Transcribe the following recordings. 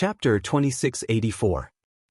Chapter 2684.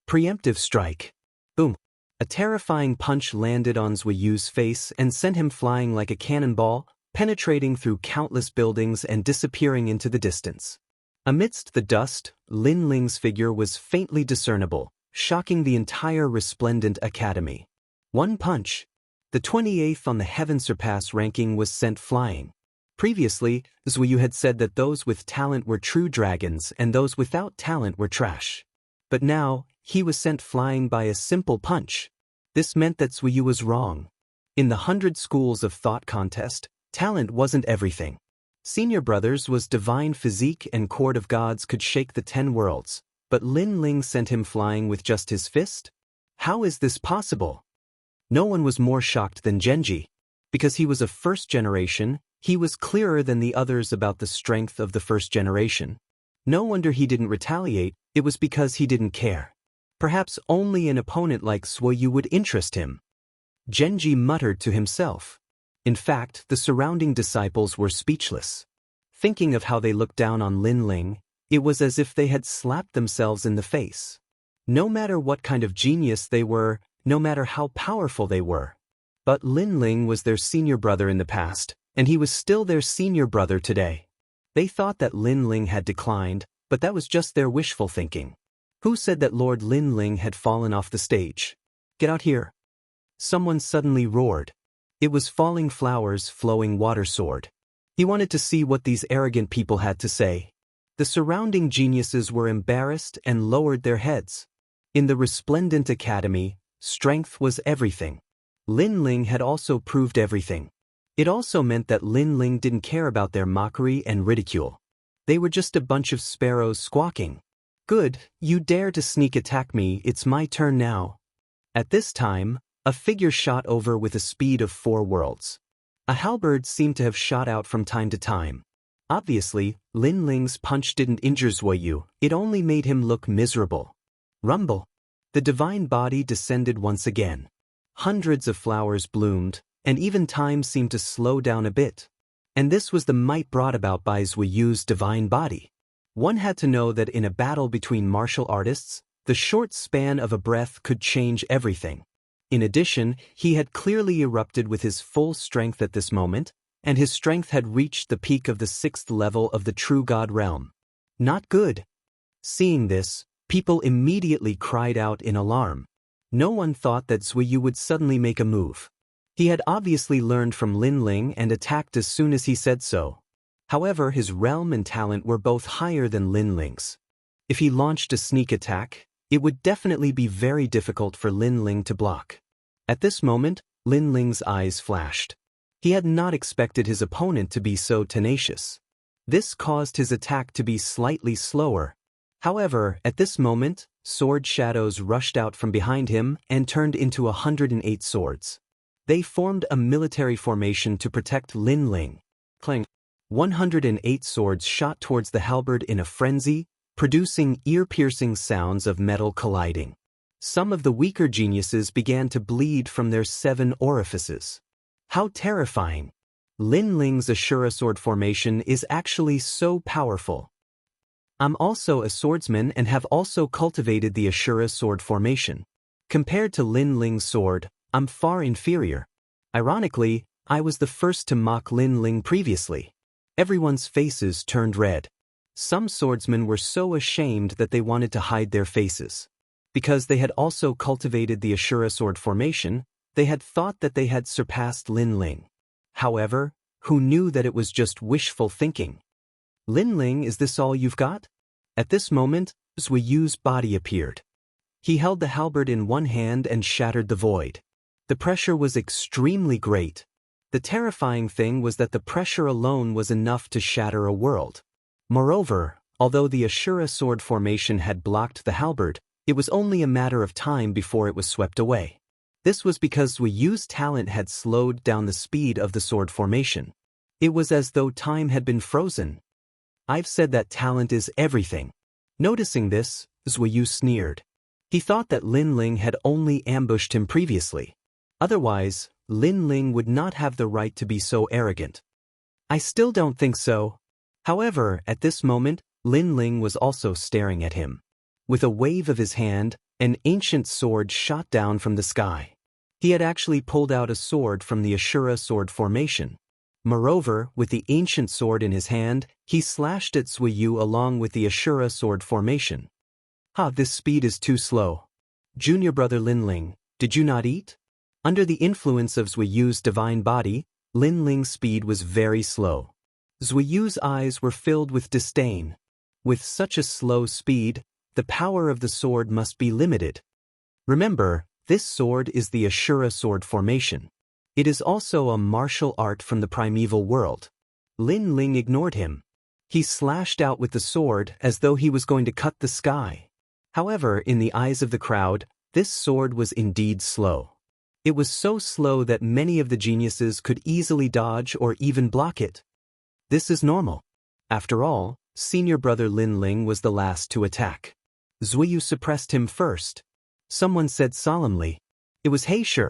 Preemptive Strike. Boom. A terrifying punch landed on Zui Yu's face and sent him flying like a cannonball, penetrating through countless buildings and disappearing into the distance. Amidst the dust, Lin Ling's figure was faintly discernible, shocking the entire resplendent academy. One punch. The 28th on the Heaven Surpass ranking was sent flying. Previously, Zui Yu had said that those with talent were true dragons and those without talent were trash. But now, he was sent flying by a simple punch. This meant that Zui Yu was wrong. In the 100 Schools of Thought contest, talent wasn't everything. Senior Brothers was divine physique and Court of Gods could shake the 10 worlds, but Lin Ling sent him flying with just his fist? How is this possible? No one was more shocked than Genji. Because he was a first generation, he was clearer than the others about the strength of the first generation. No wonder he didn't retaliate, it was because he didn't care. Perhaps only an opponent like Zui Yu would interest him. Genji muttered to himself. In fact, the surrounding disciples were speechless. Thinking of how they looked down on Lin Ling, it was as if they had slapped themselves in the face. No matter what kind of genius they were, no matter how powerful they were. But Lin Ling was their senior brother in the past, and he was still their senior brother today. They thought that Lin Ling had declined, but that was just their wishful thinking. Who said that Lord Lin Ling had fallen off the stage? Get out here. Someone suddenly roared. It was Falling Flowers' flowing water sword. He wanted to see what these arrogant people had to say. The surrounding geniuses were embarrassed and lowered their heads. In the resplendent academy, strength was everything. Lin Ling had also proved everything. It also meant that Lin Ling didn't care about their mockery and ridicule. They were just a bunch of sparrows squawking. Good, you dare to sneak attack me, it's my turn now. At this time, a figure shot over with a speed of 4 worlds. A halberd seemed to have shot out from time to time. Obviously, Lin Ling's punch didn't injure Zui Yu, it only made him look miserable. Rumble. The divine body descended once again. Hundreds of flowers bloomed, and even time seemed to slow down a bit. And this was the might brought about by Zui Yu's divine body. One had to know that in a battle between martial artists, the short span of a breath could change everything. In addition, he had clearly erupted with his full strength at this moment, and his strength had reached the peak of the 6th level of the true God realm. Not good. Seeing this, people immediately cried out in alarm. No one thought that Zui Yu would suddenly make a move. He had obviously learned from Lin Ling and attacked as soon as he said so. However, his realm and talent were both higher than Lin Ling's. If he launched a sneak attack, it would definitely be very difficult for Lin Ling to block. At this moment, Lin Ling's eyes flashed. He had not expected his opponent to be so tenacious. This caused his attack to be slightly slower. However, at this moment, sword shadows rushed out from behind him and turned into 108 swords. They formed a military formation to protect Lin Ling. Clang. 108 swords shot towards the halberd in a frenzy, producing ear-piercing sounds of metal colliding. Some of the weaker geniuses began to bleed from their 7 orifices. How terrifying! Lin Ling's Ashura sword formation is actually so powerful. I'm also a swordsman and have also cultivated the Ashura sword formation. Compared to Lin Ling's sword, I'm far inferior. Ironically, I was the first to mock Lin Ling previously. Everyone's faces turned red. Some swordsmen were so ashamed that they wanted to hide their faces. Because they had also cultivated the Ashura sword formation, they had thought that they had surpassed Lin Ling. However, who knew that it was just wishful thinking? Lin Ling, is this all you've got? At this moment, Zui Yu's body appeared. He held the halberd in one hand and shattered the void. The pressure was extremely great. The terrifying thing was that the pressure alone was enough to shatter a world. Moreover, although the Ashura sword formation had blocked the halberd, it was only a matter of time before it was swept away. This was because Zui Yu's talent had slowed down the speed of the sword formation. It was as though time had been frozen. I've said that talent is everything. Noticing this, Zui Yu sneered. He thought that Lin Ling had only ambushed him previously. Otherwise, Lin Ling would not have the right to be so arrogant. I still don't think so. However, at this moment, Lin Ling was also staring at him. With a wave of his hand, an ancient sword shot down from the sky. He had actually pulled out a sword from the Ashura sword formation. Moreover, with the ancient sword in his hand, he slashed at Zuiyu along with the Ashura sword formation. This speed is too slow. Junior brother Lin Ling, did you not eat? Under the influence of Zuiyu's divine body, Lin Ling's speed was very slow. Zuiyu's eyes were filled with disdain. With such a slow speed, the power of the sword must be limited. Remember, this sword is the Ashura sword formation. It is also a martial art from the primeval world. Lin Ling ignored him. He slashed out with the sword as though he was going to cut the sky. However, in the eyes of the crowd, this sword was indeed slow. It was so slow that many of the geniuses could easily dodge or even block it. This is normal. After all, senior brother Lin Ling was the last to attack. Zuiyu suppressed him first. Someone said solemnly, "It was He Shi."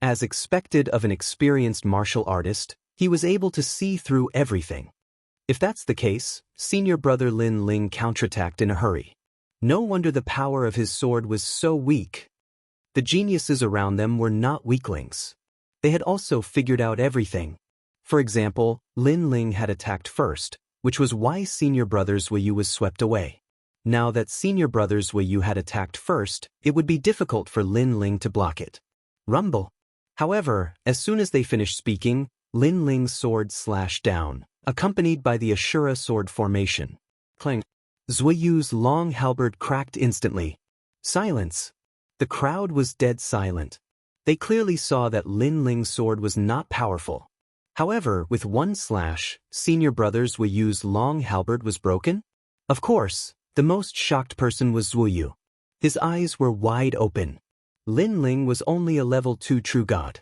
As expected of an experienced martial artist, he was able to see through everything. If that's the case, senior brother Lin Ling counterattacked in a hurry. No wonder the power of his sword was so weak. The geniuses around them were not weaklings. They had also figured out everything. For example, Lin Ling had attacked first, which was why senior brother Zuiyu was swept away. Now that senior brother Zuiyu had attacked first, it would be difficult for Lin Ling to block it. Rumble. However, as soon as they finished speaking, Lin Ling's sword slashed down, accompanied by the Ashura sword formation. Clang. Zuiyu's long halberd cracked instantly. Silence. The crowd was dead silent. They clearly saw that Lin Ling's sword was not powerful. However, with one slash, senior brother Zuiyu's long halberd was broken? Of course, the most shocked person was Zuiyu. His eyes were wide open. Lin Ling was only a level 2 true god.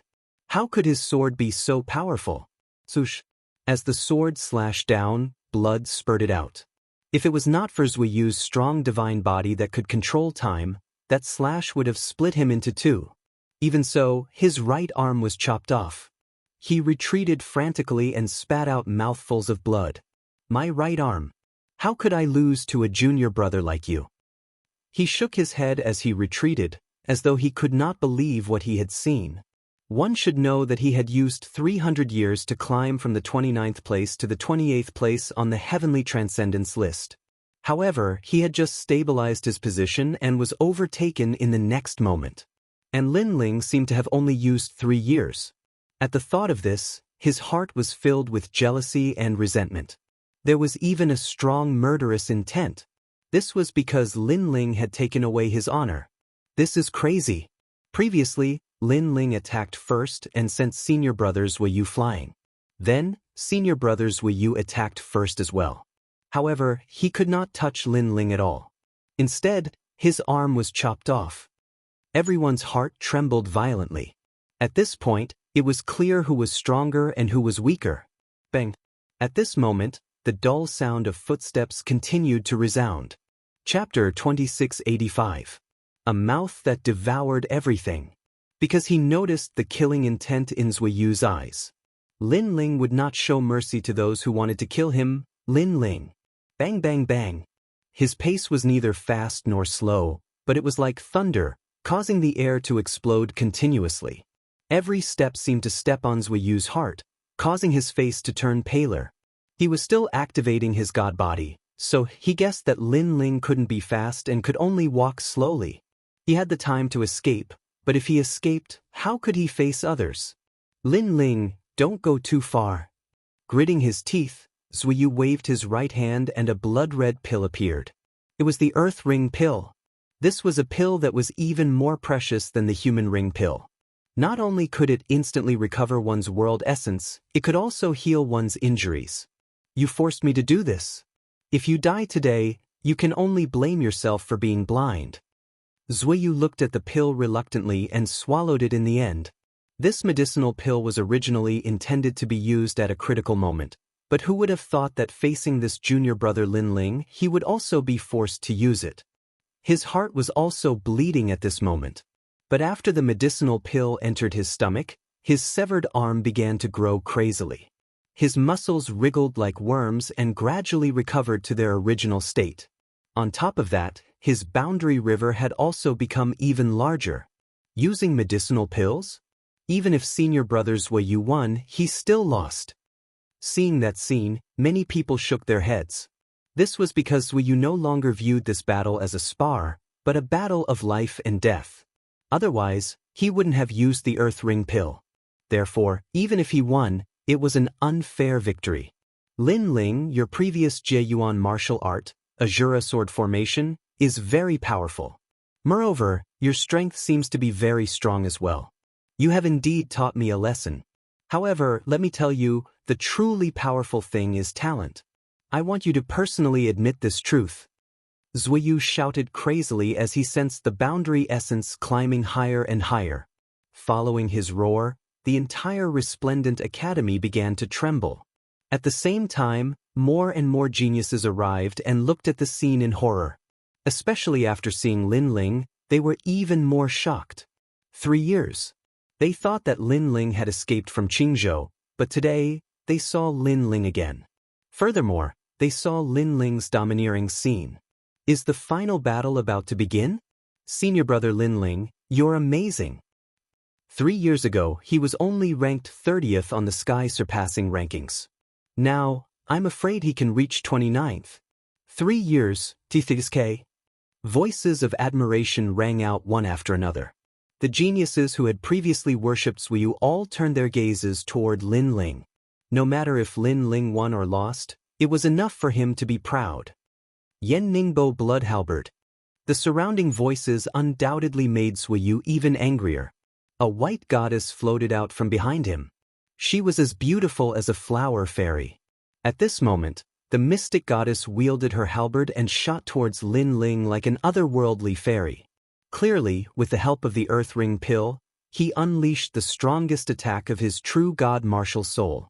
How could his sword be so powerful? Swoosh. As the sword slashed down, blood spurted out. If it was not for Zuiyu's strong divine body that could control time, that slash would have split him into two. Even so, his right arm was chopped off. He retreated frantically and spat out mouthfuls of blood. My right arm. How could I lose to a junior brother like you? He shook his head as he retreated, as though he could not believe what he had seen. One should know that he had used 300 years to climb from the 29th place to the 28th place on the heavenly transcendence list. However, he had just stabilized his position and was overtaken in the next moment. And Lin Ling seemed to have only used 3 years. At the thought of this, his heart was filled with jealousy and resentment. There was even a strong murderous intent. This was because Lin Ling had taken away his honor. This is crazy. Previously, Lin Ling attacked first and sent senior brother Zuiyu flying. Then, senior brother Zuiyu attacked first as well. However, he could not touch Lin Ling at all. Instead, his arm was chopped off. Everyone's heart trembled violently. At this point, it was clear who was stronger and who was weaker. Bang! At this moment, the dull sound of footsteps continued to resound. Chapter 2685. A mouth that devoured everything. Because he noticed the killing intent in Zuiyu's eyes. Lin Ling would not show mercy to those who wanted to kill him. Lin Ling. Bang bang bang. His pace was neither fast nor slow, but it was like thunder, causing the air to explode continuously. Every step seemed to step on Zuiyu's heart, causing his face to turn paler. He was still activating his god body, so he guessed that Lin Ling couldn't be fast and could only walk slowly. He had the time to escape, but if he escaped, how could he face others? Lin Ling, don't go too far. Gritting his teeth, Zuiyu waved his right hand and a blood-red pill appeared. It was the Earth Ring pill. This was a pill that was even more precious than the human ring pill. Not only could it instantly recover one's world essence, it could also heal one's injuries. You forced me to do this. If you die today, you can only blame yourself for being blind. Zuiyu looked at the pill reluctantly and swallowed it in the end. This medicinal pill was originally intended to be used at a critical moment, but who would have thought that facing this junior brother Lin Ling, he would also be forced to use it. His heart was also bleeding at this moment. But after the medicinal pill entered his stomach, his severed arm began to grow crazily. His muscles wriggled like worms and gradually recovered to their original state. On top of that, his boundary river had also become even larger. Using medicinal pills? Even if senior brother Zuoyu won, he still lost. Seeing that scene, many people shook their heads. This was because Zuoyu no longer viewed this battle as a spar, but a battle of life and death. Otherwise, he wouldn't have used the Earth Ring pill. Therefore, even if he won, it was an unfair victory. Lin Ling, your previous Jieyuan martial art, Azura sword formation, is very powerful. Moreover, your strength seems to be very strong as well. You have indeed taught me a lesson. However, let me tell you, the truly powerful thing is talent. I want you to personally admit this truth. Zuoyu shouted crazily as he sensed the boundary essence climbing higher and higher. Following his roar, the entire resplendent academy began to tremble. At the same time, more and more geniuses arrived and looked at the scene in horror. Especially after seeing Lin Ling, they were even more shocked. 3 years. They thought that Lin Ling had escaped from Qingzhou, but today, they saw Lin Ling again. Furthermore, they saw Lin Ling's domineering scene. Is the final battle about to begin? Senior brother Lin Ling, you're amazing. 3 years ago, he was only ranked 30th on the sky-surpassing rankings. Now, I'm afraid he can reach 29th. 3 years, TTSK. Voices of admiration rang out one after another. The geniuses who had previously worshipped Zuoyu all turned their gazes toward Lin Ling. No matter if Lin Ling won or lost, it was enough for him to be proud. Yan Ningbo blood halberd. The surrounding voices undoubtedly made Zuoyu even angrier. A white goddess floated out from behind him. She was as beautiful as a flower fairy. At this moment, the mystic goddess wielded her halberd and shot towards Lin Ling like an otherworldly fairy. Clearly, with the help of the Earth Ring pill, he unleashed the strongest attack of his true god martial soul.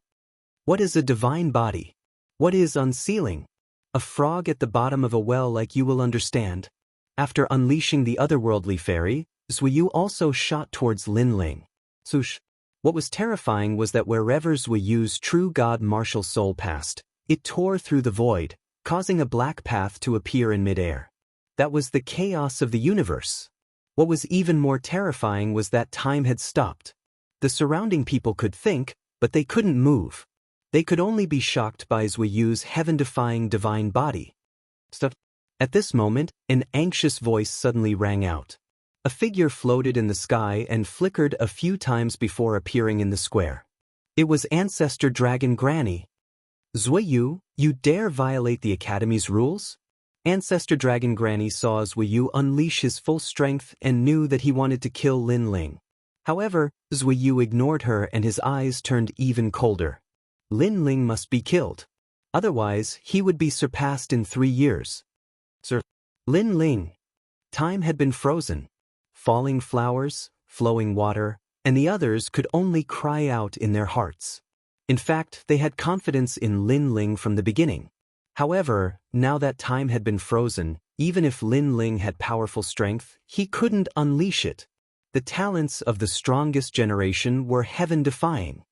What is a divine body? What is unsealing? A frog at the bottom of a well, like you will understand. After unleashing the otherworldly fairy, Zuoyu also shot towards Lin Ling. Swoosh. What was terrifying was that wherever Zuoyu's true god martial soul passed, it tore through the void, causing a black path to appear in midair. That was the chaos of the universe. What was even more terrifying was that time had stopped. The surrounding people could think, but they couldn't move. They could only be shocked by Zuoyu's heaven-defying divine body. At this moment, an anxious voice suddenly rang out. A figure floated in the sky and flickered a few times before appearing in the square. It was Ancestor Dragon Granny. Zuoyu, you dare violate the Academy's rules? Ancestor Dragon Granny saw Zuoyu unleash his full strength and knew that he wanted to kill Lin Ling. However, Zuoyu ignored her and his eyes turned even colder. Lin Ling must be killed. Otherwise, he would be surpassed in 3 years. Sir, Lin Ling. Time had been frozen. Falling flowers, flowing water, and the others could only cry out in their hearts. In fact, they had confidence in Lin Ling from the beginning. However, now that time had been frozen, even if Lin Ling had powerful strength, he couldn't unleash it. The talents of the strongest generation were heaven-defying.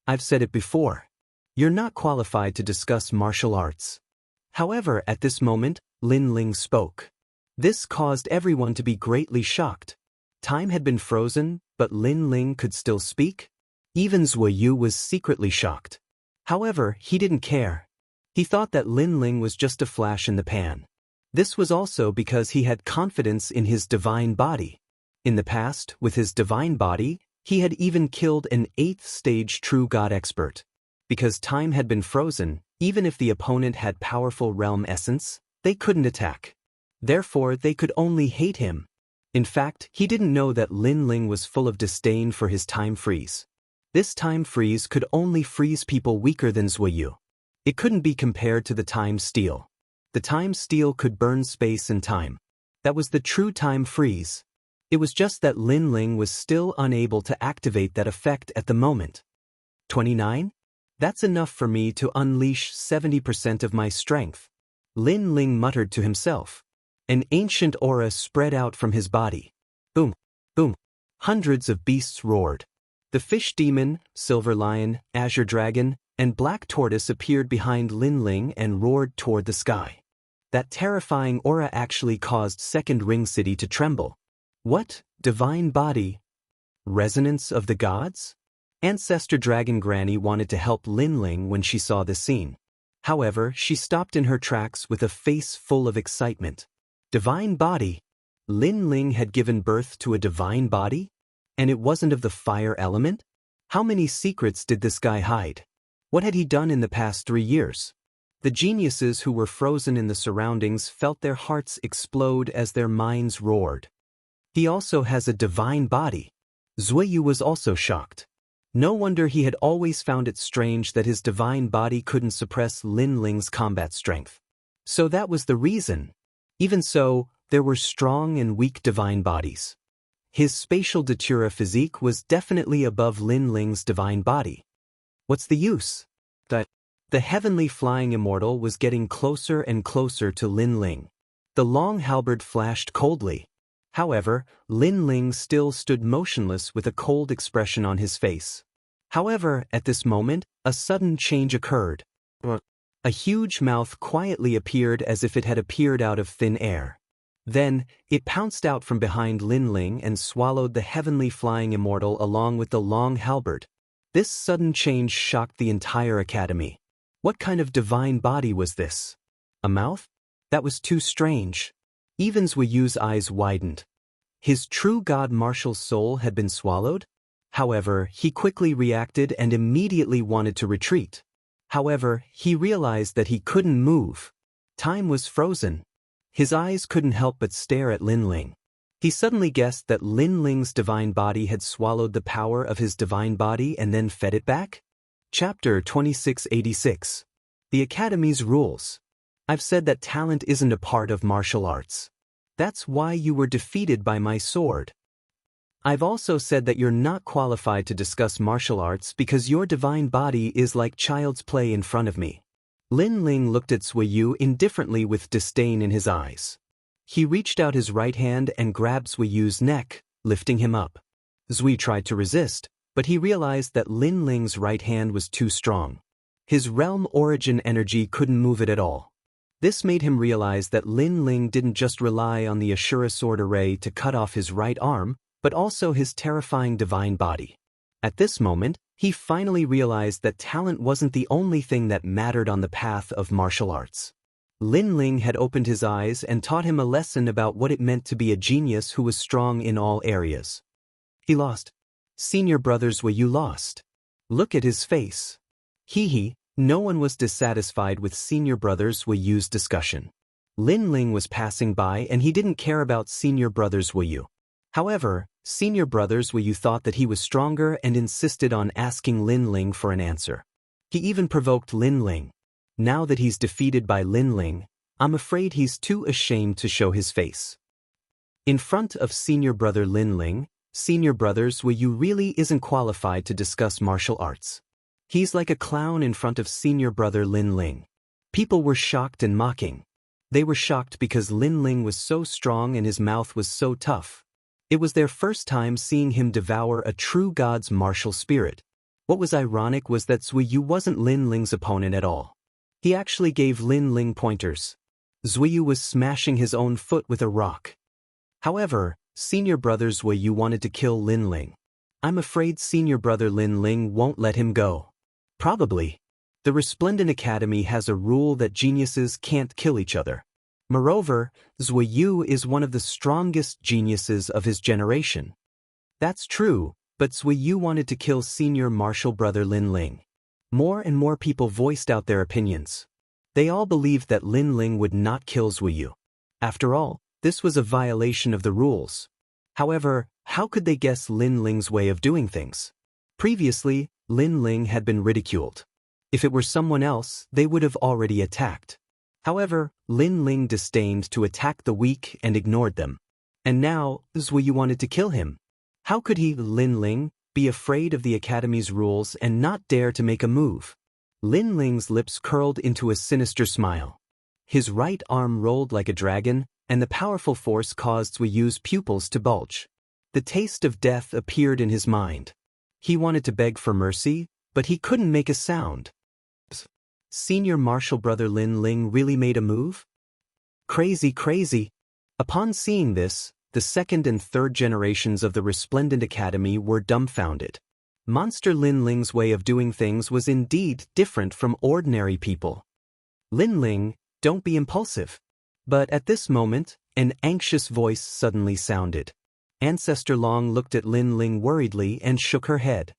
I've said it before. You're not qualified to discuss martial arts. However, at this moment, Lin Ling spoke. This caused everyone to be greatly shocked. Time had been frozen, but Lin Ling could still speak? Even Zuoyu was secretly shocked. However, he didn't care. He thought that Lin Ling was just a flash in the pan. This was also because he had confidence in his divine body. In the past, with his divine body, he had even killed an 8th-stage true god expert. Because time had been frozen, even if the opponent had powerful realm essence, they couldn't attack. Therefore, they could only hate him. In fact, he didn't know that Lin Ling was full of disdain for his time freeze. This time freeze could only freeze people weaker than Zuoyu. It couldn't be compared to the time steel. The time steel could burn space and time. That was the true time freeze. It was just that Lin Ling was still unable to activate that effect at the moment. 29? That's enough for me to unleash 70% of my strength. Lin Ling muttered to himself. An ancient aura spread out from his body. Boom, boom. Hundreds of beasts roared. The fish demon, silver lion, azure dragon, and Black Tortoise appeared behind Lin Ling and roared toward the sky. That terrifying aura actually caused Second Ring City to tremble. What? Divine body? Resonance of the gods? Ancestor Dragon Granny wanted to help Lin Ling when she saw the scene. However, she stopped in her tracks with a face full of excitement. Divine body? Lin Ling had given birth to a divine body? And it wasn't of the fire element? How many secrets did this guy hide? What had he done in the past 3 years? The geniuses who were frozen in the surroundings felt their hearts explode as their minds roared. He also has a divine body. Zuiyu was also shocked. No wonder he had always found it strange that his divine body couldn't suppress Lin Ling's combat strength. So that was the reason. Even so, there were strong and weak divine bodies. His spatial datura physique was definitely above Lin Ling's divine body. What's the use? The heavenly flying immortal was getting closer and closer to Lin Ling. The long halberd flashed coldly. However, Lin Ling still stood motionless with a cold expression on his face. However, at this moment, a sudden change occurred. A huge mouth quietly appeared as if it had appeared out of thin air. Then, it pounced out from behind Lin Ling and swallowed the heavenly flying immortal along with the long halberd. This sudden change shocked the entire academy. What kind of divine body was this? A mouth? That was too strange. Even Zuiyu's eyes widened. His true god martial soul had been swallowed? However, he quickly reacted and immediately wanted to retreat. However, he realized that he couldn't move. Time was frozen. His eyes couldn't help but stare at Lin Ling. He suddenly guessed that Lin Ling's divine body had swallowed the power of his divine body and then fed it back? Chapter 2686. The Academy's Rules. I've said that talent isn't a part of martial arts. That's why you were defeated by my sword. I've also said that you're not qualified to discuss martial arts because your divine body is like child's play in front of me. Lin Ling looked at Zuiyu indifferently with disdain in his eyes. He reached out his right hand and grabbed Zuiyu's neck, lifting him up. Zui tried to resist, but he realized that Lin Ling's right hand was too strong. His realm origin energy couldn't move it at all. This made him realize that Lin Ling didn't just rely on the Ashura sword array to cut off his right arm, but also his terrifying divine body. At this moment, he finally realized that talent wasn't the only thing that mattered on the path of martial arts. Lin Ling had opened his eyes and taught him a lesson about what it meant to be a genius who was strong in all areas. He lost. Senior brother Zuiyu lost. Look at his face. No one was dissatisfied with senior brother Zuiyu's discussion. Lin Ling was passing by and he didn't care about senior brother Zuiyu. However, senior brother Zuiyu thought that he was stronger and insisted on asking Lin Ling for an answer. He even provoked Lin Ling. Now that he's defeated by Lin Ling, I'm afraid he's too ashamed to show his face. In front of senior brother Lin Ling, senior brother Zuiyu really isn't qualified to discuss martial arts. He's like a clown in front of senior brother Lin Ling. People were shocked and mocking. They were shocked because Lin Ling was so strong and his mouth was so tough. It was their first time seeing him devour a true god's martial spirit. What was ironic was that Zuiyu wasn't Lin Ling's opponent at all. He actually gave Lin Ling pointers. Zuiyu was smashing his own foot with a rock. However, senior brother Zuiyu wanted to kill Lin Ling. I'm afraid senior brother Lin Ling won't let him go. Probably. The Resplendent Academy has a rule that geniuses can't kill each other. Moreover, Zuiyu is one of the strongest geniuses of his generation. That's true, but Zuiyu wanted to kill senior martial brother Lin Ling. More and more people voiced out their opinions. They all believed that Lin Ling would not kill Zuiyu. After all, this was a violation of the rules. However, how could they guess Lin Ling's way of doing things? Previously, Lin Ling had been ridiculed. If it were someone else, they would have already attacked. However, Lin Ling disdained to attack the weak and ignored them. And now, Zuiyu wanted to kill him. How could he, Lin Ling, be afraid of the Academy's rules and not dare to make a move? Lin Ling's lips curled into a sinister smile. His right arm rolled like a dragon, and the powerful force caused Zuiyu's pupils to bulge. The taste of death appeared in his mind. He wanted to beg for mercy, but he couldn't make a sound. Senior martial brother Lin Ling really made a move? Crazy, crazy. Upon seeing this, the second and third generations of the Resplendent Academy were dumbfounded. Monster Lin Ling's way of doing things was indeed different from ordinary people. Lin Ling, don't be impulsive. But at this moment, an anxious voice suddenly sounded. Ancestor Long looked at Lin Ling worriedly and shook her head.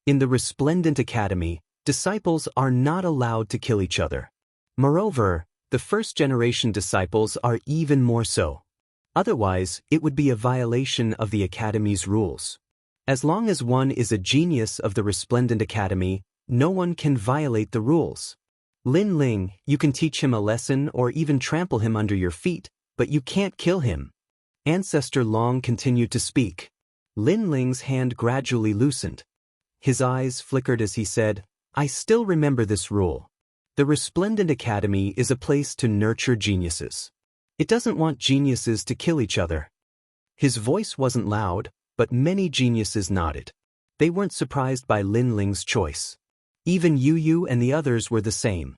In the Resplendent Academy, disciples are not allowed to kill each other. Moreover, the first-generation disciples are even more so. Otherwise, it would be a violation of the Academy's rules. As long as one is a genius of the Resplendent Academy, no one can violate the rules. Lin Ling, you can teach him a lesson or even trample him under your feet, but you can't kill him. Ancestor Long continued to speak. Lin Ling's hand gradually loosened. His eyes flickered as he said, I still remember this rule. The Resplendent Academy is a place to nurture geniuses. It doesn't want geniuses to kill each other. His voice wasn't loud, but many geniuses nodded. They weren't surprised by Lin Ling's choice. Even Yu Yu and the others were the same.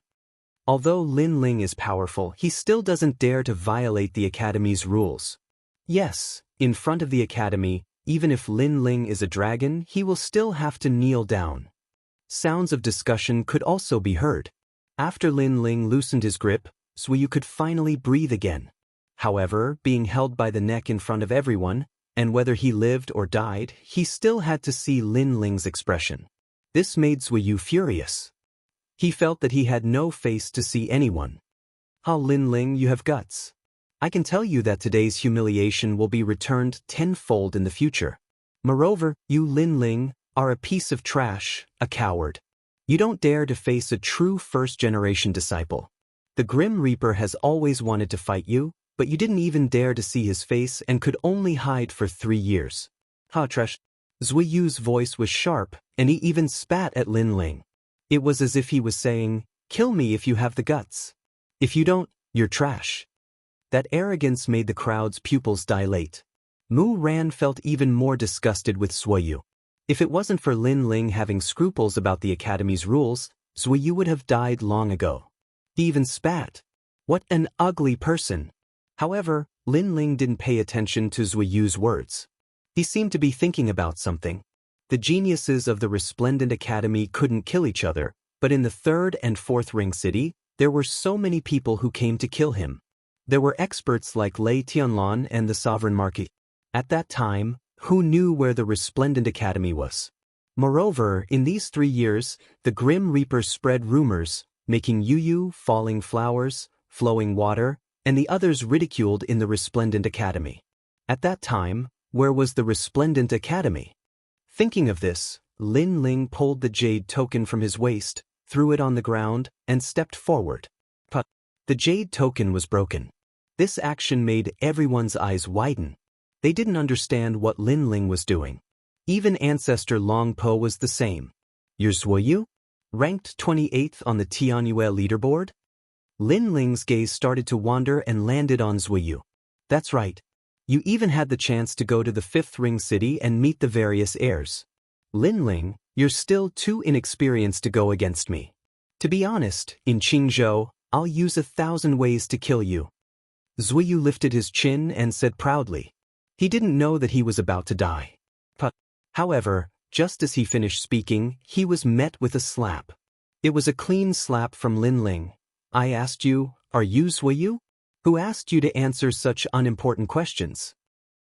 Although Lin Ling is powerful, he still doesn't dare to violate the Academy's rules. Yes, in front of the Academy, even if Lin Ling is a dragon, he will still have to kneel down. Sounds of discussion could also be heard. After Lin Ling loosened his grip, Suyu could finally breathe again. However, being held by the neck in front of everyone, and whether he lived or died, he still had to see Lin Ling's expression. This made Suyu furious. He felt that he had no face to see anyone. How Lin Ling, you have guts. I can tell you that today's humiliation will be returned tenfold in the future. Moreover, you Lin Ling are a piece of trash, a coward. You don't dare to face a true first-generation disciple. The Grim Reaper has always wanted to fight you, but you didn't even dare to see his face and could only hide for 3 years. Ha trash. Zuyu's voice was sharp, and he even spat at Lin Ling. It was as if he was saying, kill me if you have the guts. If you don't, you're trash. That arrogance made the crowd's pupils dilate. Mu Ran felt even more disgusted with Suyu. If it wasn't for Lin Ling having scruples about the Academy's rules, Suyu would have died long ago. He even spat. What an ugly person. However, Lin Ling didn't pay attention to Zuyu's words. He seemed to be thinking about something. The geniuses of the Resplendent Academy couldn't kill each other, but in the 3rd and 4th Ring City, there were so many people who came to kill him. There were experts like Lei Tianlan and the Sovereign Marquis. At that time, who knew where the Resplendent Academy was? Moreover, in these 3 years, the Grim Reaper spread rumors, making Yu Yu, Falling Flowers, Flowing Water, and the others ridiculed in the Resplendent Academy. At that time, where was the Resplendent Academy? Thinking of this, Lin Ling pulled the jade token from his waist, threw it on the ground, and stepped forward. But the jade token was broken. This action made everyone's eyes widen. They didn't understand what Lin Ling was doing. Even Ancestor Long Po was the same. You're Zuoyu? Ranked 28th on the Tianyue leaderboard? Lin Ling's gaze started to wander and landed on Zuoyu. That's right. You even had the chance to go to the 5th Ring City and meet the various heirs. Lin Ling, you're still too inexperienced to go against me. To be honest, in Qingzhou, I'll use 1,000 ways to kill you. Zuoyu lifted his chin and said proudly. He didn't know that he was about to die. However, just as he finished speaking, he was met with a slap. It was a clean slap from Lin Ling. I asked you, are you Zuoyu? Who asked you to answer such unimportant questions?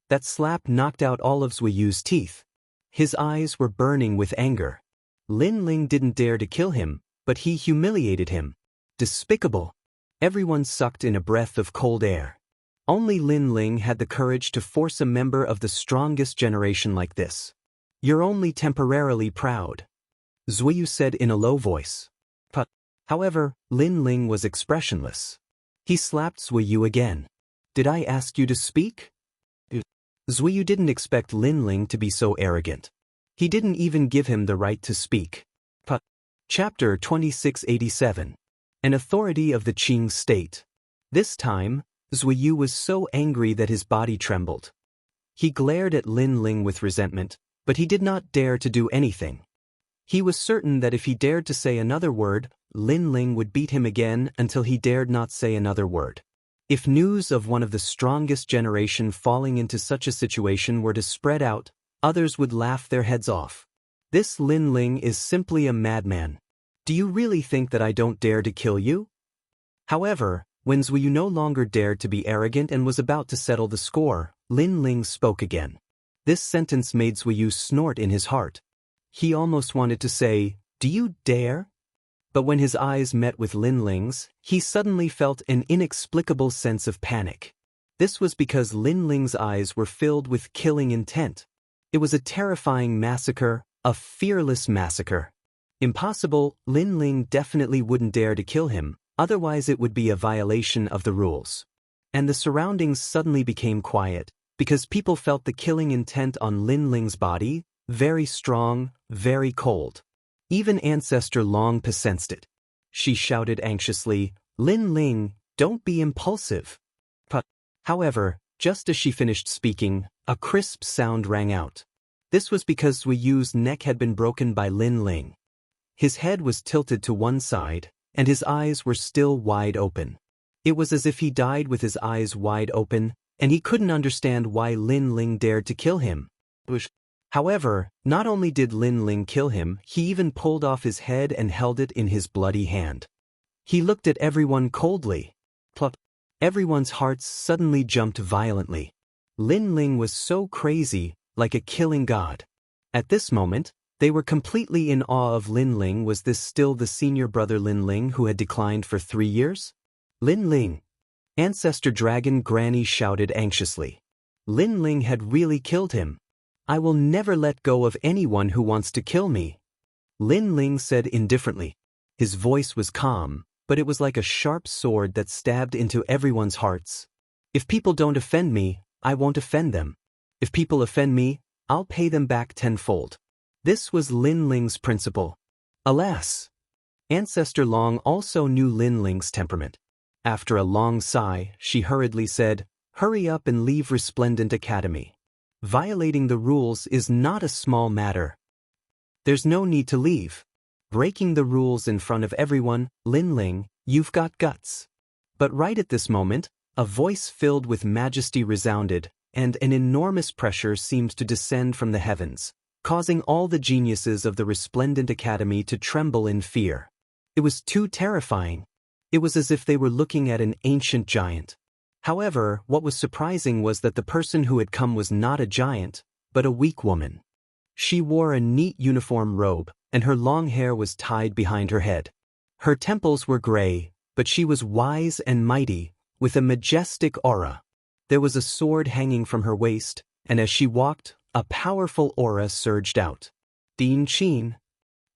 That slap knocked out all of Zuoyu's teeth. His eyes were burning with anger. Lin Ling didn't dare to kill him, but he humiliated him. Despicable. Everyone sucked in a breath of cold air. Only Lin Ling had the courage to force a member of the strongest generation like this. You're only temporarily proud, Zuoyu said in a low voice. However, Lin Ling was expressionless. He slapped Zuoyu again. Did I ask you to speak? Zuoyu didn't expect Lin Ling to be so arrogant. He didn't even give him the right to speak. Chapter 2687. An Authority of the Qing State. This time, Zuoyu was so angry that his body trembled. He glared at Lin Ling with resentment, but he did not dare to do anything. He was certain that if he dared to say another word, Lin Ling would beat him again until he dared not say another word. If news of one of the strongest generation falling into such a situation were to spread out, others would laugh their heads off. This Lin Ling is simply a madman. Do you really think that I don't dare to kill you? However, when Zhuyu no longer dared to be arrogant and was about to settle the score, Lin Ling spoke again. This sentence made Zhuyu snort in his heart. He almost wanted to say, "Do you dare?" But when his eyes met with Lin Ling's, he suddenly felt an inexplicable sense of panic. This was because Lin Ling's eyes were filled with killing intent. It was a terrifying massacre, a fearless massacre. Impossible, Lin Ling definitely wouldn't dare to kill him, otherwise it would be a violation of the rules. And the surroundings suddenly became quiet, because people felt the killing intent on Lin Ling's body, very strong, very cold. Even Ancestor Long sensed it. She shouted anxiously, "Lin Ling, don't be impulsive." However, just as she finished speaking, a crisp sound rang out. This was because Zuyu's neck had been broken by Lin Ling. His head was tilted to one side, and his eyes were still wide open. It was as if he died with his eyes wide open, and he couldn't understand why Lin Ling dared to kill him. However, not only did Lin Ling kill him, he even pulled off his head and held it in his bloody hand. He looked at everyone coldly. Plop. Everyone's hearts suddenly jumped violently. Lin Ling was so crazy, like a killing god. At this moment, they were completely in awe of Lin Ling. Was this still the senior brother Lin Ling who had declined for 3 years? Lin Ling! Ancestor Dragon Granny shouted anxiously. Lin Ling had really killed him. "I will never let go of anyone who wants to kill me," Lin Ling said indifferently. His voice was calm, but it was like a sharp sword that stabbed into everyone's hearts. "If people don't offend me, I won't offend them. If people offend me, I'll pay them back tenfold." This was Lin Ling's principle. Alas! Ancestor Long also knew Lin Ling's temperament. After a long sigh, she hurriedly said, "Hurry up and leave Resplendent Academy. Violating the rules is not a small matter. There's no need to leave. Breaking the rules in front of everyone, Lin Ling, you've got guts." But right at this moment, a voice filled with majesty resounded, and an enormous pressure seemed to descend from the heavens, causing all the geniuses of the Resplendent Academy to tremble in fear. It was too terrifying. It was as if they were looking at an ancient giant. However, what was surprising was that the person who had come was not a giant, but a weak woman. She wore a neat uniform robe, and her long hair was tied behind her head. Her temples were gray, but she was wise and mighty, with a majestic aura. There was a sword hanging from her waist, and as she walked, a powerful aura surged out. Din Qin.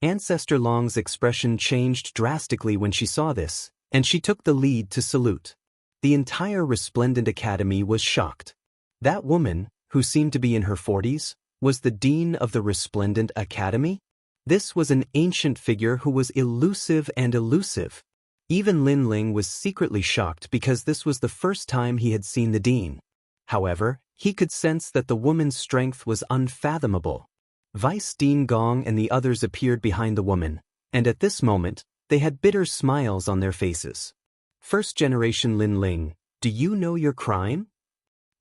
Ancestor Long's expression changed drastically when she saw this, and she took the lead to salute. The entire Resplendent Academy was shocked. That woman, who seemed to be in her 40s, was the dean of the Resplendent Academy? This was an ancient figure who was elusive and elusive. Even Lin Ling was secretly shocked because this was the first time he had seen the dean. However, he could sense that the woman's strength was unfathomable. Vice Dean Gong and the others appeared behind the woman, and at this moment, they had bitter smiles on their faces. "First generation Lin Ling, do you know your crime?"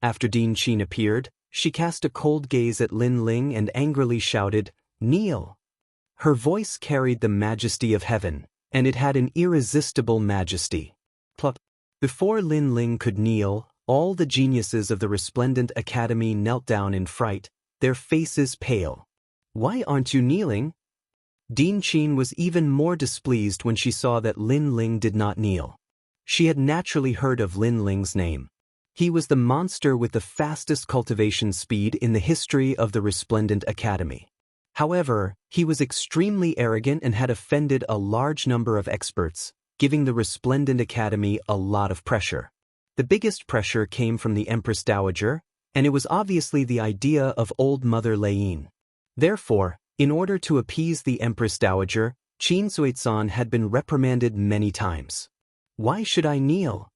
After Din Qin appeared, she cast a cold gaze at Lin Ling and angrily shouted, "Kneel!" Her voice carried the majesty of heaven, and it had an irresistible majesty. Before Lin Ling could kneel, all the geniuses of the Resplendent Academy knelt down in fright, their faces pale. "Why aren't you kneeling?" Din Qin was even more displeased when she saw that Lin Ling did not kneel. She had naturally heard of Lin Ling's name. He was the monster with the fastest cultivation speed in the history of the Resplendent Academy. However, he was extremely arrogant and had offended a large number of experts, giving the Resplendent Academy a lot of pressure. The biggest pressure came from the Empress Dowager, and it was obviously the idea of Old Mother Lei. Therefore, in order to appease the Empress Dowager, Qin Suizan had been reprimanded many times. "Why should I kneel?"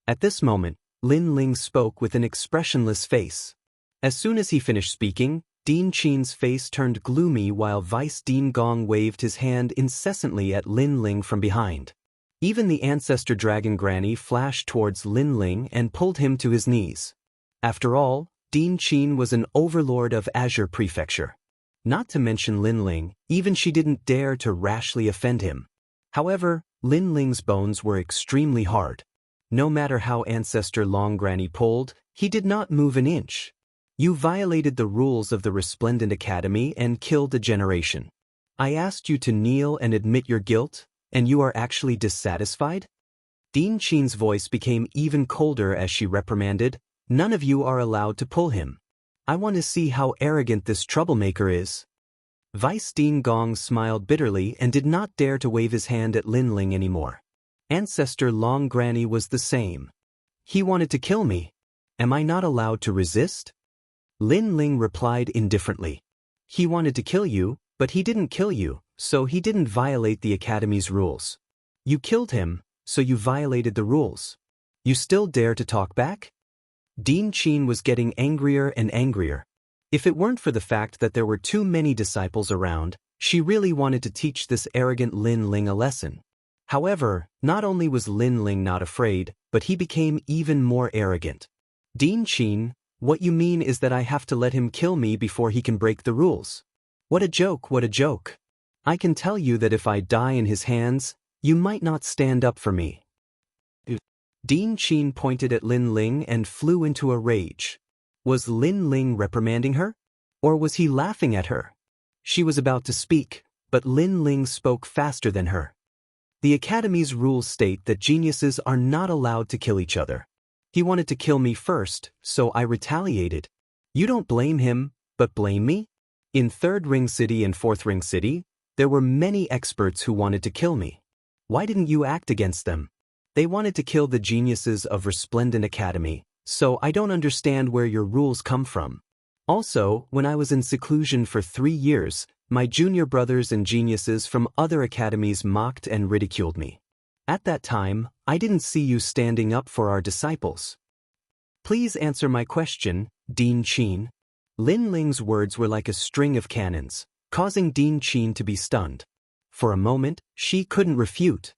At this moment, Lin Ling spoke with an expressionless face. As soon as he finished speaking, Dean Qin's face turned gloomy while Vice Dean Gong waved his hand incessantly at Lin Ling from behind. Even the ancestor dragon granny flashed towards Lin Ling and pulled him to his knees. After all, Dean Qin was an overlord of Azure Prefecture. Not to mention Lin Ling, even she didn't dare to rashly offend him. However, Lin Ling's bones were extremely hard. No matter how Ancestor Long Granny pulled, he did not move an inch. You violated the rules of the Resplendent Academy and killed a generation. I asked you to kneel and admit your guilt, and you are actually dissatisfied? Dean Qin's voice became even colder as she reprimanded, "None of you are allowed to pull him. I want to see how arrogant this troublemaker is." Vice Dean Gong smiled bitterly and did not dare to wave his hand at Lin Ling anymore. Ancestor Long Granny was the same. "He wanted to kill me. Am I not allowed to resist?" Lin Ling replied indifferently. "He wanted to kill you, but he didn't kill you, so he didn't violate the Academy's rules. You killed him, so you violated the rules. You still dare to talk back?" Dean Qin was getting angrier and angrier. If it weren't for the fact that there were too many disciples around, she really wanted to teach this arrogant Lin Ling a lesson. However, not only was Lin Ling not afraid, but he became even more arrogant. "Dean Qin, what you mean is that I have to let him kill me before he can break the rules? What a joke, what a joke. I can tell you that if I die in his hands, you might not stand up for me." Dean Qin pointed at Lin Ling and flew into a rage. Was Lin Ling reprimanding her? Or was he laughing at her? She was about to speak, but Lin Ling spoke faster than her. "The Academy's rules state that geniuses are not allowed to kill each other. He wanted to kill me first, so I retaliated. You don't blame him, but blame me? In Third Ring City and Fourth Ring City, there were many experts who wanted to kill me. Why didn't you act against them? They wanted to kill the geniuses of Resplendent Academy, so I don't understand where your rules come from. Also, when I was in seclusion for 3 years, my junior brothers and geniuses from other academies mocked and ridiculed me. At that time, I didn't see you standing up for our disciples. Please answer my question, Dean Qin." Lin Ling's words were like a string of cannons, causing Dean Qin to be stunned. For a moment, she couldn't refute.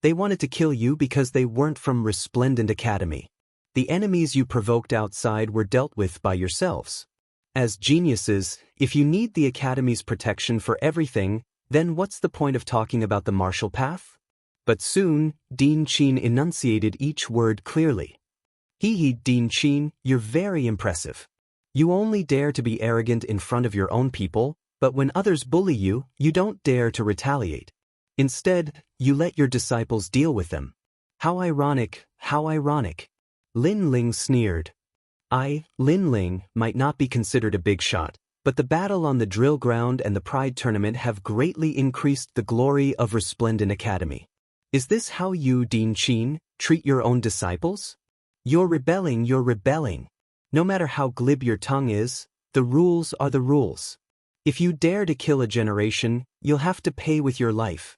They wanted to kill you because they weren't from Resplendent Academy. The enemies you provoked outside were dealt with by yourselves. As geniuses, if you need the Academy's protection for everything, then what's the point of talking about the martial path? But soon, Dean Qin enunciated each word clearly. Dean Qin, you're very impressive. You only dare to be arrogant in front of your own people, but when others bully you, you don't dare to retaliate. Instead, you let your disciples deal with them. How ironic, how ironic. Lin Ling sneered. Lin Ling, might not be considered a big shot, but the battle on the drill ground and the Pride Tournament have greatly increased the glory of Resplendent Academy. Is this how you, Dean Qin, treat your own disciples? You're rebelling, you're rebelling. No matter how glib your tongue is, the rules are the rules. If you dare to kill a generation, you'll have to pay with your life.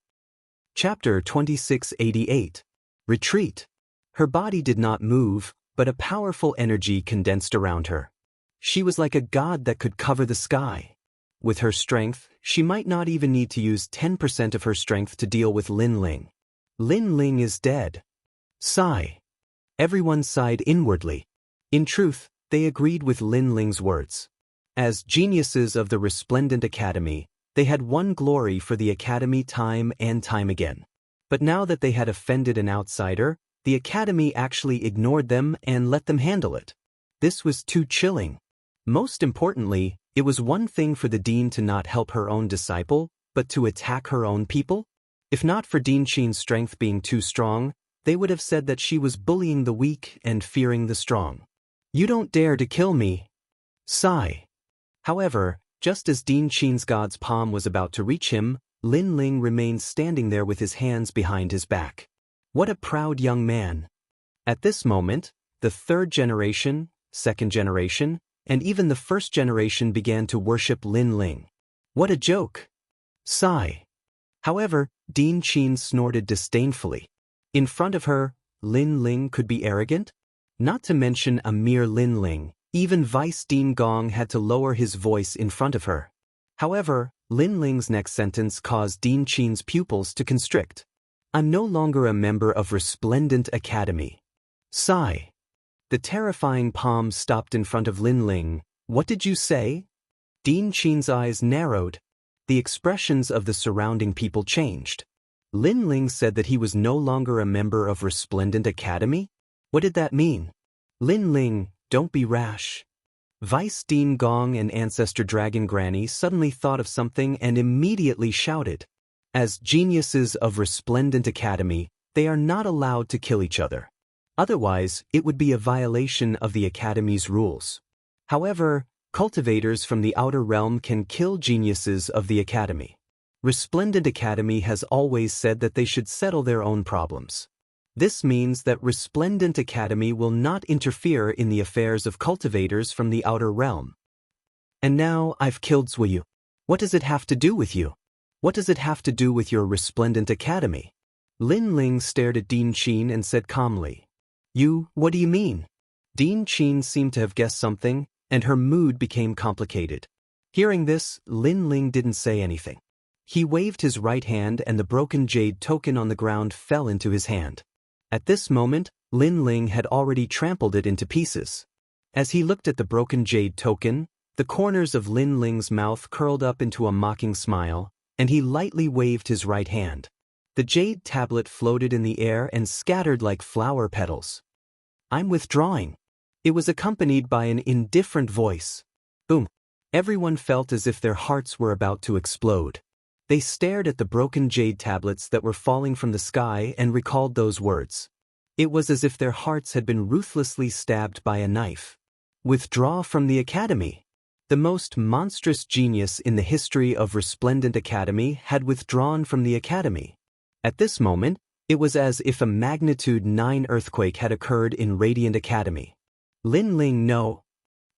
Chapter 2688. Retreat. Her body did not move, but a powerful energy condensed around her. She was like a god that could cover the sky. With her strength, she might not even need to use 10% of her strength to deal with Lin Ling. Lin Ling is dead. Sigh. Everyone sighed inwardly. In truth, they agreed with Lin Ling's words. As geniuses of the Resplendent Academy, they had won glory for the Academy time and time again. But now that they had offended an outsider, the Academy actually ignored them and let them handle it. This was too chilling. Most importantly, it was one thing for the dean to not help her own disciple, but to attack her own people. If not for Dean Qin's strength being too strong, they would have said that she was bullying the weak and fearing the strong. You don't dare to kill me. Sigh. However, just as Dean Qin's god's palm was about to reach him, Lin Ling remained standing there with his hands behind his back. What a proud young man. At this moment, the third generation, second generation, and even the first generation began to worship Lin Ling. What a joke. Sigh. However, Dean Qin snorted disdainfully. In front of her, Lin Ling could be arrogant? Not to mention a mere Lin Ling, Even Vice Dean Gong had to lower his voice in front of her. However, Lin Ling's next sentence caused Dean Qin's pupils to constrict. I'm no longer a member of Resplendent Academy. Sigh. The terrifying palm stopped in front of Lin Ling. What did you say? Dean Qin's eyes narrowed. The expressions of the surrounding people changed. Lin Ling said that he was no longer a member of Resplendent Academy? What did that mean? Lin Ling, don't be rash. Vice Dean Gong and Ancestor Dragon Granny suddenly thought of something and immediately shouted. As geniuses of Resplendent Academy, they are not allowed to kill each other. Otherwise, it would be a violation of the Academy's rules. However, cultivators from the outer realm can kill geniuses of the Academy. Resplendent Academy has always said that they should settle their own problems. This means that Resplendent Academy will not interfere in the affairs of cultivators from the outer realm. And now I've killed Zuyu. What does it have to do with you? What does it have to do with your Resplendent Academy? Lin Ling stared at Dean Qin and said calmly. What do you mean? Dean Qin seemed to have guessed something, and her mood became complicated. Hearing this, Lin Ling didn't say anything. He waved his right hand and the broken jade token on the ground fell into his hand. At this moment, Lin Ling had already trampled it into pieces. As he looked at the broken jade token, the corners of Lin Ling's mouth curled up into a mocking smile, and he lightly waved his right hand. The jade tablet floated in the air and scattered like flower petals. I'm withdrawing. It was accompanied by an indifferent voice. Boom. Everyone felt as if their hearts were about to explode. They stared at the broken jade tablets that were falling from the sky and recalled those words. It was as if their hearts had been ruthlessly stabbed by a knife. Withdraw from the Academy. The most monstrous genius in the history of Resplendent Academy had withdrawn from the Academy. At this moment, it was as if a magnitude 9 earthquake had occurred in Radiant Academy. Lin Ling, no.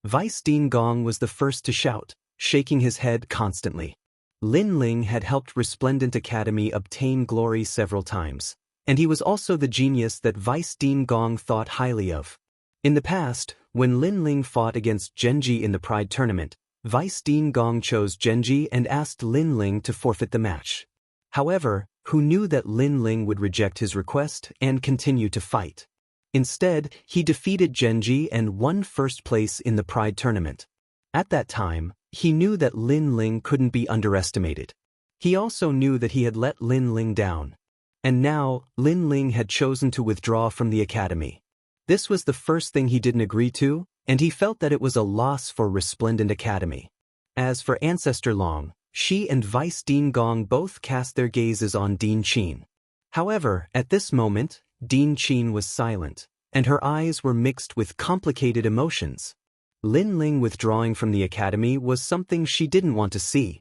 Vice Dean Gong was the first to shout, shaking his head constantly. Lin Ling had helped Resplendent Academy obtain glory several times, and he was also the genius that Vice Dean Gong thought highly of. In the past, when Lin Ling fought against Genji in the Pride Tournament, Vice Dean Gong chose Genji and asked Lin Ling to forfeit the match. However, who knew that Lin Ling would reject his request and continue to fight? Instead, he defeated Genji and won first place in the Pride Tournament. At that time, he knew that Lin Ling couldn't be underestimated. He also knew that he had let Lin Ling down. And now, Lin Ling had chosen to withdraw from the Academy. This was the first thing he didn't agree to, and he felt that it was a loss for Resplendent Academy. As for Ancestor Long, she and Vice Dean Gong both cast their gazes on Dean Qin. However, at this moment, Dean Qin was silent, and her eyes were mixed with complicated emotions. Lin Ling withdrawing from the Academy was something she didn't want to see.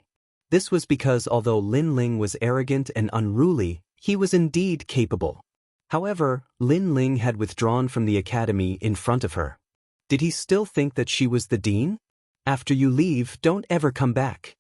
This was because although Lin Ling was arrogant and unruly, he was indeed capable. However, Lin Ling had withdrawn from the Academy in front of her. Did he still think that she was the dean? After you leave, don't ever come back.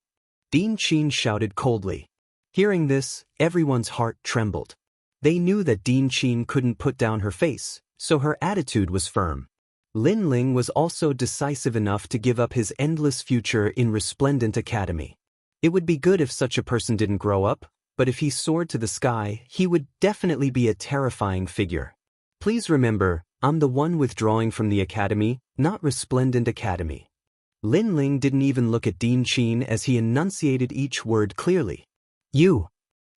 Dean Qin shouted coldly. Hearing this, everyone's heart trembled. They knew that Dean Qin couldn't put down her face, so her attitude was firm. Lin Ling was also decisive enough to give up his endless future in Resplendent Academy. It would be good if such a person didn't grow up, but if he soared to the sky, he would definitely be a terrifying figure. Please remember, I'm the one withdrawing from the Academy, not Resplendent Academy. Lin Ling didn't even look at Dean Qin as he enunciated each word clearly. You.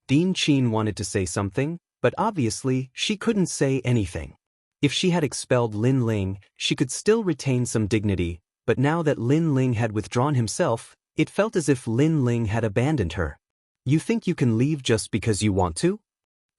Dean Qin wanted to say something, but obviously she couldn't say anything. If she had expelled Lin Ling, she could still retain some dignity, but now that Lin Ling had withdrawn himself, it felt as if Lin Ling had abandoned her. You think you can leave just because you want to?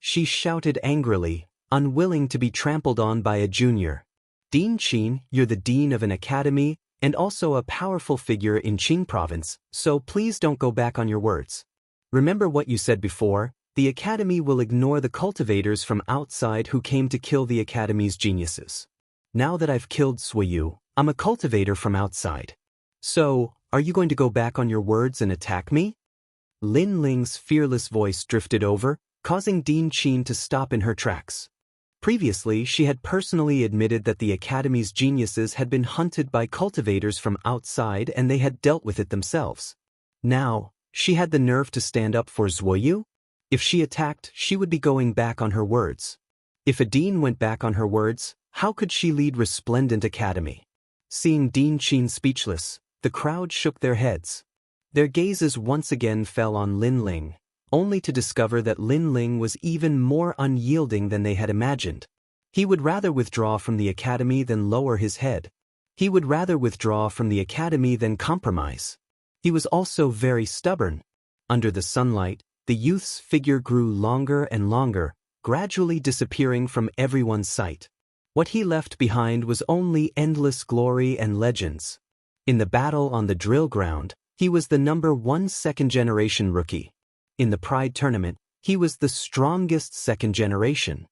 She shouted angrily, unwilling to be trampled on by a junior. Dean Qin, you're the dean of an academy, and also a powerful figure in Qing province, so please don't go back on your words. Remember what you said before, the academy will ignore the cultivators from outside who came to kill the academy's geniuses. Now that I've killed Zuyu, I'm a cultivator from outside. So, are you going to go back on your words and attack me? Lin Ling's fearless voice drifted over, causing Dean Qin to stop in her tracks. Previously, she had personally admitted that the Academy's geniuses had been hunted by cultivators from outside and they had dealt with it themselves. Now, she had the nerve to stand up for Zuoyu? If she attacked, she would be going back on her words. If a dean went back on her words, how could she lead Resplendent Academy? Seeing Dean Qin speechless, the crowd shook their heads. Their gazes once again fell on Lin Ling, only to discover that Lin Ling was even more unyielding than they had imagined. He would rather withdraw from the academy than lower his head. He would rather withdraw from the academy than compromise. He was also very stubborn. Under the sunlight, the youth's figure grew longer and longer, gradually disappearing from everyone's sight. What he left behind was only endless glory and legends. In the battle on the drill ground, he was the #1 second-generation rookie. In the Pride tournament, he was the strongest second generation.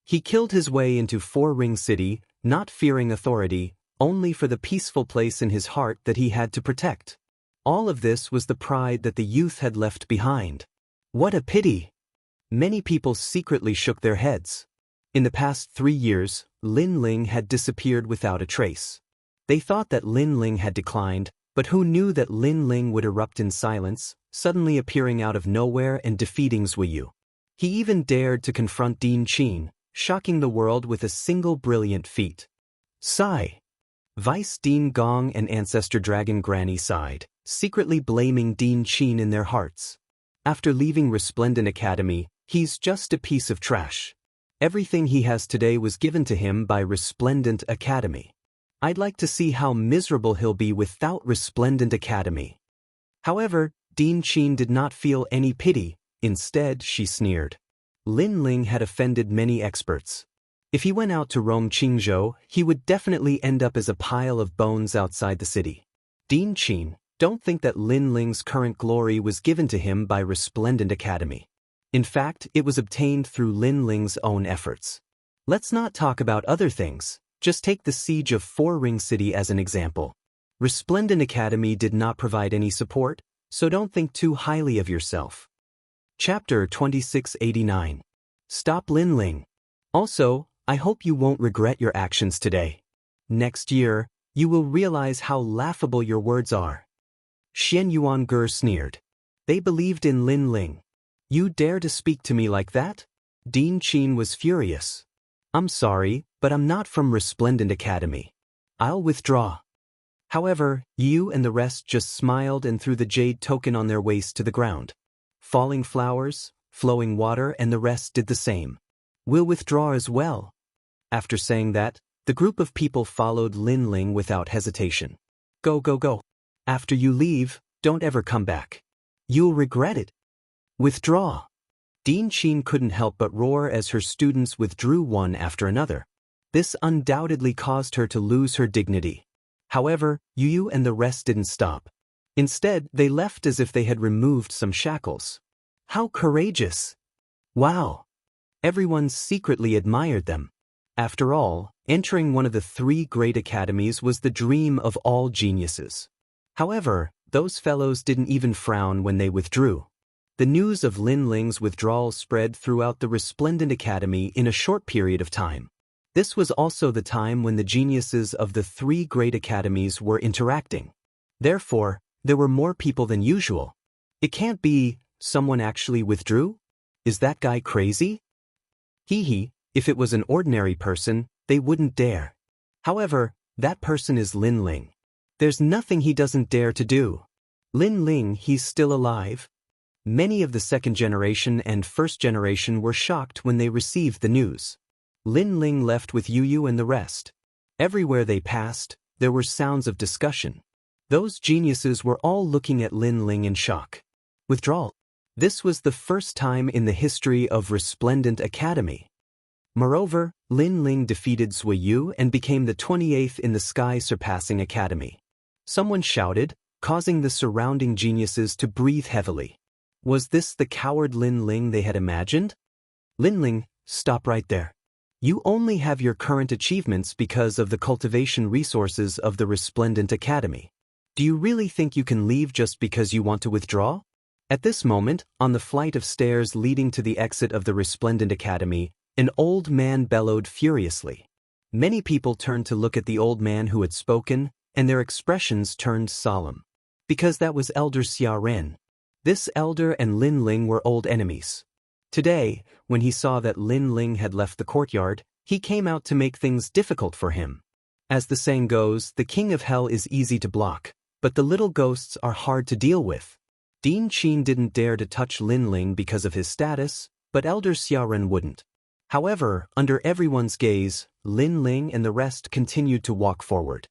He killed his way into Four-Ring City, not fearing authority, only for the peaceful place in his heart that he had to protect. All of this was the pride that the youth had left behind. What a pity! Many people secretly shook their heads. In the past 3 years, Lin Ling had disappeared without a trace. They thought that Lin Ling had declined, but who knew that Lin Ling would erupt in silence, suddenly appearing out of nowhere and defeating Zuoyu. He even dared to confront Dean Qin, shocking the world with a single brilliant feat. Sigh. Vice Dean Gong and Ancestor Dragon Granny sighed, secretly blaming Dean Qin in their hearts. After leaving Resplendent Academy, he's just a piece of trash. Everything he has today was given to him by Resplendent Academy. I'd like to see how miserable he'll be without Resplendent Academy. However, Dean Qin did not feel any pity. Instead, she sneered. Lin Ling had offended many experts. If he went out to roam Qingzhou, he would definitely end up as a pile of bones outside the city. Dean Qin, don't think that Lin Ling's current glory was given to him by Resplendent Academy. In fact, it was obtained through Lin Ling's own efforts. Let's not talk about other things, just take the siege of Four-Ring City as an example. Resplendent Academy did not provide any support, so don't think too highly of yourself. Chapter 2689. Stop Lin Ling. Also, I hope you won't regret your actions today. Next year, you will realize how laughable your words are. Xian Yuange sneered. They believed in Lin Ling. You dare to speak to me like that? Dean Qin was furious. I'm sorry, but I'm not from Resplendent Academy. I'll withdraw. However, you and the rest just smiled and threw the jade token on their waist to the ground. Falling flowers, flowing water, and the rest did the same. We'll withdraw as well. After saying that, the group of people followed Lin Ling without hesitation. Go, go, go. After you leave, don't ever come back. You'll regret it. Withdraw. Dean Qin couldn't help but roar as her students withdrew one after another. This undoubtedly caused her to lose her dignity. However, Yu and the rest didn't stop. Instead, they left as if they had removed some shackles. How courageous! Wow! Everyone secretly admired them. After all, entering one of the 3 great academies was the dream of all geniuses. However, those fellows didn't even frown when they withdrew. The news of Lin Ling's withdrawal spread throughout the Resplendent Academy in a short period of time. This was also the time when the geniuses of the 3 great academies were interacting. Therefore, there were more people than usual. It can't be, someone actually withdrew? Is that guy crazy? Hee, if it was an ordinary person, they wouldn't dare. However, that person is Lin Ling. There's nothing he doesn't dare to do. Lin Ling, he's still alive? Many of the second generation and first generation were shocked when they received the news. Lin Ling left with Yu and the rest. Everywhere they passed, there were sounds of discussion. Those geniuses were all looking at Lin Ling in shock. Withdrawal. This was the first time in the history of Resplendent Academy. Moreover, Lin Ling defeated Zuoyu and became the 28th in the sky-surpassing academy. Someone shouted, causing the surrounding geniuses to breathe heavily. Was this the coward Lin Ling they had imagined? Lin Ling, stop right there. You only have your current achievements because of the cultivation resources of the Resplendent Academy. Do you really think you can leave just because you want to withdraw? At this moment, on the flight of stairs leading to the exit of the Resplendent Academy, An old man bellowed furiously. Many people turned to look at the old man who had spoken, and their expressions turned solemn. Because that was Elder Xia Ren. This elder and Lin Ling were old enemies. Today, when he saw that Lin Ling had left the courtyard, he came out to make things difficult for him. As the saying goes, the king of hell is easy to block, but the little ghosts are hard to deal with. Dean Qin didn't dare to touch Lin Ling because of his status, but Elder Xia Ren wouldn't. However, under everyone's gaze, Lin Ling and the rest continued to walk forward.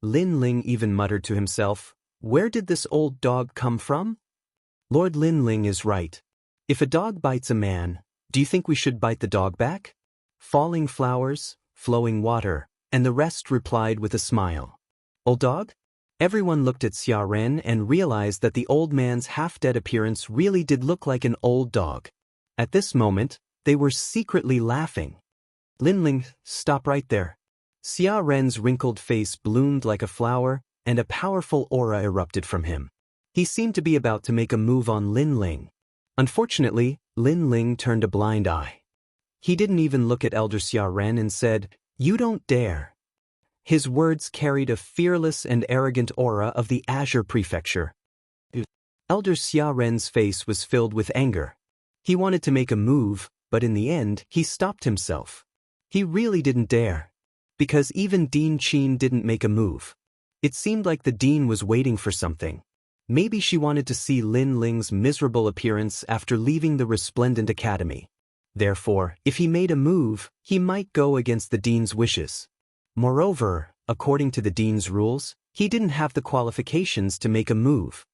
Lin Ling even muttered to himself, "Where did this old dog come from?" Lord Lin Ling is right. If a dog bites a man, do you think we should bite the dog back? Falling flowers, flowing water, and the rest replied with a smile. Old dog? Everyone looked at Xia Ren and realized that the old man's half-dead appearance really did look like an old dog. At this moment, they were secretly laughing. Lin Ling, stop right there. Xia Ren's wrinkled face bloomed like a flower, and a powerful aura erupted from him. He seemed to be about to make a move on Lin Ling. Unfortunately, Lin Ling turned a blind eye. He didn't even look at Elder Xia Ren and said, "You don't dare." His words carried a fearless and arrogant aura of the Azure Prefecture. Elder Xia Ren's face was filled with anger. He wanted to make a move, but in the end, he stopped himself. He really didn't dare. Because even Dean Qin didn't make a move. It seemed like the dean was waiting for something. Maybe she wanted to see Lin Ling's miserable appearance after leaving the Resplendent Academy. Therefore, if he made a move, he might go against the dean's wishes. Moreover, according to the dean's rules, he didn't have the qualifications to make a move.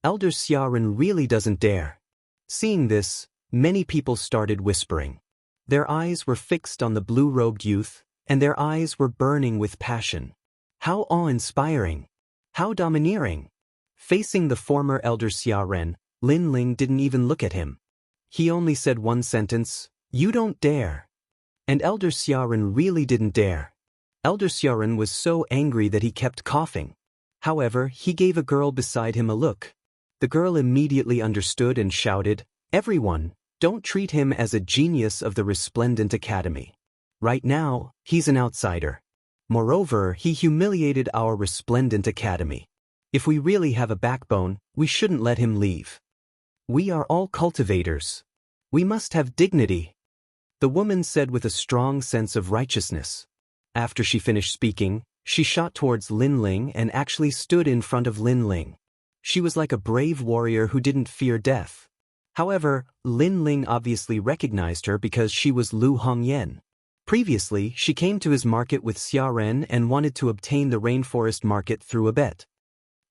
Elder Xia Ren really doesn't dare. Seeing this, many people started whispering. Their eyes were fixed on the blue-robed youth, and their eyes were burning with passion. How awe-inspiring! How domineering! Facing the former Elder Xia Ren, Lin Ling didn't even look at him. He only said one sentence, "You don't dare." And Elder Xia Ren really didn't dare. Elder Xia Ren was so angry that he kept coughing. However, he gave a girl beside him a look. The girl immediately understood and shouted, "Everyone, don't treat him as a genius of the Resplendent Academy. Right now, he's an outsider. Moreover, he humiliated our Resplendent Academy. If we really have a backbone, we shouldn't let him leave. We are all cultivators. We must have dignity," the woman said with a strong sense of righteousness. After she finished speaking, she shot towards Lin Ling and actually stood in front of Lin Ling. She was like a brave warrior who didn't fear death. However, Lin Ling obviously recognized her because she was Lu Hongyan. Previously, she came to his market with Xia Ren and wanted to obtain the rainforest market through a bet.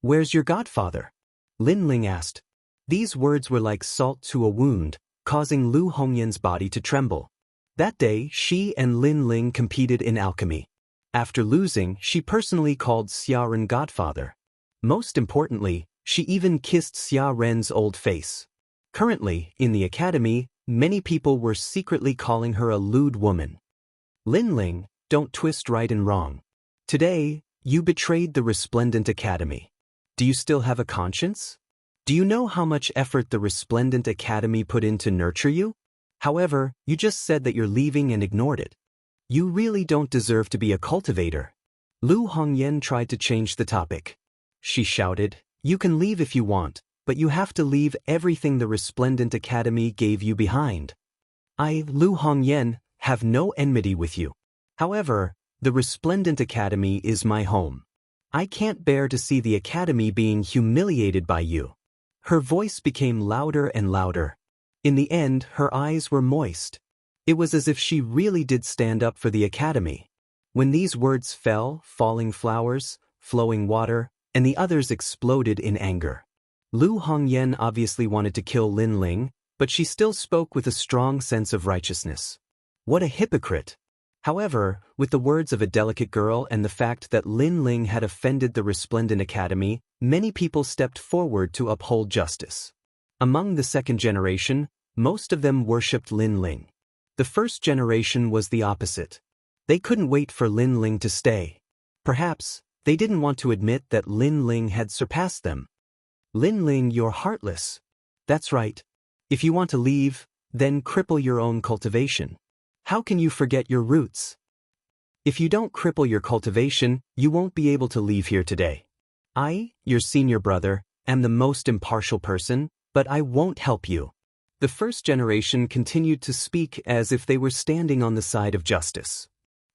"Where's your godfather?" Lin Ling asked. These words were like salt to a wound, causing Lu Hongyan's body to tremble. That day, she and Lin Ling competed in alchemy. After losing, she personally called Xia Ren godfather. Most importantly, she even kissed Xia Ren's old face. Currently, in the academy, many people were secretly calling her a lewd woman. Lin Ling, don't twist right and wrong. Today, you betrayed the Resplendent Academy. Do you still have a conscience? Do you know how much effort the Resplendent Academy put in to nurture you? However, you just said that you're leaving and ignored it. You really don't deserve to be a cultivator. Lu Hongyan tried to change the topic. She shouted, "You can leave if you want, but you have to leave everything the Resplendent Academy gave you behind. I, Lu Hongyan, have no enmity with you. However, the Resplendent Academy is my home. I can't bear to see the Academy being humiliated by you." Her voice became louder and louder. In the end, her eyes were moist. It was as if she really did stand up for the Academy. When these words fell, falling flowers, flowing water, and the others exploded in anger. Lu Hongyan obviously wanted to kill Lin Ling, but she still spoke with a strong sense of righteousness. What a hypocrite! However, with the words of a delicate girl and the fact that Lin Ling had offended the Resplendent Academy, many people stepped forward to uphold justice. Among the second generation, most of them worshipped Lin Ling. The first generation was the opposite. They couldn't wait for Lin Ling to stay. Perhaps, they didn't want to admit that Lin Ling had surpassed them. Lin Ling, you're heartless. That's right. If you want to leave, then cripple your own cultivation. How can you forget your roots? If you don't cripple your cultivation, you won't be able to leave here today. I, your senior brother, am the most impartial person, but I won't help you. The first generation continued to speak as if they were standing on the side of justice.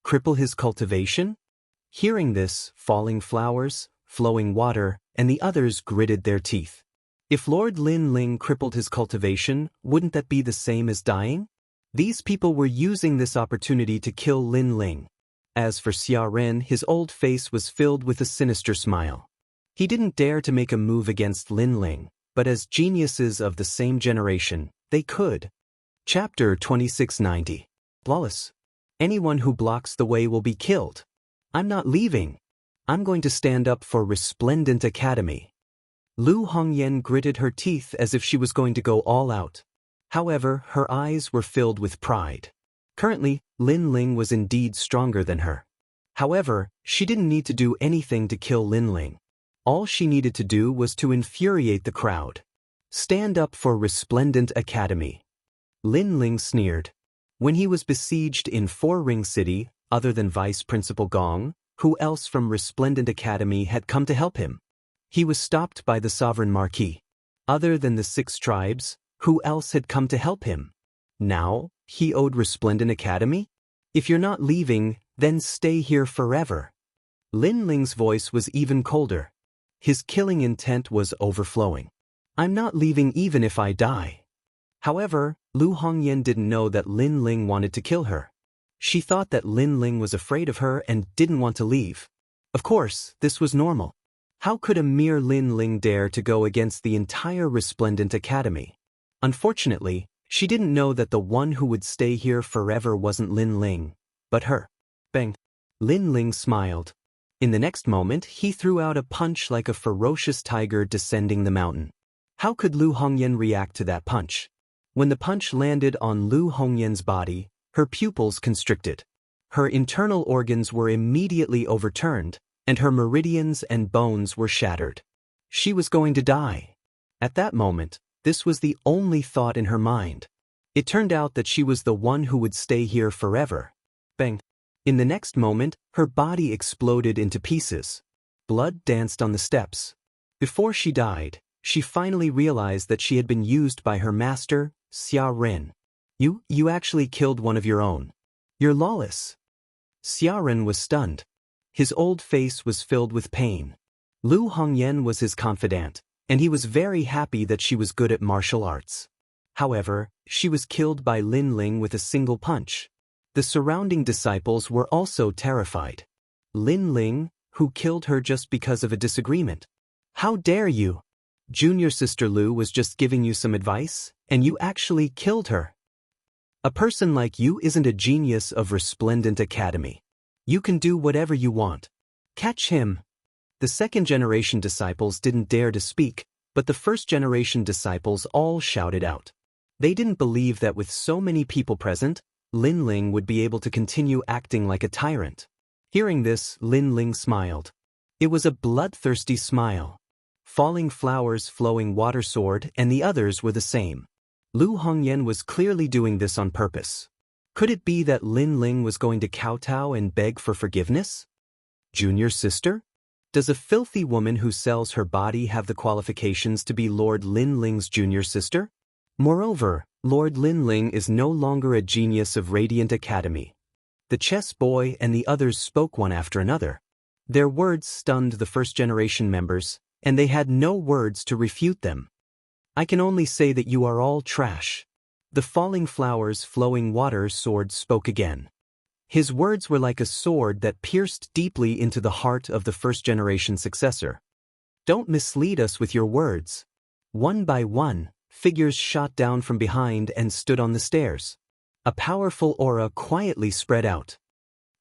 Cripple his cultivation? Hearing this, falling flowers, flowing water, and the others gritted their teeth. If Lord Lin Ling crippled his cultivation, wouldn't that be the same as dying? These people were using this opportunity to kill Lin Ling. As for Xia Ren, his old face was filled with a sinister smile. He didn't dare to make a move against Lin Ling, but as geniuses of the same generation, they could. Chapter 2690. Flawless. Anyone who blocks the way will be killed. I'm not leaving. I'm going to stand up for Resplendent Academy. Lu Hongyan gritted her teeth as if she was going to go all out. However, her eyes were filled with pride. Currently, Lin Ling was indeed stronger than her. However, she didn't need to do anything to kill Lin Ling. All she needed to do was to infuriate the crowd. Stand up for Resplendent Academy. Lin Ling sneered. When he was besieged in Four Ring City, other than Vice Principal Gong, who else from Resplendent Academy had come to help him? He was stopped by the Sovereign Marquis. Other than the 6 tribes, who else had come to help him? Now, he owed Resplendent Academy? If you're not leaving, then stay here forever. Lin Ling's voice was even colder. His killing intent was overflowing. I'm not leaving even if I die. However, Lu Hongyan didn't know that Lin Ling wanted to kill her. She thought that Lin Ling was afraid of her and didn't want to leave. Of course, this was normal. How could a mere Lin Ling dare to go against the entire Resplendent Academy? Unfortunately, she didn't know that the one who would stay here forever wasn't Lin Ling, but her. Bang! Lin Ling smiled. In the next moment, he threw out a punch like a ferocious tiger descending the mountain. How could Lu Hongyan react to that punch? When the punch landed on Lu Hongyan's body, her pupils constricted. Her internal organs were immediately overturned, and her meridians and bones were shattered. She was going to die. At that moment, this was the only thought in her mind. It turned out that she was the one who would stay here forever. Bang! In the next moment, her body exploded into pieces. Blood danced on the steps. Before she died, she finally realized that she had been used by her master, Xia Ren. You actually killed one of your own. You're lawless. Xia Ren was stunned. His old face was filled with pain. Lu Hongyan was his confidant, and he was very happy that she was good at martial arts. However, she was killed by Lin Ling with a single punch. The surrounding disciples were also terrified. Lin Ling, who killed her just because of a disagreement. How dare you? Junior sister Lu was just giving you some advice, and you actually killed her. A person like you isn't a genius of Resplendent Academy. You can do whatever you want. Catch him. The second-generation disciples didn't dare to speak, but the first-generation disciples all shouted out. They didn't believe that with so many people present, Lin Ling would be able to continue acting like a tyrant. Hearing this, Lin Ling smiled. It was a bloodthirsty smile. Falling flowers, flowing water sword, and the others were the same. Lu Hongyan was clearly doing this on purpose. Could it be that Lin Ling was going to kowtow and beg for forgiveness? Junior sister? Does a filthy woman who sells her body have the qualifications to be Lord Lin Ling's junior sister? Moreover, Lord Lin Ling is no longer a genius of Radiant Academy. The chess boy and the others spoke one after another. Their words stunned the first-generation members, and they had no words to refute them. I can only say that you are all trash. The falling flowers, flowing water sword spoke again. His words were like a sword that pierced deeply into the heart of the first-generation successor. Don't mislead us with your words. One by one, figures shot down from behind and stood on the stairs. A powerful aura quietly spread out.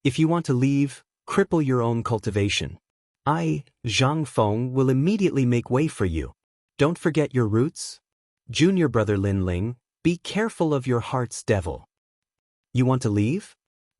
If you want to leave, cripple your own cultivation. I, Zhang Feng, will immediately make way for you. Don't forget your roots. Junior brother Lin Ling, be careful of your heart's devil. You want to leave?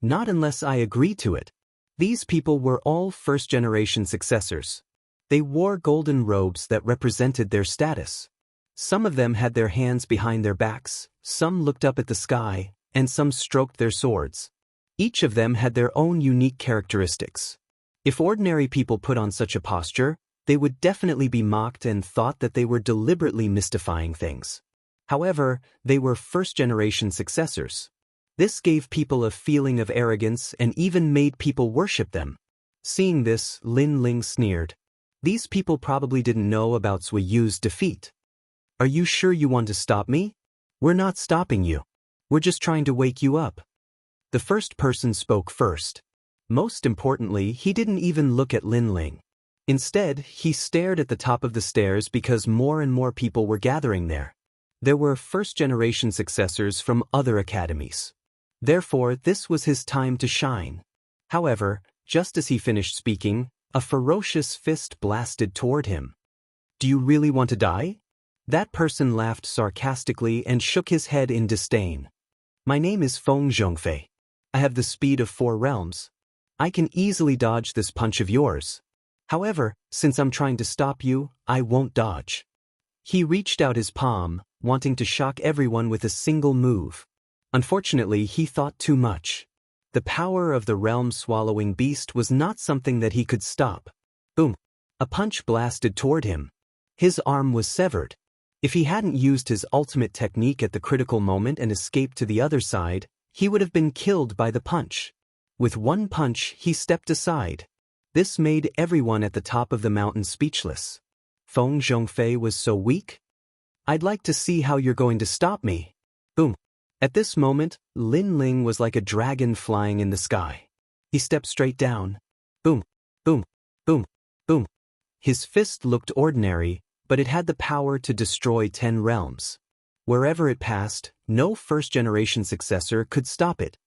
Not unless I agree to it. These people were all first-generation successors. They wore golden robes that represented their status. Some of them had their hands behind their backs, some looked up at the sky, and some stroked their swords. Each of them had their own unique characteristics. If ordinary people put on such a posture, they would definitely be mocked and thought that they were deliberately mystifying things. However, they were first-generation successors. This gave people a feeling of arrogance and even made people worship them. Seeing this, Lin Ling sneered. These people probably didn't know about Sui Yu's defeat. Are you sure you want to stop me? We're not stopping you. We're just trying to wake you up. The first person spoke first. Most importantly, he didn't even look at Lin Ling. Instead, he stared at the top of the stairs because more and more people were gathering there. There were first-generation successors from other academies. Therefore, this was his time to shine. However, just as he finished speaking, a ferocious fist blasted toward him. Do you really want to die? That person laughed sarcastically and shook his head in disdain. My name is Feng Zhongfei. I have the speed of 4 realms. I can easily dodge this punch of yours. However, since I'm trying to stop you, I won't dodge. He reached out his palm, wanting to shock everyone with a single move. Unfortunately, he thought too much. The power of the realm-swallowing beast was not something that he could stop. Boom! A punch blasted toward him. His arm was severed. If he hadn't used his ultimate technique at the critical moment and escaped to the other side, he would have been killed by the punch. With one punch, he stepped aside. This made everyone at the top of the mountain speechless. Feng Zhongfei was so weak? I'd like to see how you're going to stop me. Boom. At this moment, Lin Ling was like a dragon flying in the sky. He stepped straight down. Boom, boom, boom, boom. His fist looked ordinary, but it had the power to destroy 10 realms. Wherever it passed, no first-generation successor could stop it.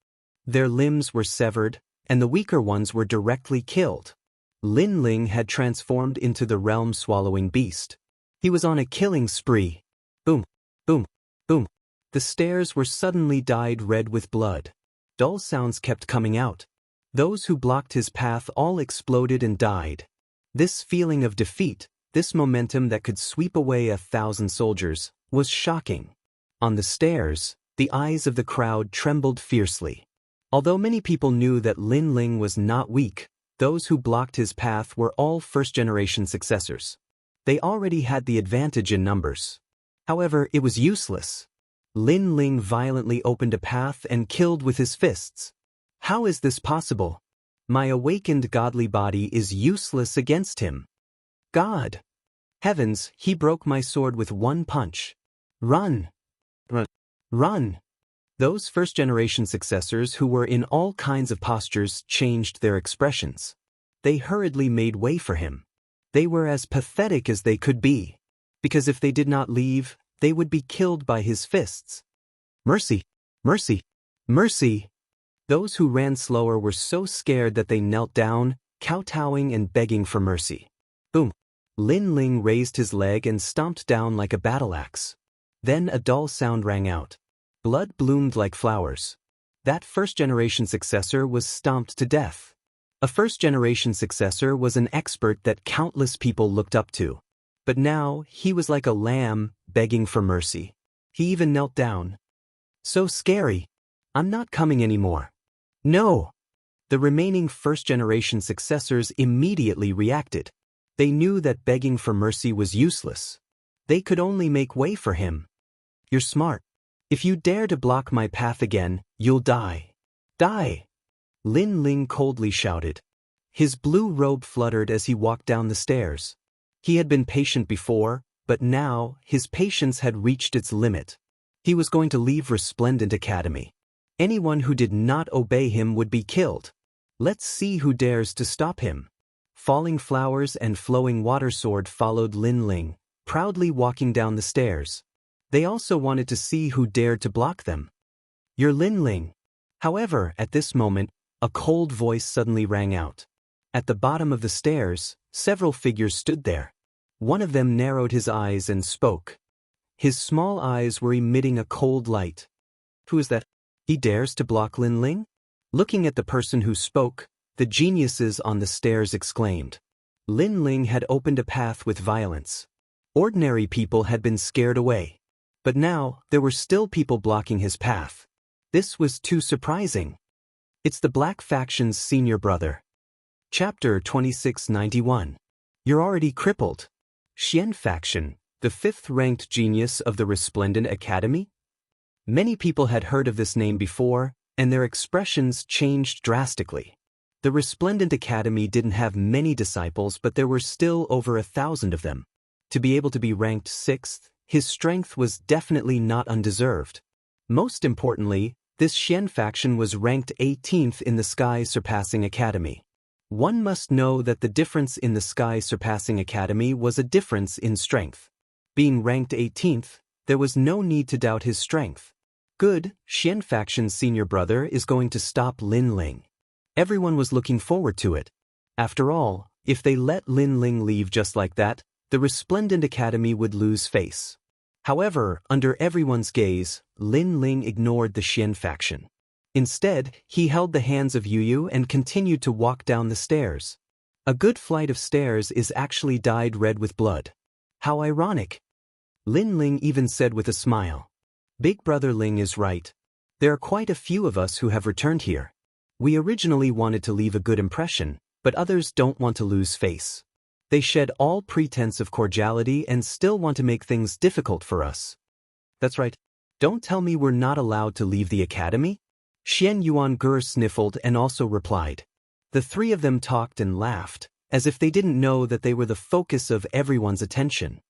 Their limbs were severed, and the weaker ones were directly killed. Lin Ling had transformed into the realm-swallowing beast. He was on a killing spree. Boom, boom, boom. The stairs were suddenly dyed red with blood. Dull sounds kept coming out. Those who blocked his path all exploded and died. This feeling of defeat, this momentum that could sweep away 1,000 soldiers, was shocking. On the stairs, the eyes of the crowd trembled fiercely. Although many people knew that Lin Ling was not weak, those who blocked his path were all first-generation successors. They already had the advantage in numbers. However, it was useless. Lin Ling violently opened a path and killed with his fists. How is this possible? My awakened godly body is useless against him. God! Heavens, he broke my sword with one punch. Run! Run! Those first-generation successors who were in all kinds of postures changed their expressions. They hurriedly made way for him. They were as pathetic as they could be. Because if they did not leave, they would be killed by his fists. Mercy! Mercy! Mercy! Those who ran slower were so scared that they knelt down, kowtowing and begging for mercy. Boom! Lin Ling raised his leg and stomped down like a battle axe. Then a dull sound rang out. Blood bloomed like flowers. That first-generation successor was stomped to death. A first-generation successor was an expert that countless people looked up to. But now, he was like a lamb, begging for mercy. He even knelt down. So scary. I'm not coming anymore. No! The remaining first-generation successors immediately reacted. They knew that begging for mercy was useless. They could only make way for him. You're smart. If you dare to block my path again, you'll die. Die! Lin Ling coldly shouted. His blue robe fluttered as he walked down the stairs. He had been patient before, but now his patience had reached its limit. He was going to leave Resplendent Academy. Anyone who did not obey him would be killed. Let's see who dares to stop him. Falling flowers and flowing water sword followed Lin Ling, proudly walking down the stairs. They also wanted to see who dared to block them. You're Lin Ling. However, at this moment, a cold voice suddenly rang out. At the bottom of the stairs, several figures stood there. One of them narrowed his eyes and spoke. His small eyes were emitting a cold light. Who is that? He dares to block Lin Ling? Looking at the person who spoke, the geniuses on the stairs exclaimed. Lin Ling had opened a path with violence. Ordinary people had been scared away. But now, there were still people blocking his path. This was too surprising. It's the Black Faction's senior brother. Chapter 2691. You're already crippled. Xian Faction, the 5th-ranked genius of the Resplendent Academy? Many people had heard of this name before, and their expressions changed drastically. The Resplendent Academy didn't have many disciples, but there were still over 1,000 of them. To be able to be ranked 6th, his strength was definitely not undeserved. Most importantly, this Xian Faction was ranked 18th in the Sky Surpassing Academy. One must know that the difference in the Sky Surpassing Academy was a difference in strength. Being ranked 18th, there was no need to doubt his strength. Good, Xian Faction's senior brother is going to stop Lin Ling. Everyone was looking forward to it. After all, if they let Lin Ling leave just like that, the Resplendent Academy would lose face. However, under everyone's gaze, Lin Ling ignored the Xian Faction. Instead, he held the hands of Yu and continued to walk down the stairs. A good flight of stairs is actually dyed red with blood. How ironic. Lin Ling even said with a smile. Big Brother Ling is right. There are quite a few of us who have returned here. We originally wanted to leave a good impression, but others don't want to lose face. They shed all pretense of cordiality and still want to make things difficult for us. That's right. Don't tell me we're not allowed to leave the academy? Xian Yuangur sniffled and also replied. The three of them talked and laughed, as if they didn't know that they were the focus of everyone's attention.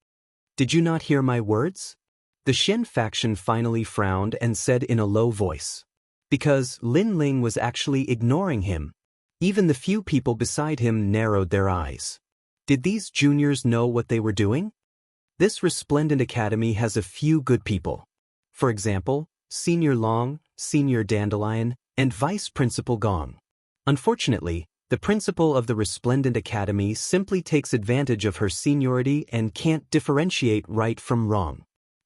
Did you not hear my words? The Xian Faction finally frowned and said in a low voice. Because Lin Ling was actually ignoring him. Even the few people beside him narrowed their eyes. Did these juniors know what they were doing? This Resplendent Academy has a few good people. For example, Senior Long, Senior Dandelion, and Vice Principal Gong. Unfortunately, the principal of the Resplendent Academy simply takes advantage of her seniority and can't differentiate right from wrong.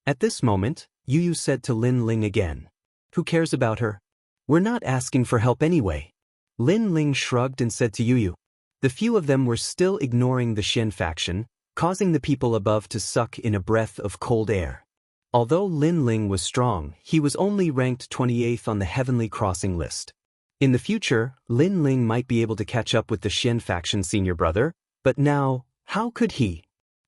At this moment, Yu said to Lin Ling again. Who cares about her? We're not asking for help anyway. Lin Ling shrugged and said to Yu. The few of them were still ignoring the Xian Faction, causing the people above to suck in a breath of cold air. Although Lin Ling was strong, he was only ranked 28th on the Heavenly Crossing list. In the future, Lin Ling might be able to catch up with the Xian Faction senior brother, but now, how could he?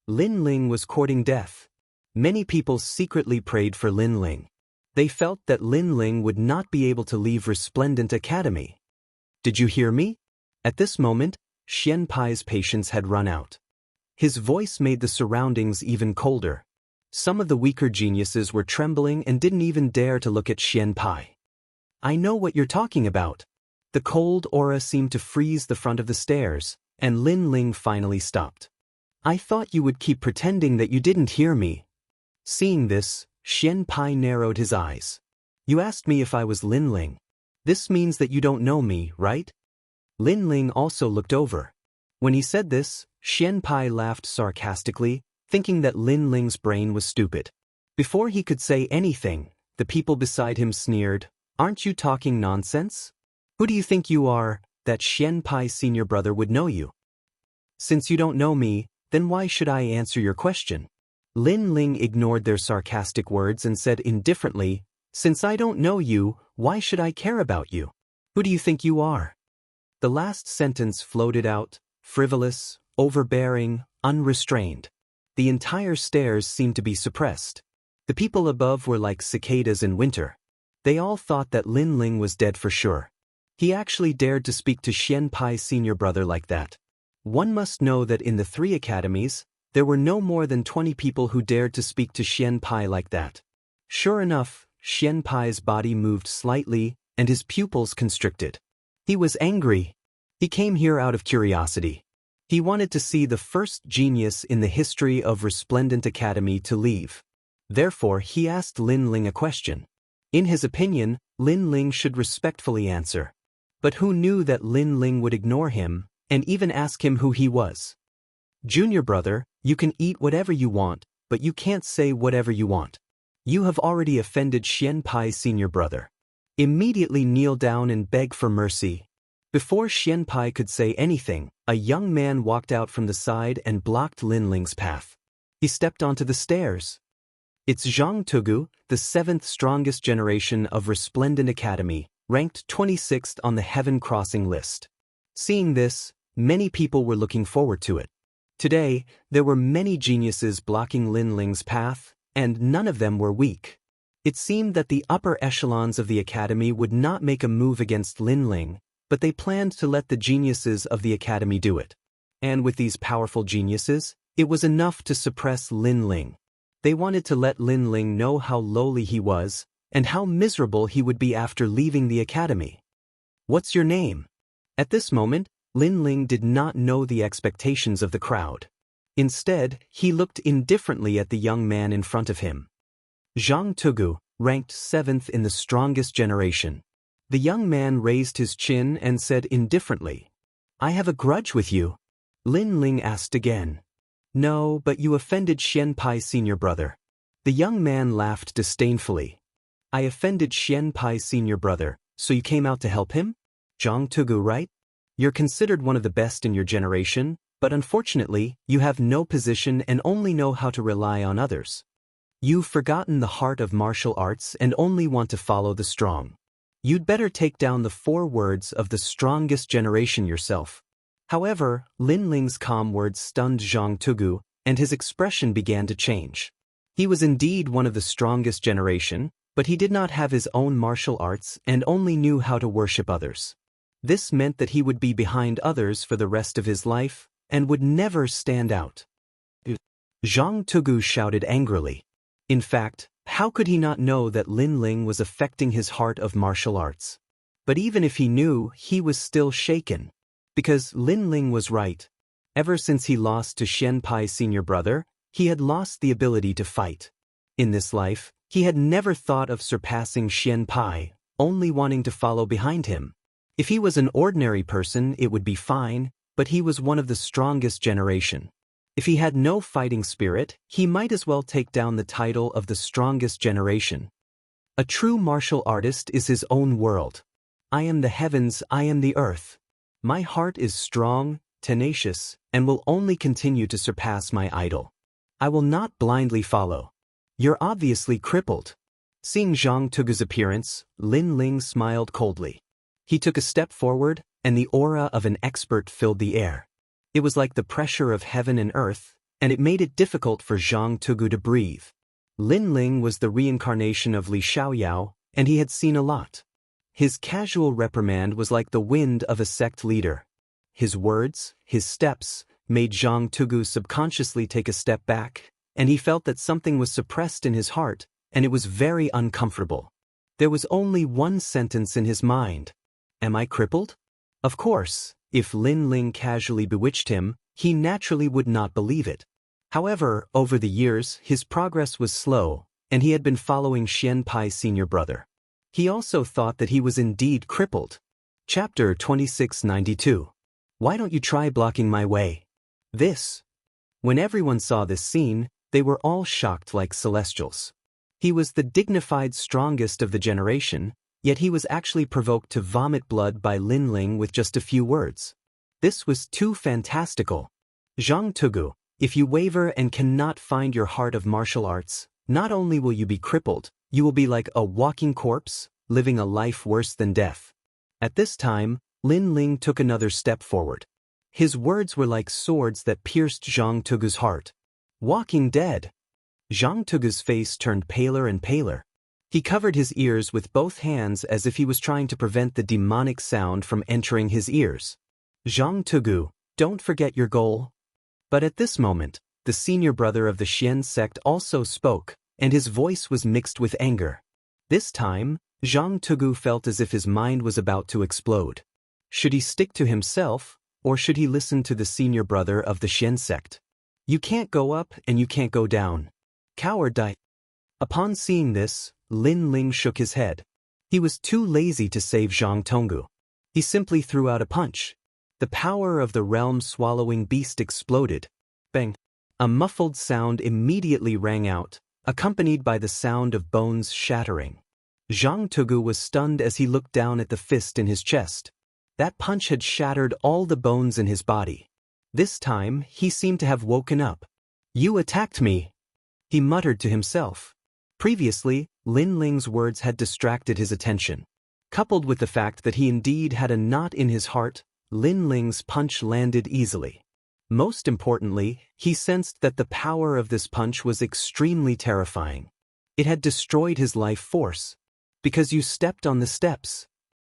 Lin Ling was courting death. Many people secretly prayed for Lin Ling. They felt that Lin Ling would not be able to leave Resplendent Academy. Did you hear me? At this moment, Xian Pai's patience had run out. His voice made the surroundings even colder. Some of the weaker geniuses were trembling and didn't even dare to look at Xian Pai. I know what you're talking about. The cold aura seemed to freeze the front of the stairs, and Lin Ling finally stopped. I thought you would keep pretending that you didn't hear me. Seeing this, Xian Pai narrowed his eyes. You asked me if I was Lin Ling. This means that you don't know me, right? Lin Ling also looked over. When he said this, Xian Pai laughed sarcastically, thinking that Lin Ling's brain was stupid. Before he could say anything, the people beside him sneered, Aren't you talking nonsense? Who do you think you are, that Xian Pai's senior brother would know you? Since you don't know me, then why should I answer your question? Lin Ling ignored their sarcastic words and said indifferently, Since I don't know you, why should I care about you? Who do you think you are? The last sentence floated out, frivolous, overbearing, unrestrained. The entire stairs seemed to be suppressed. The people above were like cicadas in winter. They all thought that Lin Ling was dead for sure. He actually dared to speak to Xian Pai's senior brother like that. One must know that in the 3 academies, there were no more than 20 people who dared to speak to Xian Pai like that. Sure enough, Xian Pai's body moved slightly, and his pupils constricted. He was angry. He came here out of curiosity. He wanted to see the first genius in the history of Resplendent Academy to leave. Therefore, he asked Lin Ling a question. In his opinion, Lin Ling should respectfully answer. But who knew that Lin Ling would ignore him, and even ask him who he was? Junior brother, you can eat whatever you want, but you can't say whatever you want. You have already offended Xian Pai's senior brother. Immediately kneel down and beg for mercy. Before Xian Pai could say anything, a young man walked out from the side and blocked Lin Ling's path. He stepped onto the stairs. It's Jianghu, the 7th strongest generation of Resplendent Academy, ranked 26th on the Heaven Crossing list. Seeing this, many people were looking forward to it. Today, there were many geniuses blocking Lin Ling's path, and none of them were weak. It seemed that the upper echelons of the academy would not make a move against Lin Ling, but they planned to let the geniuses of the academy do it. And with these powerful geniuses, it was enough to suppress Lin Ling. They wanted to let Lin Ling know how lowly he was, and how miserable he would be after leaving the academy. What's your name? At this moment, Lin Ling did not know the expectations of the crowd. Instead, he looked indifferently at the young man in front of him. Jianghu, ranked 7th in the strongest generation. The young man raised his chin and said indifferently, "I have a grudge with you." Lin Ling asked again. "No, but you offended Xian Pai's senior brother." The young man laughed disdainfully. "I offended Xian Pai's senior brother, so you came out to help him? Jianghu, right? You're considered one of the best in your generation, but unfortunately, you have no position and only know how to rely on others. You've forgotten the heart of martial arts and only want to follow the strong. You'd better take down the 4 words of the strongest generation yourself." However, Lin Ling's calm words stunned Jianghu, and his expression began to change. He was indeed one of the strongest generation, but he did not have his own martial arts and only knew how to worship others. This meant that he would be behind others for the rest of his life, and would never stand out. Jianghu shouted angrily. In fact, how could he not know that Lin Ling was affecting his heart of martial arts? But even if he knew, he was still shaken. Because Lin Ling was right. Ever since he lost to Xian Pai's senior brother, he had lost the ability to fight. In this life, he had never thought of surpassing Xian Pai, only wanting to follow behind him. If he was an ordinary person, it would be fine, but he was one of the strongest generation. If he had no fighting spirit, he might as well take down the title of the strongest generation. A true martial artist is his own world. I am the heavens, I am the earth. My heart is strong, tenacious, and will only continue to surpass my idol. I will not blindly follow. You're obviously crippled. Seeing Jianghu's appearance, Lin Ling smiled coldly. He took a step forward, and the aura of an expert filled the air. It was like the pressure of heaven and earth, and it made it difficult for Jianghu to breathe. Lin Ling was the reincarnation of Li Xiaoyao, and he had seen a lot. His casual reprimand was like the wind of a sect leader. His words, his steps, made Jianghu subconsciously take a step back, and he felt that something was suppressed in his heart, and it was very uncomfortable. There was only one sentence in his mind. Am I crippled? Of course, if Lin Ling casually bewitched him, he naturally would not believe it. However, over the years, his progress was slow, and he had been following Xian Pai's senior brother. He also thought that he was indeed crippled. Chapter 2692. Why don't you try blocking my way? This. When everyone saw this scene, they were all shocked like celestials. He was the dignified strongest of the generation, yet he was actually provoked to vomit blood by Lin Ling with just a few words. This was too fantastical. Jianghu, if you waver and cannot find your heart of martial arts, not only will you be crippled, you will be like a walking corpse, living a life worse than death. At this time, Lin Ling took another step forward. His words were like swords that pierced Jianghu's heart. Walking dead. Jianghu's face turned paler and paler. He covered his ears with both hands as if he was trying to prevent the demonic sound from entering his ears. Jianghu, don't forget your goal. But at this moment, the senior brother of the Xian sect also spoke, and his voice was mixed with anger. This time, Jianghu felt as if his mind was about to explode. Should he stick to himself, or should he listen to the senior brother of the Xian sect? You can't go up and you can't go down. Coward die. Upon seeing this, Lin Ling shook his head. He was too lazy to save Jianghu. He simply threw out a punch. The power of the realm-swallowing beast exploded. Bang! A muffled sound immediately rang out, accompanied by the sound of bones shattering. Jianghu was stunned as he looked down at the fist in his chest. That punch had shattered all the bones in his body. This time, he seemed to have woken up. You attacked me. he muttered to himself. Previously, Lin Ling's words had distracted his attention. Coupled with the fact that he indeed had a knot in his heart, Lin Ling's punch landed easily. Most importantly, he sensed that the power of this punch was extremely terrifying. It had destroyed his life force. Because you stepped on the steps,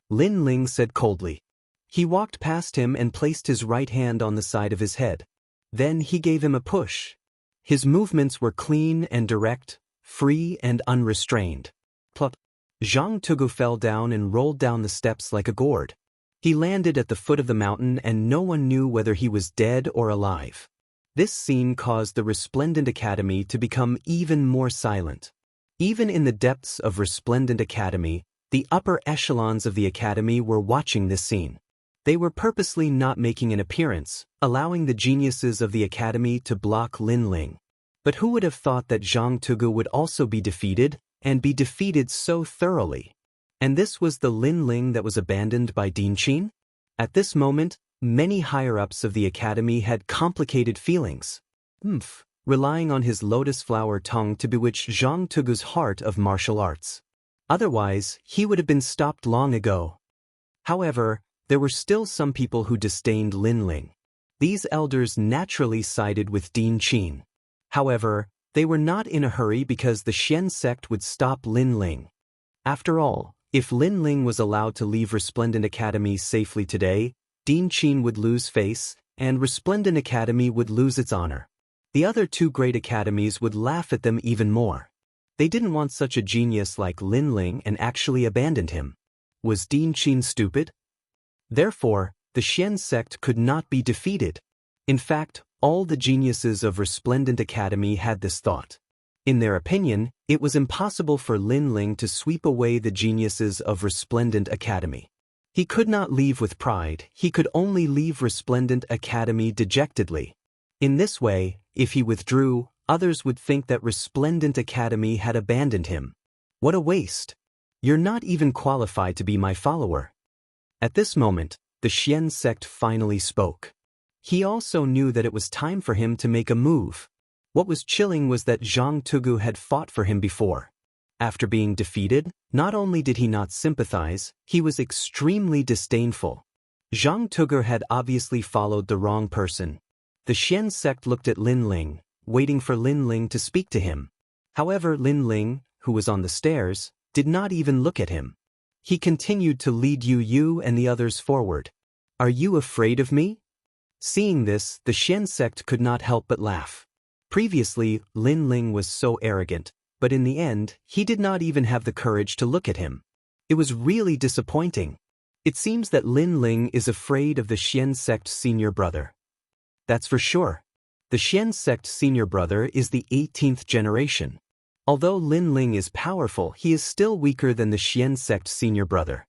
Lin Ling said coldly. He walked past him and placed his right hand on the side of his head. Then he gave him a push. His movements were clean and direct, free and unrestrained. Plop. Jianghu fell down and rolled down the steps like a gourd. He landed at the foot of the mountain and no one knew whether he was dead or alive. This scene caused the Resplendent Academy to become even more silent. Even in the depths of Resplendent Academy, the upper echelons of the Academy were watching this scene. They were purposely not making an appearance, allowing the geniuses of the Academy to block Lin Ling. But who would have thought that Jianghu would also be defeated, and be defeated so thoroughly? And this was the Lin Ling that was abandoned by Dinqin? At this moment, many higher-ups of the Academy had complicated feelings. Relying on his lotus flower tongue to bewitch Jianghu's heart of martial arts. Otherwise, he would have been stopped long ago. However, there were still some people who disdained Lin Ling. These elders naturally sided with Dinqin. However, they were not in a hurry because the Xian sect would stop Lin Ling. After all, if Lin Ling was allowed to leave Resplendent Academy safely today, Dinqin would lose face, and Resplendent Academy would lose its honor. The other two great academies would laugh at them even more. They didn't want such a genius like Lin Ling and actually abandoned him. Was Dinqin stupid? Therefore, the Xian sect could not be defeated. In fact, all the geniuses of Resplendent Academy had this thought. In their opinion, it was impossible for Lin Ling to sweep away the geniuses of Resplendent Academy. He could not leave with pride, he could only leave Resplendent Academy dejectedly. In this way, if he withdrew, others would think that Resplendent Academy had abandoned him. What a waste! You're not even qualified to be my follower. At this moment, the Xian sect finally spoke. He also knew that it was time for him to make a move. What was chilling was that Jianghu had fought for him before. After being defeated, not only did he not sympathize, he was extremely disdainful. Jianghu had obviously followed the wrong person. The Xian sect looked at Lin Ling, waiting for Lin Ling to speak to him. However, Lin Ling, who was on the stairs, did not even look at him. He continued to lead Yu and the others forward. Are you afraid of me? Seeing this, the Xian sect could not help but laugh. Previously, Lin Ling was so arrogant, but in the end, he did not even have the courage to look at him. It was really disappointing. It seems that Lin Ling is afraid of the Xian sect's senior brother. That's for sure. The Xian sect's senior brother is the 18th generation. Although Lin Ling is powerful, he is still weaker than the Xian sect's senior brother.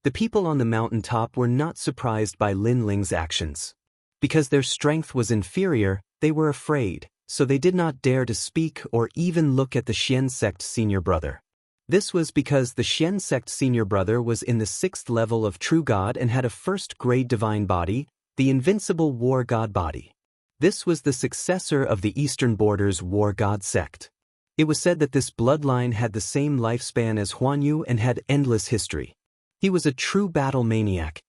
The people on the mountaintop were not surprised by Lin Ling's actions. Because their strength was inferior, they were afraid, so they did not dare to speak or even look at the Xian sect's senior brother. This was because the Xian sect senior brother was in the 6th level of True God and had a first-grade divine body, the invincible War God body. This was the successor of the Eastern Border's War God sect. It was said that this bloodline had the same lifespan as Huanyu and had endless history. He was a true battle maniac.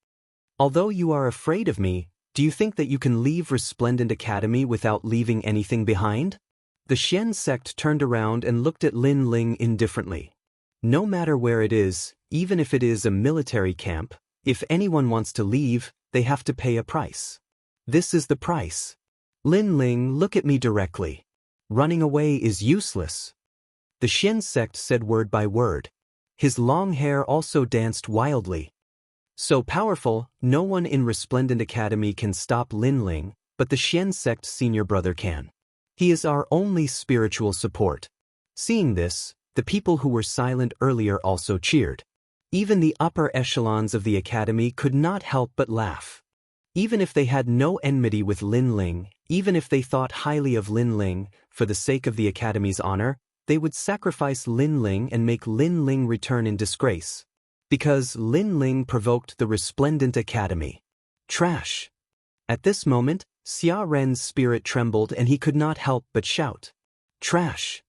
Although you are afraid of me, do you think that you can leave Resplendent Academy without leaving anything behind? The Xian sect turned around and looked at Lin Ling indifferently. No matter where it is, even if it is a military camp, if anyone wants to leave, they have to pay a price. This is the price. Lin Ling, look at me directly. Running away is useless. The Xian sect said word by word. His long hair also danced wildly. So powerful, no one in Resplendent Academy can stop Lin Ling, but the Xian sect's senior brother can. He is our only spiritual support. Seeing this, the people who were silent earlier also cheered. Even the upper echelons of the academy could not help but laugh. Even if they had no enmity with Lin Ling, even if they thought highly of Lin Ling, for the sake of the academy's honor, they would sacrifice Lin Ling and make Lin Ling return in disgrace. Because Lin Ling provoked the Resplendent Academy. Trash. At this moment, Xia Ren's spirit trembled and he could not help but shout. Trash.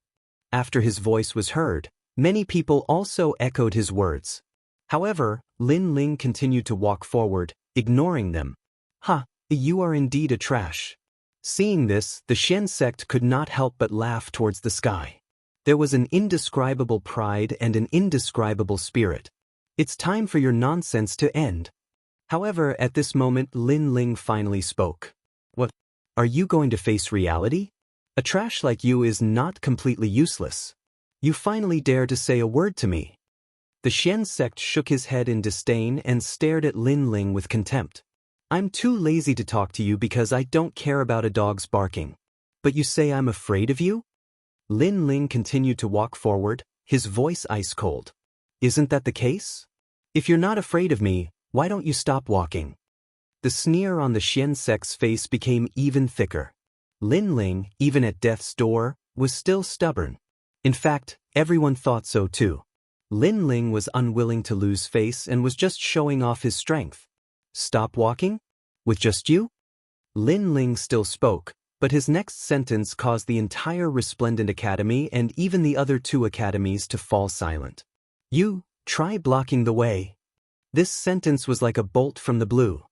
After his voice was heard, many people also echoed his words. However, Lin Ling continued to walk forward, ignoring them. "Ha, you are indeed a trash." Seeing this, the Xian sect could not help but laugh towards the sky. There was an indescribable pride and an indescribable spirit. "It's time for your nonsense to end." However, at this moment Lin Ling finally spoke. "What? Are you going to face reality? A trash like you is not completely useless. You finally dare to say a word to me." The Xian sect shook his head in disdain and stared at Lin Ling with contempt. "I'm too lazy to talk to you because I don't care about a dog's barking. But you say I'm afraid of you?" Lin Ling continued to walk forward, his voice ice cold. "Isn't that the case? If you're not afraid of me, why don't you stop walking?" The sneer on the Xian sect's face became even thicker. Lin Ling, even at death's door, was still stubborn. In fact, everyone thought so too. Lin Ling was unwilling to lose face and was just showing off his strength. "Stop walking? With just you?" Lin Ling still spoke, but his next sentence caused the entire Resplendent Academy and even the other two academies to fall silent. "You, try blocking the way." This sentence was like a bolt from the blue.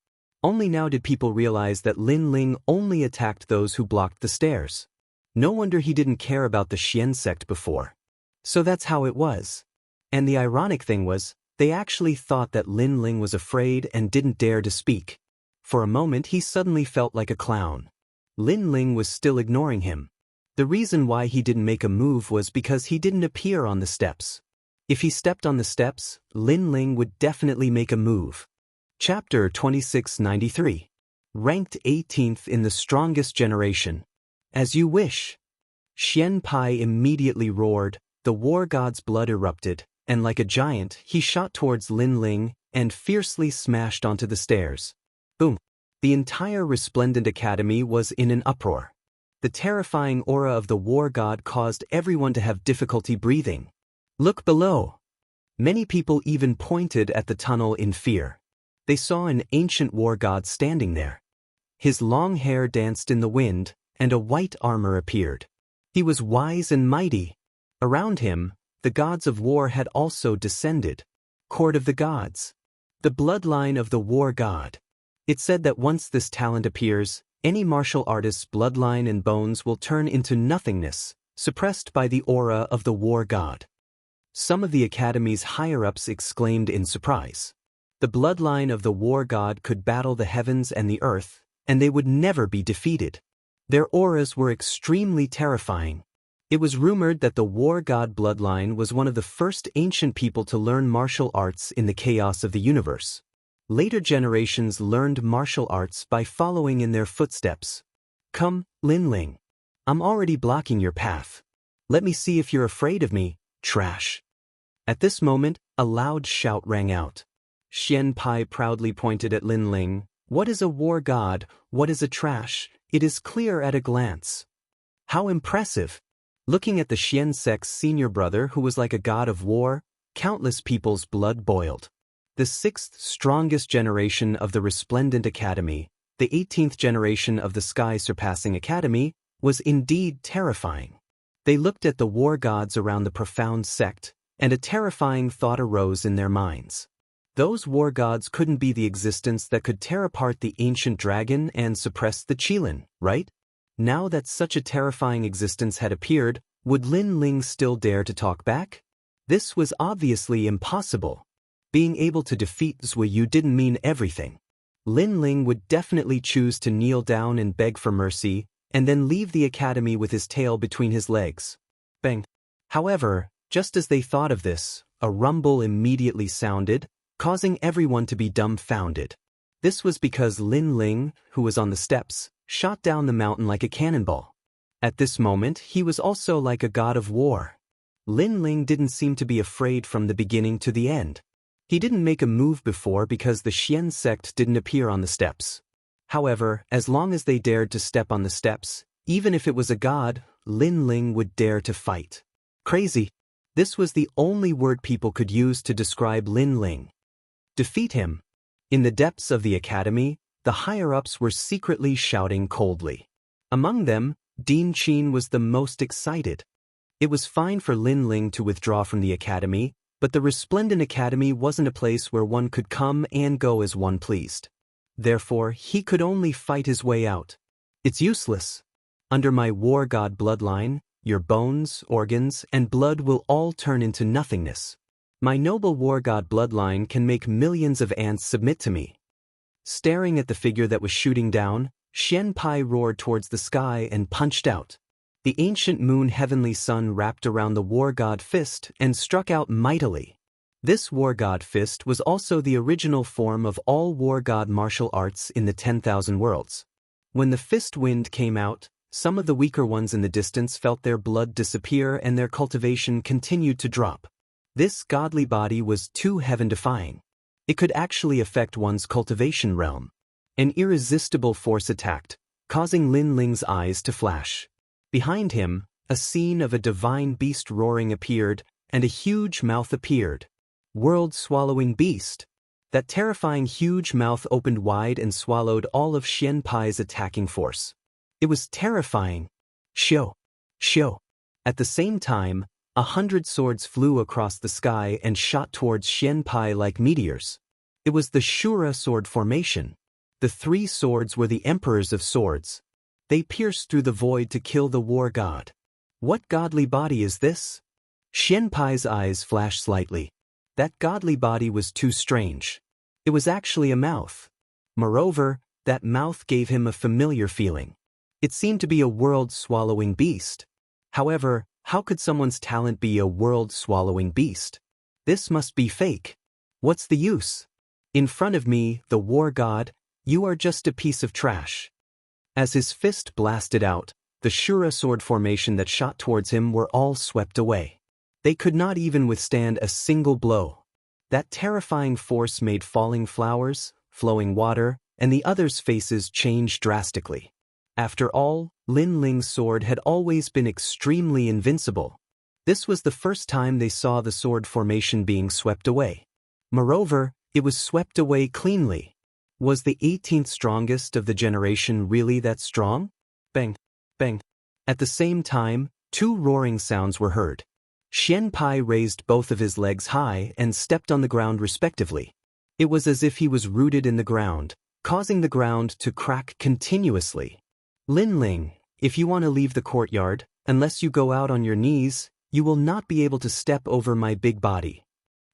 Only now did people realize that Lin Ling only attacked those who blocked the stairs. No wonder he didn't care about the Xian sect before. So that's how it was. And the ironic thing was, they actually thought that Lin Ling was afraid and didn't dare to speak. For a moment he suddenly felt like a clown. Lin Ling was still ignoring him. The reason why he didn't make a move was because he didn't appear on the steps. If he stepped on the steps, Lin Ling would definitely make a move. Chapter 2693. Ranked 18th in the strongest generation. "As you wish." Xian Pai immediately roared, the war god's blood erupted, and like a giant, he shot towards Lin Ling and fiercely smashed onto the stairs. Boom! The entire Resplendent Academy was in an uproar. The terrifying aura of the war god caused everyone to have difficulty breathing. "Look below." Many people even pointed at the tunnel in fear. They saw an ancient war god standing there. His long hair danced in the wind, and a white armor appeared. He was wise and mighty. Around him, the gods of war had also descended. Court of the Gods. The bloodline of the war god. It said that once this talent appears, any martial artist's bloodline and bones will turn into nothingness, suppressed by the aura of the war god. Some of the Academy's higher-ups exclaimed in surprise. The bloodline of the war god could battle the heavens and the earth, and they would never be defeated. Their auras were extremely terrifying. It was rumored that the war god bloodline was one of the first ancient people to learn martial arts in the chaos of the universe. Later generations learned martial arts by following in their footsteps. "Come, Lin Ling. I'm already blocking your path. Let me see if you're afraid of me, trash." At this moment, a loud shout rang out. Xian Pai proudly pointed at Lin Ling. "What is a war god? What is a trash? It is clear at a glance." How impressive! Looking at the Xian sect's senior brother who was like a god of war, countless people's blood boiled. The 6th strongest generation of the Resplendent Academy, the 18th generation of the Sky-Surpassing Academy, was indeed terrifying. They looked at the war gods around the profound sect, and a terrifying thought arose in their minds. Those war gods couldn't be the existence that could tear apart the ancient dragon and suppress the Qilin, right? Now that such a terrifying existence had appeared, would Lin Ling still dare to talk back? This was obviously impossible. Being able to defeat Zui Yu didn't mean everything. Lin Ling would definitely choose to kneel down and beg for mercy, and then leave the academy with his tail between his legs. Bang! However, just as they thought of this, a rumble immediately sounded, causing everyone to be dumbfounded. This was because Lin Ling, who was on the steps, shot down the mountain like a cannonball. At this moment, he was also like a god of war. Lin Ling didn't seem to be afraid from the beginning to the end. He didn't make a move before because the Xian sect didn't appear on the steps. However, as long as they dared to step on the steps, even if it was a god, Lin Ling would dare to fight. Crazy. This was the only word people could use to describe Lin Ling. Defeat him. In the depths of the academy, the higher-ups were secretly shouting coldly. Among them, Dean Qin was the most excited. It was fine for Lin Ling to withdraw from the academy, but the Resplendent Academy wasn't a place where one could come and go as one pleased. Therefore, he could only fight his way out. It's useless. Under my war god bloodline, your bones, organs, and blood will all turn into nothingness. My noble war god bloodline can make millions of ants submit to me. Staring at the figure that was shooting down, Xian Pai roared towards the sky and punched out. The ancient moon heavenly sun wrapped around the war god fist and struck out mightily. This war god fist was also the original form of all war god martial arts in the 10,000 worlds. When the fist wind came out, some of the weaker ones in the distance felt their blood disappear and their cultivation continued to drop. This godly body was too heaven-defying. It could actually affect one's cultivation realm. An irresistible force attacked, causing Lin Ling's eyes to flash. Behind him, a scene of a divine beast roaring appeared, and a huge mouth appeared. World-swallowing beast. That terrifying huge mouth opened wide and swallowed all of Xian Pai's attacking force. It was terrifying. Shio. Shio. At the same time, 100 swords flew across the sky and shot towards Xian Pai like meteors. It was the Shura sword formation. The 3 swords were the emperors of swords. They pierced through the void to kill the war god. What godly body is this? Xian Pai's eyes flashed slightly. That godly body was too strange. It was actually a mouth. Moreover, that mouth gave him a familiar feeling. It seemed to be a world-swallowing beast. However, how could someone's talent be a world-swallowing beast? This must be fake. What's the use? In front of me, the war god, you are just a piece of trash. As his fist blasted out, the Shura sword formation that shot towards him were all swept away. They could not even withstand a single blow. That terrifying force made falling flowers, flowing water, and the others' faces change drastically. After all, Lin Ling's sword had always been extremely invincible. This was the first time they saw the sword formation being swept away. Moreover, it was swept away cleanly. Was the 18th strongest of the generation really that strong? Bang, bang. At the same time, 2 roaring sounds were heard. Xian Pai raised both of his legs high and stepped on the ground respectively. It was as if he was rooted in the ground, causing the ground to crack continuously. Lin Ling, if you want to leave the courtyard, unless you go out on your knees, you will not be able to step over my big body.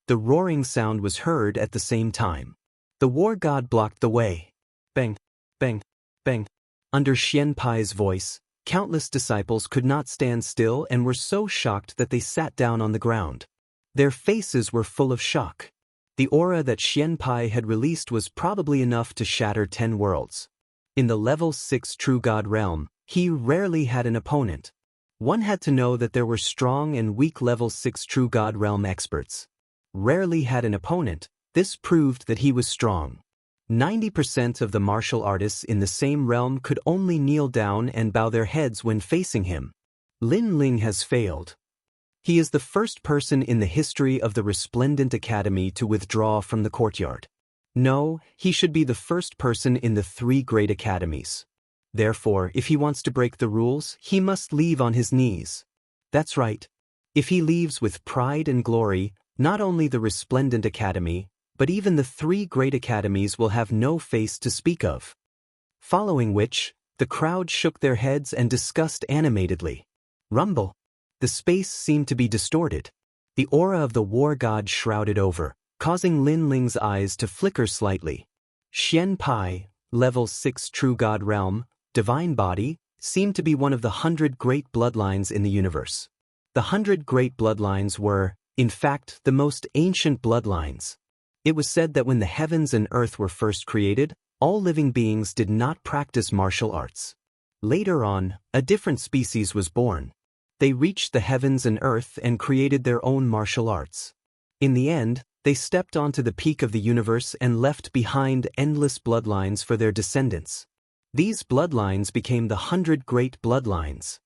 The roaring sound was heard at the same time. The war god blocked the way. Bang, bang, bang. Under Xian Pai's voice, countless disciples could not stand still and were so shocked that they sat down on the ground. Their faces were full of shock. The aura that Xian Pai had released was probably enough to shatter 10 worlds. In the level 6 true god realm, he rarely had an opponent. One had to know that there were strong and weak level 6 true god realm experts. Rarely had an opponent. This proved that he was strong. 90% of the martial artists in the same realm could only kneel down and bow their heads when facing him. Lin Ling has failed. He is the first person in the history of the Resplendent Academy to withdraw from the courtyard. No, he should be the first person in the 3 great academies. Therefore, if he wants to break the rules, he must leave on his knees. That's right. If he leaves with pride and glory, not only the Resplendent Academy, but even the 3 great academies will have no face to speak of. Following which, the crowd shook their heads and discussed animatedly. Rumble. The space seemed to be distorted. The aura of the war god shrouded over, causing Lin Ling's eyes to flicker slightly. Xian Pai, level 6 true god realm, divine body, seemed to be one of the 100 great bloodlines in the universe. The 100 great bloodlines were, in fact, the most ancient bloodlines. It was said that when the heavens and earth were first created, all living beings did not practice martial arts. Later on, a different species was born. They reached the heavens and earth and created their own martial arts. In the end, they stepped onto the peak of the universe and left behind endless bloodlines for their descendants. These bloodlines became the 100 great bloodlines.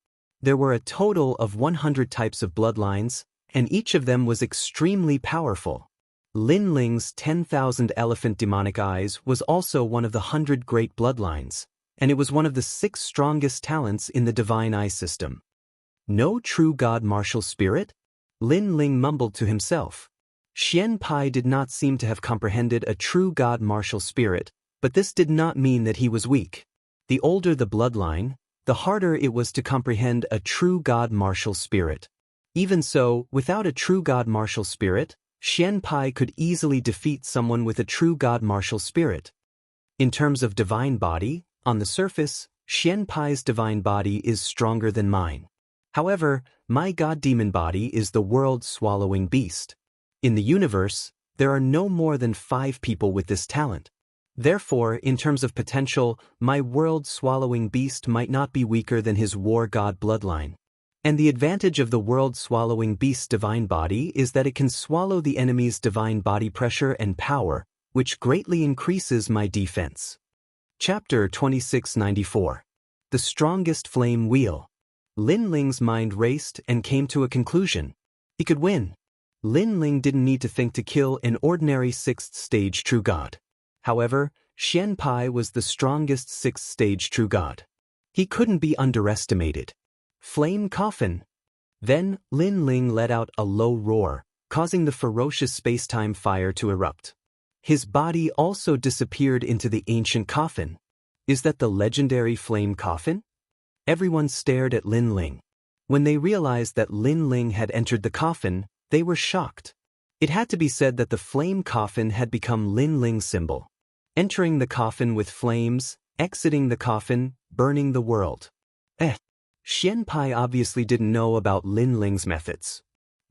There were a total of 100 types of bloodlines, and each of them was extremely powerful. Lin Ling's 10,000 elephant demonic eyes was also one of the 100 great bloodlines. and it was one of the 6 strongest talents in the Divine Eye system. No true god martial spirit? Lin Ling mumbled to himself. Xian Pai did not seem to have comprehended a true god martial spirit, but this did not mean that he was weak. The older the bloodline, the harder it was to comprehend a true god martial spirit. Even so, without a true god martial spirit, Xian Pai could easily defeat someone with a true god martial spirit. In terms of divine body, on the surface, Xian Pai's divine body is stronger than mine. However, my god demon body is the world-swallowing beast. In the universe, there are no more than 5 people with this talent. Therefore, in terms of potential, my world-swallowing beast might not be weaker than his war god bloodline. And the advantage of the world-swallowing beast's divine body is that it can swallow the enemy's divine body pressure and power, which greatly increases my defense. Chapter 2694. The Strongest Flame Wheel. Lin Ling's mind raced and came to a conclusion. He could win. Lin Ling didn't need to think to kill an ordinary 6th stage true god. However, Xian Pai was the strongest 6th stage true god. He couldn't be underestimated. Flame coffin. Then, Lin Ling let out a low roar, causing the ferocious space-time fire to erupt. His body also disappeared into the ancient coffin. Is that the legendary flame coffin? Everyone stared at Lin Ling. When they realized that Lin Ling had entered the coffin, they were shocked. It had to be said that the flame coffin had become Lin Ling's symbol. Entering the coffin with flames, exiting the coffin, burning the world. Xian Pai obviously didn't know about Lin Ling's methods.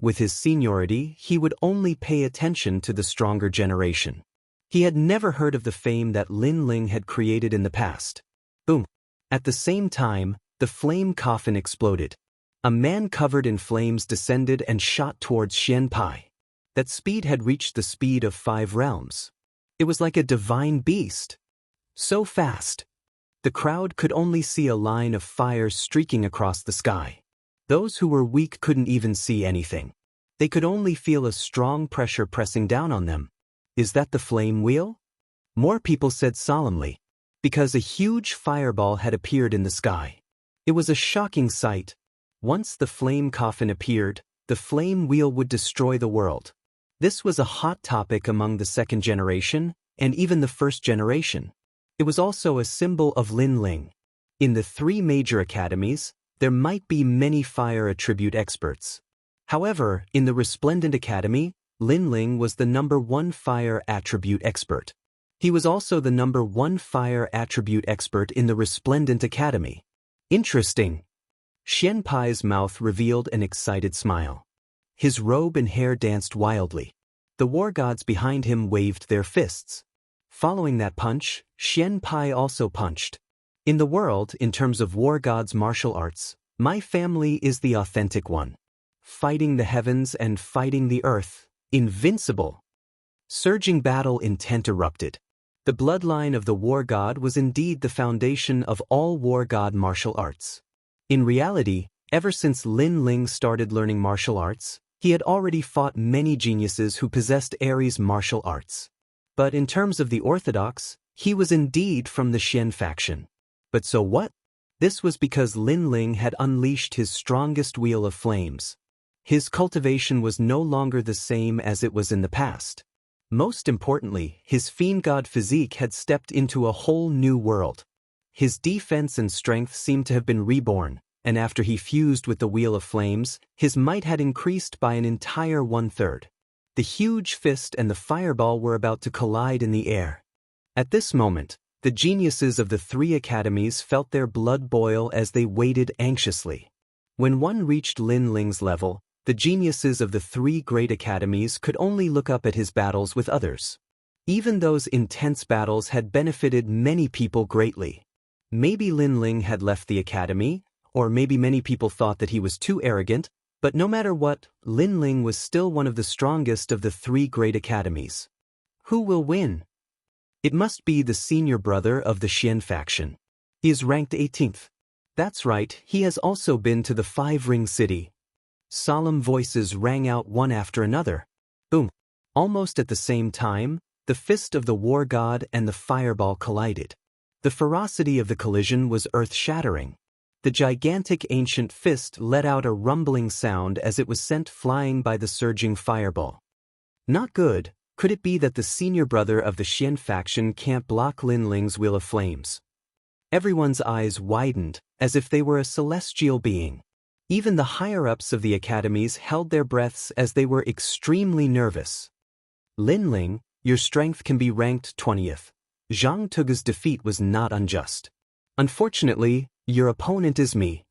With his seniority, he would only pay attention to the stronger generation. He had never heard of the fame that Lin Ling had created in the past. Boom! At the same time, the flame coffin exploded. A man covered in flames descended and shot towards Xian Pai. That speed had reached the speed of 5 realms. It was like a divine beast. So fast. The crowd could only see a line of fire streaking across the sky. Those who were weak couldn't even see anything. They could only feel a strong pressure pressing down on them. Is that the flame wheel? More people said solemnly, because a huge fireball had appeared in the sky. It was a shocking sight. Once the flame coffin appeared, the flame wheel would destroy the world. This was a hot topic among the 2nd generation, and even the 1st generation. It was also a symbol of Lin Ling. In the 3 major academies, there might be many fire attribute experts. However, in the Resplendent Academy, Lin Ling was the #1 fire attribute expert. He was also the #1 fire attribute expert in the Resplendent Academy. Interesting. Xian Pai's mouth revealed an excited smile. His robe and hair danced wildly. The war gods behind him waved their fists. Following that punch, Xian Pai also punched. In the world, in terms of war gods' martial arts, my family is the authentic one. Fighting the heavens and fighting the earth, invincible. Surging battle intent erupted. The bloodline of the war god was indeed the foundation of all war god martial arts. In reality, ever since Lin Ling started learning martial arts, he had already fought many geniuses who possessed Ares martial arts. But in terms of the orthodox, he was indeed from the Xian faction. But so what? This was because Lin Ling had unleashed his strongest wheel of flames. His cultivation was no longer the same as it was in the past. Most importantly, his fiend god physique had stepped into a whole new world. His defense and strength seemed to have been reborn, and after he fused with the Wheel of Flames, his might had increased by an entire 1/3. The huge fist and the fireball were about to collide in the air. At this moment, the geniuses of the 3 academies felt their blood boil as they waited anxiously. When one reached Lin Ling's level, the geniuses of the 3 great academies could only look up at his battles with others. Even those intense battles had benefited many people greatly. Maybe Lin Ling had left the academy, or maybe many people thought that he was too arrogant, but no matter what, Lin Ling was still one of the strongest of the 3 great academies. Who will win? It must be the senior brother of the Xian faction. He is ranked 18th. That's right, he has also been to the 5-ring city. Solemn voices rang out one after another. Boom! Almost at the same time, the fist of the war god and the fireball collided. The ferocity of the collision was earth-shattering. The gigantic ancient fist let out a rumbling sound as it was sent flying by the surging fireball. Not good. Could it be that the senior brother of the Xian faction can't block Lin Ling's Wheel of Flames? Everyone's eyes widened, as if they were a celestial being. Even the higher-ups of the academies held their breaths as they were extremely nervous. Lin Ling, your strength can be ranked 20th. Zhang Tuge's defeat was not unjust. Unfortunately, your opponent is me.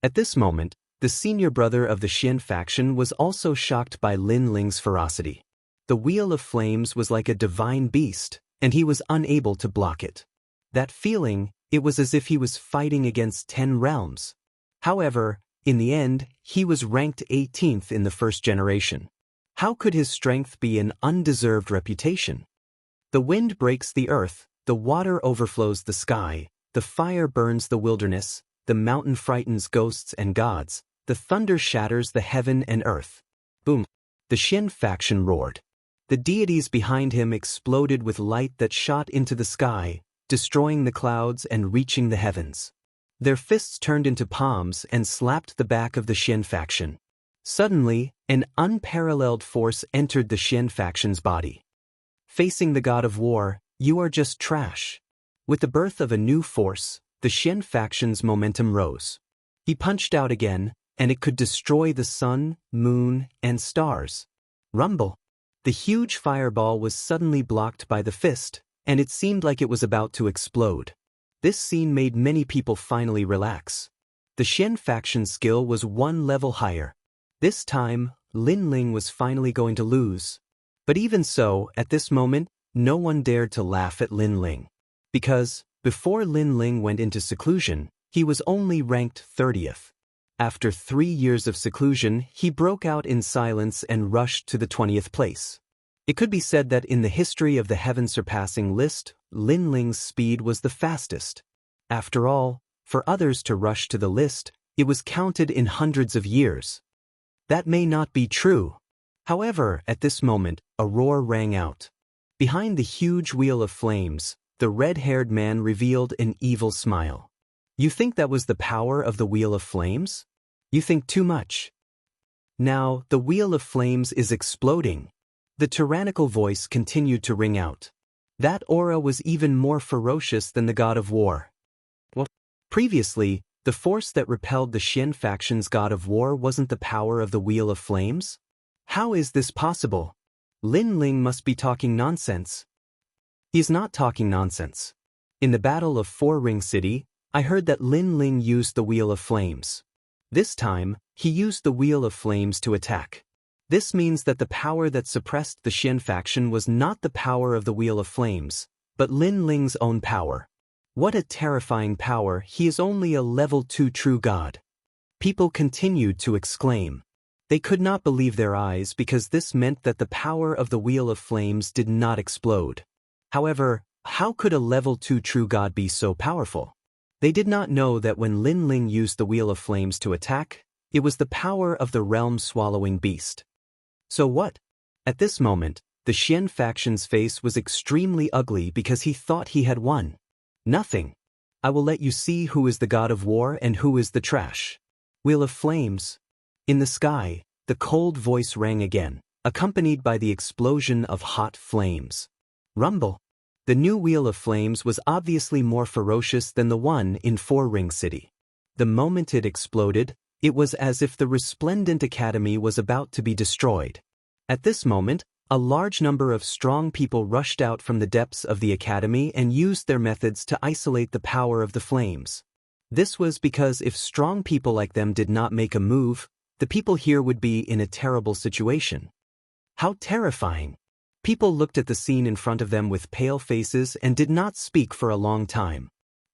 At this moment, the senior brother of the Xian faction was also shocked by Lin Ling's ferocity. The Wheel of Flames was like a divine beast, and he was unable to block it. That feeling, it was as if he was fighting against 10 realms. However, in the end, he was ranked 18th in the first generation. How could his strength be an undeserved reputation? The wind breaks the earth, the water overflows the sky, the fire burns the wilderness, the mountain frightens ghosts and gods, the thunder shatters the heaven and earth. Boom! The Xian faction roared. The deities behind him exploded with light that shot into the sky, destroying the clouds and reaching the heavens. Their fists turned into palms and slapped the back of the Xian faction. Suddenly, an unparalleled force entered the Xian faction's body. Facing the god of war, you are just trash. With the birth of a new force, the Xian faction's momentum rose. He punched out again, and it could destroy the sun, moon, and stars. Rumble! The huge fireball was suddenly blocked by the fist, and it seemed like it was about to explode. This scene made many people finally relax. The Xian faction's skill was one level higher. This time, Lin Ling was finally going to lose. But even so, at this moment, no one dared to laugh at Lin Ling. Because, before Lin Ling went into seclusion, he was only ranked 30th. After 3 years of seclusion, he broke out in silence and rushed to the 20th place. It could be said that in the history of the heaven-surpassing list, Lin Ling's speed was the fastest. After all, for others to rush to the list, it was counted in hundreds of years. That may not be true. However, at this moment, a roar rang out. Behind the huge wheel of flames, the red-haired man revealed an evil smile. You think that was the power of the Wheel of Flames? You think too much. Now, the Wheel of Flames is exploding. The tyrannical voice continued to ring out. That aura was even more ferocious than the god of war. Previously, the force that repelled the Xian faction's god of war wasn't the power of the Wheel of Flames? How is this possible? Lin Ling must be talking nonsense. He's not talking nonsense. In the Battle of Four Ring City, I heard that Lin Ling used the Wheel of Flames. This time, he used the Wheel of Flames to attack. This means that the power that suppressed the Xian faction was not the power of the Wheel of Flames, but Lin Ling's own power. What a terrifying power! He is only a level 2 true god. People continued to exclaim. They could not believe their eyes because this meant that the power of the Wheel of Flames did not explode. However, how could a level 2 true god be so powerful? They did not know that when Lin Ling used the Wheel of Flames to attack, it was the power of the realm-swallowing beast. So what? At this moment, the Xian faction's face was extremely ugly because he thought he had won. Nothing. I will let you see who is the god of war and who is the trash. Wheel of Flames. In the sky, the cold voice rang again, accompanied by the explosion of hot flames. Rumble. The new Wheel of Flames was obviously more ferocious than the one in Four Ring City. The moment it exploded, it was as if the resplendent academy was about to be destroyed. At this moment, a large number of strong people rushed out from the depths of the academy and used their methods to isolate the power of the flames. This was because if strong people like them did not make a move, the people here would be in a terrible situation. How terrifying! People looked at the scene in front of them with pale faces and did not speak for a long time.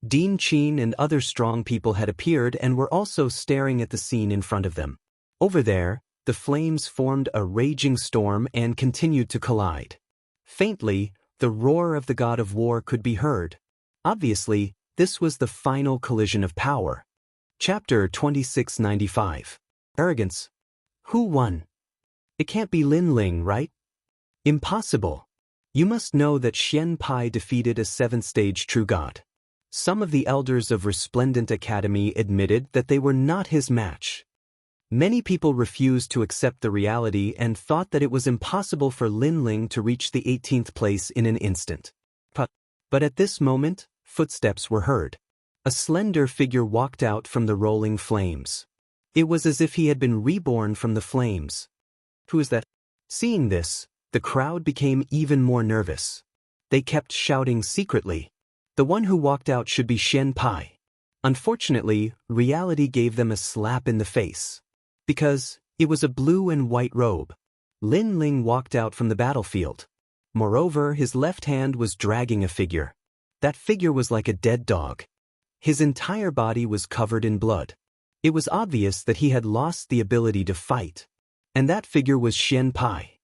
Dean Qin and other strong people had appeared and were also staring at the scene in front of them. Over there, the flames formed a raging storm and continued to collide. Faintly, the roar of the god of war could be heard. Obviously, this was the final collision of power. Chapter 2695. Arrogance. Who won? It can't be Lin Ling, right? Impossible. You must know that Xian Pai defeated a 7th stage true god. Some of the elders of Resplendent Academy admitted that they were not his match. Many people refused to accept the reality and thought that it was impossible for Lin Ling to reach the 18th place in an instant. But at this moment, footsteps were heard. A slender figure walked out from the rolling flames. It was as if he had been reborn from the flames. Who is that? Seeing this, the crowd became even more nervous. They kept shouting secretly. The one who walked out should be Xian Pai. Unfortunately, reality gave them a slap in the face. Because it was a blue and white robe. Lin Ling walked out from the battlefield. Moreover, his left hand was dragging a figure. That figure was like a dead dog. His entire body was covered in blood. It was obvious that he had lost the ability to fight. And that figure was Xian Pai.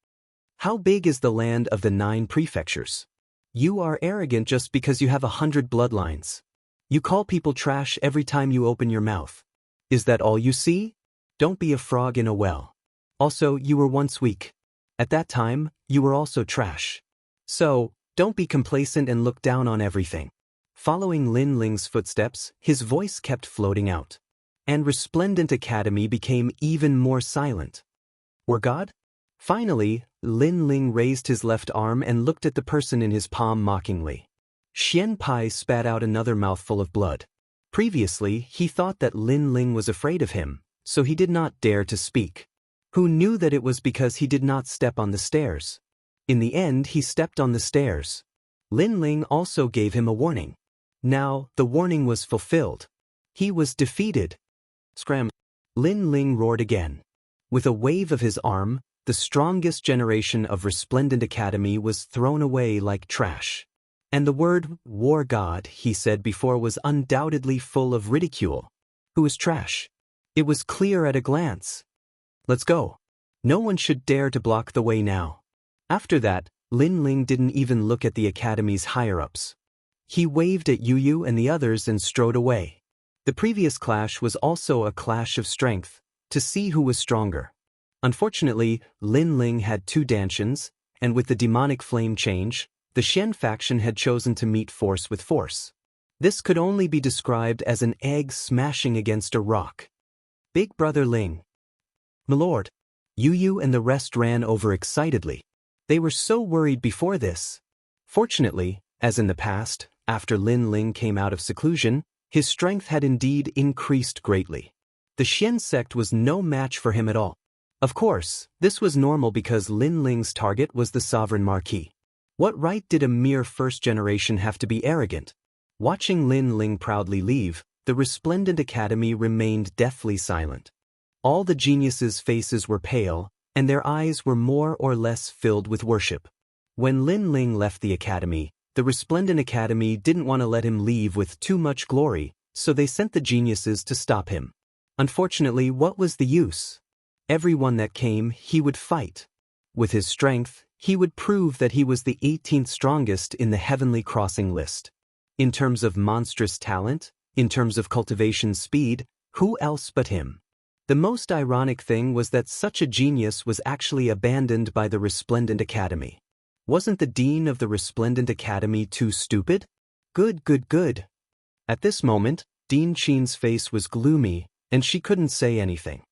How big is the land of the 9 prefectures? You are arrogant just because you have 100 bloodlines. You call people trash every time you open your mouth. Is that all you see? Don't be a frog in a well. Also, you were once weak. At that time, you were also trash. So, don't be complacent and look down on everything. Following Lin Ling's footsteps, his voice kept floating out. And Resplendent Academy became even more silent. Or God? Finally, Lin Ling raised his left arm and looked at the person in his palm mockingly. Xian Pai spat out another mouthful of blood. Previously, he thought that Lin Ling was afraid of him, so he did not dare to speak. Who knew that it was because he did not step on the stairs? In the end, he stepped on the stairs. Lin Ling also gave him a warning. Now, the warning was fulfilled. He was defeated. Scram! Lin Ling roared again. With a wave of his arm, the strongest generation of Resplendent Academy was thrown away like trash. And the word, War God, he said before, was undoubtedly full of ridicule. Who is trash? It was clear at a glance. Let's go. No one should dare to block the way now. After that, Lin Ling didn't even look at the Academy's higher-ups. He waved at Yu and the others and strode away. The previous clash was also a clash of strength, to see who was stronger. Unfortunately, Lin Ling had 2 Dantians, and with the demonic flame change, the Shen faction had chosen to meet force with force. This could only be described as an egg smashing against a rock. Big Brother Ling. Milord. Yu and the rest ran over excitedly. They were so worried before this. Fortunately, as in the past, after Lin Ling came out of seclusion, his strength had indeed increased greatly. The Xian sect was no match for him at all. Of course, this was normal because Lin Ling's target was the Sovereign Marquis. What right did a mere first generation have to be arrogant? Watching Lin Ling proudly leave, the Resplendent Academy remained deathly silent. All the geniuses' faces were pale, and their eyes were more or less filled with worship. When Lin Ling left the academy, the Resplendent Academy didn't want to let him leave with too much glory, so they sent the geniuses to stop him. Unfortunately, what was the use? Everyone that came, he would fight. With his strength, he would prove that he was the 18th strongest in the Heavenly Crossing list. In terms of monstrous talent, in terms of cultivation speed, who else but him? The most ironic thing was that such a genius was actually abandoned by the Resplendent Academy. Wasn't the dean of the Resplendent Academy too stupid? Good. At this moment, Dean Qin's face was gloomy, and she couldn't say anything.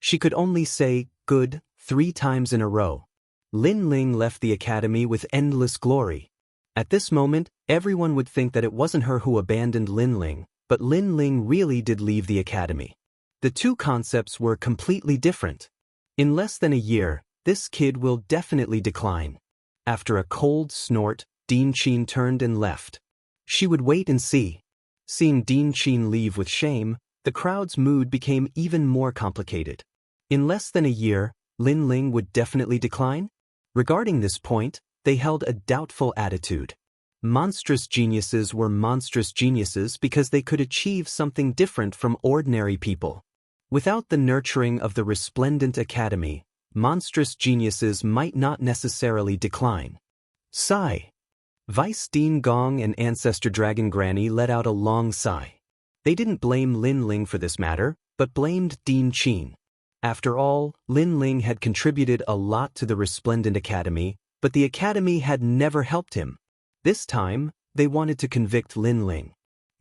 She could only say, good, 3 times in a row. Lin Ling left the academy with endless glory. At this moment, everyone would think that it wasn't her who abandoned Lin Ling, but Lin Ling really did leave the academy. The 2 concepts were completely different. In less than a year, this kid will definitely decline. After a cold snort, Dean Qin turned and left. She would wait and see. Seeing Dean Qin leave with shame, the crowd's mood became even more complicated. In less than a year, Lin Ling would definitely decline? Regarding this point, they held a doubtful attitude. Monstrous geniuses were monstrous geniuses because they could achieve something different from ordinary people. Without the nurturing of the Resplendent Academy, monstrous geniuses might not necessarily decline. Sigh. Vice Dean Gong and Ancestor Dragon Granny let out a long sigh. They didn't blame Lin Ling for this matter, but blamed Dean Qin. After all, Lin Ling had contributed a lot to the Resplendent Academy, but the Academy had never helped him. This time, they wanted to convict Lin Ling.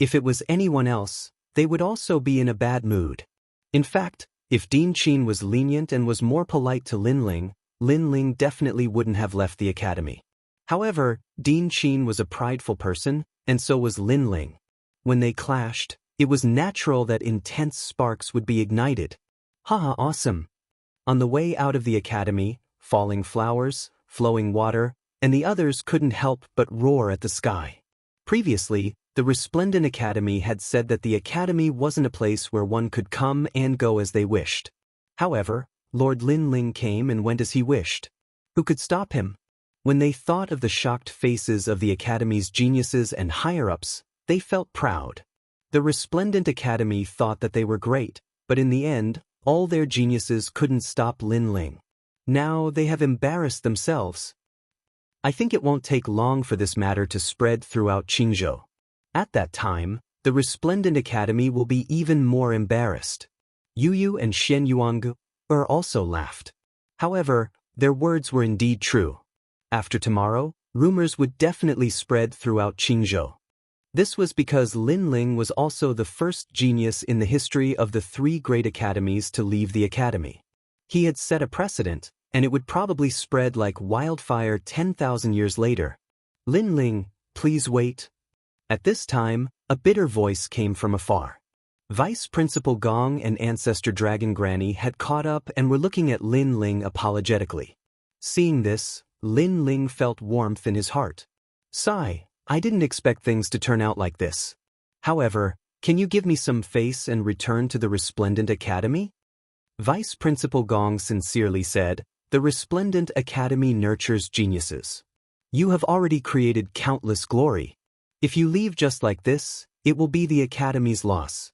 If it was anyone else, they would also be in a bad mood. In fact, if Dean Qin was lenient and was more polite to Lin Ling definitely wouldn't have left the academy. However, Dean Qin was a prideful person, and so was Lin Ling. When they clashed, it was natural that intense sparks would be ignited. Haha, awesome. On the way out of the academy, falling flowers, flowing water, and the others couldn't help but roar at the sky. Previously, the Resplendent Academy had said that the academy wasn't a place where one could come and go as they wished. However, Lord Lin Ling came and went as he wished. Who could stop him? When they thought of the shocked faces of the academy's geniuses and higher-ups, they felt proud. The Resplendent Academy thought that they were great, but in the end, all their geniuses couldn't stop Lin Ling. Now they have embarrassed themselves. I think it won't take long for this matter to spread throughout Qingzhou. At that time, the Resplendent Academy will be even more embarrassed. Yu and Shen Yuangu also laughed. However, their words were indeed true. After tomorrow, rumors would definitely spread throughout Qingzhou. This was because Lin Ling was also the first genius in the history of the 3 great academies to leave the academy. He had set a precedent, and it would probably spread like wildfire 10,000 years later. Lin Ling, please wait. At this time, a bitter voice came from afar. Vice Principal Gong and Ancestor Dragon Granny had caught up and were looking at Lin Ling apologetically. Seeing this, Lin Ling felt warmth in his heart. Sigh, I didn't expect things to turn out like this. However, can you give me some face and return to the Resplendent Academy? Vice Principal Gong sincerely said, the Resplendent Academy nurtures geniuses. You have already created countless glory. If you leave just like this, it will be the Academy's loss.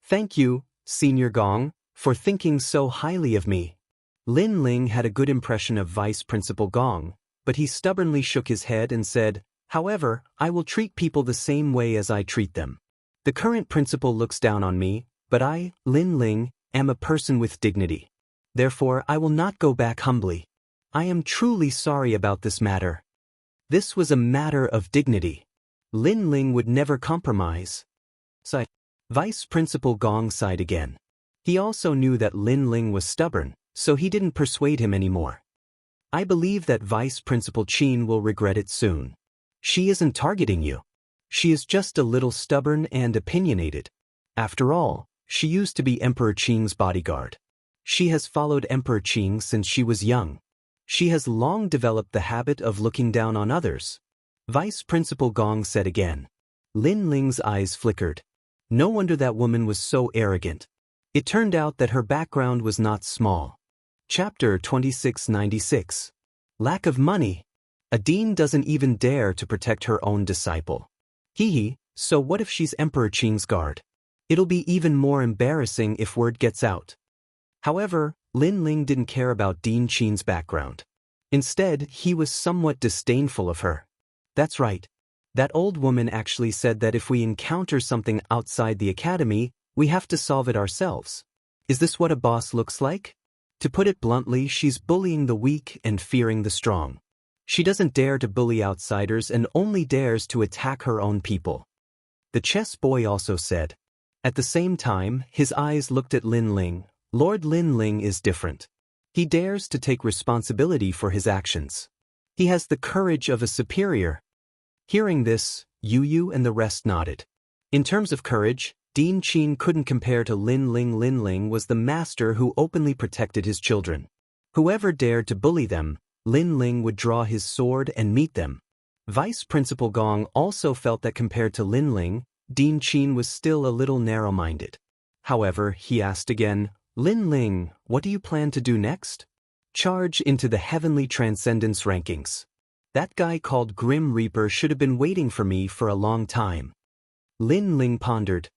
Thank you, Senior Gong, for thinking so highly of me. Lin Ling had a good impression of Vice Principal Gong, but he stubbornly shook his head and said, however, I will treat people the same way as I treat them. The current principal looks down on me, but I, Lin Ling, am a person with dignity. Therefore, I will not go back humbly. I am truly sorry about this matter. This was a matter of dignity. Lin Ling would never compromise. Sighed. Vice Principal Gong sighed again. He also knew that Lin Ling was stubborn, so he didn't persuade him anymore. I believe that Vice Principal Qin will regret it soon. She isn't targeting you. She is just a little stubborn and opinionated. After all, she used to be Emperor Qing's bodyguard. She has followed Emperor Qing since she was young. She has long developed the habit of looking down on others. Vice Principal Gong said again. Lin Ling's eyes flickered. No wonder that woman was so arrogant. It turned out that her background was not small. Chapter 2696. Lack of money. A dean doesn't even dare to protect her own disciple. Hee, so what if she's Emperor Qing's guard? It'll be even more embarrassing if word gets out. However, Lin Ling didn't care about Dean Qin's background. Instead, he was somewhat disdainful of her. That's right. That old woman actually said that if we encounter something outside the academy, we have to solve it ourselves. Is this what a boss looks like? To put it bluntly, she's bullying the weak and fearing the strong. She doesn't dare to bully outsiders and only dares to attack her own people. The chess boy also said. At the same time, his eyes looked at Lin Ling. Lord Lin Ling is different. He dares to take responsibility for his actions. He has the courage of a superior. Hearing this, Yu and the rest nodded. In terms of courage, Dean Qin couldn't compare to Lin Ling. Lin Ling was the master who openly protected his children. Whoever dared to bully them, Lin Ling would draw his sword and meet them. Vice Principal Gong also felt that compared to Lin Ling, Dean Qin was still a little narrow-minded. However, he asked again, Lin Ling, what do you plan to do next? Charge into the Heavenly Transcendence rankings. That guy called Grim Reaper should have been waiting for me for a long time. Lin Ling pondered.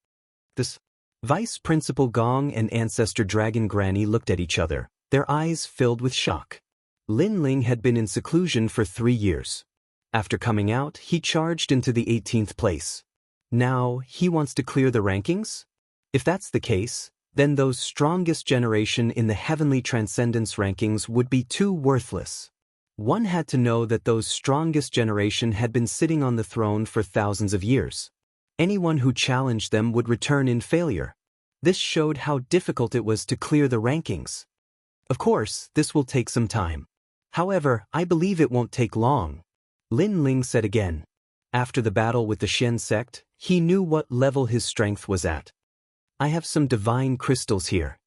This Vice Principal Gong and Ancestor Dragon Granny looked at each other, their eyes filled with shock. Lin Ling had been in seclusion for 3 years. After coming out, he charged into the 18th place. Now, he wants to clear the rankings? If that's the case, then those strongest generation in the Heavenly Transcendence rankings would be too worthless. One had to know that those strongest generation had been sitting on the throne for thousands of years. Anyone who challenged them would return in failure. This showed how difficult it was to clear the rankings. Of course, this will take some time. However, I believe it won't take long. Lin Ling said again. After the battle with the Shen sect, he knew what level his strength was at. I have some divine crystals here.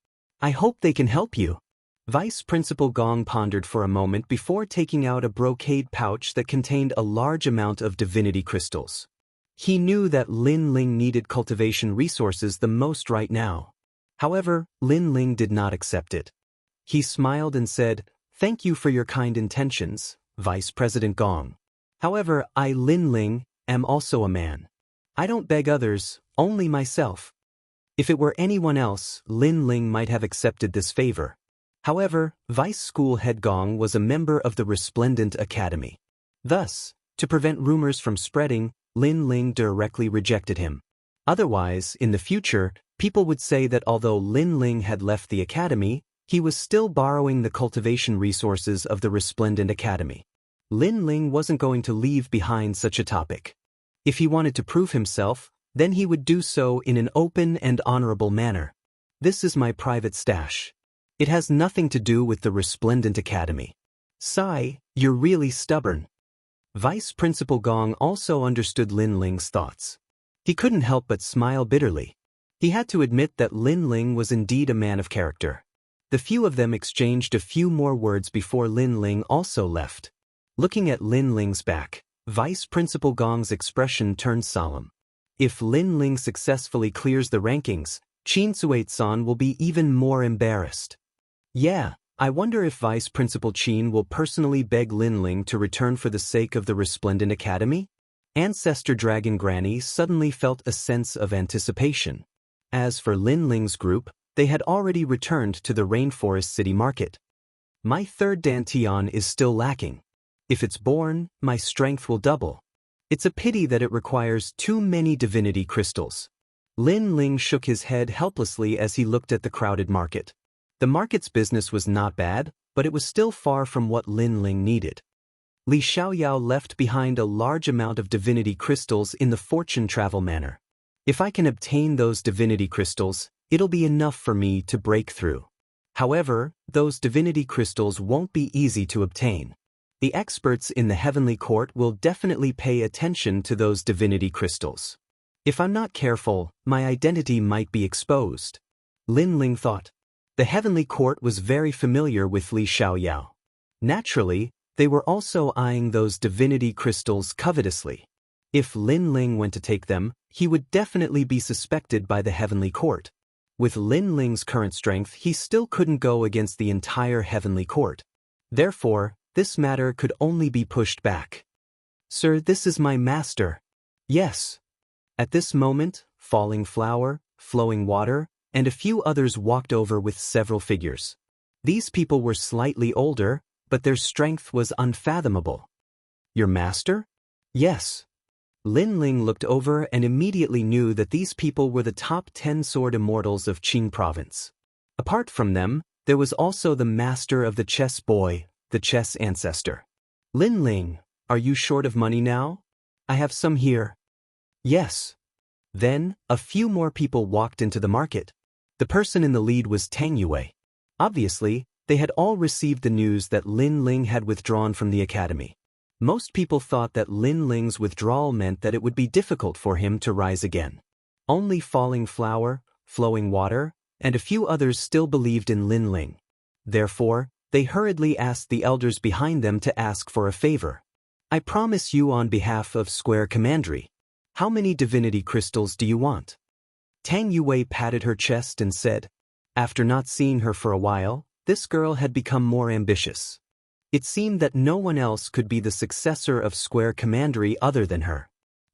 I hope they can help you. Vice Principal Gong pondered for a moment before taking out a brocade pouch that contained a large amount of divinity crystals. He knew that Lin Ling needed cultivation resources the most right now. However, Lin Ling did not accept it. He smiled and said, "Thank you for your kind intentions, Vice President Gong. However, I, Lin Ling, am also a man. I don't beg others, only myself." If it were anyone else, Lin Ling might have accepted this favor. However, Vice School Head Gong was a member of the Resplendent Academy. Thus, to prevent rumors from spreading, Lin Ling directly rejected him. Otherwise, in the future, people would say that although Lin Ling had left the academy, he was still borrowing the cultivation resources of the Resplendent Academy. Lin Ling wasn't going to leave behind such a topic. If he wanted to prove himself, then he would do so in an open and honorable manner. This is my private stash. It has nothing to do with the Resplendent Academy. Sai, you're really stubborn. Vice Principal Gong also understood Lin Ling's thoughts. He couldn't help but smile bitterly. He had to admit that Lin Ling was indeed a man of character. The few of them exchanged a few more words before Lin Ling also left. Looking at Lin Ling's back, Vice Principal Gong's expression turned solemn. If Lin Ling successfully clears the rankings, Qin Suet-san will be even more embarrassed. Yeah, I wonder if Vice Principal Qin will personally beg Lin Ling to return for the sake of the Resplendent Academy? Ancestor Dragon Granny suddenly felt a sense of anticipation. As for Lin Ling's group, they had already returned to the Rainforest City Market. My third Dantian is still lacking. If it's born, my strength will double. It's a pity that it requires too many divinity crystals. Lin Ling shook his head helplessly as he looked at the crowded market. The market's business was not bad, but it was still far from what Lin Ling needed. Li Xiaoyao left behind a large amount of divinity crystals in the fortune travel manor. If I can obtain those divinity crystals, it'll be enough for me to break through. However, those divinity crystals won't be easy to obtain. The experts in the Heavenly Court will definitely pay attention to those divinity crystals. If I'm not careful, my identity might be exposed. Lin Ling thought. The Heavenly Court was very familiar with Li Xiaoyao. Naturally, they were also eyeing those divinity crystals covetously. If Lin Ling went to take them, he would definitely be suspected by the Heavenly Court. With Lin Ling's current strength, he still couldn't go against the entire Heavenly Court. Therefore, this matter could only be pushed back. Sir, this is my master. Yes. At this moment, Falling Flower, Flowing Water, and a few others walked over with several figures. These people were slightly older, but their strength was unfathomable. Your master? Yes. Lin Ling looked over and immediately knew that these people were the top 10 sword immortals of Qing province. Apart from them, there was also the master of the chess boy, the chess ancestor. Lin Ling, are you short of money now? I have some here. Yes. Then, a few more people walked into the market. The person in the lead was Tang Yue. Obviously, they had all received the news that Lin Ling had withdrawn from the academy. Most people thought that Lin Ling's withdrawal meant that it would be difficult for him to rise again. Only Falling Flower, Flowing Water, and a few others still believed in Lin Ling. Therefore, they hurriedly asked the elders behind them to ask for a favor. I promise you on behalf of Square Commandery. How many divinity crystals do you want? Tang Yue patted her chest and said, after not seeing her for a while, this girl had become more ambitious. It seemed that no one else could be the successor of Square Commandery other than her.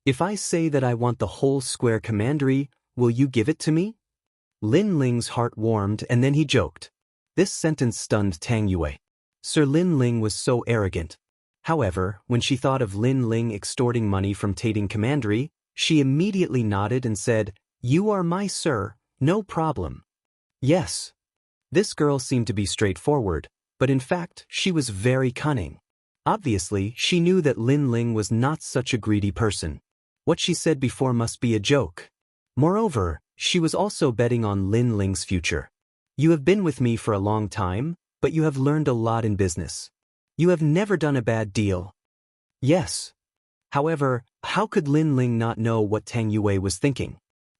If I say that I want the whole Square Commandery, will you give it to me? Lin Ling's heart warmed and then he joked. This sentence stunned Tang Yue. Sir Lin Ling was so arrogant. However, when she thought of Lin Ling extorting money from Tating Commandery, she immediately nodded and said, You are my sir, no problem. Yes. This girl seemed to be straightforward, but in fact, she was very cunning. Obviously, she knew that Lin Ling was not such a greedy person. What she said before must be a joke. Moreover, she was also betting on Lin Ling's future. You have been with me for a long time, but you have learned a lot in business. You have never done a bad deal. Yes. However, how could Lin Ling not know what Tang Yue was thinking?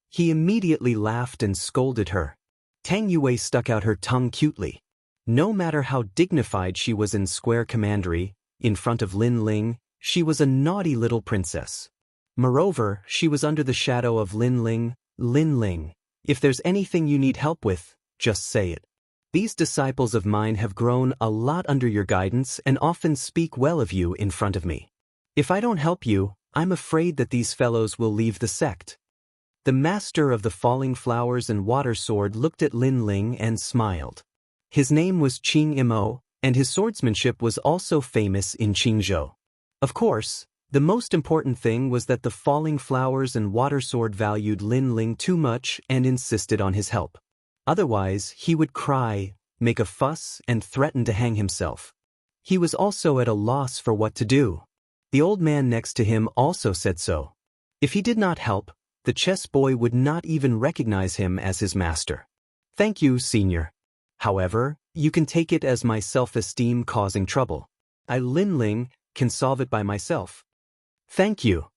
He immediately laughed and scolded her. Tang Yue stuck out her tongue cutely. No matter how dignified she was in square commandery, in front of Lin Ling, she was a naughty little princess. Moreover, she was under the shadow of Lin Ling. Lin Ling, if there's anything you need help with, just say it. These disciples of mine have grown a lot under your guidance and often speak well of you in front of me. If I don't help you, I'm afraid that these fellows will leave the sect. The master of the falling flowers and water sword looked at Lin Ling and smiled. His name was Qing Imo, and his swordsmanship was also famous in Qingzhou. Of course, the most important thing was that the falling flowers and water sword valued Lin Ling too much and insisted on his help. Otherwise, he would cry, make a fuss, and threaten to hang himself. He was also at a loss for what to do. The old man next to him also said so. If he did not help, the chess boy would not even recognize him as his master. Thank you, senior. However, you can take it as my self-esteem causing trouble. I, Lin Ling, can solve it by myself. Thank you.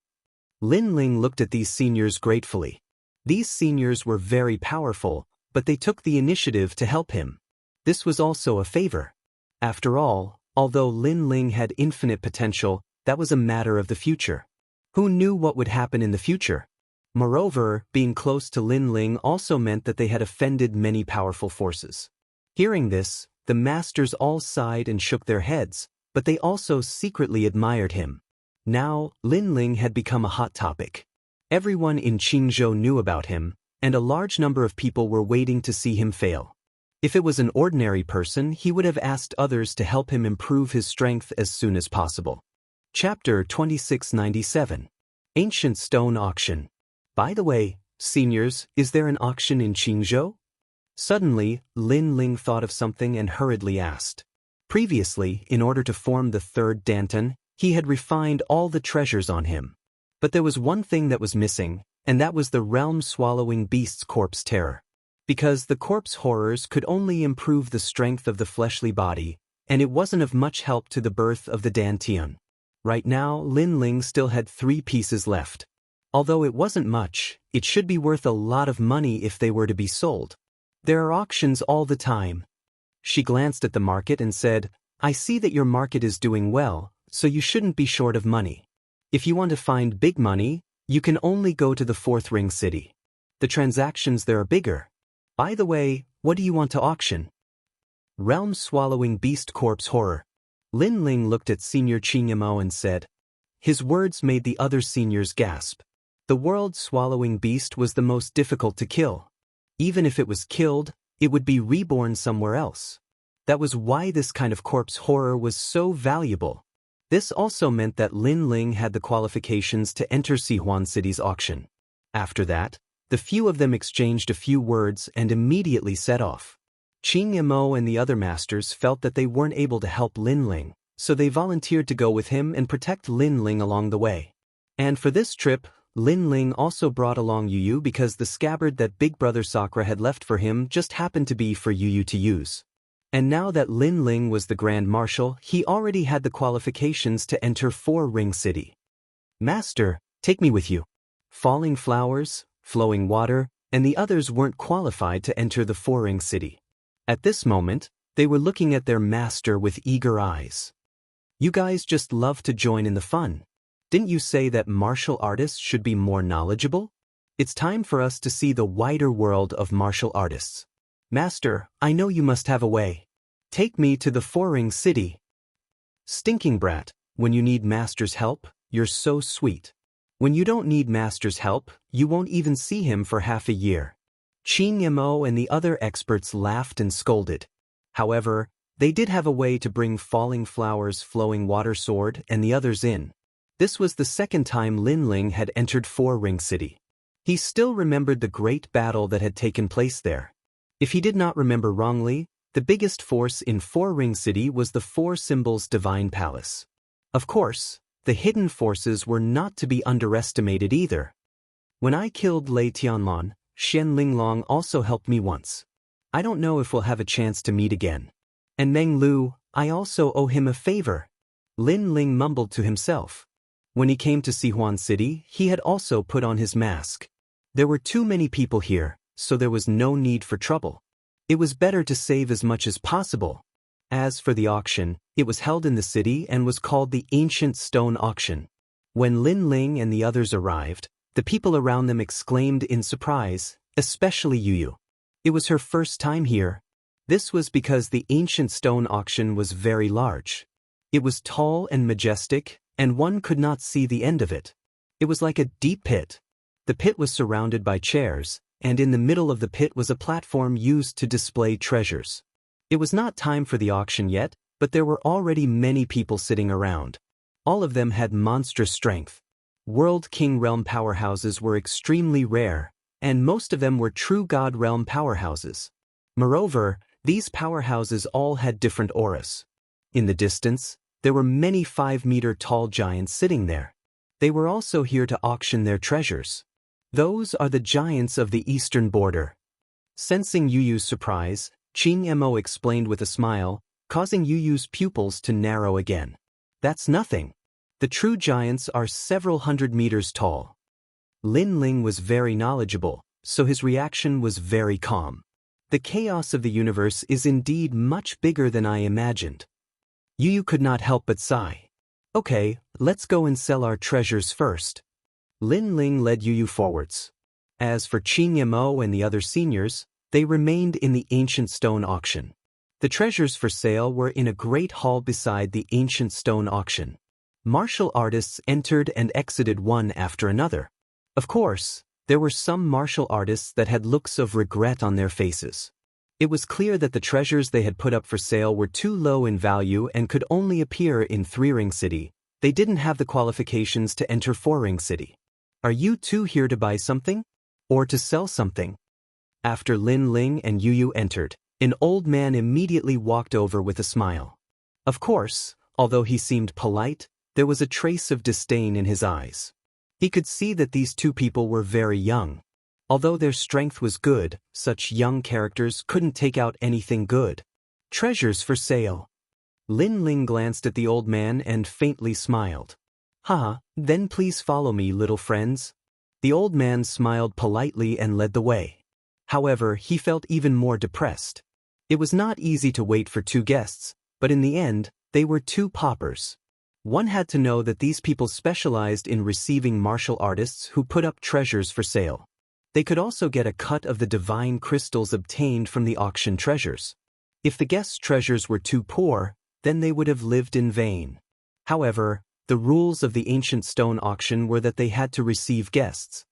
Lin Ling looked at these seniors gratefully. These seniors were very powerful, but they took the initiative to help him. This was also a favor. After all, although Lin Ling had infinite potential, that was a matter of the future. Who knew what would happen in the future? Moreover, being close to Lin Ling also meant that they had offended many powerful forces. Hearing this, the masters all sighed and shook their heads, but they also secretly admired him. Now, Lin Ling had become a hot topic. Everyone in Qingzhou knew about him, and a large number of people were waiting to see him fail. If it was an ordinary person, he would have asked others to help him improve his strength as soon as possible. Chapter 2697. Ancient Stone Auction. By the way, seniors, is there an auction in Qingzhou? Suddenly, Lin Ling thought of something and hurriedly asked. Previously, in order to form the third Danton, he had refined all the treasures on him. But there was one thing that was missing, and that was the realm-swallowing beast's corpse terror. Because the corpse horrors could only improve the strength of the fleshly body, and it wasn't of much help to the birth of the Dantian. Right now, Lin Ling still had 3 pieces left. Although it wasn't much, it should be worth a lot of money if they were to be sold. There are auctions all the time. She glanced at the market and said, I see that your market is doing well, so you shouldn't be short of money. If you want to find big money, you can only go to the 4th ring city. The transactions there are bigger. By the way, what do you want to auction? Realm-swallowing beast corpse horror. Lin Ling looked at Senior Qingmo and said. His words made the other seniors gasp. The world-swallowing beast was the most difficult to kill. Even if it was killed, it would be reborn somewhere else. That was why this kind of corpse horror was so valuable. This also meant that Lin Ling had the qualifications to enter Sihuan City's auction. After that, the few of them exchanged a few words and immediately set off. Qing Imo and the other masters felt that they weren't able to help Lin Ling, so they volunteered to go with him and protect Lin Ling along the way. And for this trip, Lin Ling also brought along Yu because the scabbard that Big Brother Sakura had left for him just happened to be for Yu to use. And now that Lin Ling was the Grand Marshal, he already had the qualifications to enter 4-ring city. Master, take me with you. Falling flowers, flowing water, and the others weren't qualified to enter the 4-ring city. At this moment, they were looking at their master with eager eyes. You guys just love to join in the fun. Didn't you say that martial artists should be more knowledgeable? It's time for us to see the wider world of martial artists. Master, I know you must have a way. Take me to the 4-ring city. Stinking brat, when you need master's help, you're so sweet. When you don't need master's help, you won't even see him for half a year. Qin Yamo and the other experts laughed and scolded. However, they did have a way to bring Falling Flowers' flowing water sword and the others in. This was the second time Lin Ling had entered 4-ring city. He still remembered the great battle that had taken place there. If he did not remember wrongly, the biggest force in 4-ring city was the 4 Symbols Divine Palace. Of course, the hidden forces were not to be underestimated either. When I killed Lei Tianlan, Shen Linglong also helped me once. I don't know if we'll have a chance to meet again. And Meng Lu, I also owe him a favor. Lin Ling mumbled to himself. When he came to Sihuan City, he had also put on his mask. There were too many people here, so there was no need for trouble. It was better to save as much as possible. As for the auction, it was held in the city and was called the Ancient Stone Auction. When Lin Ling and the others arrived, the people around them exclaimed in surprise, especially Yu. It was her first time here. This was because the Ancient Stone Auction was very large. It was tall and majestic, and one could not see the end of it. It was like a deep pit. The pit was surrounded by chairs, and in the middle of the pit was a platform used to display treasures. It was not time for the auction yet, but there were already many people sitting around. All of them had monstrous strength. World King Realm powerhouses were extremely rare, and most of them were true God Realm powerhouses. Moreover, these powerhouses all had different auras. In the distance, there were many 5-meter-tall giants sitting there. They were also here to auction their treasures. Those are the giants of the eastern border. Sensing Yuyu's surprise, Qing Mo explained with a smile, causing Yuyu's pupils to narrow again. That's nothing. The true giants are several hundred meters tall. Lin Ling was very knowledgeable, so his reaction was very calm. The chaos of the universe is indeed much bigger than I imagined. Yu could not help but sigh. Okay, let's go and sell our treasures first. Lin Ling led Yu forwards. As for Qing Mo and the other seniors, they remained in the Ancient Stone Auction. The treasures for sale were in a great hall beside the Ancient Stone Auction. Martial artists entered and exited one after another. Of course, there were some martial artists that had looks of regret on their faces. It was clear that the treasures they had put up for sale were too low in value and could only appear in 3-Ring City. They didn't have the qualifications to enter 4-Ring City. Are you two here to buy something? Or to sell something? After Lin Ling and Yu entered, an old man immediately walked over with a smile. Of course, although he seemed polite, there was a trace of disdain in his eyes. He could see that these two people were very young. Although their strength was good, such young characters couldn't take out anything good. Treasures for sale. Lin Ling glanced at the old man and faintly smiled. Haha, then please follow me, little friends. The old man smiled politely and led the way. However, he felt even more depressed. It was not easy to wait for two guests, but in the end, they were two paupers. One had to know that these people specialized in receiving martial artists who put up treasures for sale. They could also get a cut of the divine crystals obtained from the auction treasures. If the guests' treasures were too poor, then they would have lived in vain. However, the rules of the Ancient Stone Auction were that they had to receive guests.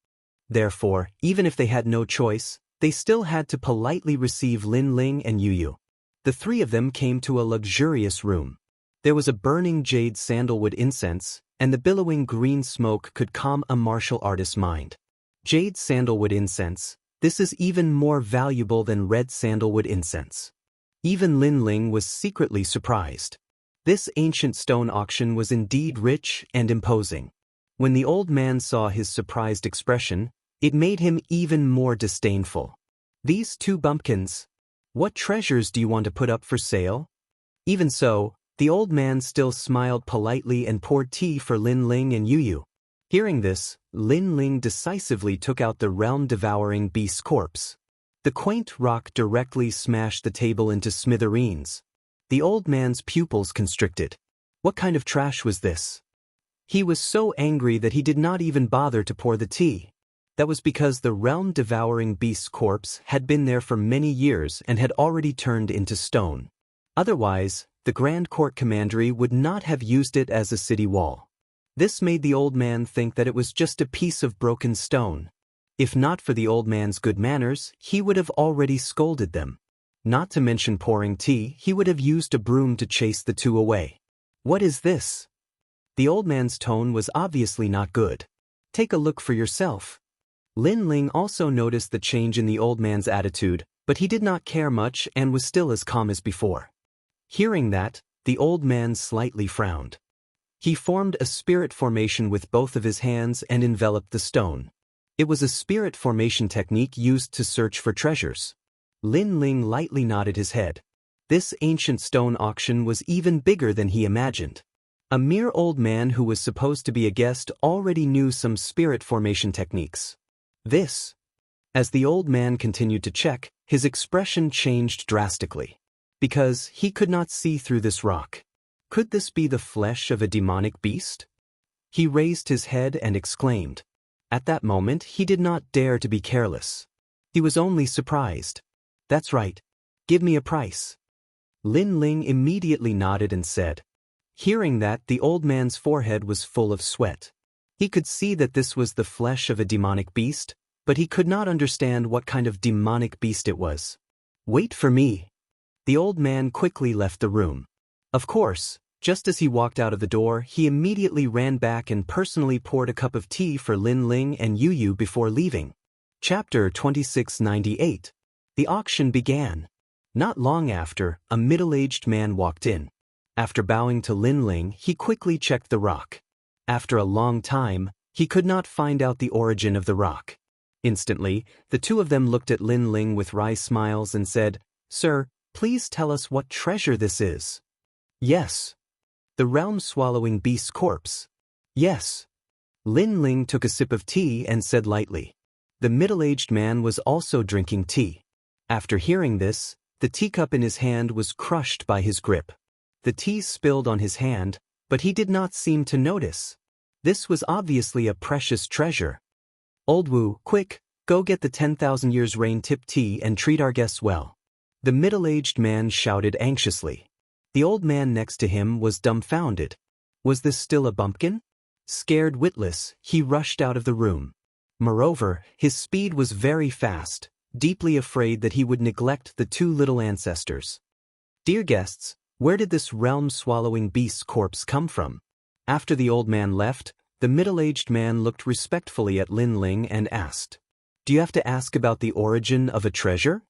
Therefore, even if they had no choice, they still had to politely receive Lin Ling and Yu. The three of them came to a luxurious room. There was a burning jade sandalwood incense, and the billowing green smoke could calm a martial artist's mind. Jade sandalwood incense, this is even more valuable than red sandalwood incense. Even Lin Ling was secretly surprised. This ancient stone auction was indeed rich and imposing. When the old man saw his surprised expression, it made him even more disdainful. These two bumpkins. What treasures do you want to put up for sale? Even so, the old man still smiled politely and poured tea for Lin Ling and Yu. Hearing this, Lin Ling decisively took out the realm-devouring beast's corpse. The quaint rock directly smashed the table into smithereens. The old man's pupils constricted. What kind of trash was this? He was so angry that he did not even bother to pour the tea. That was because the realm-devouring beast's corpse had been there for many years and had already turned into stone. Otherwise, the Grand Court Commandery would not have used it as a city wall. This made the old man think that it was just a piece of broken stone. If not for the old man's good manners, he would have already scolded them. Not to mention pouring tea, he would have used a broom to chase the two away. What is this? The old man's tone was obviously not good. Take a look for yourself. Lin Ling also noticed the change in the old man's attitude, but he did not care much and was still as calm as before. Hearing that, the old man slightly frowned. He formed a spirit formation with both of his hands and enveloped the stone. It was a spirit formation technique used to search for treasures. Lin Ling lightly nodded his head. This ancient stone auction was even bigger than he imagined. A mere old man who was supposed to be a guest already knew some spirit formation techniques. As the old man continued to check, his expression changed drastically. Because he could not see through this rock. Could this be the flesh of a demonic beast? He raised his head and exclaimed. At that moment, he did not dare to be careless. He was only surprised. That's right. Give me a price. Lin Ling immediately nodded and said. Hearing that, the old man's forehead was full of sweat. He could see that this was the flesh of a demonic beast, but he could not understand what kind of demonic beast it was. Wait for me. The old man quickly left the room. Of course, just as he walked out of the door, he immediately ran back and personally poured a cup of tea for Lin Ling and Yu before leaving. Chapter 2698. The auction began. Not long after, a middle-aged man walked in. After bowing to Lin Ling, he quickly checked the rock. After a long time, he could not find out the origin of the rock. Instantly, the two of them looked at Lin Ling with wry smiles and said, Sir, please tell us what treasure this is. Yes. The realm-swallowing beast's corpse. Yes. Lin Ling took a sip of tea and said lightly. The middle-aged man was also drinking tea. After hearing this, the teacup in his hand was crushed by his grip. The tea spilled on his hand, but he did not seem to notice. This was obviously a precious treasure. Old Wu, quick, go get the 10,000 years rain tip tea and treat our guests well. The middle-aged man shouted anxiously. The old man next to him was dumbfounded. Was this still a bumpkin? Scared witless, he rushed out of the room. Moreover, his speed was very fast, deeply afraid that he would neglect the two little ancestors. Dear guests, where did this realm-swallowing beast's corpse come from? After the old man left, the middle-aged man looked respectfully at Lin Ling and asked, Do you have to ask about the origin of a treasure?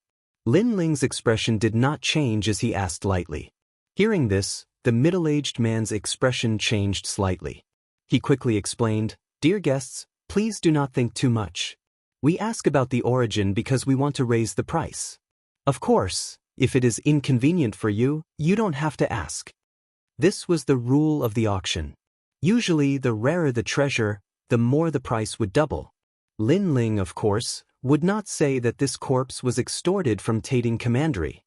Lin Ling's expression did not change as he asked lightly. Hearing this, the middle-aged man's expression changed slightly. He quickly explained, Dear guests, please do not think too much. We ask about the origin because we want to raise the price. Of course, if it is inconvenient for you, you don't have to ask. This was the rule of the auction. Usually, the rarer the treasure, the more the price would double. Lin Ling, of course, would not say that this corpse was extorted from Tating Commandery.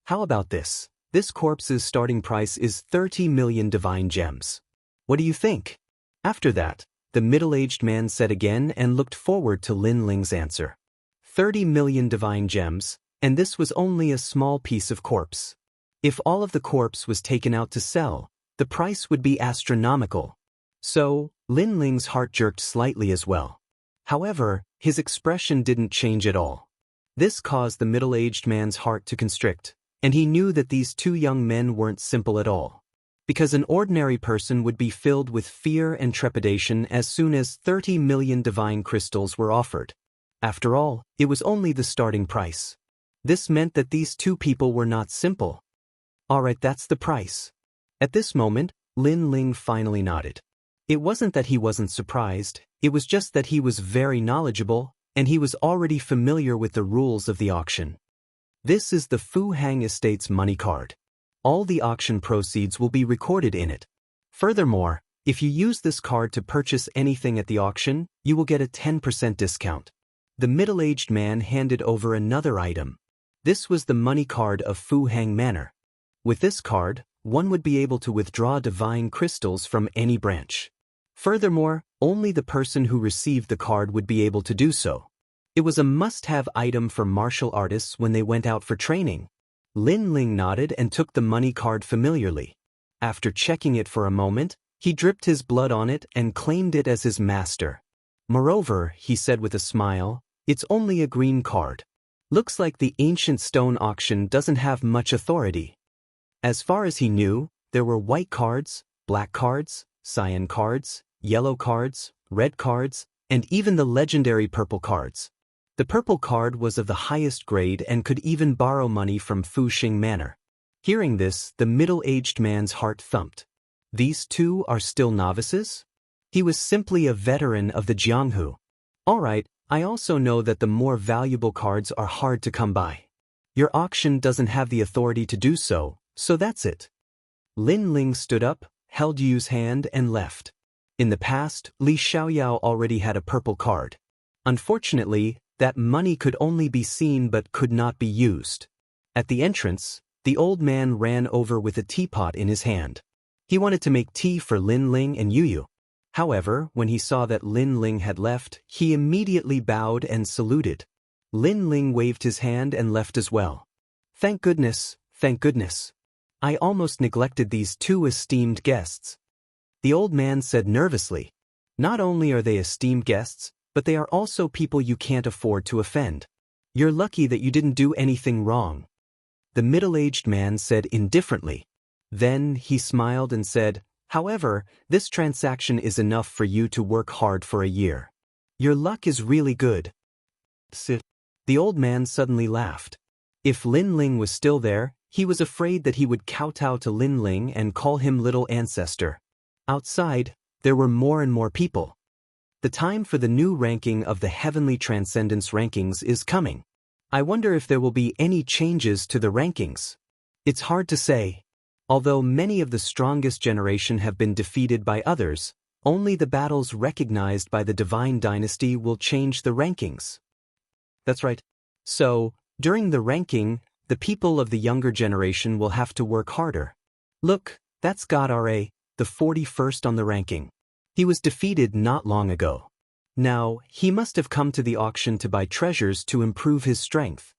How about this? This corpse's starting price is 30 million divine gems. What do you think? After that, the middle-aged man said again and looked forward to Lin Ling's answer. 30 million divine gems, and this was only a small piece of corpse. If all of the corpse was taken out to sell, the price would be astronomical. So, Lin Ling's heart jerked slightly as well. However, his expression didn't change at all. This caused the middle-aged man's heart to constrict, and he knew that these two young men weren't simple at all. Because an ordinary person would be filled with fear and trepidation as soon as 30 million divine crystals were offered. After all, it was only the starting price. This meant that these two people were not simple. Alright, that's the price. At this moment, Lin Ling finally nodded. It wasn't that he wasn't surprised, it was just that he was very knowledgeable, and he was already familiar with the rules of the auction. This is the Fu Hang Estate's money card. All the auction proceeds will be recorded in it. Furthermore, if you use this card to purchase anything at the auction, you will get a 10% discount. The middle-aged man handed over another item. This was the money card of Fu Hang Manor. With this card, one would be able to withdraw divine crystals from any branch. Furthermore, only the person who received the card would be able to do so. It was a must-have item for martial artists when they went out for training. Lin Ling nodded and took the money card familiarly. After checking it for a moment, he dripped his blood on it and claimed it as his master. Moreover, he said with a smile, it's only a green card. Looks like the ancient stone auction doesn't have much authority. As far as he knew, there were white cards, black cards, cyan cards, yellow cards, red cards, and even the legendary purple cards. The purple card was of the highest grade and could even borrow money from Fu Xing Manor. Hearing this, the middle-aged man's heart thumped. These two are still novices? He was simply a veteran of the Jianghu. Alright, I also know that the more valuable cards are hard to come by. Your auction doesn't have the authority to do so, so that's it. Lin Ling stood up, held Yu's hand and left. In the past, Li Xiaoyao already had a purple card. Unfortunately, that money could only be seen but could not be used. At the entrance, the old man ran over with a teapot in his hand. He wanted to make tea for Lin Ling and Yu. However, when he saw that Lin Ling had left, he immediately bowed and saluted. Lin Ling waved his hand and left as well. Thank goodness, thank goodness. I almost neglected these two esteemed guests. The old man said nervously. Not only are they esteemed guests, but they are also people you can't afford to offend. You're lucky that you didn't do anything wrong. The middle-aged man said indifferently. Then he smiled and said, however, this transaction is enough for you to work hard for a year. Your luck is really good. Sit. The old man suddenly laughed. If Lin Ling was still there, he was afraid that he would kowtow to Lin Ling and call him little ancestor. Outside, there were more and more people. The time for the new ranking of the Heavenly Transcendence rankings is coming. I wonder if there will be any changes to the rankings. It's hard to say. Although many of the strongest generation have been defeated by others, only the battles recognized by the Divine Dynasty will change the rankings. That's right. So, during the ranking, the people of the younger generation will have to work harder. Look, that's God R.A., the 41st on the ranking. He was defeated not long ago. Now, he must have come to the auction to buy treasures to improve his strength.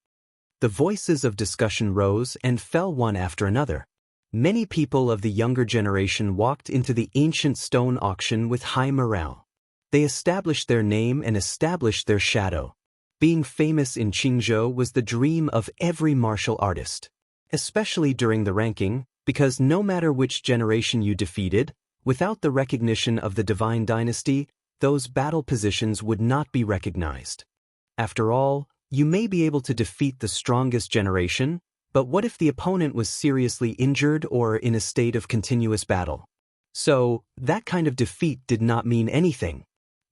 The voices of discussion rose and fell one after another. Many people of the younger generation walked into the ancient stone auction with high morale. They established their name and established their shadow. Being famous in Qingzhou was the dream of every martial artist. Especially during the ranking, because no matter which generation you defeated, without the recognition of the Divine Dynasty, those battle positions would not be recognized. After all, you may be able to defeat the strongest generation, but what if the opponent was seriously injured or in a state of continuous battle? So, that kind of defeat did not mean anything.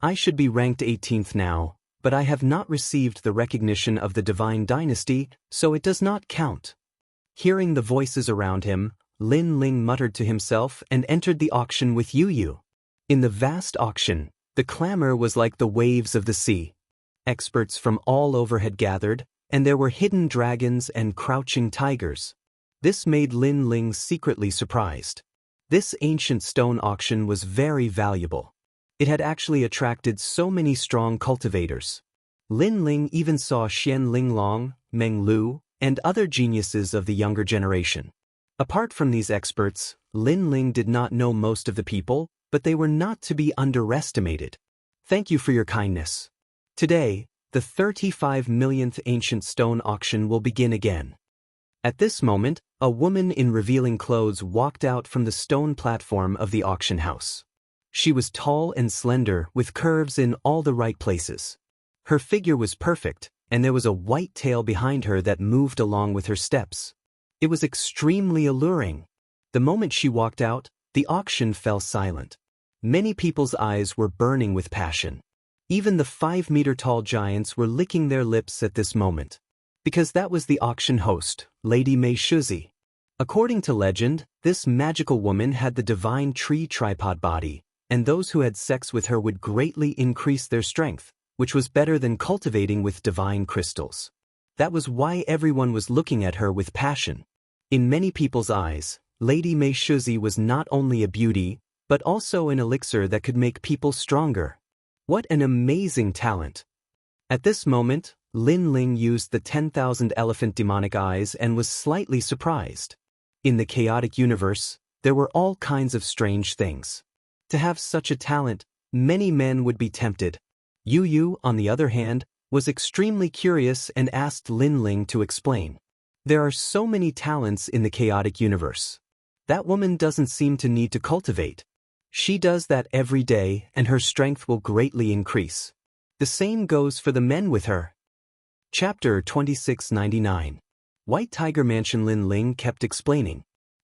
I should be ranked 18th now, but I have not received the recognition of the Divine Dynasty, so it does not count. Hearing the voices around him, Lin Ling muttered to himself and entered the auction with Yu. In the vast auction, the clamor was like the waves of the sea. Experts from all over had gathered, and there were hidden dragons and crouching tigers. This made Lin Ling secretly surprised. This ancient stone auction was very valuable. It had actually attracted so many strong cultivators. Lin Ling even saw Xian Linglong, Meng Lu, and other geniuses of the younger generation. Apart from these experts, Lin Ling did not know most of the people, but they were not to be underestimated. Thank you for your kindness. Today, the 35 millionth ancient stone auction will begin again. At this moment, a woman in revealing clothes walked out from the stone platform of the auction house. She was tall and slender, with curves in all the right places. Her figure was perfect, and there was a white tail behind her that moved along with her steps. It was extremely alluring. The moment she walked out, the auction fell silent. Many people's eyes were burning with passion. Even the 5-meter-tall giants were licking their lips at this moment. Because that was the auction host, Lady Mei Shuzi. According to legend, this magical woman had the divine tree tripod body, and those who had sex with her would greatly increase their strength, which was better than cultivating with divine crystals. That was why everyone was looking at her with passion. In many people's eyes, Lady Mei Shuzi was not only a beauty, but also an elixir that could make people stronger. What an amazing talent! At this moment, Lin Ling used the 10,000 elephant demonic eyes and was slightly surprised. In the chaotic universe, there were all kinds of strange things. To have such a talent, many men would be tempted. Yu, on the other hand, was extremely curious and asked Lin Ling to explain. There are so many talents in the chaotic universe. That woman doesn't seem to need to cultivate. She does that every day and her strength will greatly increase. The same goes for the men with her. Chapter 2699. White Tiger Mansion. Lin Ling kept explaining.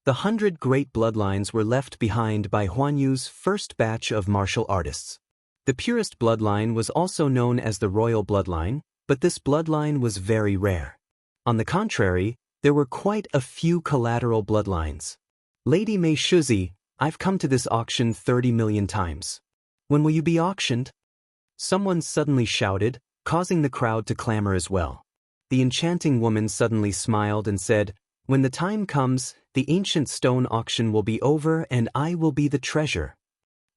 The 100 great bloodlines were left behind by Huanyu's first batch of martial artists. The purest bloodline was also known as the royal bloodline, but this bloodline was very rare. On the contrary, there were quite a few collateral bloodlines. Lady Mei Shuzi, I've come to this auction 30 million times. When will you be auctioned? Someone suddenly shouted, causing the crowd to clamor as well. The enchanting woman suddenly smiled and said, "When the time comes, the ancient stone auction will be over and I will be the treasure."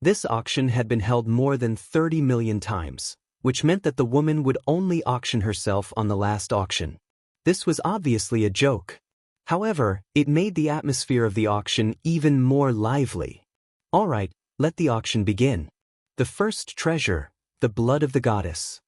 This auction had been held more than 30 million times, which meant that the woman would only auction herself on the last auction. This was obviously a joke. However, it made the atmosphere of the auction even more lively. All right, let the auction begin. The first treasure, the blood of the goddess.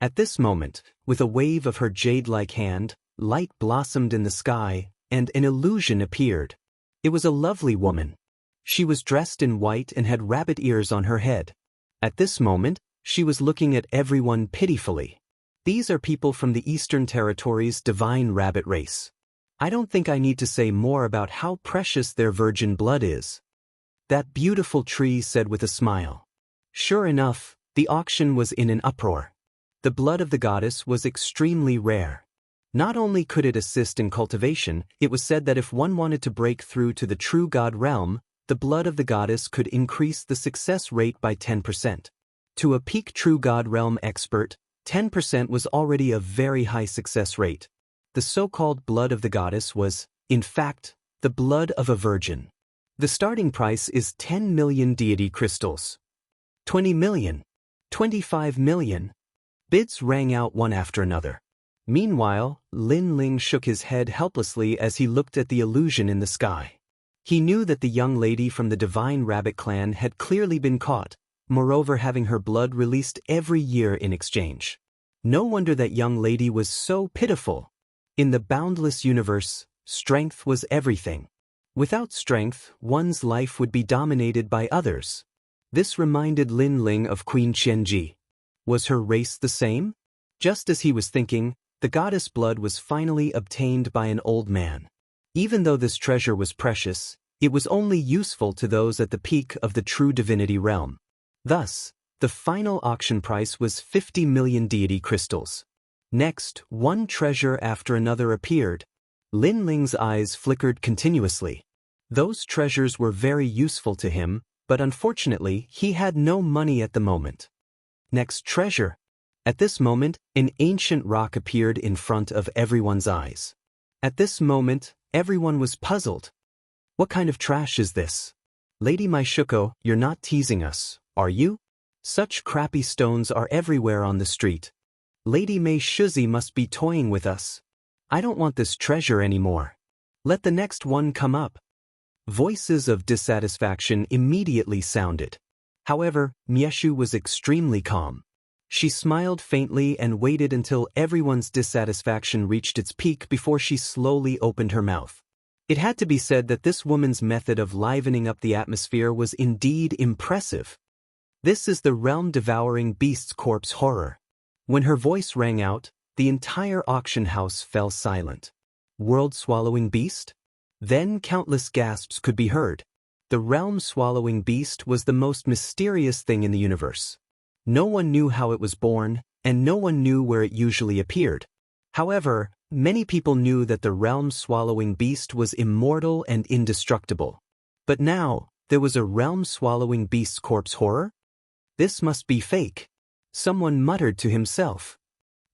At this moment, with a wave of her jade-like hand, light blossomed in the sky, and an illusion appeared. It was a lovely woman. She was dressed in white and had rabbit ears on her head. At this moment, she was looking at everyone pitifully. These are people from the Eastern Territories' divine rabbit race. I don't think I need to say more about how precious their virgin blood is. That beautiful tree said with a smile. Sure enough, the auction was in an uproar. The blood of the goddess was extremely rare. Not only could it assist in cultivation, it was said that if one wanted to break through to the true god realm, the blood of the goddess could increase the success rate by 10%. To a peak true god realm expert, 10% was already a very high success rate. The so-called blood of the goddess was, in fact, the blood of a virgin. The starting price is 10 million deity crystals. 20 million. 25 million. Bids rang out one after another. Meanwhile, Lin Ling shook his head helplessly as he looked at the illusion in the sky. He knew that the young lady from the Divine Rabbit clan had clearly been caught, moreover having her blood released every year in exchange. No wonder that young lady was so pitiful. In the boundless universe, strength was everything. Without strength, one's life would be dominated by others. This reminded Lin Ling of Queen Qianji. Was her race the same? Just as he was thinking, the goddess blood was finally obtained by an old man. Even though this treasure was precious, it was only useful to those at the peak of the true divinity realm. Thus, the final auction price was 50 million deity crystals. Next, one treasure after another appeared. Lin Ling's eyes flickered continuously. Those treasures were very useful to him, but unfortunately, he had no money at the moment. Next treasure. At this moment, an ancient rock appeared in front of everyone's eyes. At this moment, everyone was puzzled. What kind of trash is this? Lady Maishuko, you're not teasing us, are you? Such crappy stones are everywhere on the street. Lady Mei Shuzi must be toying with us. I don't want this treasure anymore. Let the next one come up. Voices of dissatisfaction immediately sounded. However, Mieshu was extremely calm. She smiled faintly and waited until everyone's dissatisfaction reached its peak before she slowly opened her mouth. It had to be said that this woman's method of livening up the atmosphere was indeed impressive. This is the realm-devouring beast's corpse horror. When her voice rang out, the entire auction house fell silent. World-swallowing beast? Then countless gasps could be heard. The realm-swallowing beast was the most mysterious thing in the universe. No one knew how it was born, and no one knew where it usually appeared. However, many people knew that the realm-swallowing beast was immortal and indestructible. But now, there was a realm-swallowing beast's corpse horror? This must be fake. Someone muttered to himself.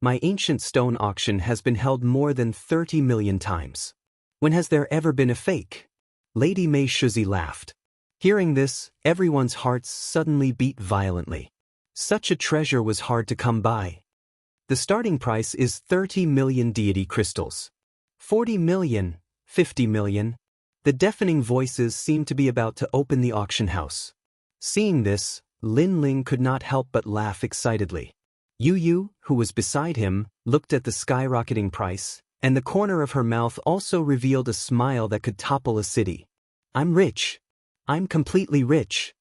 My ancient stone auction has been held more than 30 million times. When has there ever been a fake? Lady Mei Shuzi laughed. Hearing this, everyone's hearts suddenly beat violently. Such a treasure was hard to come by. The starting price is 30 million deity crystals. 40 million, 50 million. The deafening voices seemed to be about to open the auction house. Seeing this, Lin Ling could not help but laugh excitedly. Yu Yu, who was beside him, looked at the skyrocketing price, and the corner of her mouth also revealed a smile that could topple a city. I'm rich. I'm completely rich.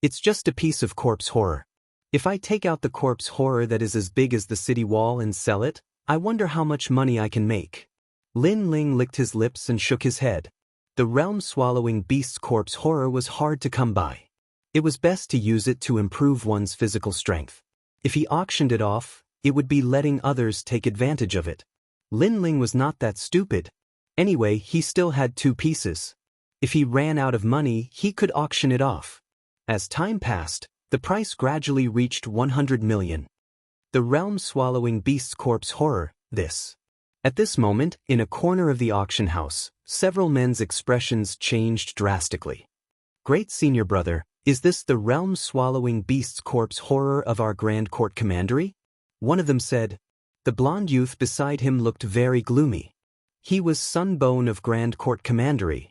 It's just a piece of corpse horror. If I take out the corpse horror that is as big as the city wall and sell it, I wonder how much money I can make. Lin Ling licked his lips and shook his head. The realm-swallowing beast's corpse horror was hard to come by. It was best to use it to improve one's physical strength. If he auctioned it off, it would be letting others take advantage of it. Lin Ling was not that stupid. Anyway, he still had 2 pieces. If he ran out of money, he could auction it off. As time passed, the price gradually reached 100 million. The realm-swallowing beast's corpse horror, this. At this moment, in a corner of the auction house, several men's expressions changed drastically. Great senior brother, is this the realm-swallowing beast's corpse horror of our Grand Court Commandery? One of them said. The blonde youth beside him looked very gloomy. He was Sunbone of Grand Court Commandery.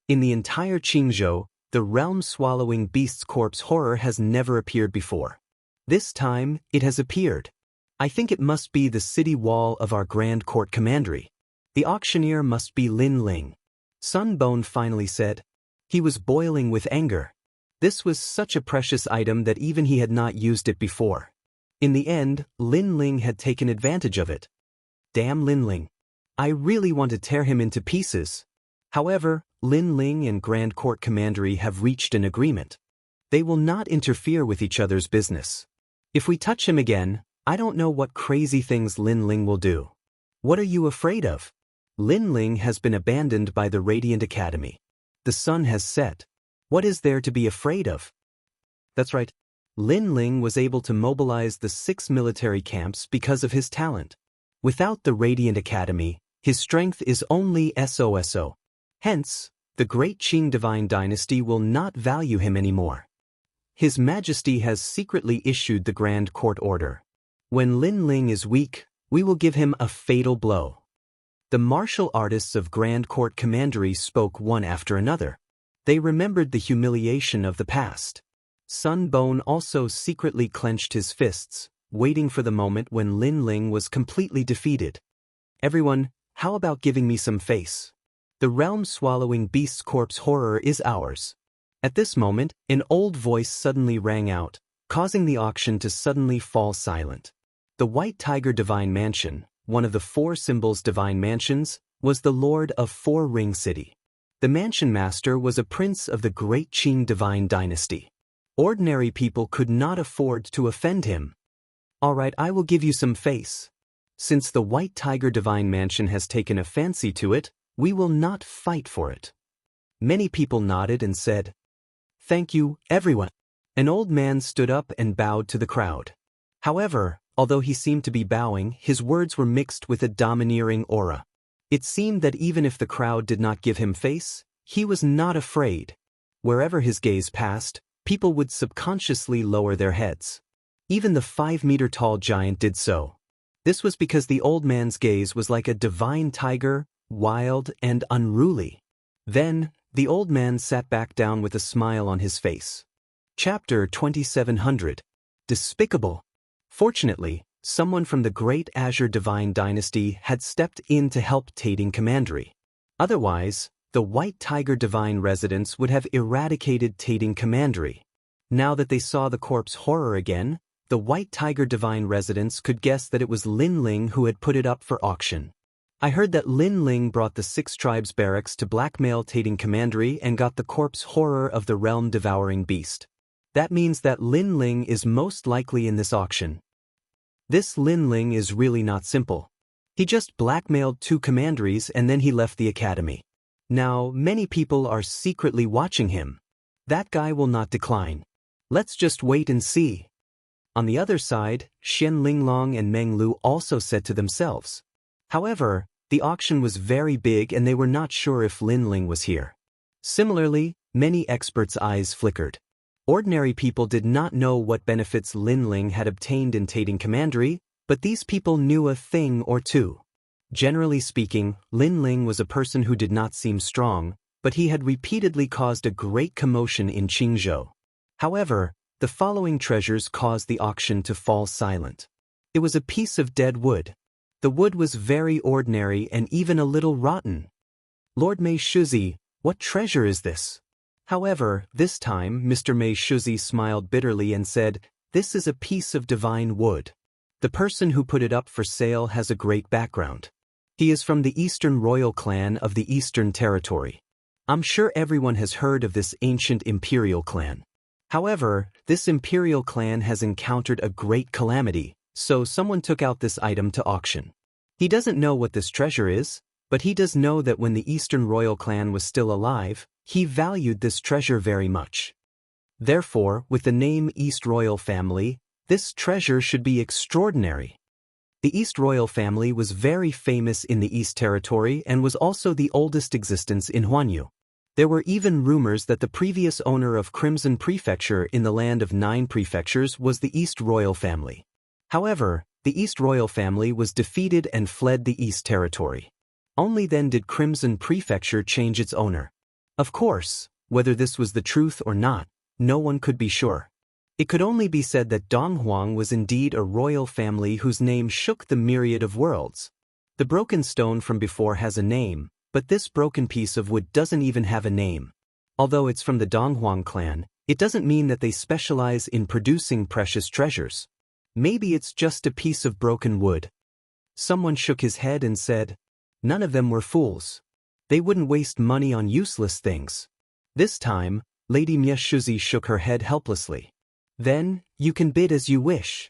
In the entire Jianghu, the realm-swallowing beast's corpse horror has never appeared before. This time, it has appeared. I think it must be the city wall of our Grand Court Commandery. The auctioneer must be Lin Ling. Sunbone finally said. He was boiling with anger. This was such a precious item that even he had not used it before. In the end, Lin Ling had taken advantage of it. Damn Lin Ling. I really want to tear him into pieces. However, Lin Ling and Grand Court Commandery have reached an agreement. They will not interfere with each other's business. If we touch him again, I don't know what crazy things Lin Ling will do. What are you afraid of? Lin Ling has been abandoned by the Radiant Academy. The sun has set. What is there to be afraid of? That's right. Lin Ling was able to mobilize the 6 military camps because of his talent. Without the Radiant Academy, his strength is only SOSO. Hence, the great Qing divine dynasty will not value him anymore. His Majesty has secretly issued the Grand Court order. When Lin Ling is weak, we will give him a fatal blow. The martial artists of Grand Court Commandery spoke one after another. They remembered the humiliation of the past. Sunbone also secretly clenched his fists, waiting for the moment when Lin Ling was completely defeated. Everyone, how about giving me some face? The realm-swallowing beast's corpse horror is ours. At this moment, an old voice suddenly rang out, causing the auction to suddenly fall silent. The White Tiger Divine Mansion, one of the 4 symbols divine mansions, was the lord of 4 Ring City. The mansion master was a prince of the great Qing divine dynasty. Ordinary people could not afford to offend him. Alright, I will give you some face. Since the White Tiger Divine Mansion has taken a fancy to it, we will not fight for it. Many people nodded and said, Thank you, everyone. An old man stood up and bowed to the crowd. However, although he seemed to be bowing, his words were mixed with a domineering aura. It seemed that even if the crowd did not give him face, he was not afraid. Wherever his gaze passed, people would subconsciously lower their heads. Even the 5-meter-tall giant did so. This was because the old man's gaze was like a divine tiger, wild and unruly. Then, the old man sat back down with a smile on his face. Chapter 2700. Despicable. Fortunately, someone from the Great Azure Divine Dynasty had stepped in to help Tating Commandery. Otherwise, the White Tiger Divine residents would have eradicated Tating Commandery. Now that they saw the corpse horror again, the White Tiger Divine residents could guess that it was Lin Ling who had put it up for auction. I heard that Lin Ling brought the 6 tribes barracks to blackmail Tating Commandery and got the corpse horror of the realm-devouring beast. That means that Lin Ling is most likely in this auction. This Lin Ling is really not simple. He just blackmailed 2 commanderies and then he left the academy. Now, many people are secretly watching him. That guy will not decline. Let's just wait and see. On the other side, Xian Linglong and Meng Lu also said to themselves. However, the auction was very big and they were not sure if Lin Ling was here. Similarly, many experts' eyes flickered. Ordinary people did not know what benefits Lin Ling had obtained in Tating Commandery, but these people knew a thing or two. Generally speaking, Lin Ling was a person who did not seem strong, but he had repeatedly caused a great commotion in Jianghu. However, the following treasures caused the auction to fall silent. It was a piece of dead wood. The wood was very ordinary and even a little rotten. Lord Mei Shuzi, what treasure is this? However, this time Mr. Mei Shuzi smiled bitterly and said, This is a piece of divine wood. The person who put it up for sale has a great background. He is from the Eastern royal clan of the Eastern Territory. I'm sure everyone has heard of this ancient imperial clan. However, this imperial clan has encountered a great calamity, so someone took out this item to auction. He doesn't know what this treasure is, but he does know that when the Eastern royal clan was still alive, he valued this treasure very much. Therefore, with the name East Royal Family, this treasure should be extraordinary. The East Royal Family was very famous in the East Territory and was also the oldest existence in Huanyu. There were even rumors that the previous owner of Crimson Prefecture in the Land of Nine Prefectures was the East Royal Family. However, the East Royal Family was defeated and fled the East Territory. Only then did Crimson Prefecture change its owner. Of course, whether this was the truth or not, no one could be sure. It could only be said that Donghuang was indeed a royal family whose name shook the myriad of worlds. The broken stone from before has a name, but this broken piece of wood doesn't even have a name. Although it's from the Donghuang clan, it doesn't mean that they specialize in producing precious treasures. Maybe it's just a piece of broken wood. Someone shook his head and said, none of them were fools. They wouldn't waste money on useless things. This time, Lady Mieshuzi shook her head helplessly. Then, you can bid as you wish.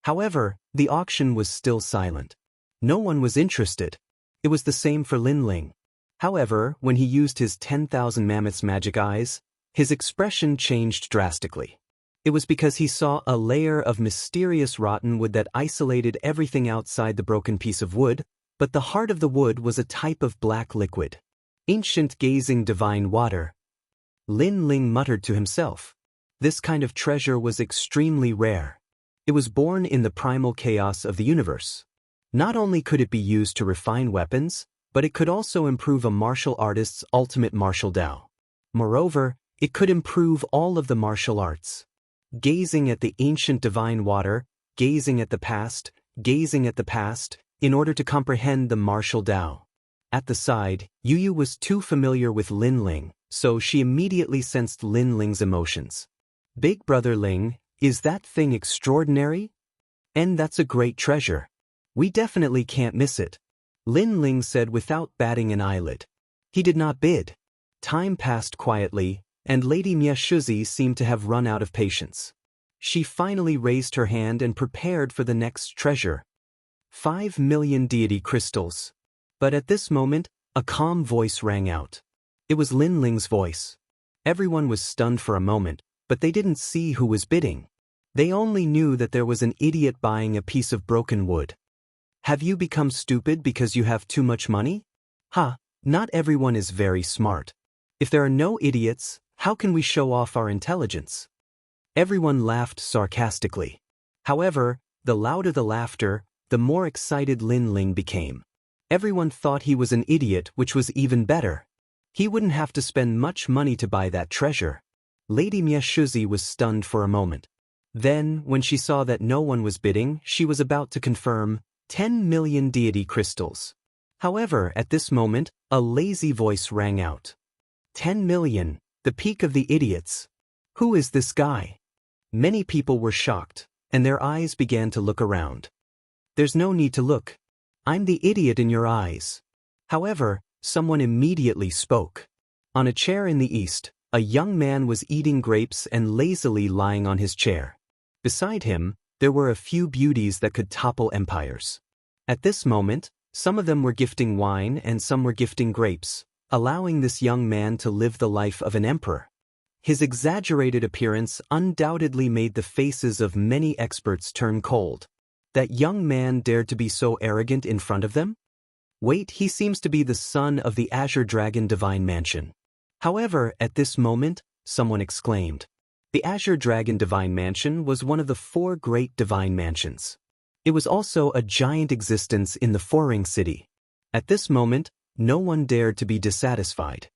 However, the auction was still silent. No one was interested. It was the same for Lin Ling. However, when he used his 10,000 mammoths magic eyes, his expression changed drastically. It was because he saw a layer of mysterious rotten wood that isolated everything outside the broken piece of wood, but the heart of the wood was a type of black liquid. Ancient gazing divine water. Lin Ling muttered to himself. This kind of treasure was extremely rare. It was born in the primal chaos of the universe. Not only could it be used to refine weapons, but it could also improve a martial artist's ultimate martial Dao. Moreover, it could improve all of the martial arts. Gazing at the ancient divine water, gazing at the past, in order to comprehend the martial Dao. At the side, Yu was too familiar with Lin Ling, so she immediately sensed Lin Ling's emotions. Big brother Ling, is that thing extraordinary? And that's a great treasure. We definitely can't miss it. Lin Ling said without batting an eyelid. He did not bid. Time passed quietly, and Lady Mieshuzi seemed to have run out of patience. She finally raised her hand and prepared for the next treasure. 5 million deity crystals. But at this moment, a calm voice rang out. It was Lin Ling's voice. Everyone was stunned for a moment, but they didn't see who was bidding. They only knew that there was an idiot buying a piece of broken wood. Have you become stupid because you have too much money? Not everyone is very smart. If there are no idiots, how can we show off our intelligence? Everyone laughed sarcastically. However, the louder the laughter, the more excited Lin Ling became. Everyone thought he was an idiot, which was even better. He wouldn't have to spend much money to buy that treasure. Lady Mieshuzi was stunned for a moment. Then, when she saw that no one was bidding, she was about to confirm, 10 million deity crystals. However, at this moment, a lazy voice rang out. 10 million, the peak of the idiots. Who is this guy? Many people were shocked, and their eyes began to look around. There's no need to look. I'm the idiot in your eyes. However, someone immediately spoke. On a chair in the east, a young man was eating grapes and lazily lying on his chair. Beside him, there were a few beauties that could topple empires. At this moment, some of them were gifting wine and some were gifting grapes, allowing this young man to live the life of an emperor. His exaggerated appearance undoubtedly made the faces of many experts turn cold. That young man dared to be so arrogant in front of them? Wait, he seems to be the son of the Azure Dragon Divine Mansion. However, at this moment, someone exclaimed. The Azure Dragon Divine Mansion was one of the 4 great divine mansions. It was also a giant existence in the Four-Ring City. At this moment, no one dared to be dissatisfied.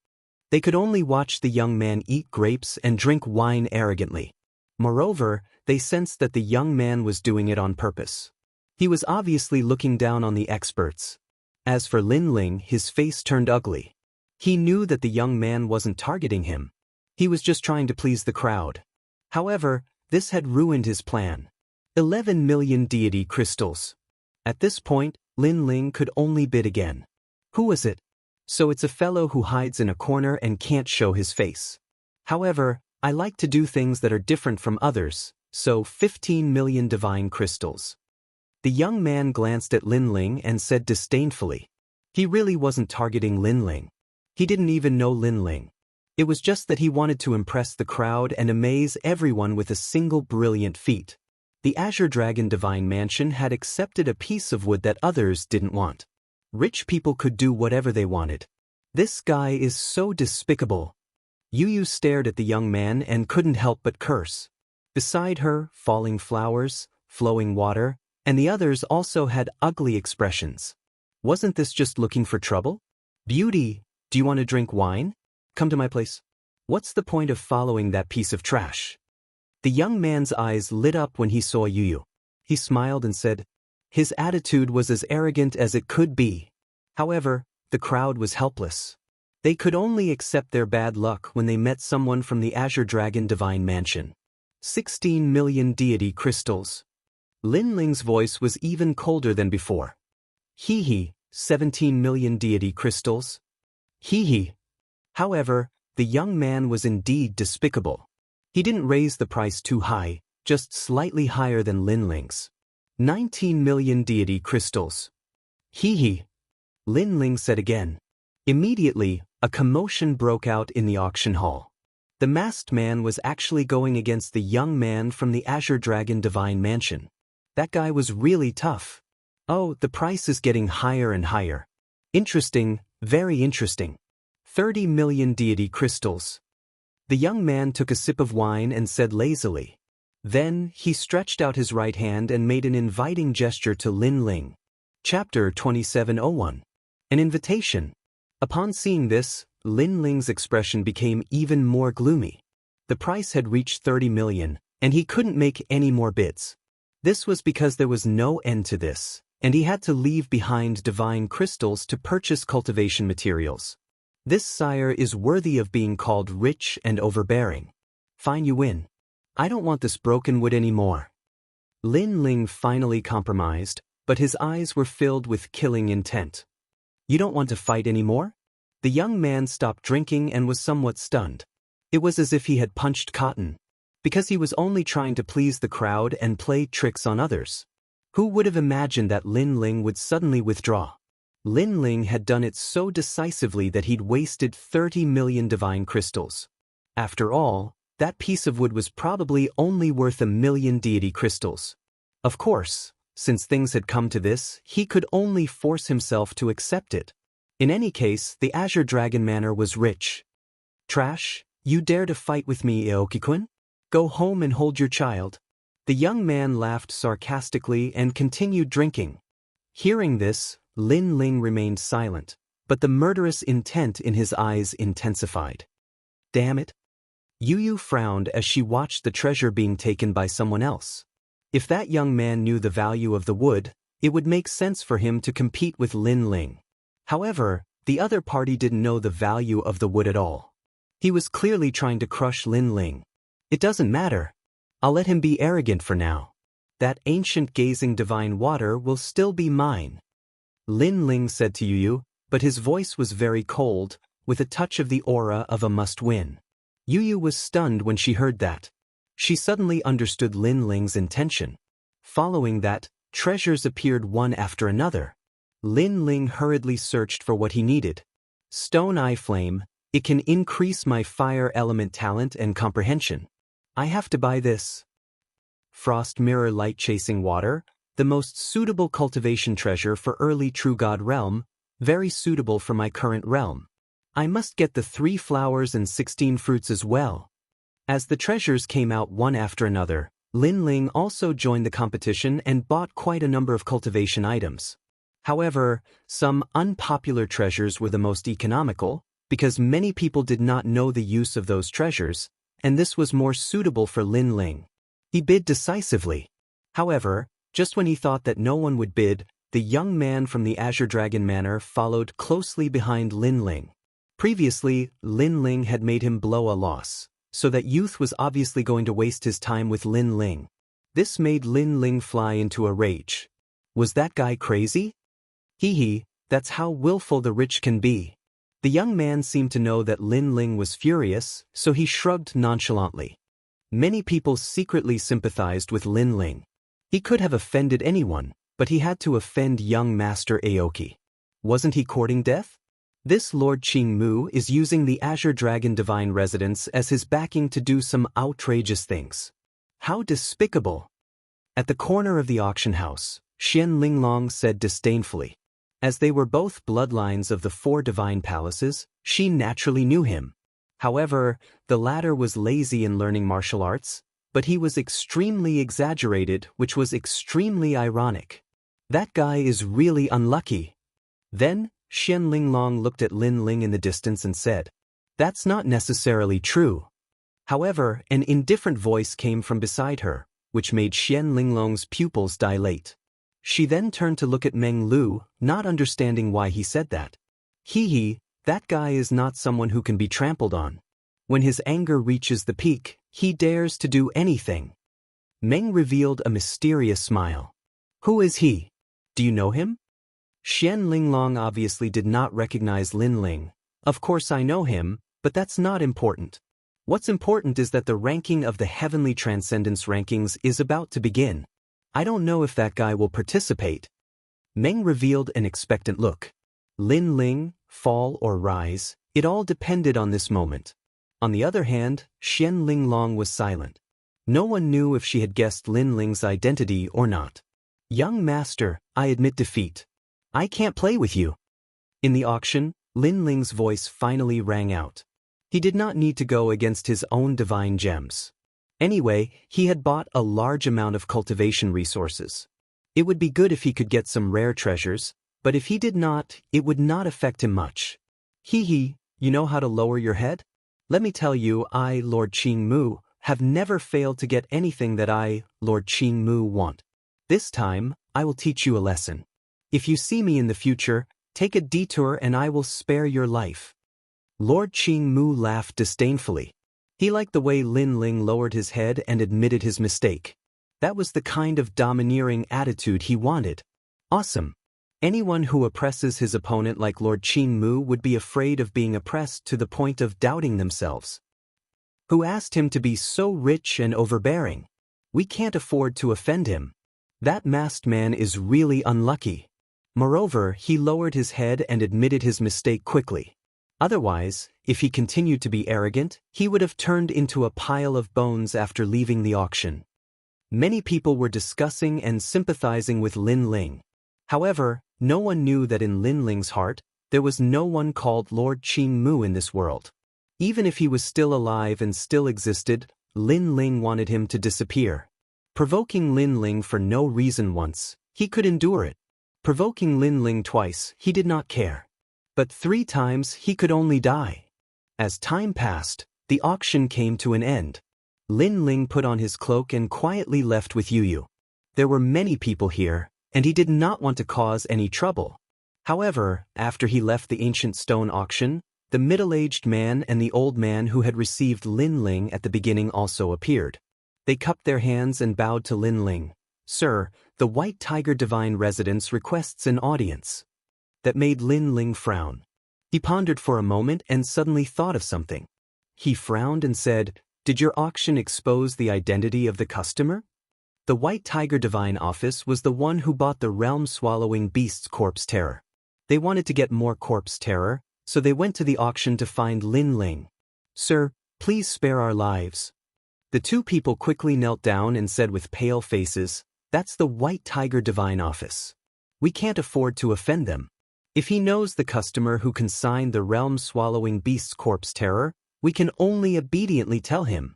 They could only watch the young man eat grapes and drink wine arrogantly. Moreover, they sensed that the young man was doing it on purpose. He was obviously looking down on the experts. As for Lin Ling, his face turned ugly. He knew that the young man wasn't targeting him. He was just trying to please the crowd. However, this had ruined his plan. 11 million deity crystals. At this point, Lin Ling could only bid again. Who was it? So it's a fellow who hides in a corner and can't show his face. However, I like to do things that are different from others, so 15 million divine crystals. The young man glanced at Lin Ling and said disdainfully. He really wasn't targeting Lin Ling. He didn't even know Lin Ling. It was just that he wanted to impress the crowd and amaze everyone with a single brilliant feat. The Azure Dragon Divine Mansion had accepted a piece of wood that others didn't want. Rich people could do whatever they wanted. This guy is so despicable. Yu stared at the young man and couldn't help but curse. Beside her, falling flowers, flowing water, and the others also had ugly expressions. Wasn't this just looking for trouble? Beauty, do you want to drink wine? Come to my place. What's the point of following that piece of trash? The young man's eyes lit up when he saw Yu. He smiled and said, his attitude was as arrogant as it could be. However, the crowd was helpless. They could only accept their bad luck when they met someone from the Azure Dragon Divine Mansion. 16 million deity crystals. Lin Ling's voice was even colder than before. Hee hee, 17 million deity crystals. Hee hee. However, the young man was indeed despicable. He didn't raise the price too high, just slightly higher than Lin Ling's. 19 million deity crystals. Hee hee. Lin Ling said again. Immediately, a commotion broke out in the auction hall. The masked man was actually going against the young man from the Azure Dragon Divine Mansion. That guy was really tough. Oh, the price is getting higher and higher. Interesting, very interesting. 30 million deity crystals. The young man took a sip of wine and said lazily. Then, he stretched out his right hand and made an inviting gesture to Lin Ling. Chapter 2701. An invitation. Upon seeing this, Lin Ling's expression became even more gloomy. The price had reached 30 million, and he couldn't make any more bids. This was because there was no end to this, and he had to leave behind divine crystals to purchase cultivation materials. This sire is worthy of being called rich and overbearing. Fine, you win. I don't want this broken wood anymore. Lin Ling finally compromised, but his eyes were filled with killing intent. You don't want to fight anymore? The young man stopped drinking and was somewhat stunned. It was as if he had punched cotton, because he was only trying to please the crowd and play tricks on others. Who would have imagined that Lin Ling would suddenly withdraw? Lin Ling had done it so decisively that he'd wasted 30 million divine crystals. After all, that piece of wood was probably only worth 1 million deity crystals. Of course, since things had come to this, he could only force himself to accept it. In any case, the Azure Dragon Manor was rich. Trash, you dare to fight with me, Aoki-kun? Go home and hold your child. The young man laughed sarcastically and continued drinking. Hearing this, Lin Ling remained silent, but the murderous intent in his eyes intensified. Damn it. Yu frowned as she watched the treasure being taken by someone else. If that young man knew the value of the wood, it would make sense for him to compete with Lin Ling. However, the other party didn't know the value of the wood at all. He was clearly trying to crush Lin Ling. It doesn't matter. I'll let him be arrogant for now. That ancient gazing divine water will still be mine. Lin Ling said to Yu, but his voice was very cold, with a touch of the aura of a must-win. Yu was stunned when she heard that. She suddenly understood Lin Ling's intention. Following that, treasures appeared one after another. Lin Ling hurriedly searched for what he needed. Stone Eye Flame, it can increase my fire element talent and comprehension. I have to buy this. Frost Mirror Light Chasing Water, the most suitable cultivation treasure for early True God realm, very suitable for my current realm. I must get the 3 flowers and 16 fruits as well. As the treasures came out one after another, Lin Ling also joined the competition and bought quite a number of cultivation items. However, some unpopular treasures were the most economical, because many people did not know the use of those treasures, and this was more suitable for Lin Ling. He bid decisively. However, just when he thought that no one would bid, the young man from the Azure Dragon Manor followed closely behind Lin Ling. Previously, Lin Ling had made him blow a loss, so that youth was obviously going to waste his time with Lin Ling. This made Lin Ling fly into a rage. Was that guy crazy? Hee hee, that's how willful the rich can be. The young man seemed to know that Lin Ling was furious, so he shrugged nonchalantly. Many people secretly sympathized with Lin Ling. He could have offended anyone, but he had to offend young Master Aoki. Wasn't he courting death? This Lord Qingmu is using the Azure Dragon Divine Residence as his backing to do some outrageous things. How despicable! At the corner of the auction house, Xian Linglong said disdainfully. As they were both bloodlines of the 4 divine palaces, she naturally knew him. However, the latter was lazy in learning martial arts, but he was extremely exaggerated, which was extremely ironic. That guy is really unlucky. Then, Xian Linglong looked at Lin Ling in the distance and said, "That's not necessarily true." However, an indifferent voice came from beside her, which made Xian Linglong's pupils dilate. She then turned to look at Meng Lu, not understanding why he said that. Hee, that guy is not someone who can be trampled on. When his anger reaches the peak, he dares to do anything. Meng revealed a mysterious smile. Who is he? Do you know him? Xian Linglong obviously did not recognize Lin Ling. Of course I know him, but that's not important. What's important is that the ranking of the Heavenly Transcendence rankings is about to begin. I don't know if that guy will participate. Meng revealed an expectant look. Lin Ling, fall or rise, it all depended on this moment. On the other hand, Xian Linglong was silent. No one knew if she had guessed Lin Ling's identity or not. Young master, I admit defeat. I can't play with you. In the auction, Lin Ling's voice finally rang out. He did not need to go against his own divine gems. Anyway, he had bought a large amount of cultivation resources. It would be good if he could get some rare treasures, but if he did not, it would not affect him much. Hee, you know how to lower your head? Let me tell you, I, Lord Qingmu, have never failed to get anything that I, Lord Qingmu, want. This time, I will teach you a lesson. If you see me in the future, take a detour and I will spare your life. Lord Qingmu laughed disdainfully. He liked the way Lin Ling lowered his head and admitted his mistake. That was the kind of domineering attitude he wanted. Awesome. Anyone who oppresses his opponent like Lord Qingmu would be afraid of being oppressed to the point of doubting themselves. Who asked him to be so rich and overbearing? We can't afford to offend him. That masked man is really unlucky. Moreover, he lowered his head and admitted his mistake quickly. Otherwise, if he continued to be arrogant, he would have turned into a pile of bones after leaving the auction. Many people were discussing and sympathizing with Lin Ling. However, no one knew that in Lin Ling's heart, there was no one called Lord Qingmu in this world. Even if he was still alive and still existed, Lin Ling wanted him to disappear. Provoking Lin Ling for no reason once, he could endure it. Provoking Lin Ling twice, he did not care. But 3 times he could only die. As time passed, the auction came to an end. Lin Ling put on his cloak and quietly left with Yu. There were many people here, and he did not want to cause any trouble. However, after he left the ancient stone auction, the middle-aged man and the old man who had received Lin Ling at the beginning also appeared. They cupped their hands and bowed to Lin Ling. Sir, the White Tiger Divine Residence requests an audience. That made Lin Ling frown. He pondered for a moment and suddenly thought of something. He frowned and said, "Did your auction expose the identity of the customer?" The White Tiger Divine Office was the one who bought the realm-swallowing beast's corpse terror. They wanted to get more corpse terror, so they went to the auction to find Lin Ling. "Sir, please spare our lives." The 2 people quickly knelt down and said with pale faces, "That's the White Tiger Divine Office. We can't afford to offend them. If he knows the customer who consigned the realm-swallowing beast's corpse terror, we can only obediently tell him."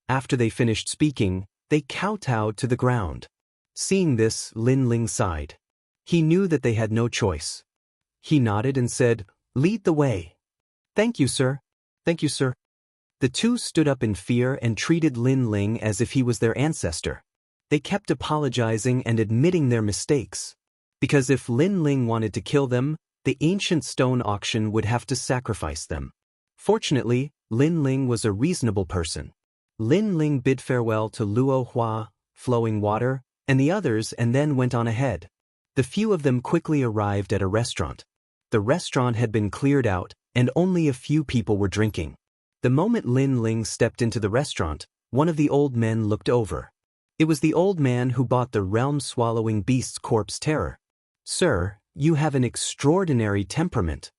After they finished speaking, they kowtowed to the ground. Seeing this, Lin Ling sighed. He knew that they had no choice. He nodded and said, "Lead the way." "Thank you, sir. Thank you, sir." The 2 stood up in fear and treated Lin Ling as if he was their ancestor. They kept apologizing and admitting their mistakes. Because if Lin Ling wanted to kill them, the ancient stone auction would have to sacrifice them. Fortunately, Lin Ling was a reasonable person. Lin Ling bid farewell to Luo Hua, Flowing Water, and the others and then went on ahead. The few of them quickly arrived at a restaurant. The restaurant had been cleared out, and only a few people were drinking. The moment Lin Ling stepped into the restaurant, one of the old men looked over. It was the old man who bought the realm-swallowing beast's corpse terror. "Sir, you have an extraordinary temperament."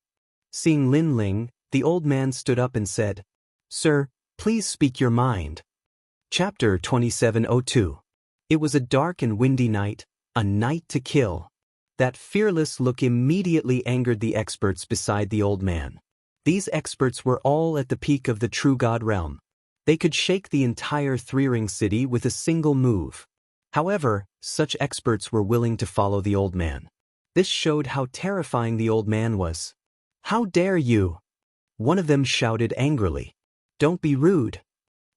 Seeing Lin Ling, the old man stood up and said, "Sir, please speak your mind." Chapter 2702. It was a dark and windy night, a night to kill. That fearless look immediately angered the experts beside the old man. These experts were all at the peak of the true god realm. They could shake the entire three-ring city with a single move. However, such experts were willing to follow the old man. This showed how terrifying the old man was. "How dare you?" one of them shouted angrily. "Don't be rude."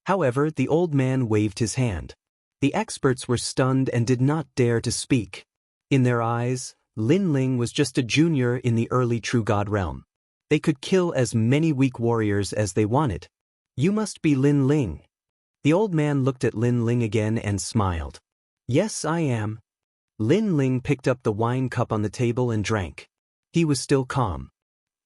However, the old man waved his hand. The experts were stunned and did not dare to speak. In their eyes, Lin Ling was just a junior in the early true god realm. They could kill as many weak warriors as they wanted. "You must be Lin Ling." The old man looked at Lin Ling again and smiled. "Yes, I am." Lin Ling picked up the wine cup on the table and drank. He was still calm.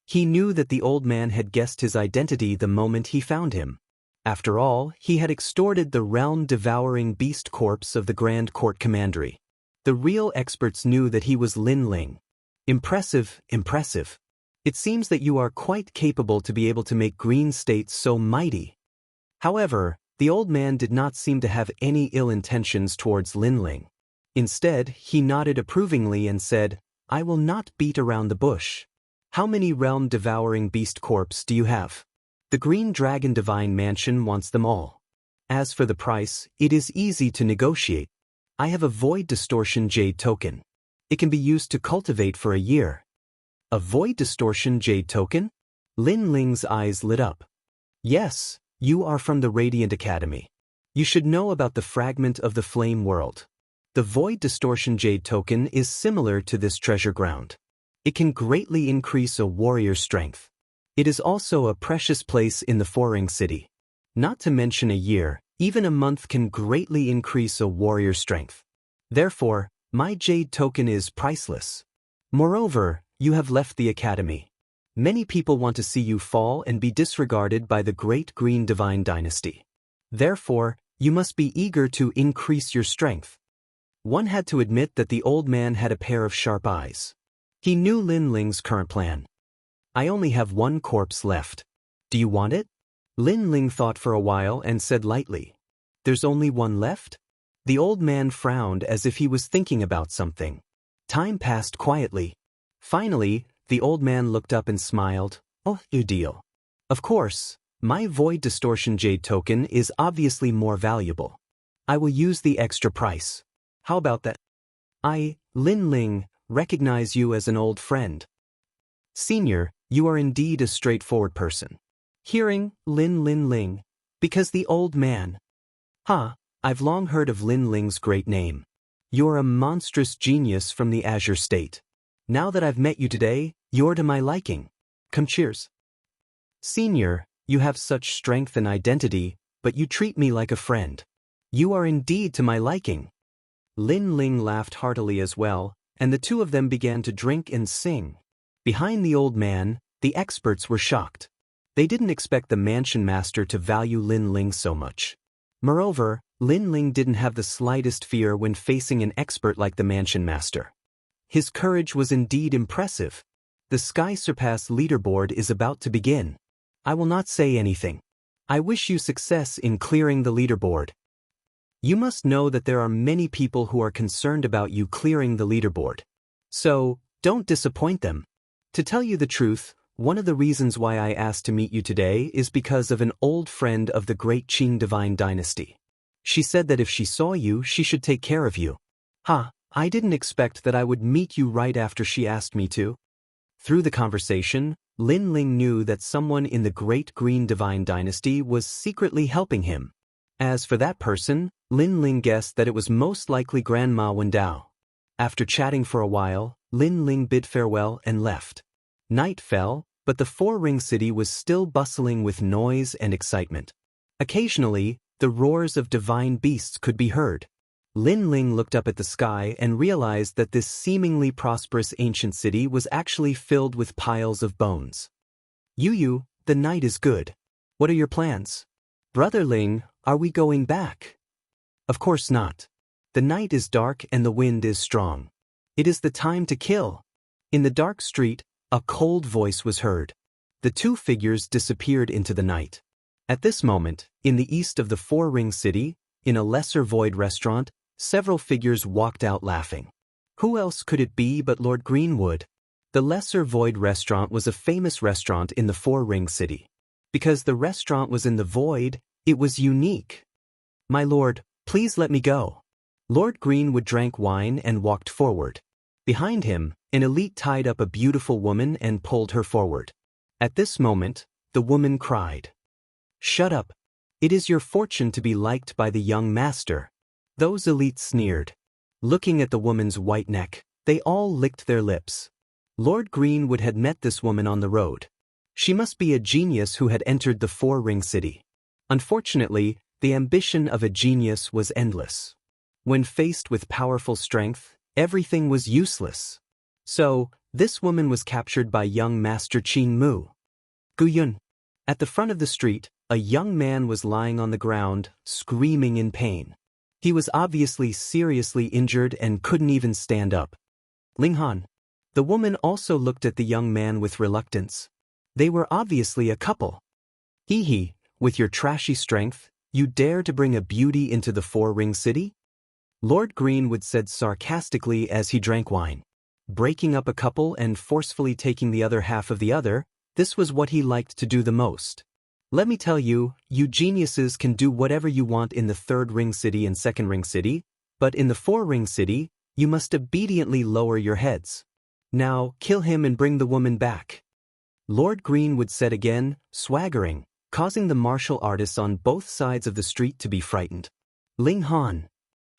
He knew that the old man had guessed his identity the moment he found him. After all, he had extorted the realm-devouring beast corpse of the Grand Court Commandery. The real experts knew that he was Lin Ling. "Impressive, impressive. It seems that you are quite capable to be able to make green states so mighty." However, the old man did not seem to have any ill intentions towards Lin Ling. Instead, he nodded approvingly and said, "I will not beat around the bush. How many realm-devouring beast corpse do you have? The Green Dragon Divine Mansion wants them all. As for the price, it is easy to negotiate. I have a Void Distortion Jade token. It can be used to cultivate for a year." "A Void Distortion Jade token?" Lin Ling's eyes lit up. "Yes, you are from the Radiant Academy. You should know about the fragment of the Flame World. The Void Distortion Jade token is similar to this treasure ground. It can greatly increase a warrior's strength. It is also a precious place in the Four-Ring City. Not to mention a year, even a month can greatly increase a warrior's strength. Therefore, my Jade token is priceless. Moreover, you have left the academy. Many people want to see you fall and be disregarded by the Great Green Divine Dynasty. Therefore, you must be eager to increase your strength." One had to admit that the old man had a pair of sharp eyes. He knew Lin Ling's current plan. "I only have one corpse left. Do you want it?" Lin Ling thought for a while and said lightly, "There's only one left?" The old man frowned as if he was thinking about something. Time passed quietly. Finally, the old man looked up and smiled. "Oh, your deal. Of course, my Void Distortion Jade token is obviously more valuable. I will use the extra price. How about that? I, Lin Ling, recognize you as an old friend." "Senior, you are indeed a straightforward person." Hearing Lin Ling, because the old man. I've long heard of Lin Ling's great name. You're a monstrous genius from the Azure State. Now that I've met you today, you're to my liking. Come cheers. "Senior, you have such strength and identity, but you treat me like a friend. You are indeed to my liking." Lin Ling laughed heartily as well, and the two of them began to drink and sing. Behind the old man, the experts were shocked. They didn't expect the mansion master to value Lin Ling so much. Moreover, Lin Ling didn't have the slightest fear when facing an expert like the mansion master. His courage was indeed impressive. The Sky Surpass leaderboard is about to begin. I will not say anything. I wish you success in clearing the leaderboard. You must know that there are many people who are concerned about you clearing the leaderboard. So, don't disappoint them. To tell you the truth, one of the reasons why I asked to meet you today is because of an old friend of the Great Qing Divine Dynasty. She said that if she saw you, she should take care of you. I didn't expect that I would meet you right after she asked me to. Through the conversation, Lin Ling knew that someone in the Great Green Divine Dynasty was secretly helping him. As for that person, Lin Ling guessed that it was most likely Grandma Wendao. After chatting for a while, Lin Ling bid farewell and left. Night fell, but the Four-Ring City was still bustling with noise and excitement. Occasionally, the roars of divine beasts could be heard. Lin Ling looked up at the sky and realized that this seemingly prosperous ancient city was actually filled with piles of bones. Yu, the night is good. What are your plans? Brother Ling, are we going back? Of course not. The night is dark and the wind is strong. It is the time to kill. In the dark street, a cold voice was heard. The two figures disappeared into the night. At this moment, in the east of the four-ring city, in a lesser void restaurant, several figures walked out laughing. Who else could it be but Lord Greenwood? The lesser void restaurant was a famous restaurant in the four-ring city. Because the restaurant was in the void, it was unique. My lord, please let me go. Lord Greenwood drank wine and walked forward. Behind him, an elite tied up a beautiful woman and pulled her forward. At this moment, the woman cried. Shut up. It is your fortune to be liked by the young master. Those elites sneered. Looking at the woman's white neck, they all licked their lips. Lord Greenwood had met this woman on the road. She must be a genius who had entered the four-ring city. Unfortunately, the ambition of a genius was endless. When faced with powerful strength, everything was useless. So, this woman was captured by young Master Qin Mu. Guyun. At the front of the street, a young man was lying on the ground, screaming in pain. He was obviously seriously injured and couldn't even stand up. Ling Han. The woman also looked at the young man with reluctance. They were obviously a couple. Hee, with your trashy strength, you dare to bring a beauty into the four-ring city? Lord Greenwood said sarcastically as he drank wine. Breaking up a couple and forcefully taking the other half of the other, this was what he liked to do the most. Let me tell you, you geniuses can do whatever you want in the third-ring city and second-ring city, but in the four-ring city, you must obediently lower your heads. Now, kill him and bring the woman back. Lord Greenwood said again, swaggering, causing the martial artists on both sides of the street to be frightened. Ling Han.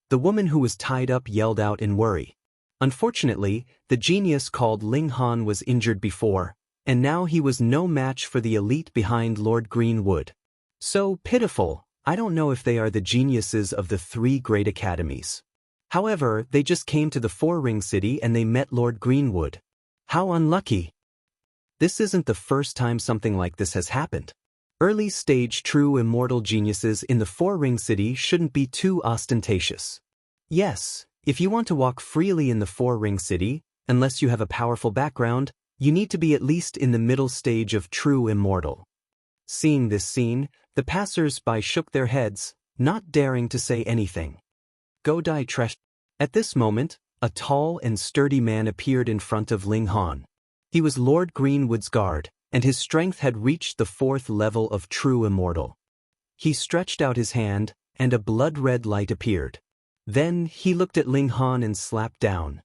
The woman who was tied up yelled out in worry. Unfortunately, the genius called Ling Han was injured before, and now he was no match for the elite behind Lord Greenwood. So pitiful, I don't know if they are the geniuses of the three great academies. However, they just came to the four-ring city and they met Lord Greenwood. How unlucky. This isn't the first time something like this has happened. Early-stage true immortal geniuses in the four-ring city shouldn't be too ostentatious. Yes, if you want to walk freely in the four-ring city, unless you have a powerful background, you need to be at least in the middle stage of true immortal. Seeing this scene, the passers-by shook their heads, not daring to say anything. Go die trash. At this moment, a tall and sturdy man appeared in front of Ling Han. He was Lord Greenwood's guard, and his strength had reached the fourth level of true immortal. He stretched out his hand, and a blood-red light appeared. Then he looked at Ling Han and slapped down.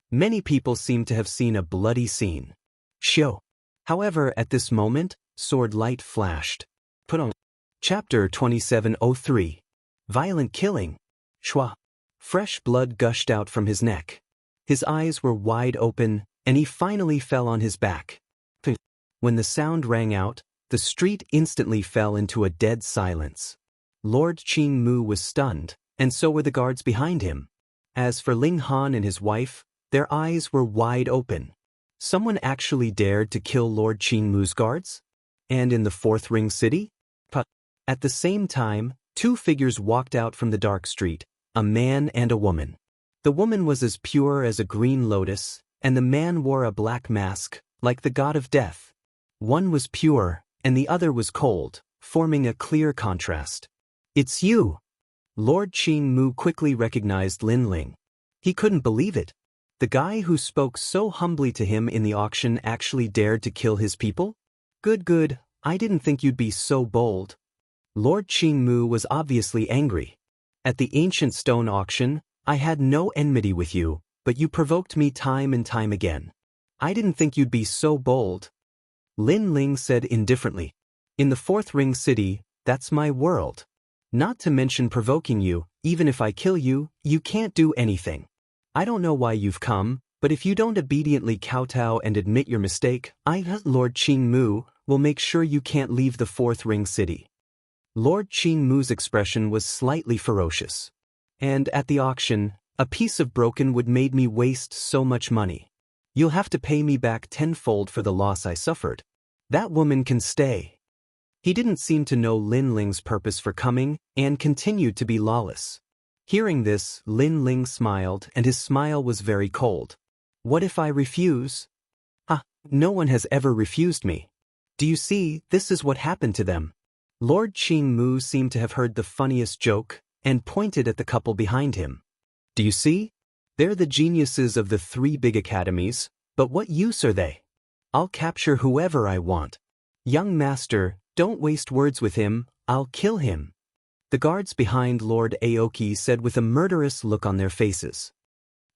Many people seem to have seen a bloody scene. Shio. However, at this moment, sword light flashed. Put on. Chapter 2703. Violent killing. Shua. Fresh blood gushed out from his neck. His eyes were wide open, and he finally fell on his back. When the sound rang out, the street instantly fell into a dead silence. Lord Qin Mu was stunned, and so were the guards behind him. As for Ling Han and his wife, their eyes were wide open. Someone actually dared to kill Lord Qin Mu's guards? And in the fourth ring city? At the same time, two figures walked out from the dark street, a man and a woman. The woman was as pure as a green lotus, and the man wore a black mask, like the god of death. One was pure, and the other was cold, forming a clear contrast. It's you! Lord Qin Mu quickly recognized Lin Ling. He couldn't believe it. The guy who spoke so humbly to him in the auction actually dared to kill his people? Good, I didn't think you'd be so bold. Lord Qin Mu was obviously angry. At the ancient stone auction, I had no enmity with you, but you provoked me time and time again. I didn't think you'd be so bold. Lin Ling said indifferently. In the fourth ring city, that's my world. Not to mention provoking you, even if I kill you, you can't do anything. I don't know why you've come, but if you don't obediently kowtow and admit your mistake, Lord Qin Mu, will make sure you can't leave the fourth ring city. Lord Qin Mu's expression was slightly ferocious. And at the auction, a piece of broken wood made me waste so much money. You'll have to pay me back tenfold for the loss I suffered. That woman can stay. He didn't seem to know Lin Ling's purpose for coming and continued to be lawless. Hearing this, Lin Ling smiled, and his smile was very cold. What if I refuse? Ah, no one has ever refused me. Do you see, this is what happened to them. Lord Qing Mu seemed to have heard the funniest joke and pointed at the couple behind him. Do you see? They're the geniuses of the 3 big academies, but what use are they? I'll capture whoever I want. Young master, don't waste words with him, I'll kill him. The guards behind Lord Aoki said with a murderous look on their faces.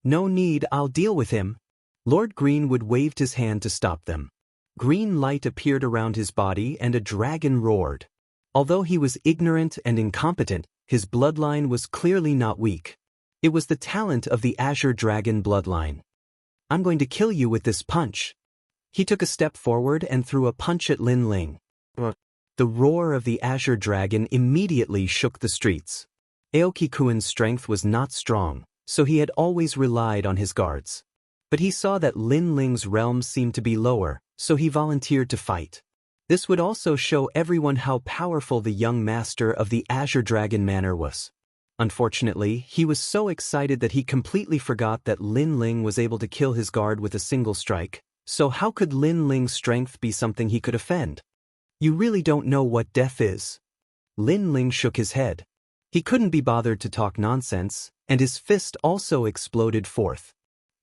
No need, I'll deal with him. Lord Greenwood waved his hand to stop them. Green light appeared around his body and a dragon roared. Although he was ignorant and incompetent, his bloodline was clearly not weak. It was the talent of the Azure Dragon bloodline. I'm going to kill you with this punch. He took a step forward and threw a punch at Lin Ling. The roar of the Azure Dragon immediately shook the streets. Aoki-kun's strength was not strong, so he had always relied on his guards. But he saw that Lin Ling's realm seemed to be lower, so he volunteered to fight. This would also show everyone how powerful the young master of the Azure Dragon Manor was. Unfortunately, he was so excited that he completely forgot that Lin Ling was able to kill his guard with a single strike, so how could Lin Ling's strength be something he could offend? You really don't know what death is. Lin Ling shook his head. He couldn't be bothered to talk nonsense, and his fist also exploded forth.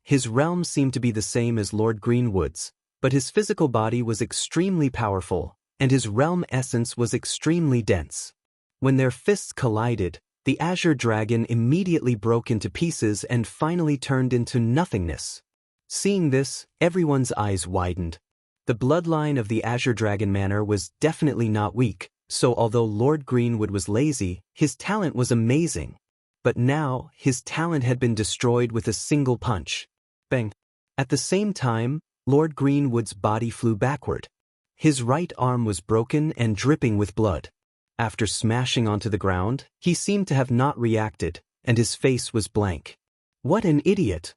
His realm seemed to be the same as Lord Greenwood's, but his physical body was extremely powerful, and his realm essence was extremely dense. When their fists collided, the Azure Dragon immediately broke into pieces and finally turned into nothingness. Seeing this, everyone's eyes widened. The bloodline of the Azure Dragon Manor was definitely not weak, so although Lord Greenwood was lazy, his talent was amazing. But now, his talent had been destroyed with a single punch. Bang! At the same time, Lord Greenwood's body flew backward. His right arm was broken and dripping with blood. After smashing onto the ground, he seemed to have not reacted, and his face was blank. What an idiot!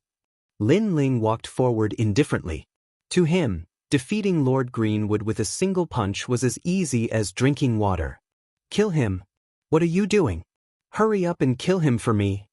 Lin Ling walked forward indifferently. To him, defeating Lord Greenwood with a single punch was as easy as drinking water. Kill him. What are you doing? Hurry up and kill him for me.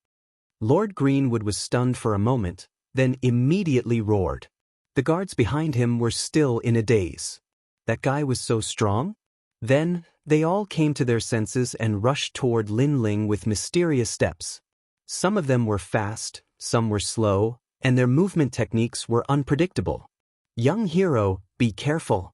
Lord Greenwood was stunned for a moment, then immediately roared. The guards behind him were still in a daze. That guy was so strong? Then, they all came to their senses and rushed toward Lin Ling with mysterious steps. Some of them were fast, some were slow, and their movement techniques were unpredictable. Young hero, be careful.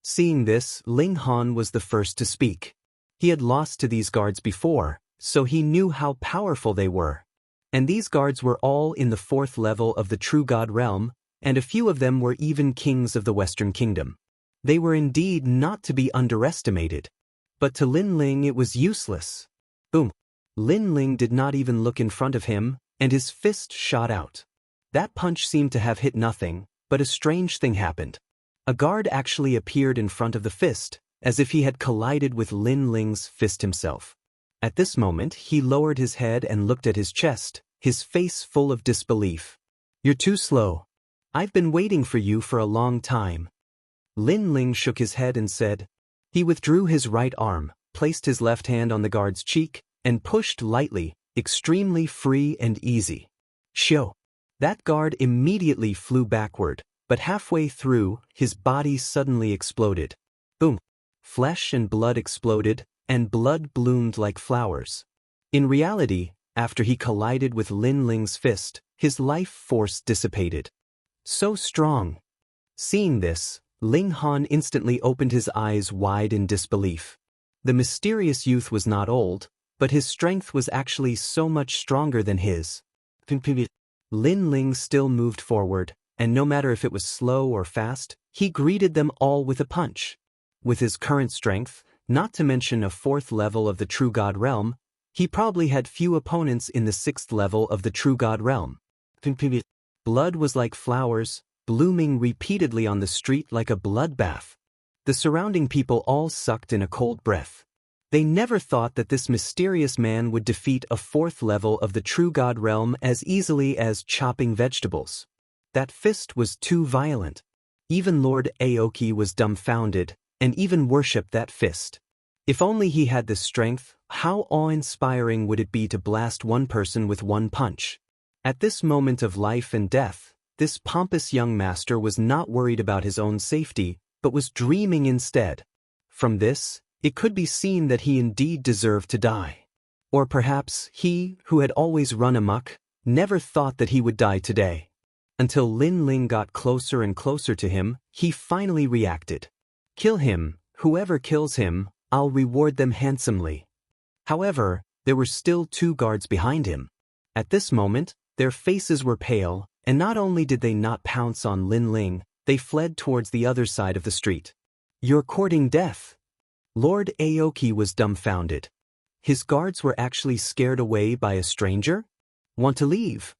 Seeing this, Ling Han was the first to speak. He had lost to these guards before, so he knew how powerful they were. And these guards were all in the 4th level of the True God realm, and a few of them were even kings of the Western Kingdom. They were indeed not to be underestimated. But to Lin Ling it was useless. Boom! Lin Ling did not even look in front of him, and his fist shot out. That punch seemed to have hit nothing, but a strange thing happened. A guard actually appeared in front of the fist, as if he had collided with Lin Ling's fist himself. At this moment, he lowered his head and looked at his chest, his face full of disbelief. You're too slow. I've been waiting for you for a long time. Lin Ling shook his head and said. He withdrew his right arm, placed his left hand on the guard's cheek, and pushed lightly, extremely free and easy. Shoo! That guard immediately flew backward, but halfway through, his body suddenly exploded. Boom! Flesh and blood exploded, and blood bloomed like flowers. In reality, after he collided with Lin Ling's fist, his life force dissipated. So strong! Seeing this, Ling Han instantly opened his eyes wide in disbelief. The mysterious youth was not old, but his strength was actually so much stronger than his. Lin Ling still moved forward, and no matter if it was slow or fast, he greeted them all with a punch. With his current strength, not to mention a 4th level of the True God realm, he probably had few opponents in the 6th level of the True God realm. Blood was like flowers, blooming repeatedly on the street like a bloodbath. The surrounding people all sucked in a cold breath. They never thought that this mysterious man would defeat a 4th level of the True God realm as easily as chopping vegetables. That fist was too violent. Even Lord Aoki was dumbfounded, and even worshipped that fist. If only he had this strength, how awe-inspiring would it be to blast one person with one punch? At this moment of life and death, this pompous young master was not worried about his own safety, but was dreaming instead. From this, it could be seen that he indeed deserved to die. Or perhaps he, who had always run amok, never thought that he would die today. Until Lin Ling got closer and closer to him, he finally reacted. Kill him, whoever kills him, I'll reward them handsomely. However, there were still 2 guards behind him. At this moment, their faces were pale, and not only did they not pounce on Lin Ling, they fled towards the other side of the street. You're courting death. Lord Aoki was dumbfounded. His guards were actually scared away by a stranger? Want to leave?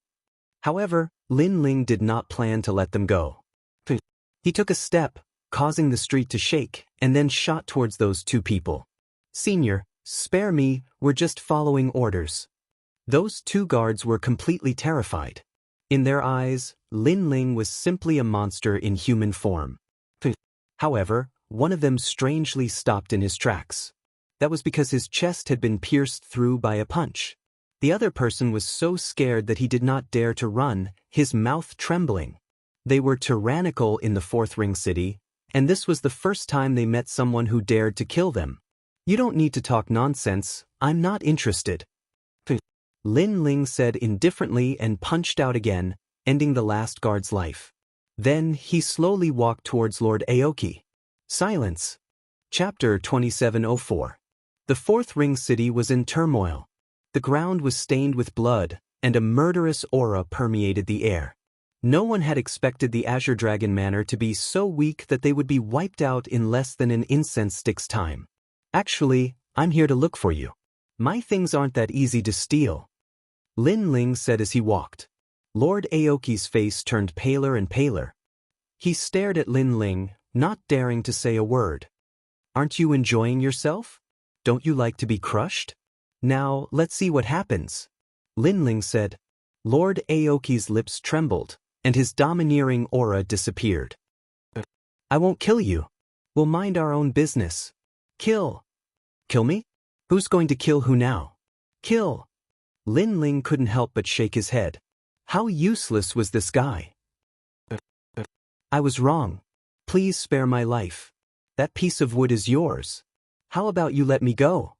However, Lin Ling did not plan to let them go. He took a step, causing the street to shake, and then shot towards those 2 people. Senior, spare me, we're just following orders. Those 2 guards were completely terrified. In their eyes, Lin Ling was simply a monster in human form. However, one of them strangely stopped in his tracks. That was because his chest had been pierced through by a punch. The other person was so scared that he did not dare to run, his mouth trembling. They were tyrannical in the 4th Ring City, and this was the first time they met someone who dared to kill them. You don't need to talk nonsense, I'm not interested. Lin Ling said indifferently and punched out again, ending the last guard's life. Then he slowly walked towards Lord Aoki. Silence. Chapter 2704. The 4th Ring City was in turmoil. The ground was stained with blood, and a murderous aura permeated the air. No one had expected the Azure Dragon Manor to be so weak that they would be wiped out in less than an incense stick's time. Actually, I'm here to look for you. My things aren't that easy to steal. Lin Ling said as he walked. Lord Aoki's face turned paler and paler. He stared at Lin Ling, not daring to say a word. Aren't you enjoying yourself? Don't you like to be crushed? Now, let's see what happens. Lin Ling said. Lord Aoki's lips trembled, and his domineering aura disappeared. I won't kill you. We'll mind our own business. Kill. Kill me? Who's going to kill who now? Kill. Lin Ling couldn't help but shake his head. How useless was this guy? I was wrong. Please spare my life. That piece of wood is yours. How about you let me go?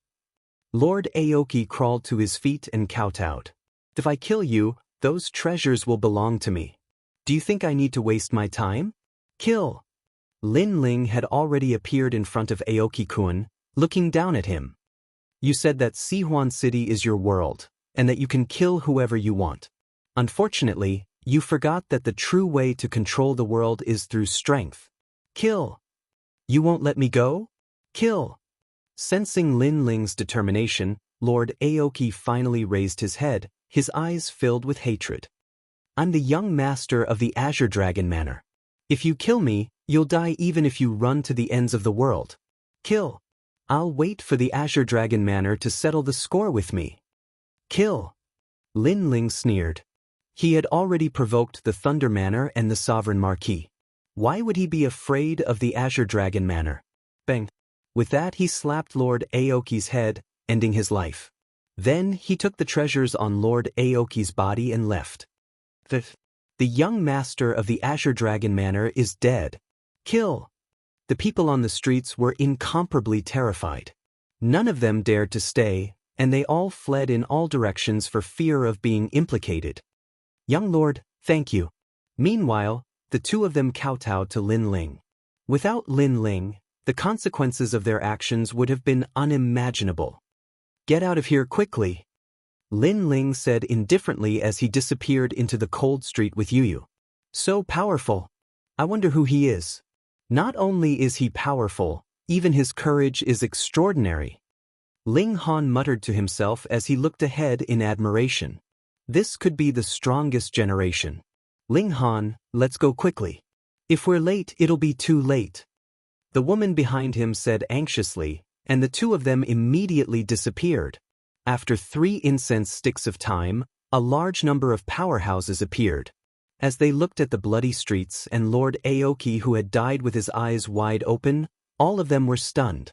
Lord Aoki crawled to his feet and kowtowed. If I kill you, those treasures will belong to me. Do you think I need to waste my time? Kill. Lin Ling had already appeared in front of Aoki-kun, looking down at him. You said that Sihuan City is your world, and that you can kill whoever you want. Unfortunately, you forgot that the true way to control the world is through strength. Kill. You won't let me go? Kill. Sensing Lin Ling's determination, Lord Aoki finally raised his head, his eyes filled with hatred. I'm the young master of the Azure Dragon Manor. If you kill me, you'll die even if you run to the ends of the world. Kill. I'll wait for the Azure Dragon Manor to settle the score with me. Kill. Lin Ling sneered. He had already provoked the Thunder Manor and the Sovereign Marquis. Why would he be afraid of the Azure Dragon Manor? Bang. With that he slapped Lord Aoki's head, ending his life. Then he took the treasures on Lord Aoki's body and left. The young master of the Azure Dragon Manor is dead. Kill. The people on the streets were incomparably terrified. None of them dared to stay, and they all fled in all directions for fear of being implicated. Young lord, thank you. Meanwhile, the 2 of them kowtowed to Lin Ling. Without Lin Ling, the consequences of their actions would have been unimaginable. Get out of here quickly. Lin Ling said indifferently as he disappeared into the cold street with Yuyu. So powerful. I wonder who he is. Not only is he powerful, even his courage is extraordinary. Ling Han muttered to himself as he looked ahead in admiration. This could be the strongest generation. Ling Han, let's go quickly. If we're late, it'll be too late. The woman behind him said anxiously, and the 2 of them immediately disappeared. After 3 incense sticks of time, a large number of powerhouses appeared. As they looked at the bloody streets and Lord Aoki, who had died with his eyes wide open, all of them were stunned.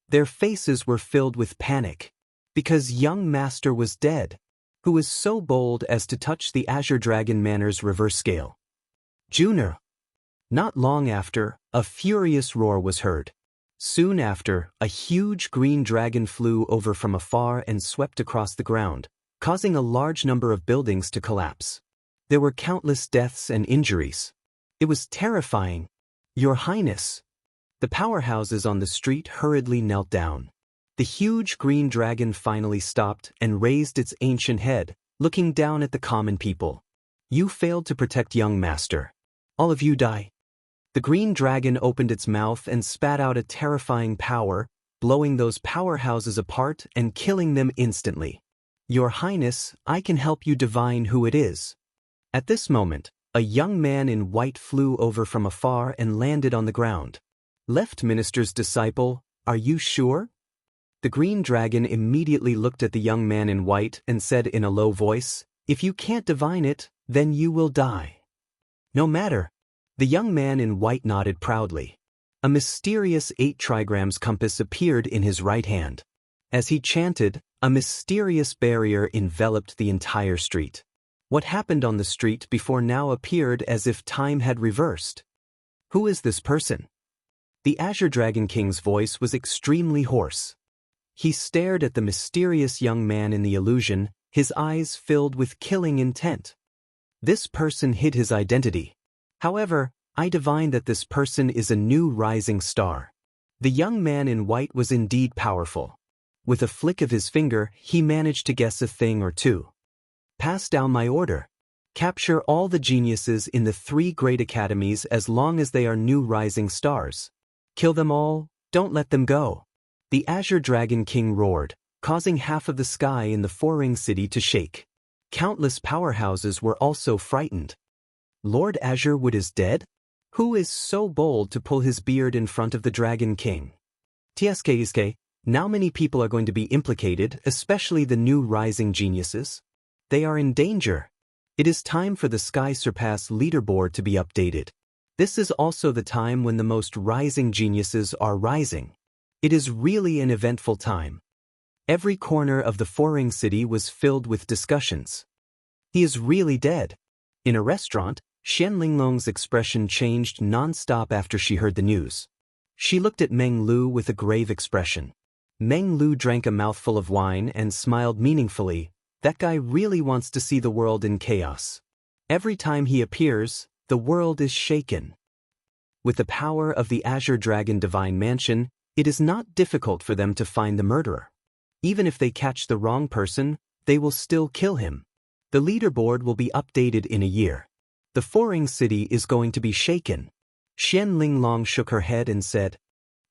Their faces were filled with panic. Because young master was dead. Who was so bold as to touch the Azure Dragon Manor's reverse scale? Junior. Not long after, a furious roar was heard. Soon after, a huge green dragon flew over from afar and swept across the ground, causing a large number of buildings to collapse. There were countless deaths and injuries. It was terrifying. Your Highness. The powerhouses on the street hurriedly knelt down. The huge green dragon finally stopped and raised its ancient head, looking down at the common people. You failed to protect young master. All of you die. The green dragon opened its mouth and spat out a terrifying power, blowing those powerhouses apart and killing them instantly. Your Highness, I can help you divine who it is. At this moment, a young man in white flew over from afar and landed on the ground. Left Minister's disciple, are you sure? The green dragon immediately looked at the young man in white and said in a low voice, if you can't divine it, then you will die. No matter. The young man in white nodded proudly. A mysterious 8 trigrams compass appeared in his right hand. As he chanted, a mysterious barrier enveloped the entire street. What happened on the street before now appeared as if time had reversed. Who is this person? The Azure Dragon King's voice was extremely hoarse. He stared at the mysterious young man in the illusion, his eyes filled with killing intent. This person hid his identity. However, I divined that this person is a new rising star. The young man in white was indeed powerful. With a flick of his finger, he managed to guess a thing or two. Pass down my order. Capture all the geniuses in the 3 great academies as long as they are new rising stars. Kill them all, don't let them go. The Azure Dragon King roared, causing half of the sky in the 4-ring city to shake. Countless powerhouses were also frightened. Lord Azurewood is dead? Who is so bold to pull his beard in front of the Dragon King? TSK, now many people are going to be implicated, especially the new rising geniuses. They are in danger. It is time for the Sky Surpass leaderboard to be updated. This is also the time when the most rising geniuses are rising. It is really an eventful time. Every corner of the 4-ring city was filled with discussions. He is really dead. In a restaurant, Xian Linglong's expression changed non-stop after she heard the news. She looked at Meng Lu with a grave expression. Meng Lu drank a mouthful of wine and smiled meaningfully. That guy really wants to see the world in chaos. Every time he appears, the world is shaken. With the power of the Azure Dragon Divine Mansion, it is not difficult for them to find the murderer. Even if they catch the wrong person, they will still kill him. The leaderboard will be updated in a year. The 4-ring city is going to be shaken. Xian Linglong shook her head and said,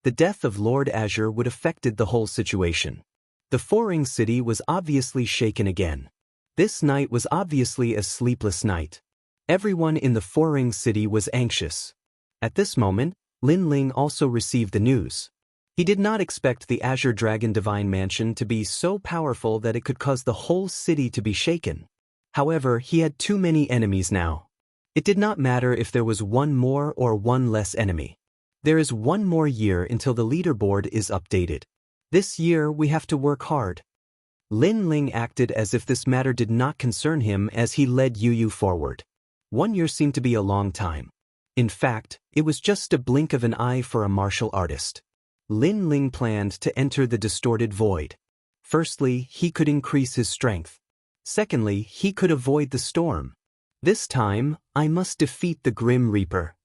the death of Lord Azure would affected the whole situation. The 4-ring city was obviously shaken again. This night was obviously a sleepless night. Everyone in the 4-ring city was anxious. At this moment, Lin Ling also received the news. He did not expect the Azure Dragon Divine Mansion to be so powerful that it could cause the whole city to be shaken. However, he had too many enemies now. It did not matter if there was one more or one less enemy. There is one more year until the leaderboard is updated. This year we have to work hard. Lin Ling acted as if this matter did not concern him as he led Yu Yu forward. 1 year seemed to be a long time. In fact, it was just a blink of an eye for a martial artist. Lin Ling planned to enter the distorted void. Firstly, he could increase his strength. Secondly, he could avoid the storm. This time, I must defeat the Grim Reaper.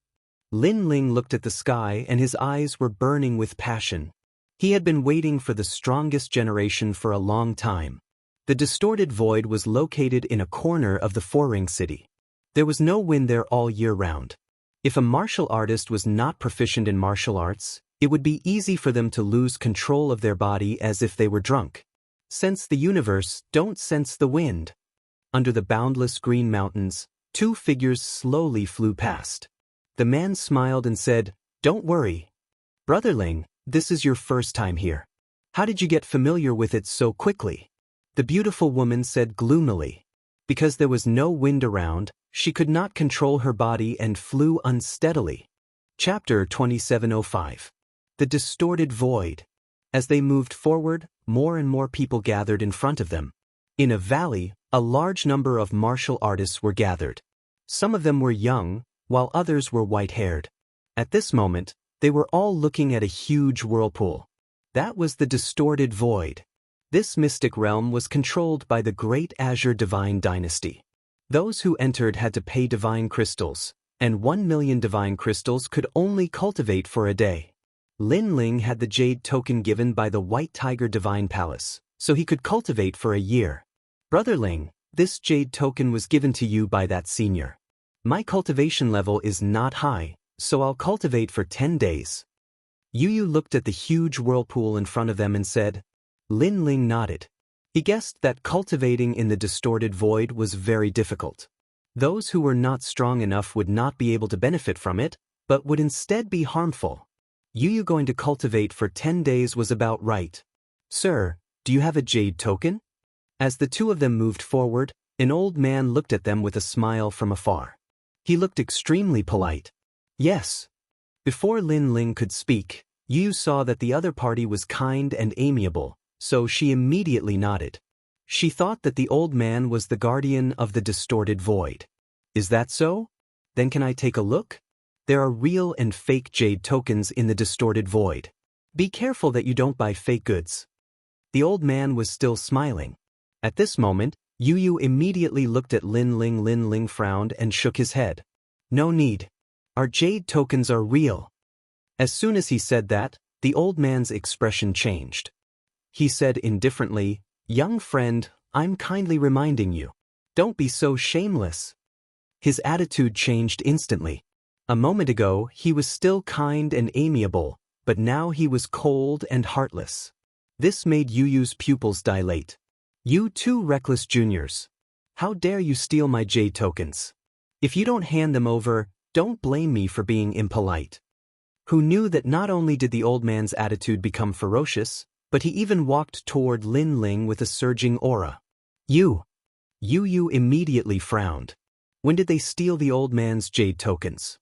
Lin Ling looked at the sky and his eyes were burning with passion. He had been waiting for the strongest generation for a long time. The distorted void was located in a corner of the 4-ring city. There was no wind there all year round. If a martial artist was not proficient in martial arts, it would be easy for them to lose control of their body as if they were drunk. Sense the universe, don't sense the wind. Under the boundless green mountains, 2 figures slowly flew past. The man smiled and said, don't worry. Brotherling, this is your first time here. How did you get familiar with it so quickly? The beautiful woman said gloomily. Because there was no wind around, she could not control her body and flew unsteadily. Chapter 2705. The Distorted Void. As they moved forward, more and more people gathered in front of them. In a valley, a large number of martial artists were gathered. Some of them were young, while others were white-haired. At this moment, they were all looking at a huge whirlpool. That was the Distorted Void. This mystic realm was controlled by the Great Azure Divine Dynasty. Those who entered had to pay divine crystals, and 1,000,000 divine crystals could only cultivate for a day. Lin Ling had the jade token given by the White Tiger Divine Palace, so he could cultivate for a year. Brother Ling, this jade token was given to you by that senior. My cultivation level is not high, so I'll cultivate for 10 days. Yu looked at the huge whirlpool in front of them and said. Lin Ling nodded. He guessed that cultivating in the distorted void was very difficult. Those who were not strong enough would not be able to benefit from it, but would instead be harmful. Yu going to cultivate for 10 days was about right. Sir, do you have a jade token? As the two of them moved forward, an old man looked at them with a smile from afar. He looked extremely polite. Yes. Before Lin Ling could speak, Yu saw that the other party was kind and amiable, so she immediately nodded. She thought that the old man was the guardian of the distorted void. Is that so? Then can I take a look? There are real and fake jade tokens in the distorted void. Be careful that you don't buy fake goods. The old man was still smiling. At this moment, Yu immediately looked at Lin Ling. Lin Ling frowned and shook his head. No need. Our jade tokens are real. As soon as he said that, the old man's expression changed. He said indifferently, Young friend, I'm kindly reminding you. Don't be so shameless. His attitude changed instantly. A moment ago, he was still kind and amiable, but now he was cold and heartless. This made Yu's pupils dilate. You two reckless juniors. How dare you steal my jade tokens? If you don't hand them over, don't blame me for being impolite. Who knew that not only did the old man's attitude become ferocious, but he even walked toward Lin Ling with a surging aura. Yu immediately frowned. When did they steal the old man's jade tokens?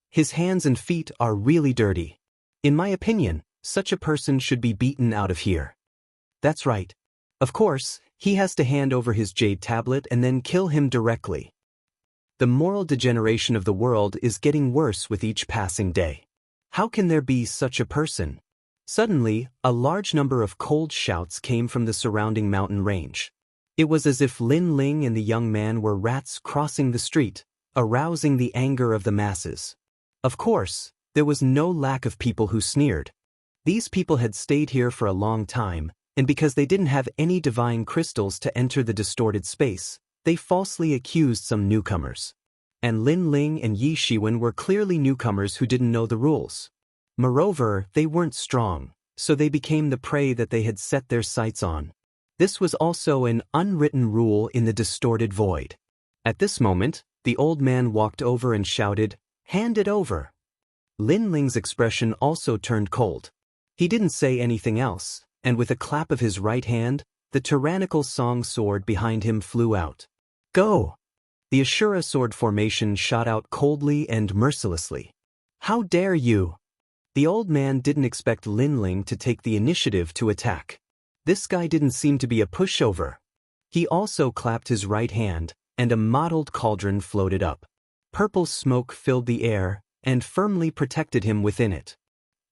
His hands and feet are really dirty. In my opinion, such a person should be beaten out of here. That's right. Of course, he has to hand over his jade tablet and then kill him directly. The moral degeneration of the world is getting worse with each passing day. How can there be such a person? Suddenly, a large number of cold shouts came from the surrounding mountain range. It was as if Lin Ling and the young man were rats crossing the street, arousing the anger of the masses. Of course, there was no lack of people who sneered. These people had stayed here for a long time, and because they didn't have any divine crystals to enter the distorted space, they falsely accused some newcomers. And Lin Ling and Yi Shiwen were clearly newcomers who didn't know the rules. Moreover, they weren't strong, so they became the prey that they had set their sights on. This was also an unwritten rule in the distorted void. At this moment, the old man walked over and shouted, Hand it over. Lin Ling's expression also turned cold. He didn't say anything else, and with a clap of his right hand, the tyrannical song sword behind him flew out. Go! The Ashura sword formation shot out coldly and mercilessly. How dare you! The old man didn't expect Lin Ling to take the initiative to attack. This guy didn't seem to be a pushover. He also clapped his right hand, and a mottled cauldron floated up. Purple smoke filled the air, and firmly protected him within it.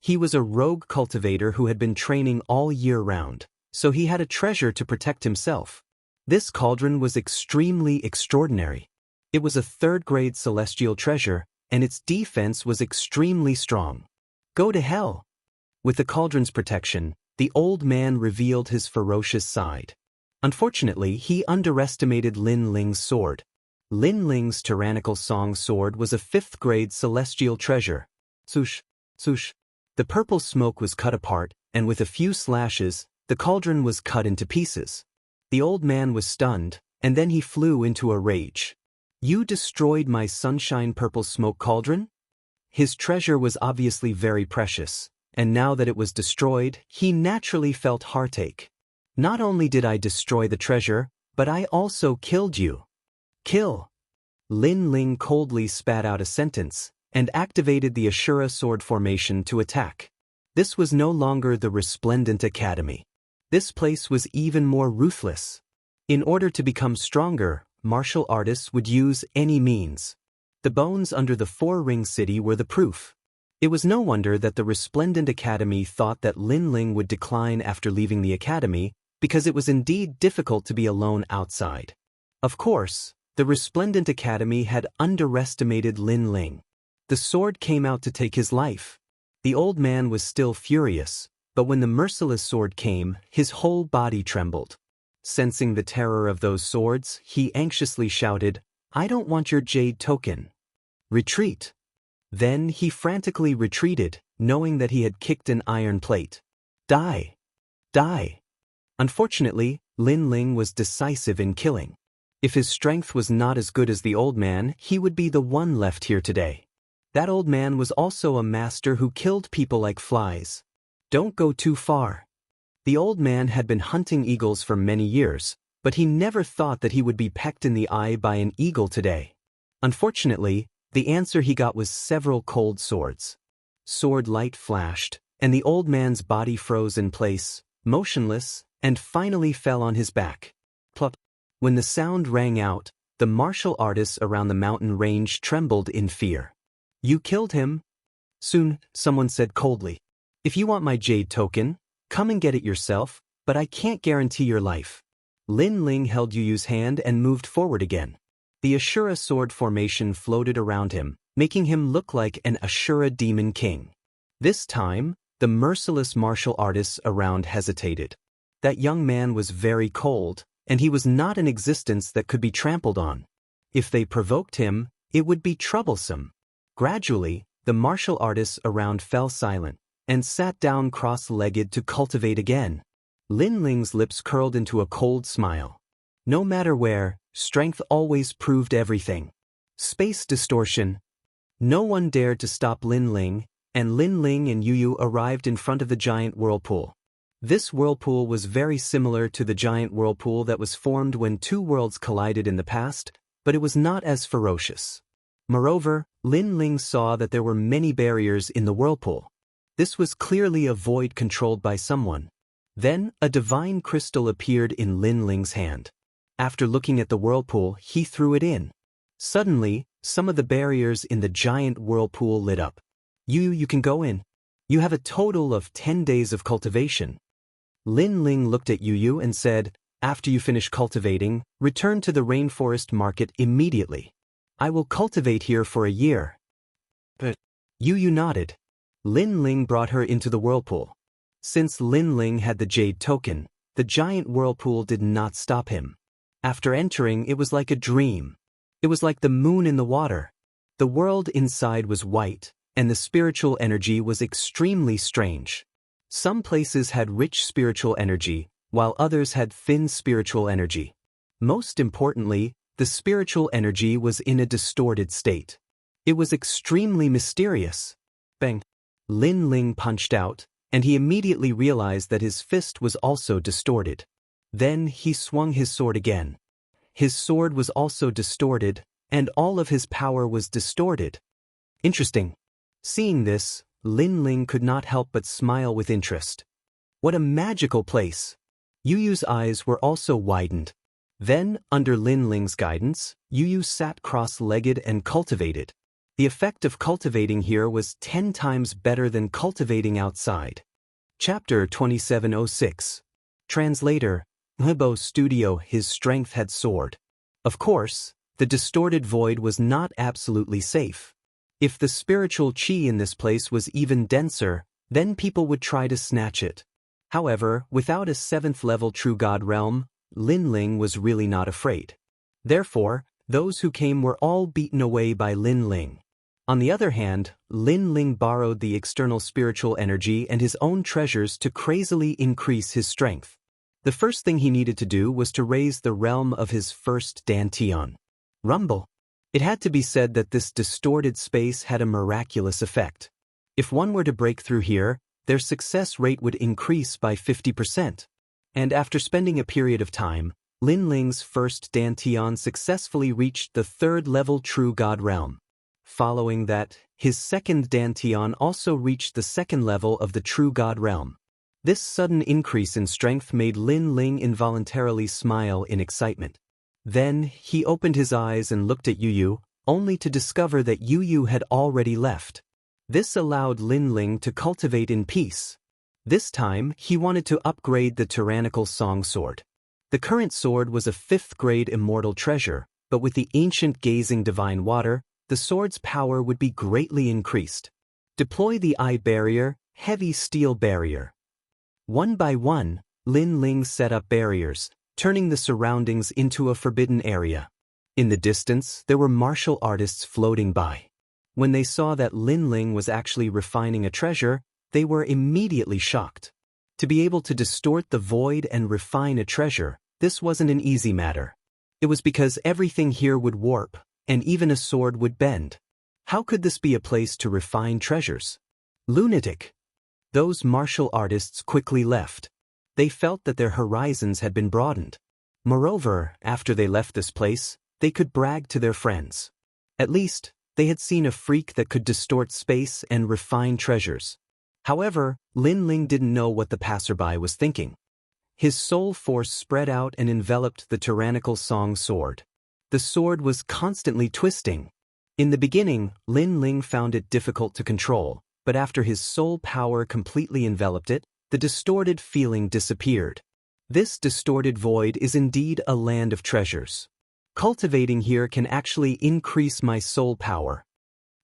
He was a rogue cultivator who had been training all year round, so he had a treasure to protect himself. This cauldron was extremely extraordinary. It was a third-grade celestial treasure, and its defense was extremely strong. Go to hell! With the cauldron's protection, the old man revealed his ferocious side. Unfortunately, he underestimated Lin Ling's sword. Lin Ling's tyrannical song sword was a 5th-grade celestial treasure. Swoosh, swoosh. The purple smoke was cut apart, and with a few slashes, the cauldron was cut into pieces. The old man was stunned, and then he flew into a rage. You destroyed my sunshine purple smoke cauldron? His treasure was obviously very precious, and now that it was destroyed, he naturally felt heartache. Not only did I destroy the treasure, but I also killed you. Kill! Lin Ling coldly spat out a sentence, and activated the Ashura sword formation to attack. This was no longer the Resplendent Academy. This place was even more ruthless. In order to become stronger, martial artists would use any means. The bones under the four-ring city were the proof. It was no wonder that the Resplendent Academy thought that Lin Ling would decline after leaving the academy, because it was indeed difficult to be alone outside. Of course, the Resplendent Academy had underestimated Lin Ling. The sword came out to take his life. The old man was still furious, but when the merciless sword came, his whole body trembled. Sensing the terror of those swords, he anxiously shouted, "I don't want your jade token. Retreat." Then he frantically retreated, knowing that he had kicked an iron plate. Die! Die! Unfortunately, Lin Ling was decisive in killing. If his strength was not as good as the old man, he would be the one left here today. That old man was also a master who killed people like flies. Don't go too far. The old man had been hunting eagles for many years, but he never thought that he would be pecked in the eye by an eagle today. Unfortunately, the answer he got was several cold swords. Sword light flashed, and the old man's body froze in place, motionless, and finally fell on his back. Plop. When the sound rang out, the martial artists around the mountain range trembled in fear. "You killed him?" Soon, someone said coldly. "If you want my jade token, come and get it yourself, but I can't guarantee your life." Lin Ling held Yu Yu's hand and moved forward again. The Ashura sword formation floated around him, making him look like an Ashura demon king. This time, the merciless martial artists around hesitated. That young man was very cold, and he was not an existence that could be trampled on. If they provoked him, it would be troublesome. Gradually, the martial artists around fell silent, and sat down cross-legged to cultivate again. Lin Ling's lips curled into a cold smile. No matter where, strength always proved everything. Space distortion. No one dared to stop Lin Ling, and Lin Ling and Yu Yu arrived in front of the giant whirlpool. This whirlpool was very similar to the giant whirlpool that was formed when two worlds collided in the past, but it was not as ferocious. Moreover, Lin Ling saw that there were many barriers in the whirlpool. This was clearly a void controlled by someone. Then, a divine crystal appeared in Lin Ling's hand. After looking at the whirlpool, he threw it in. Suddenly, some of the barriers in the giant whirlpool lit up. You can go in. You have a total of 10 days of cultivation." Lin Ling looked at Yu Yu and said, "After you finish cultivating, return to the rainforest market immediately. I will cultivate here for a year." But Yu Yu nodded. Lin Ling brought her into the whirlpool. Since Lin Ling had the jade token, the giant whirlpool did not stop him. After entering, it was like a dream. It was like the moon in the water. The world inside was white, and the spiritual energy was extremely strange. Some places had rich spiritual energy, while others had thin spiritual energy. Most importantly, the spiritual energy was in a distorted state. It was extremely mysterious. Bang! Lin Ling punched out, and he immediately realized that his fist was also distorted. Then he swung his sword again. His sword was also distorted, and all of his power was distorted. Interesting. Seeing this, Lin Ling could not help but smile with interest. What a magical place! Yu Yu's eyes were also widened. Then, under Lin Ling's guidance, Yu Yu sat cross-legged and cultivated. The effect of cultivating here was 10 times better than cultivating outside. Chapter 2706. Translator, Hebo Studio. His strength had soared. Of course, the distorted void was not absolutely safe. If the spiritual chi in this place was even denser, then people would try to snatch it. However, without a 7th-level true god realm, Lin Ling was really not afraid. Therefore, those who came were all beaten away by Lin Ling. On the other hand, Lin Ling borrowed the external spiritual energy and his own treasures to crazily increase his strength. The first thing he needed to do was to raise the realm of his first dantian. Rumble. It had to be said that this distorted space had a miraculous effect. If one were to break through here, their success rate would increase by 50%. And after spending a period of time, Lin Ling's first Dantian successfully reached the third-level True God realm. Following that, his second Dantian also reached the second level of the True God realm. This sudden increase in strength made Lin Ling involuntarily smile in excitement. Then, he opened his eyes and looked at Yu Yu, only to discover that Yu Yu had already left. This allowed Lin Ling to cultivate in peace. This time, he wanted to upgrade the tyrannical song sword. The current sword was a 5th grade immortal treasure, but with the ancient gazing divine water, the sword's power would be greatly increased. Deploy the eye barrier, heavy steel barrier. One by one, Lin Ling set up barriers, turning the surroundings into a forbidden area. In the distance, there were martial artists floating by. When they saw that Lin Ling was actually refining a treasure, they were immediately shocked. To be able to distort the void and refine a treasure, this wasn't an easy matter. It was because everything here would warp, and even a sword would bend. How could this be a place to refine treasures? Lunatic! Those martial artists quickly left. They felt that their horizons had been broadened. Moreover, after they left this place, they could brag to their friends. At least, they had seen a freak that could distort space and refine treasures. However, Lin Ling didn't know what the passerby was thinking. His soul force spread out and enveloped the tyrannical song sword. The sword was constantly twisting. In the beginning, Lin Ling found it difficult to control, but after his soul power completely enveloped it, the distorted feeling disappeared. This distorted void is indeed a land of treasures. Cultivating here can actually increase my soul power.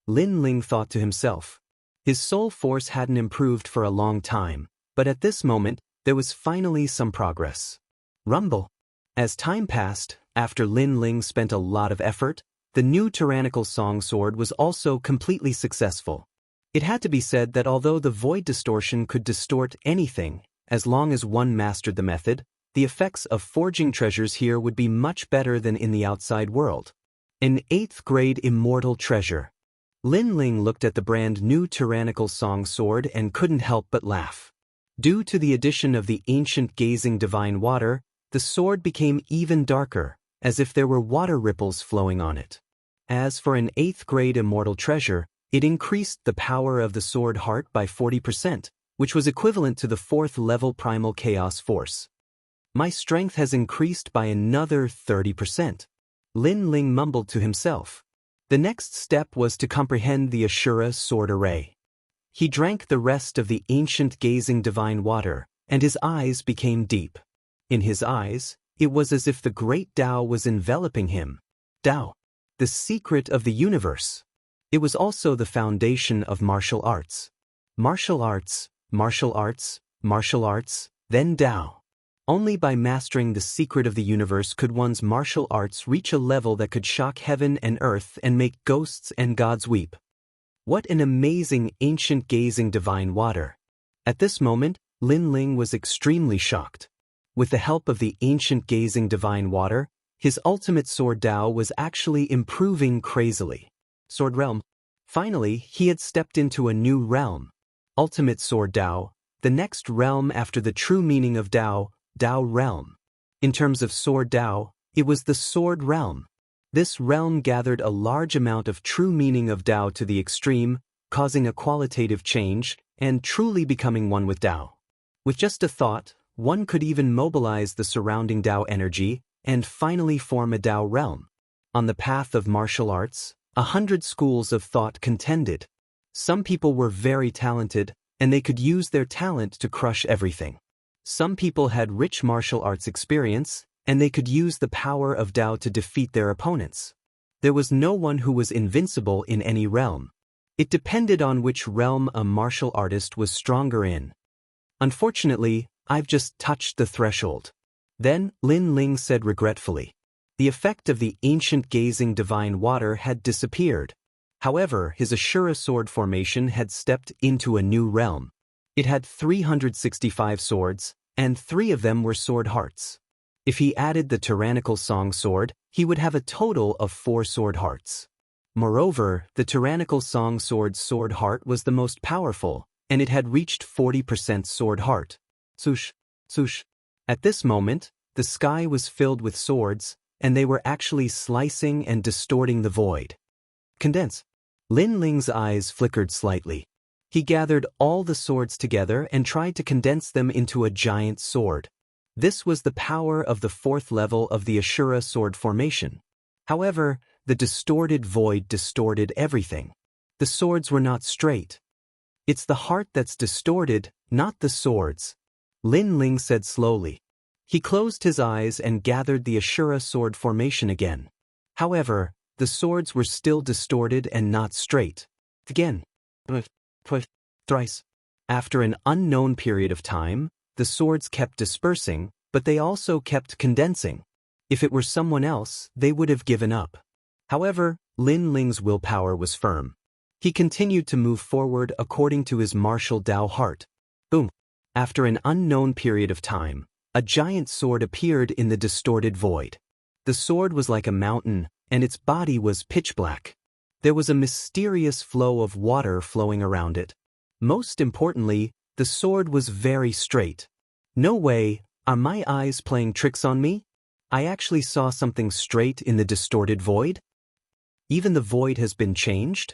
Lin Ling thought to himself. His soul force hadn't improved for a long time, but at this moment, there was finally some progress. Rumble. As time passed, after Lin Ling spent a lot of effort, the new tyrannical song sword was also completely successful. It had to be said that although the void distortion could distort anything, as long as one mastered the method, the effects of forging treasures here would be much better than in the outside world. An 8th grade immortal treasure. Lin Ling looked at the brand new tyrannical song sword and couldn't help but laugh. Due to the addition of the ancient gazing divine water, the sword became even darker, as if there were water ripples flowing on it. As for an 8th grade immortal treasure, it increased the power of the sword heart by 40%, which was equivalent to the 4th level primal chaos force. My strength has increased by another 30%. Lin Ling mumbled to himself. The next step was to comprehend the Ashura sword array. He drank the rest of the ancient gazing divine water, and his eyes became deep. In his eyes, it was as if the great Tao was enveloping him. Tao, the secret of the universe. It was also the foundation of martial arts. Martial arts, martial arts, martial arts, then Tao. Only by mastering the secret of the universe could one's martial arts reach a level that could shock heaven and earth and make ghosts and gods weep. What an amazing ancient gazing divine water. At this moment, Lin Ling was extremely shocked. With the help of the ancient gazing divine water, his ultimate sword Tao was actually improving crazily. Sword realm. Finally, he had stepped into a new realm. Ultimate sword Tao, the next realm after the true meaning of Tao, Tao realm. In terms of sword Tao, it was the sword realm. This realm gathered a large amount of true meaning of Tao to the extreme, causing a qualitative change, and truly becoming one with Tao. With just a thought, one could even mobilize the surrounding Tao energy, and finally form a Tao realm. On the path of martial arts, 100 schools of thought contended. Some people were very talented, and they could use their talent to crush everything. Some people had rich martial arts experience, and they could use the power of Tao to defeat their opponents. There was no one who was invincible in any realm. It depended on which realm a martial artist was stronger in. Unfortunately, I've just touched the threshold. Then, Lin Ling said regretfully. The effect of the ancient gazing divine water had disappeared. However, his Ashura sword formation had stepped into a new realm. It had 365 swords, and 3 of them were sword hearts. If he added the tyrannical song sword, he would have a total of 4 sword hearts. Moreover, the tyrannical song sword's sword heart was the most powerful, and it had reached 40% sword heart. Swoosh, swoosh. At this moment, the sky was filled with swords, and they were actually slicing and distorting the void. Condense. Lin Ling's eyes flickered slightly. He gathered all the swords together and tried to condense them into a giant sword. This was the power of the 4th level of the Ashura sword formation. However, the distorted void distorted everything. The swords were not straight. It's the heart that's distorted, not the swords, Lin Ling said slowly. He closed his eyes and gathered the Ashura sword formation again. However, the swords were still distorted and not straight. Again. Thrice. After an unknown period of time, the swords kept dispersing, but they also kept condensing. If it were someone else, they would have given up. However, Lin Ling's willpower was firm. He continued to move forward according to his martial Dao heart. Boom. After an unknown period of time, a giant sword appeared in the distorted void. The sword was like a mountain, and its body was pitch black. There was a mysterious flow of water flowing around it. Most importantly, the sword was very straight. No way, are my eyes playing tricks on me? I actually saw something straight in the distorted void? Even the void has been changed?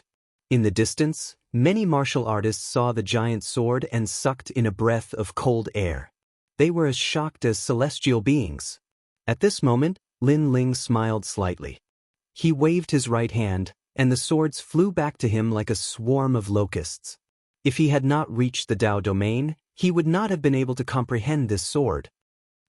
In the distance, many martial artists saw the giant sword and sucked in a breath of cold air. They were as shocked as celestial beings. At this moment, Lin Ling smiled slightly. He waved his right hand, and the swords flew back to him like a swarm of locusts. If he had not reached the Dao domain, he would not have been able to comprehend this sword.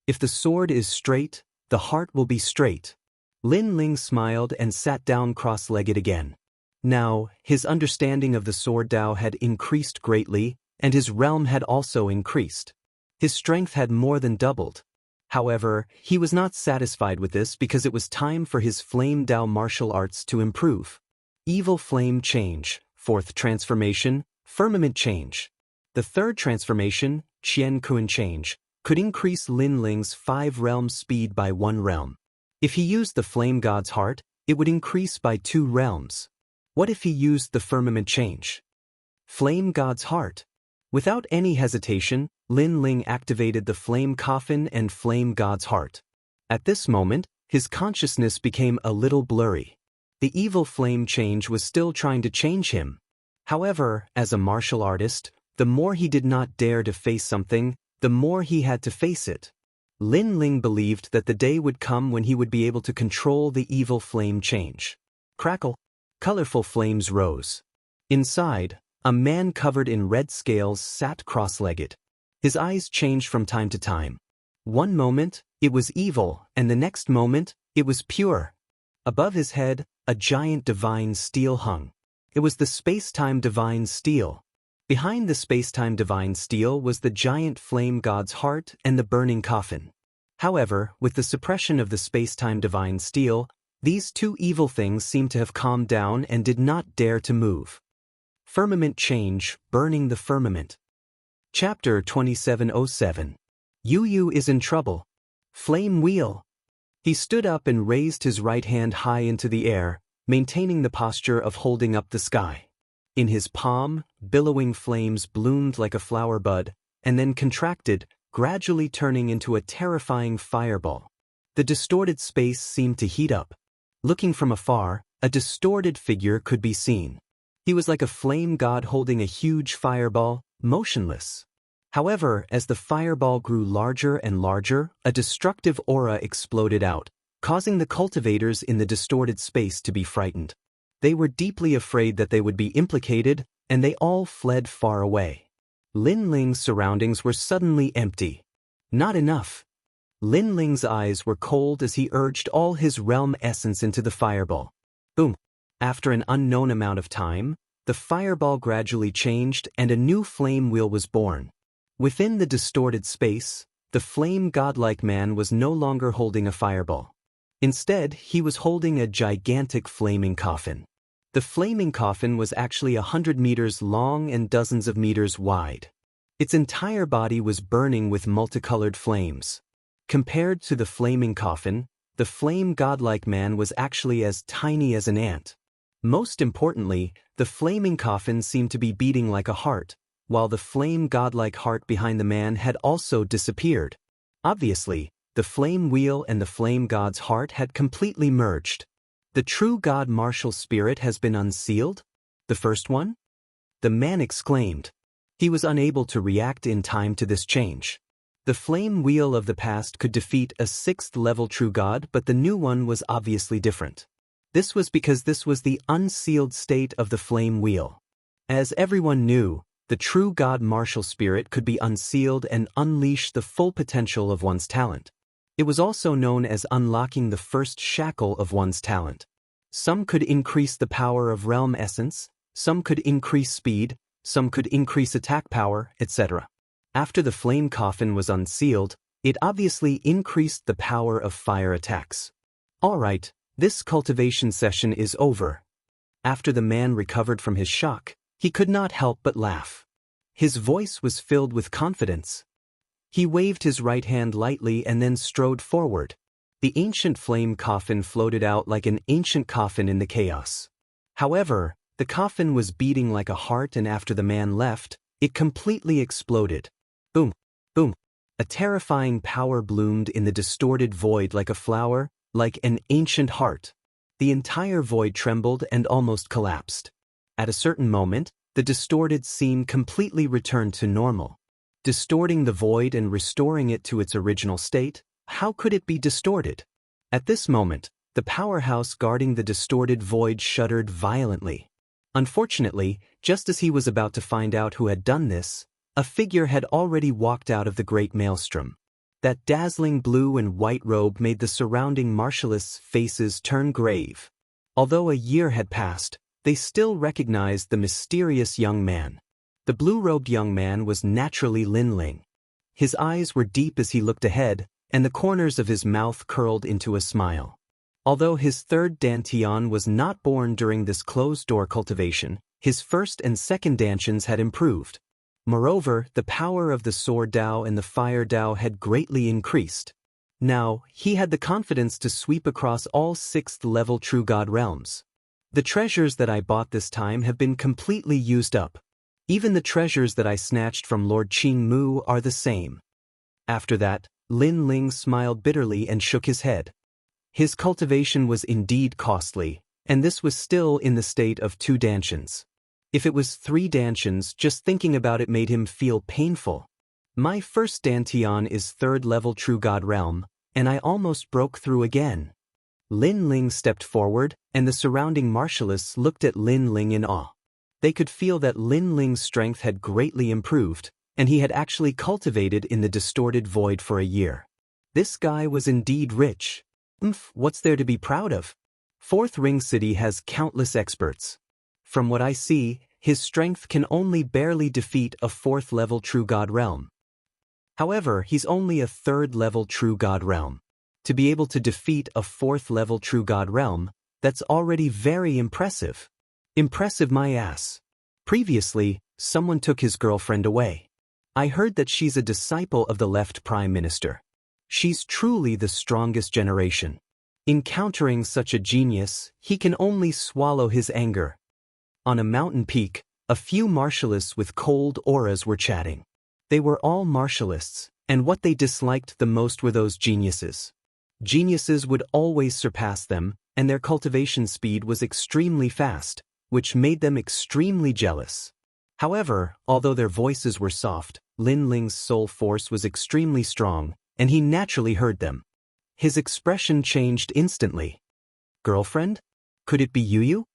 If the sword is straight, the heart will be straight. Lin Ling smiled and sat down cross-legged again. Now, his understanding of the sword Dao had increased greatly, and his realm had also increased. His strength had more than doubled. However, he was not satisfied with this because it was time for his Flame Dao martial arts to improve. Evil Flame Change, 4th Transformation, Firmament Change. The 3rd Transformation, Qian Kun Change, could increase Lin Ling's 5-realm speed by 1 realm. If he used the Flame God's Heart, it would increase by 2 realms. What if he used the Firmament Change? Flame God's Heart. Without any hesitation, Lin Ling activated the Flame Coffin and Flame God's Heart. At this moment, his consciousness became a little blurry. The evil flame change was still trying to change him. However, as a martial artist, the more he did not dare to face something, the more he had to face it. Lin Ling believed that the day would come when he would be able to control the evil flame change. Crackle. Colorful flames rose. Inside, a man covered in red scales sat cross-legged. His eyes changed from time to time. One moment, it was evil, and the next moment, it was pure. Above his head, a giant divine steel hung. It was the space-time divine steel. Behind the space-time divine steel was the giant flame god's heart and the burning coffin. However, with the suppression of the space-time divine steel, these two evil things seemed to have calmed down and did not dare to move. Firmament Change, Burning the Firmament. Chapter 2707. Yu Yu is in trouble. Flame Wheel. He stood up and raised his right hand high into the air, maintaining the posture of holding up the sky. In his palm, billowing flames bloomed like a flower bud, and then contracted, gradually turning into a terrifying fireball. The distorted space seemed to heat up. Looking from afar, a distorted figure could be seen. He was like a flame god holding a huge fireball, motionless. However, as the fireball grew larger and larger, a destructive aura exploded out, causing the cultivators in the distorted space to be frightened. They were deeply afraid that they would be implicated, and they all fled far away. Lin Ling's surroundings were suddenly empty. Not enough. Lin Ling's eyes were cold as he urged all his realm essence into the fireball. Boom. After an unknown amount of time, the fireball gradually changed and a new flame wheel was born. Within the distorted space, the flame godlike man was no longer holding a fireball. Instead, he was holding a gigantic flaming coffin. The flaming coffin was actually 100 meters long and dozens of meters wide. Its entire body was burning with multicolored flames. Compared to the flaming coffin, the flame godlike man was actually as tiny as an ant. Most importantly, the flaming coffin seemed to be beating like a heart, while the flame godlike heart behind the man had also disappeared. Obviously, The flame wheel and the flame god's heart had completely merged. The true god martial spirit has been unsealed? The first one? The man exclaimed. He was unable to react in time to this change. The flame wheel of the past could defeat a 6th-level true god, but the new one was obviously different. This was because this was the unsealed state of the flame wheel. As everyone knew, the true god martial spirit could be unsealed and unleash the full potential of one's talent. It was also known as unlocking the first shackle of one's talent. Some could increase the power of realm essence, some could increase speed, some could increase attack power, etc. After the flame coffin was unsealed, it obviously increased the power of fire attacks. Alright, this cultivation session is over. After the man recovered from his shock, he could not help but laugh. His voice was filled with confidence. He waved his right hand lightly and then strode forward. The ancient flame coffin floated out like an ancient coffin in the chaos. However, the coffin was beating like a heart, and after the man left, it completely exploded. Boom, boom. A terrifying power bloomed in the distorted void like a flower, like an ancient heart. The entire void trembled and almost collapsed. At a certain moment, the distorted scene completely returned to normal. Distorting the void and restoring it to its original state, how could it be distorted? At this moment, the powerhouse guarding the distorted void shuddered violently. Unfortunately, just as he was about to find out who had done this, a figure had already walked out of the great maelstrom. That dazzling blue and white robe made the surrounding martialists' faces turn grave. Although a year had passed, they still recognized the mysterious young man. The blue-robed young man was naturally Lin Ling. His eyes were deep as he looked ahead, and the corners of his mouth curled into a smile. Although his third dantian was not born during this closed-door cultivation, his first and second dantians had improved. Moreover, the power of the sword Dao and the fire Dao had greatly increased. Now, he had the confidence to sweep across all 6th-level true god realms. The treasures that I bought this time have been completely used up. Even the treasures that I snatched from Lord Qing Mu are the same. After that, Lin Ling smiled bitterly and shook his head. His cultivation was indeed costly, and this was still in the state of 2 dantians. If it was 3 dantians, just thinking about it made him feel painful. My first dantian is 3rd-level true god realm, and I almost broke through again. Lin Ling stepped forward, and the surrounding martialists looked at Lin Ling in awe. They could feel that Lin Ling's strength had greatly improved, and he had actually cultivated in the distorted void for a year. This guy was indeed rich. What's there to be proud of? 4th Ring City has countless experts. From what I see, his strength can only barely defeat a 4th-level true god realm. However, he's only a 3rd-level true god realm. To be able to defeat a 4th-level true god realm, that's already very impressive. Impressive my ass. Previously, someone took his girlfriend away. I heard that she's a disciple of the left prime minister. She's truly the strongest generation. Encountering such a genius, he can only swallow his anger. On a mountain peak, a few martialists with cold auras were chatting. They were all martialists, and what they disliked the most were those geniuses. Geniuses would always surpass them, and their cultivation speed was extremely fast, which made them extremely jealous. However, although their voices were soft, Lin Ling's soul force was extremely strong, and he naturally heard them. His expression changed instantly. Girlfriend? Could it be Yu?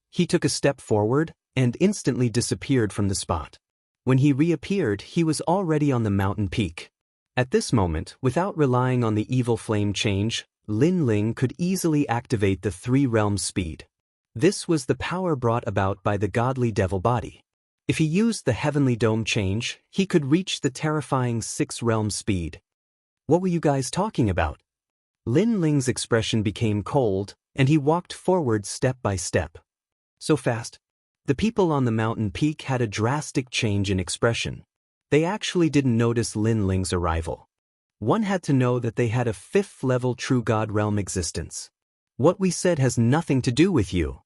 He took a step forward, and instantly disappeared from the spot. When he reappeared, he was already on the mountain peak. At this moment, without relying on the evil flame change, Lin Ling could easily activate the 3-realm speed. This was the power brought about by the godly devil body. If he used the heavenly dome change, he could reach the terrifying 6-realm speed. What were you guys talking about? Lin Ling's expression became cold, and he walked forward step by step. So fast. The people on the mountain peak had a drastic change in expression. They actually didn't notice Lin Ling's arrival. One had to know that they had a 5th-level true god realm existence. What we said has nothing to do with you.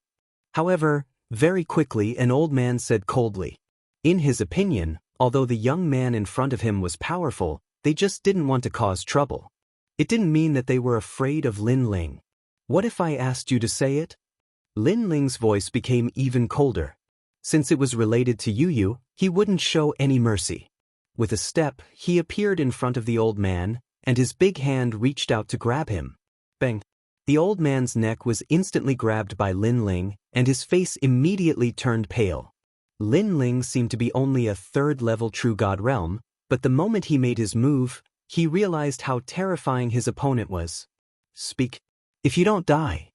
However, very quickly an old man said coldly. In his opinion, although the young man in front of him was powerful, they just didn't want to cause trouble. It didn't mean that they were afraid of Lin Ling. What if I asked you to say it? Lin Ling's voice became even colder. Since it was related to Yu, he wouldn't show any mercy. With a step, he appeared in front of the old man, and his big hand reached out to grab him. Bang! The old man's neck was instantly grabbed by Lin Ling, and his face immediately turned pale. Lin Ling seemed to be only a third-level true god realm, but the moment he made his move, he realized how terrifying his opponent was. Speak. If you don't die.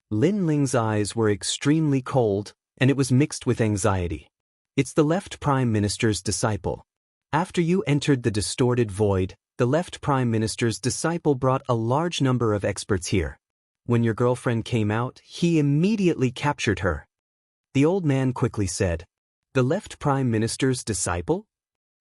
Lin Ling's eyes were extremely cold, and it was mixed with anxiety. It's the left Prime Minister's disciple. After you entered the distorted void, the left Prime Minister's disciple brought a large number of experts here. When your girlfriend came out, he immediately captured her. The old man quickly said, "The left Prime Minister's disciple?"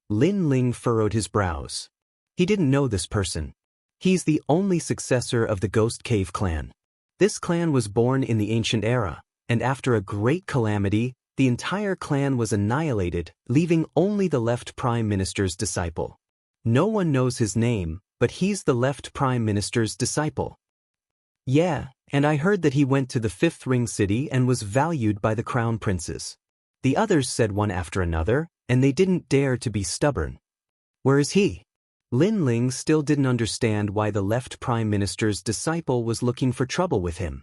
Lin Ling furrowed his brows. He didn't know this person. He's the only successor of the Ghost Cave clan. This clan was born in the ancient era, and after a great calamity, the entire clan was annihilated, leaving only the left Prime Minister's disciple. No one knows his name, but he's the left Prime Minister's disciple. Yeah, and I heard that he went to the Fifth Ring City and was valued by the crown princes. The others said one after another, and they didn't dare to be stubborn. Where is he? Lin Ling still didn't understand why the left Prime Minister's disciple was looking for trouble with him.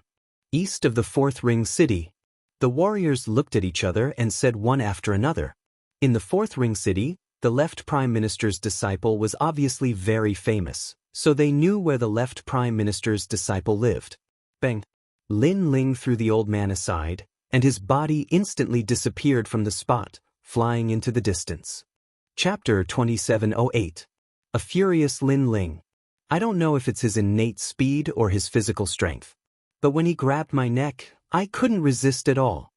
East of the Fourth Ring City. The warriors looked at each other and said one after another. In the Fourth Ring City, the left Prime Minister's disciple was obviously very famous, so they knew where the left Prime Minister's disciple lived. Bang! Lin Ling threw the old man aside, and his body instantly disappeared from the spot, flying into the distance. Chapter 2708. A furious Lin Ling. I don't know if it's his innate speed or his physical strength, but when he grabbed my neck, I couldn't resist at all.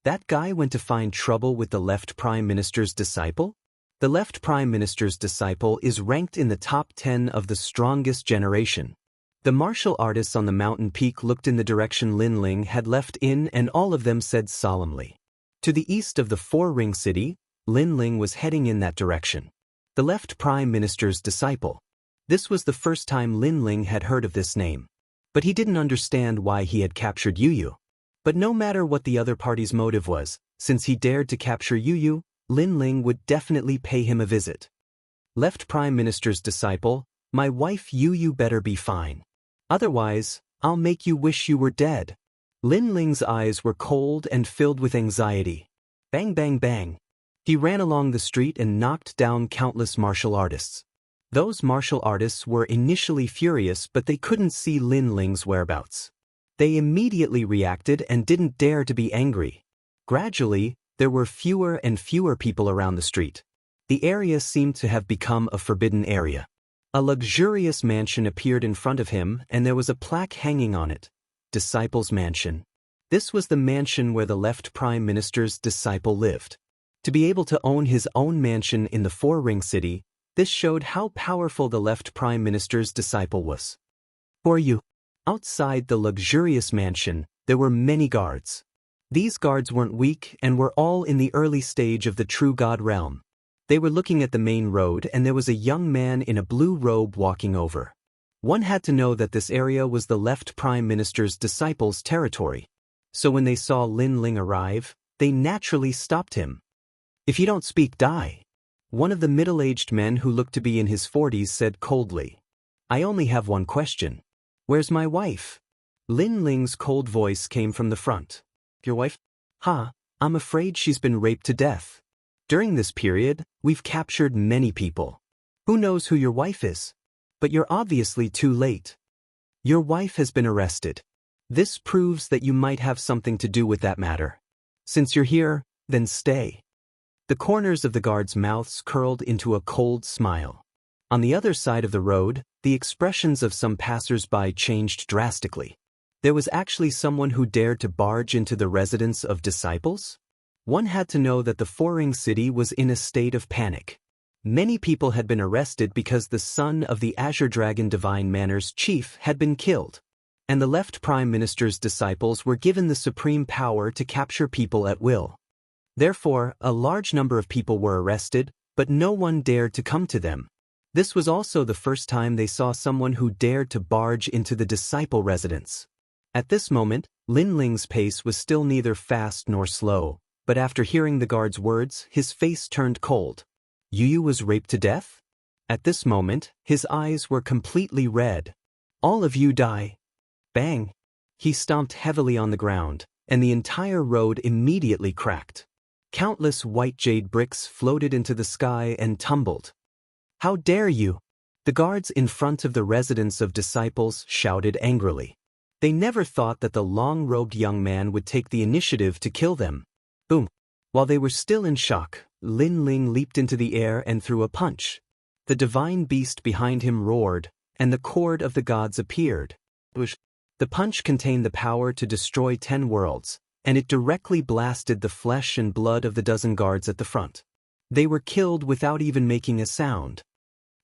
That guy went to find trouble with the left Prime Minister's disciple? The left Prime Minister's disciple is ranked in the top 10 of the strongest generation. The martial artists on the mountain peak looked in the direction Lin Ling had left in, and all of them said solemnly. To the east of the Four-Ring City, Lin Ling was heading in that direction. The left Prime Minister's disciple. This was the first time Lin Ling had heard of this name. But he didn't understand why he had captured Yu. But no matter what the other party's motive was, since he dared to capture Yu, Lin Ling would definitely pay him a visit. Left Prime Minister's disciple, my wife Yu better be fine. Otherwise, I'll make you wish you were dead. Lin Ling's eyes were cold and filled with anxiety. Bang bang bang. He ran along the street and knocked down countless martial artists. Those martial artists were initially furious, but they couldn't see Lin Ling's whereabouts. They immediately reacted and didn't dare to be angry. Gradually, there were fewer and fewer people around the street. The area seemed to have become a forbidden area. A luxurious mansion appeared in front of him, and there was a plaque hanging on it. Disciple's Mansion. This was the mansion where the left Prime Minister's disciple lived. To be able to own his own mansion in the Four-Ring City, this showed how powerful the left Prime Minister's disciple was. For you. Outside the luxurious mansion, there were many guards. These guards weren't weak and were all in the early stage of the true god realm. They were looking at the main road, and there was a young man in a blue robe walking over. One had to know that this area was the left Prime Minister's disciple's territory. So when they saw Lin Ling arrive, they naturally stopped him. If you don't speak, die. One of the middle-aged men who looked to be in his 40s said coldly. I only have one question. Where's my wife? Lin Ling's cold voice came from the front. Your wife? I'm afraid she's been raped to death. During this period, we've captured many people. Who knows who your wife is? But you're obviously too late. Your wife has been arrested. This proves that you might have something to do with that matter. Since you're here, then stay. The corners of the guards' mouths curled into a cold smile. On the other side of the road, the expressions of some passers-by changed drastically. There was actually someone who dared to barge into the residence of disciples? One had to know that the Four-Ring City was in a state of panic. Many people had been arrested because the son of the Azure Dragon Divine Manor's chief had been killed, and the left Prime Minister's disciples were given the supreme power to capture people at will. Therefore, a large number of people were arrested, but no one dared to come to them. This was also the first time they saw someone who dared to barge into the disciple residence. At this moment, Lin Ling's pace was still neither fast nor slow, but after hearing the guard's words, his face turned cold. Yu Yu was raped to death? At this moment, his eyes were completely red. All of you die. Bang! He stomped heavily on the ground, and the entire road immediately cracked. Countless white jade bricks floated into the sky and tumbled. How dare you! The guards in front of the residence of disciples shouted angrily. They never thought that the long-robed young man would take the initiative to kill them. Boom! While they were still in shock, Lin Ling leaped into the air and threw a punch. The divine beast behind him roared, and the cord of the gods appeared. The punch contained the power to destroy 10 worlds, and it directly blasted the flesh and blood of the dozen guards at the front. They were killed without even making a sound.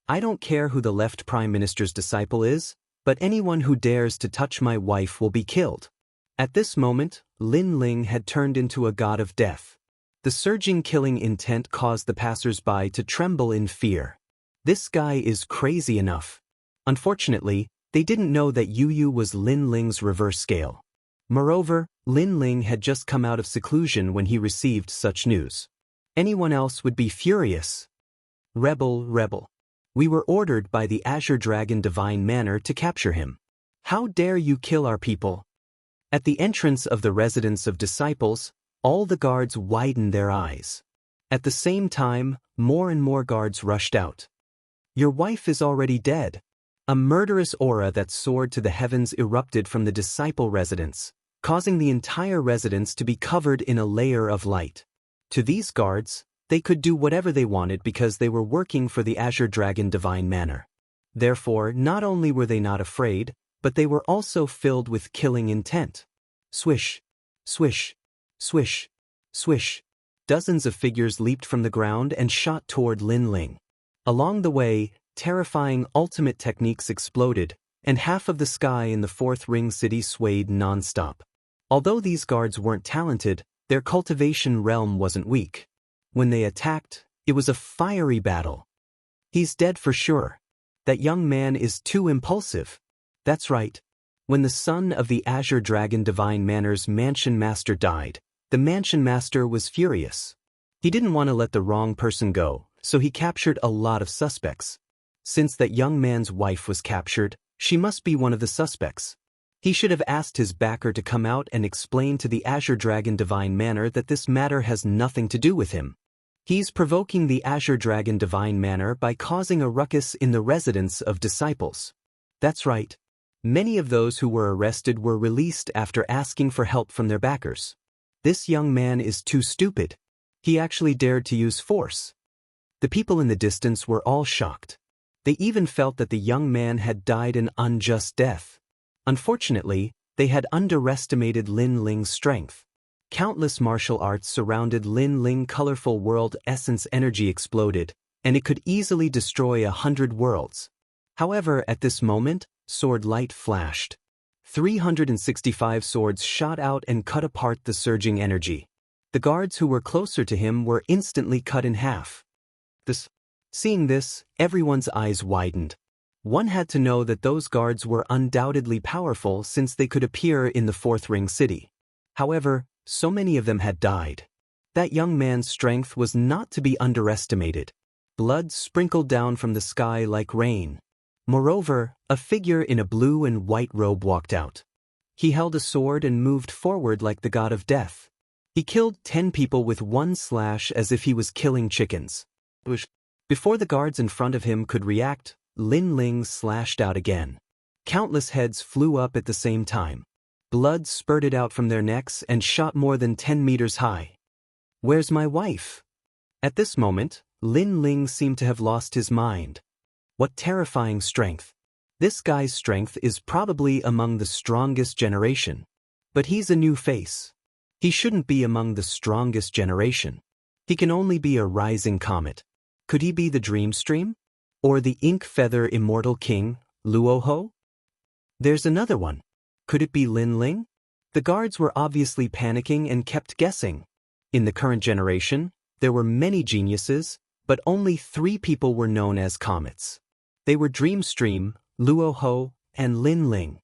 I don't care who the left prime minister's disciple is, but anyone who dares to touch my wife will be killed. At this moment, Lin Ling had turned into a god of death. The surging killing intent caused the passers-by to tremble in fear. This guy is crazy enough. Unfortunately, they didn't know that Yu Yu was Lin Ling's reverse scale. Moreover, Lin Ling had just come out of seclusion when he received such news. Anyone else would be furious. Rebel. We were ordered by the Azure Dragon Divine Manor to capture him. How dare you kill our people? At the entrance of the residence of disciples, all the guards widened their eyes. At the same time, more and more guards rushed out. Your wife is already dead. A murderous aura that soared to the heavens erupted from the disciple residence, causing the entire residence to be covered in a layer of light. To these guards, they could do whatever they wanted because they were working for the Azure Dragon Divine Manor. Therefore, not only were they not afraid, but they were also filled with killing intent. Swish, swish, swish, swish. Dozens of figures leaped from the ground and shot toward Lin Ling. Along the way, terrifying ultimate techniques exploded, and half of the sky in the Fourth Ring City swayed non-stop. Although these guards weren't talented, their cultivation realm wasn't weak. When they attacked, it was a fiery battle. He's dead for sure. That young man is too impulsive. That's right. When the son of the Azure Dragon Divine Manor's Mansion Master died, the Mansion Master was furious. He didn't want to let the wrong person go, so he captured a lot of suspects. Since that young man's wife was captured, she must be one of the suspects. He should have asked his backer to come out and explain to the Azure Dragon Divine Manor that this matter has nothing to do with him. He's provoking the Azure Dragon Divine Manor by causing a ruckus in the residence of disciples. That's right. Many of those who were arrested were released after asking for help from their backers. This young man is too stupid. He actually dared to use force. The people in the distance were all shocked. They even felt that the young man had died an unjust death. Unfortunately, they had underestimated Lin Ling's strength. Countless martial arts surrounded Lin Ling. Colorful world essence energy exploded, and it could easily destroy 100 worlds. However, at this moment, sword light flashed. 365 swords shot out and cut apart the surging energy. The guards who were closer to him were instantly cut in half. Seeing this, everyone's eyes widened. One had to know that those guards were undoubtedly powerful since they could appear in the Fourth Ring City. However, so many of them had died. That young man's strength was not to be underestimated. Blood sprinkled down from the sky like rain. Moreover, a figure in a blue and white robe walked out. He held a sword and moved forward like the god of death. He killed 10 people with one slash as if he was killing chickens. Before the guards in front of him could react, Lin Ling slashed out again. Countless heads flew up at the same time. Blood spurted out from their necks and shot more than 10 meters high. Where's my wife? At this moment, Lin Ling seemed to have lost his mind. What terrifying strength. This guy's strength is probably among the strongest generation. But he's a new face. He shouldn't be among the strongest generation. He can only be a rising comet. Could he be the Dream Stream? Or the Ink Feather Immortal King, Luoho? There's another one. Could it be Lin Ling? The guards were obviously panicking and kept guessing. In the current generation, there were many geniuses, but only 3 people were known as comets. They were Dreamstream, Luo Ho, and Lin Ling.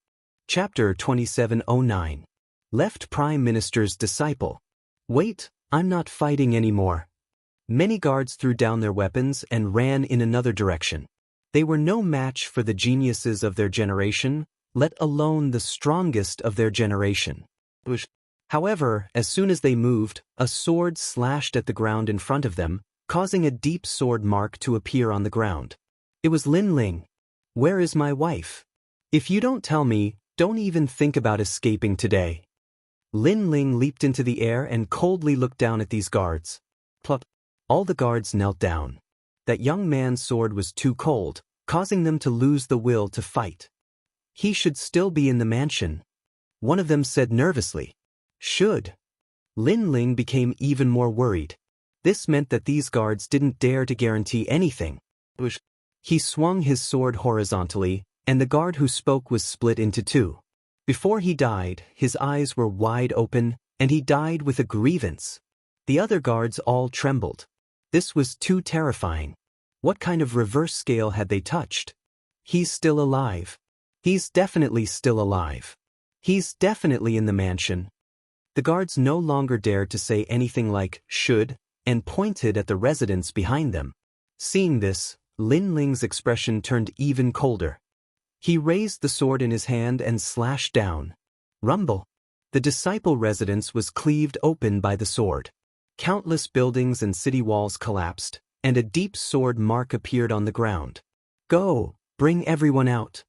Chapter 2709. Left Prime Minister's Disciple. Wait, I'm not fighting anymore. Many guards threw down their weapons and ran in another direction. They were no match for the geniuses of their generation, let alone the strongest of their generation. However, as soon as they moved, a sword slashed at the ground in front of them, causing a deep sword mark to appear on the ground. It was Lin Ling. Where is my wife? If you don't tell me, don't even think about escaping today. Lin Ling leaped into the air and coldly looked down at these guards. Plop. All the guards knelt down. That young man's sword was too cold, causing them to lose the will to fight. He should still be in the mansion. One of them said nervously. Should. Lin Ling became even more worried. This meant that these guards didn't dare to guarantee anything. He swung his sword horizontally, and the guard who spoke was split into 2. Before he died, his eyes were wide open, and he died with a grievance. The other guards all trembled. This was too terrifying. What kind of reverse scale had they touched? He's still alive. He's definitely still alive. He's definitely in the mansion. The guards no longer dared to say anything like, should, and pointed at the residents behind them. Seeing this, Lin Ling's expression turned even colder. He raised the sword in his hand and slashed down. Rumble. The disciple residence was cleaved open by the sword. Countless buildings and city walls collapsed, and a deep sword mark appeared on the ground. Go, bring everyone out.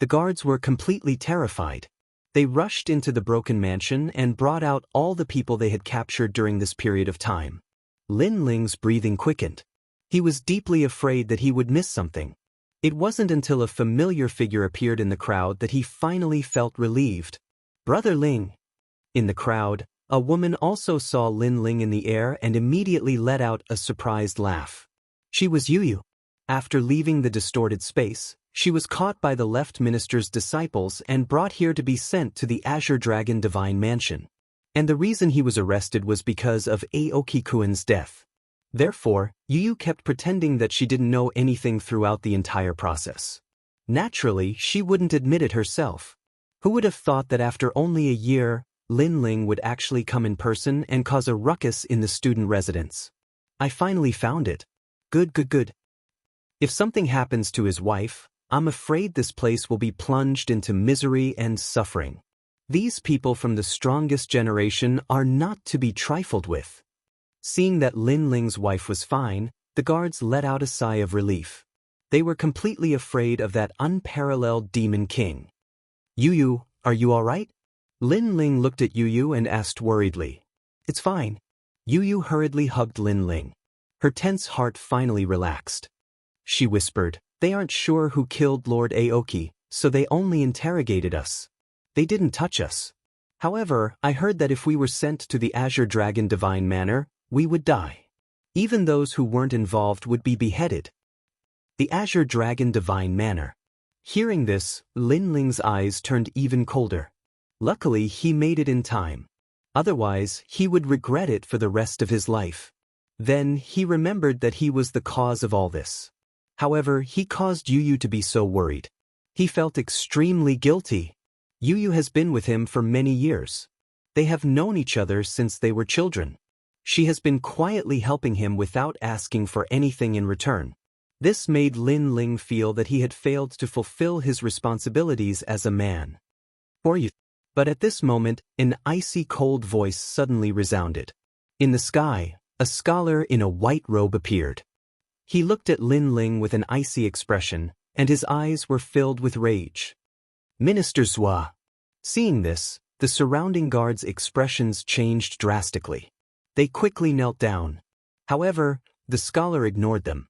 The guards were completely terrified. They rushed into the broken mansion and brought out all the people they had captured during this period of time. Lin Ling's breathing quickened. He was deeply afraid that he would miss something. It wasn't until a familiar figure appeared in the crowd that he finally felt relieved. Brother Ling. In the crowd, a woman also saw Lin Ling in the air and immediately let out a surprised laugh. She was Yu. After leaving the distorted space, she was caught by the left minister's disciples and brought here to be sent to the Azure Dragon Divine Mansion. And the reason he was arrested was because of Aoki-kuen's death. Therefore, Yu kept pretending that she didn't know anything throughout the entire process. Naturally, she wouldn't admit it herself. Who would have thought that after only a year, Lin Ling would actually come in person and cause a ruckus in the student residence? I finally found it. Good. If something happens to his wife, I'm afraid this place will be plunged into misery and suffering. These people from the strongest generation are not to be trifled with. Seeing that Lin Ling's wife was fine, the guards let out a sigh of relief. They were completely afraid of that unparalleled demon king. Yu, are you all right? Lin Ling looked at Yu and asked worriedly. It's fine. Yu hurriedly hugged Lin Ling. Her tense heart finally relaxed. She whispered, they aren't sure who killed Lord Aoki, so they only interrogated us. They didn't touch us. However, I heard that if we were sent to the Azure Dragon Divine Manor, we would die. Even those who weren't involved would be beheaded. The Azure Dragon Divine Manor. Hearing this, Lin Ling's eyes turned even colder. Luckily, he made it in time. Otherwise, he would regret it for the rest of his life. Then, he remembered that he was the cause of all this. However, he caused Yu to be so worried. He felt extremely guilty. Yu has been with him for many years. They have known each other since they were children. She has been quietly helping him without asking for anything in return. This made Lin Ling feel that he had failed to fulfill his responsibilities as a man. But at this moment, an icy cold voice suddenly resounded. In the sky, a scholar in a white robe appeared. He looked at Lin Ling with an icy expression, and his eyes were filled with rage. Minister Zhua. Seeing this, the surrounding guards' expressions changed drastically. They quickly knelt down. However, the scholar ignored them.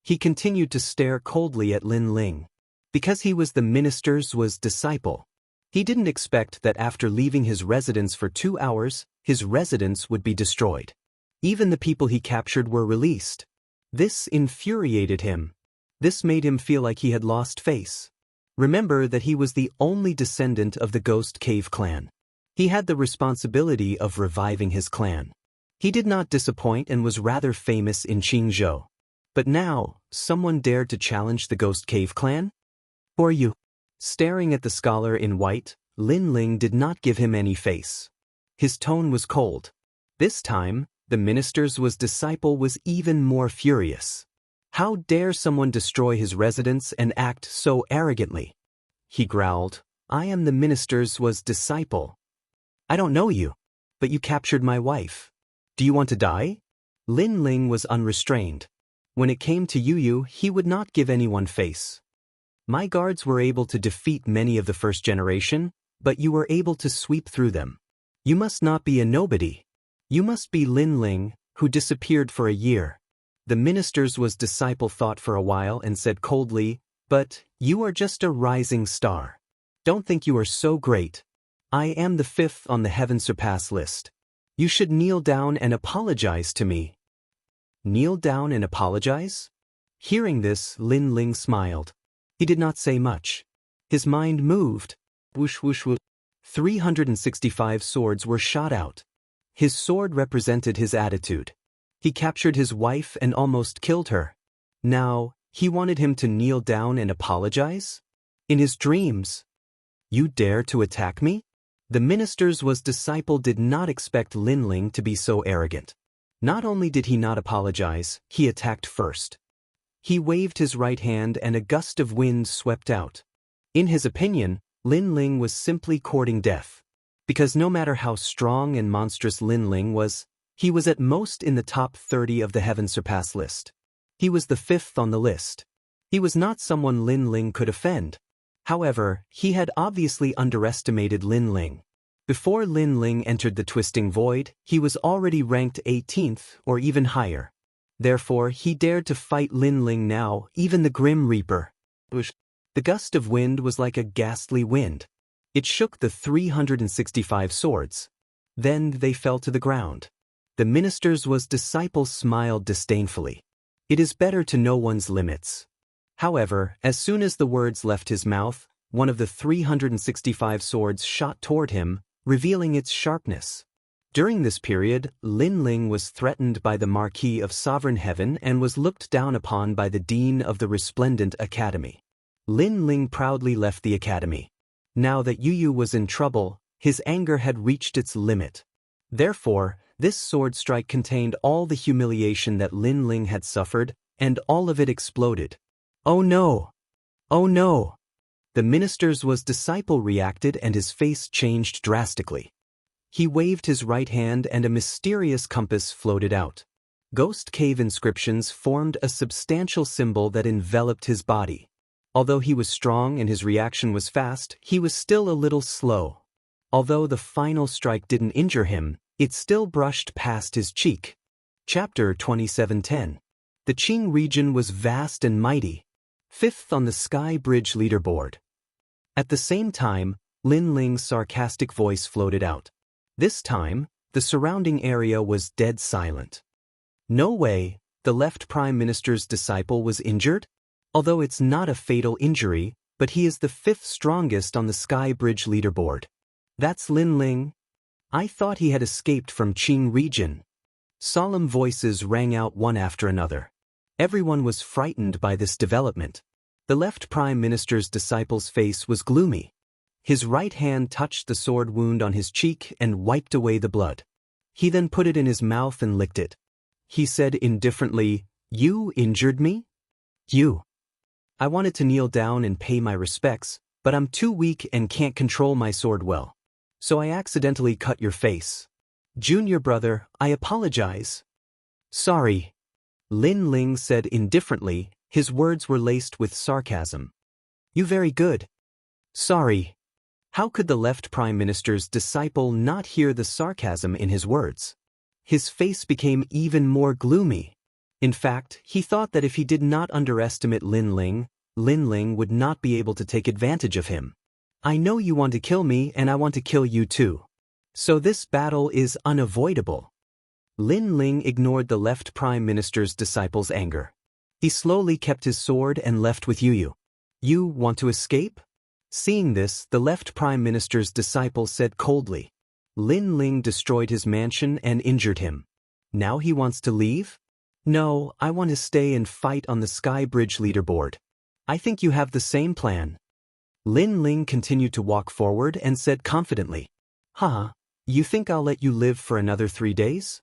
He continued to stare coldly at Lin Ling. Because he was the minister Zhua's disciple, he didn't expect that after leaving his residence for 2 hours, his residence would be destroyed. Even the people he captured were released. This infuriated him. This made him feel like he had lost face. Remember that he was the only descendant of the Ghost Cave clan. He had the responsibility of reviving his clan. He did not disappoint and was rather famous in Qingzhou. But now, someone dared to challenge the Ghost Cave clan? Who are you? Staring at the scholar in white, Lin Ling did not give him any face. His tone was cold. This time, the minister's disciple was even more furious. How dare someone destroy his residence and act so arrogantly? He growled, I am the minister's disciple. I don't know you, but you captured my wife. Do you want to die? Lin Ling was unrestrained. When it came to Yu, he would not give anyone face. My guards were able to defeat many of the first generation, but you were able to sweep through them. You must not be a nobody. You must be Lin Ling, who disappeared for a year. The minister's disciple thought for a while and said coldly, but you are just a rising star. Don't think you are so great. I am the 5th on the Heaven Surpass list. You should kneel down and apologize to me. Kneel down and apologize? Hearing this, Lin Ling smiled. He did not say much. His mind moved. Whoosh whoosh whoosh. 365 swords were shot out. His sword represented his attitude. He captured his wife and almost killed her. Now, he wanted him to kneel down and apologize? In his dreams. You dare to attack me? The minister's disciple did not expect Lin Ling to be so arrogant. Not only did he not apologize, he attacked first. He waved his right hand and a gust of wind swept out. In his opinion, Lin Ling was simply courting death. Because no matter how strong and monstrous Lin Ling was, he was at most in the top 30 of the Heaven Surpass list. He was the 5th on the list. He was not someone Lin Ling could offend. However, he had obviously underestimated Lin Ling. Before Lin Ling entered the Twisting Void, he was already ranked 18th or even higher. Therefore, he dared to fight Lin Ling now, even the Grim Reaper. The gust of wind was like a ghastly wind. It shook the 365 swords. Then they fell to the ground. The minister's disciple smiled disdainfully. It is better to know one's limits. However, as soon as the words left his mouth, one of the 365 swords shot toward him, revealing its sharpness. During this period, Lin Ling was threatened by the Marquis of Sovereign Heaven and was looked down upon by the Dean of the Resplendent Academy. Lin Ling proudly left the academy. Now that Yu was in trouble, his anger had reached its limit. Therefore, this sword strike contained all the humiliation that Lin Ling had suffered, and all of it exploded. Oh no! Oh no! The minister's disciple reacted and his face changed drastically. He waved his right hand and a mysterious compass floated out. Ghost cave inscriptions formed a substantial symbol that enveloped his body. Although he was strong and his reaction was fast, he was still a little slow. Although the final strike didn't injure him, it still brushed past his cheek. Chapter 2710. The Qing region was vast and mighty. 5th on the Sky Bridge leaderboard. At the same time, Lin Ling's sarcastic voice floated out. This time, the surrounding area was dead silent. No way, the left Prime Minister's disciple was injured? Although it's not a fatal injury, but he is the 5th strongest on the Sky Bridge leaderboard. That's Lin Ling? I thought he had escaped from Qing region. Solemn voices rang out one after another. Everyone was frightened by this development. The left Prime Minister's disciple's face was gloomy. His right hand touched the sword wound on his cheek and wiped away the blood. He then put it in his mouth and licked it. He said indifferently, "You injured me? You. I wanted to kneel down and pay my respects, but I'm too weak and can't control my sword well. So I accidentally cut your face. Junior brother, I apologize." "Sorry," Lin Ling said indifferently, his words were laced with sarcasm. "You very good." "Sorry." How could the left Prime Minister's disciple not hear the sarcasm in his words? His face became even more gloomy. In fact, he thought that if he did not underestimate Lin Ling would not be able to take advantage of him. "I know you want to kill me and I want to kill you too. So this battle is unavoidable." Lin Ling ignored the left Prime Minister's disciple's anger. He slowly kept his sword and left with Yu. "You want to escape?" Seeing this, the left Prime Minister's disciple said coldly. Lin Ling destroyed his mansion and injured him. Now he wants to leave? No, I want to stay and fight on the Sky Bridge leaderboard. I think you have the same plan. Lin Ling continued to walk forward and said confidently. Huh, you think I'll let you live for another 3 days?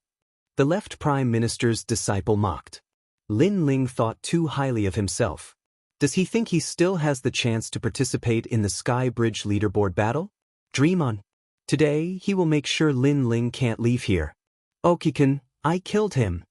The left Prime Minister's disciple mocked. Lin Ling thought too highly of himself. Does he think he still has the chance to participate in the Sky Bridge leaderboard battle? Dream on. Today, he will make sure Lin Ling can't leave here. Okikan, I killed him.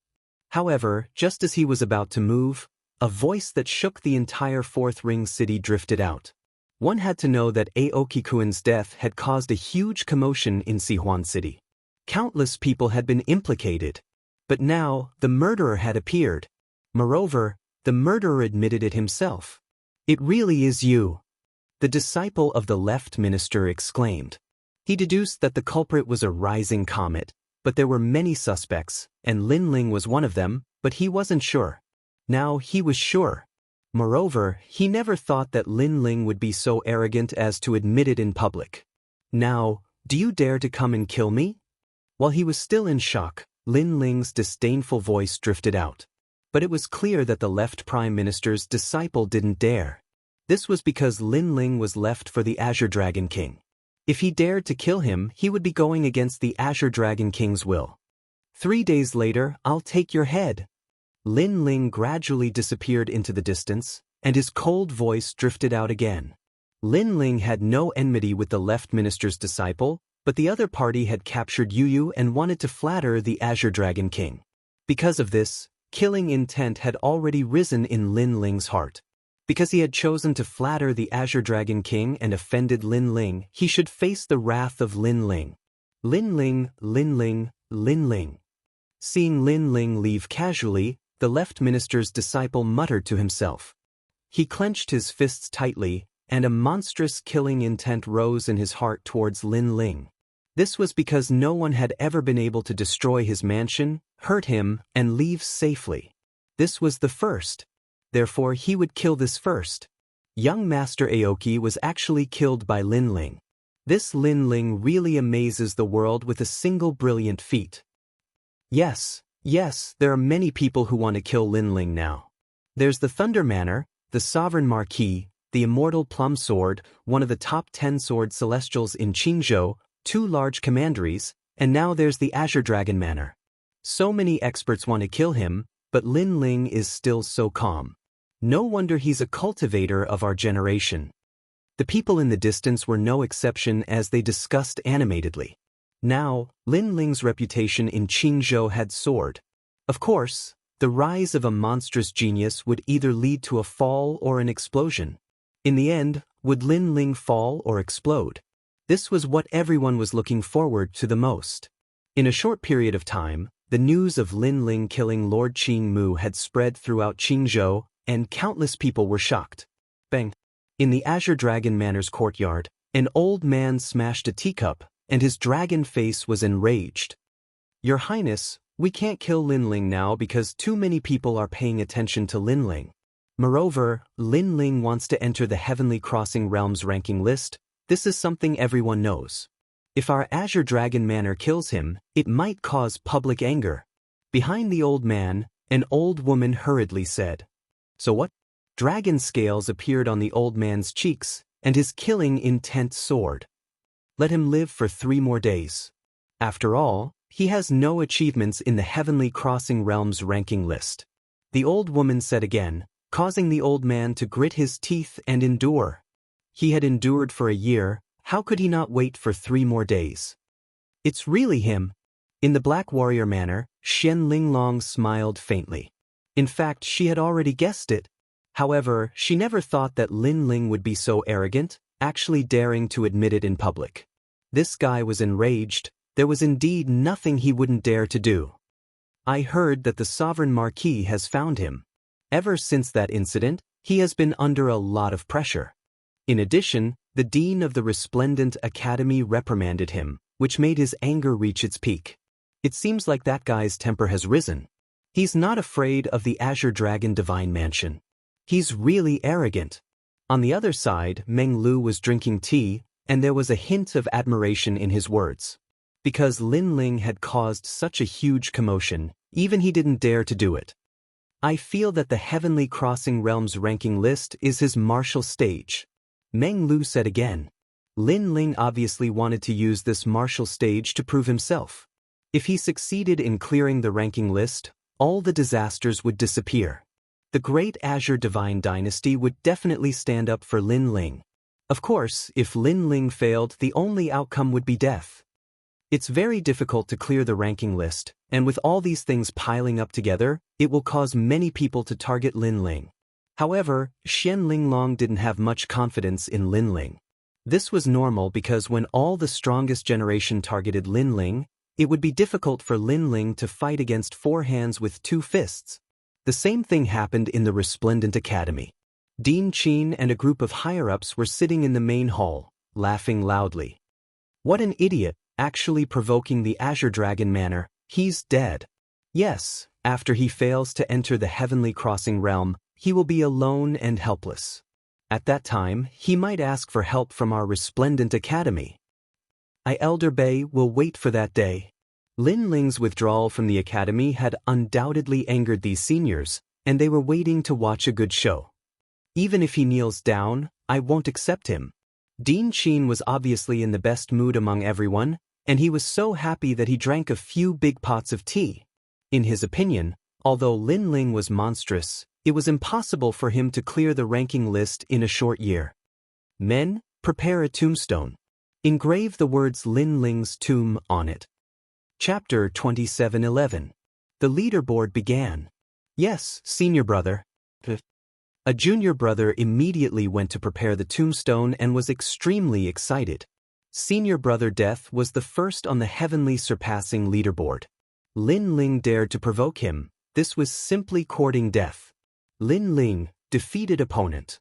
However, just as he was about to move, a voice that shook the entire Fourth Ring city drifted out. One had to know that Aokikuan's death had caused a huge commotion in Sihuan City. Countless people had been implicated. But now, the murderer had appeared. Moreover, the murderer admitted it himself. It really is you. The disciple of the left minister exclaimed. He deduced that the culprit was a rising comet, but there were many suspects, and Lin Ling was one of them, but he wasn't sure. Now he was sure. Moreover, he never thought that Lin Ling would be so arrogant as to admit it in public. Now, do you dare to come and kill me? While he was still in shock, Lin Ling's disdainful voice drifted out. But it was clear that the left Prime Minister's disciple didn't dare. This was because Lin Ling was left for the Azure Dragon King. If he dared to kill him, he would be going against the Azure Dragon King's will. 3 days later, I'll take your head. Lin Ling gradually disappeared into the distance, and his cold voice drifted out again. Lin Ling had no enmity with the left minister's disciple, but the other party had captured Yu and wanted to flatter the Azure Dragon King. Because of this, killing intent had already risen in Lin Ling's heart. Because he had chosen to flatter the Azure Dragon King and offended Lin Ling, he should face the wrath of Lin Ling. Lin Ling, Lin Ling, Lin Ling. Seeing Lin Ling leave casually, the left minister's disciple muttered to himself. He clenched his fists tightly, and a monstrous killing intent rose in his heart towards Lin Ling. This was because no one had ever been able to destroy his mansion, hurt him, and leave safely. This was the first. Therefore he would kill this first. Young Master Aoki was actually killed by Lin Ling. This Lin Ling really amazes the world with a single brilliant feat. Yes, there are many people who want to kill Lin Ling now. There's the Thunder Manor, the Sovereign Marquis, the Immortal Plum Sword, one of the top 10 sword celestials in Jianghu, 2 large commanderies, and now there's the Azure Dragon Manor. So many experts want to kill him, but Lin Ling is still so calm. No wonder he's a cultivator of our generation. The people in the distance were no exception as they discussed animatedly. Now, Lin Ling's reputation in Qingzhou had soared. Of course, the rise of a monstrous genius would either lead to a fall or an explosion. In the end, would Lin Ling fall or explode? This was what everyone was looking forward to the most. In a short period of time, the news of Lin Ling killing Lord Qing Mu had spread throughout Qingzhou, and countless people were shocked. Bang! In the Azure Dragon Manor's courtyard, an old man smashed a teacup, and his dragon face was enraged. Your Highness, we can't kill Lin Ling now because too many people are paying attention to Lin Ling. Moreover, Lin Ling wants to enter the Heavenly Crossing Realms ranking list. This is something everyone knows. If our Azure Dragon Manor kills him, it might cause public anger. Behind the old man, an old woman hurriedly said. So what? Dragon scales appeared on the old man's cheeks, and his killing intent soared. Let him live for 3 more days. After all, he has no achievements in the Heavenly Crossing Realms ranking list. The old woman said again, causing the old man to grit his teeth and endure. He had endured for a year, how could he not wait for 3 more days? It's really him. In the Black Warrior Manor, Xian Linglong smiled faintly. In fact, she had already guessed it. However, she never thought that Lin Ling would be so arrogant, actually daring to admit it in public. This guy was enraged. There was indeed nothing he wouldn't dare to do. I heard that the Sovereign Marquis has found him. Ever since that incident, he has been under a lot of pressure. In addition, the Dean of the Resplendent Academy reprimanded him, which made his anger reach its peak. It seems like that guy's temper has risen. He's not afraid of the Azure Dragon Divine Mansion. He's really arrogant. On the other side, Meng Lu was drinking tea, and there was a hint of admiration in his words. Because Lin Ling had caused such a huge commotion, Even he didn't dare to do it. I feel that the Heavenly Crossing Realms ranking list is his martial stage. Meng Lu said again. Lin Ling obviously wanted to use this martial stage to prove himself. If he succeeded in clearing the ranking list, all the disasters would disappear. The Great Azure Divine Dynasty would definitely stand up for Lin Ling. Of course, if Lin Ling failed, the only outcome would be death. It's very difficult to clear the ranking list, and with all these things piling up together, it will cause many people to target Lin Ling. However, Xian Linglong didn't have much confidence in Lin Ling. This was normal because when all the strongest generation targeted Lin Ling, it would be difficult for Lin Ling to fight against 4 hands with 2 fists. The same thing happened in the Resplendent Academy. Dean Qin and a group of higher-ups were sitting in the main hall, laughing loudly. What an idiot, actually provoking the Azure Dragon manner, he's dead. Yes, after he fails to enter the Heavenly Crossing Realm, he will be alone and helpless. At that time, he might ask for help from our Resplendent Academy. Elder Bei will wait for that day. Lin Ling's withdrawal from the academy had undoubtedly angered these seniors, and they were waiting to watch a good show. Even if he kneels down, I won't accept him. Dean Qin was obviously in the best mood among everyone, and he was so happy that he drank a few big pots of tea. In his opinion, although Lin Ling was monstrous, it was impossible for him to clear the ranking list in a short year. Men, prepare a tombstone. Engrave the words Lin Ling's tomb on it. Chapter 27:11. The leaderboard began. Yes, senior brother. A junior brother immediately went to prepare the tombstone and was extremely excited. Senior brother Death was the first on the heavenly surpassing leaderboard. Lin Ling dared to provoke him. This was simply courting death. Lin Ling, defeated opponent.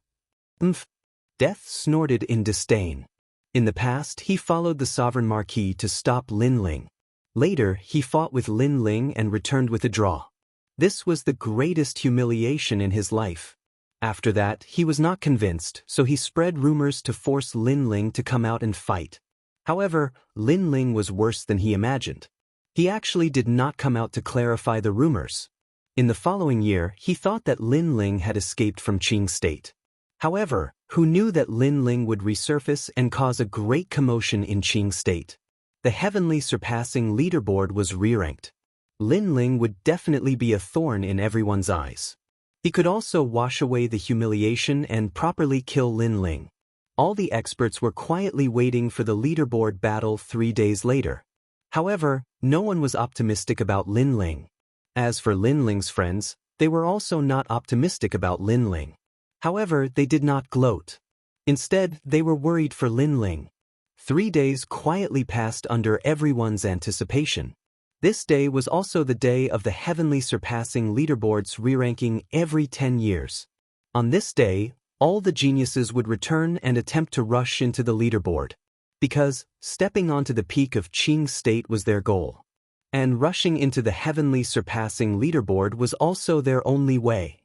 Death snorted in disdain. In the past, he followed the Sovereign Marquis to stop Lin Ling. Later, he fought with Lin Ling and returned with a draw. This was the greatest humiliation in his life. After that, he was not convinced, so he spread rumors to force Lin Ling to come out and fight. However, Lin Ling was worse than he imagined. He actually did not come out to clarify the rumors. In the following year, he thought that Lin Ling had escaped from Qing State. However, who knew that Lin Ling would resurface and cause a great commotion in Qing State? The heavenly surpassing leaderboard was re-ranked. Lin Ling would definitely be a thorn in everyone's eyes. He could also wash away the humiliation and properly kill Lin Ling. All the experts were quietly waiting for the leaderboard battle 3 days later. However, no one was optimistic about Lin Ling. As for Lin Ling's friends, they were also not optimistic about Lin Ling. However, they did not gloat. Instead, they were worried for Lin Ling. 3 days quietly passed under everyone's anticipation. This day was also the day of the heavenly surpassing leaderboards re-ranking every 10 years. On this day, all the geniuses would return and attempt to rush into the leaderboard. Because stepping onto the peak of Qing State was their goal. And rushing into the heavenly surpassing leaderboard was also their only way.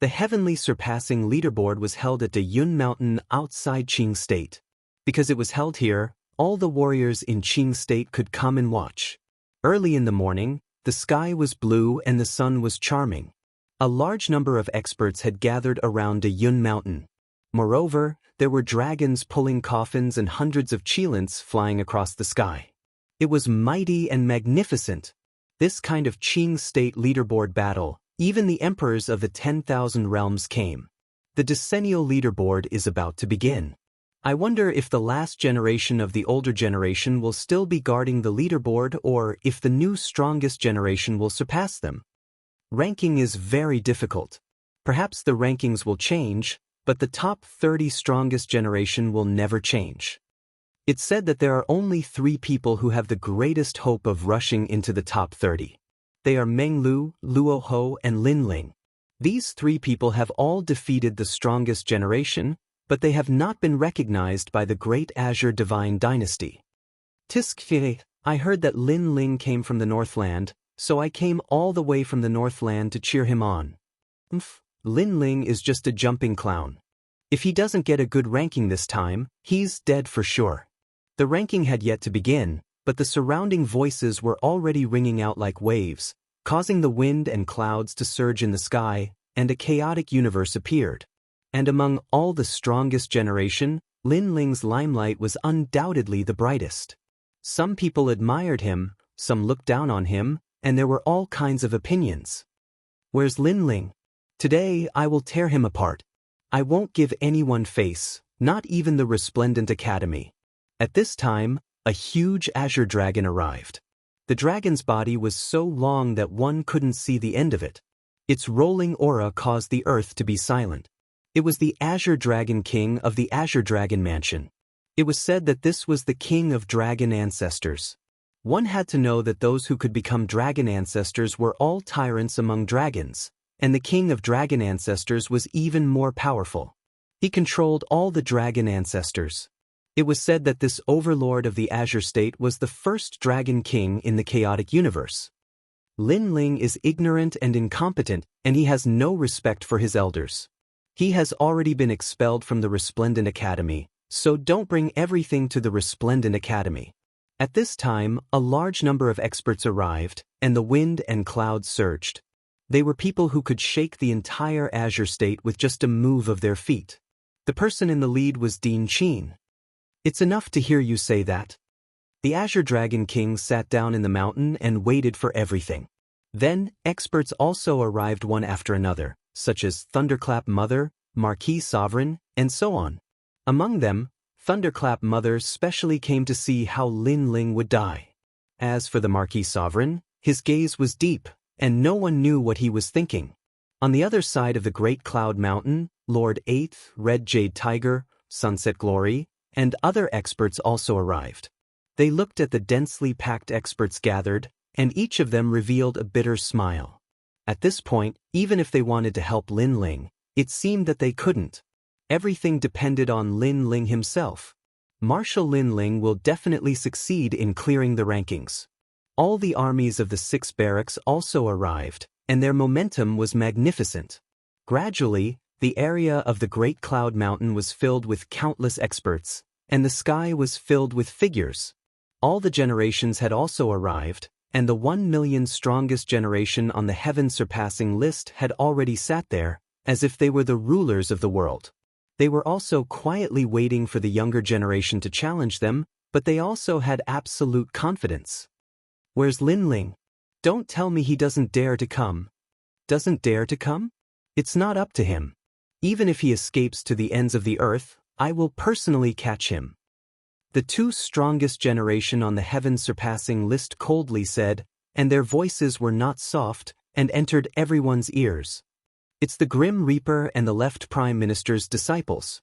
The heavenly surpassing leaderboard was held at the Yun Mountain outside Qing State. Because it was held here, all the warriors in Qing State could come and watch. Early in the morning, the sky was blue and the sun was charming. A large number of experts had gathered around the Yun Mountain. Moreover, there were dragons pulling coffins and hundreds of qilins flying across the sky. It was mighty and magnificent. This kind of Qing State leaderboard battle, even the emperors of the 10,000 realms came. The decennial leaderboard is about to begin. I wonder if the last generation of the older generation will still be guarding the leaderboard or if the new strongest generation will surpass them. Ranking is very difficult. Perhaps the rankings will change, but the top 30 strongest generation will never change. It's said that there are only 3 people who have the greatest hope of rushing into the top 30. They are Meng Lu, Luo Ho, and Lin Ling. These 3 people have all defeated the strongest generation, but they have not been recognized by the Great Azure Divine Dynasty. Tiskfire, I heard that Lin Ling came from the Northland, so I came all the way from the Northland to cheer him on. Lin Ling is just a jumping clown. If he doesn't get a good ranking this time, he's dead for sure. The ranking had yet to begin, but the surrounding voices were already ringing out like waves. causing the wind and clouds to surge in the sky, and a chaotic universe appeared. And among all the strongest generation, Lin Ling's limelight was undoubtedly the brightest. Some people admired him, some looked down on him, and there were all kinds of opinions. Where's Lin Ling? Today I will tear him apart. I won't give anyone face, not even the resplendent academy. At this time, a huge azure dragon arrived. The dragon's body was so long that one couldn't see the end of it. Its rolling aura caused the earth to be silent. It was the Azure Dragon King of the Azure Dragon Mansion. It was said that this was the king of dragon ancestors. One had to know that those who could become dragon ancestors were all tyrants among dragons, and the king of dragon ancestors was even more powerful. He controlled all the dragon ancestors. It was said that this overlord of the Azure State was the first dragon king in the chaotic universe. Lin Ling is ignorant and incompetent, and he has no respect for his elders. He has already been expelled from the Resplendent Academy, so don't bring everything to the Resplendent Academy. At this time, a large number of experts arrived, and the wind and clouds surged. They were people who could shake the entire Azure State with just a move of their feet. The person in the lead was Dean Qin. It's enough to hear you say that. The Azure Dragon King sat down in the mountain and waited for everything. Then, experts also arrived one after another, such as Thunderclap Mother, Marquis Sovereign, and so on. Among them, Thunderclap Mother specially came to see how Lin Ling would die. As for the Marquis Sovereign, his gaze was deep, and no one knew what he was thinking. On the other side of the Great Cloud Mountain, Lord 8th, Red Jade Tiger, Sunset Glory, and other experts also arrived. They looked at the densely packed experts gathered, and each of them revealed a bitter smile. At this point, even if they wanted to help Lin Ling, it seemed that they couldn't. Everything depended on Lin Ling himself. Marshal Lin Ling will definitely succeed in clearing the rankings. All the armies of the 6 barracks also arrived, and their momentum was magnificent. Gradually, the area of the Great Cloud Mountain was filled with countless experts, and the sky was filled with figures. All the generations had also arrived, and the 1 million strongest generation on the heaven-surpassing list had already sat there, as if they were the rulers of the world. They were also quietly waiting for the younger generation to challenge them, but they also had absolute confidence. Where's Lin Ling? Don't tell me he doesn't dare to come. Doesn't dare to come? It's not up to him. Even if he escapes to the ends of the earth, I will personally catch him. The 2 strongest generation on the heaven-surpassing list coldly said, and their voices were not soft, and entered everyone's ears. It's the Grim Reaper and the Left Prime Minister's disciples.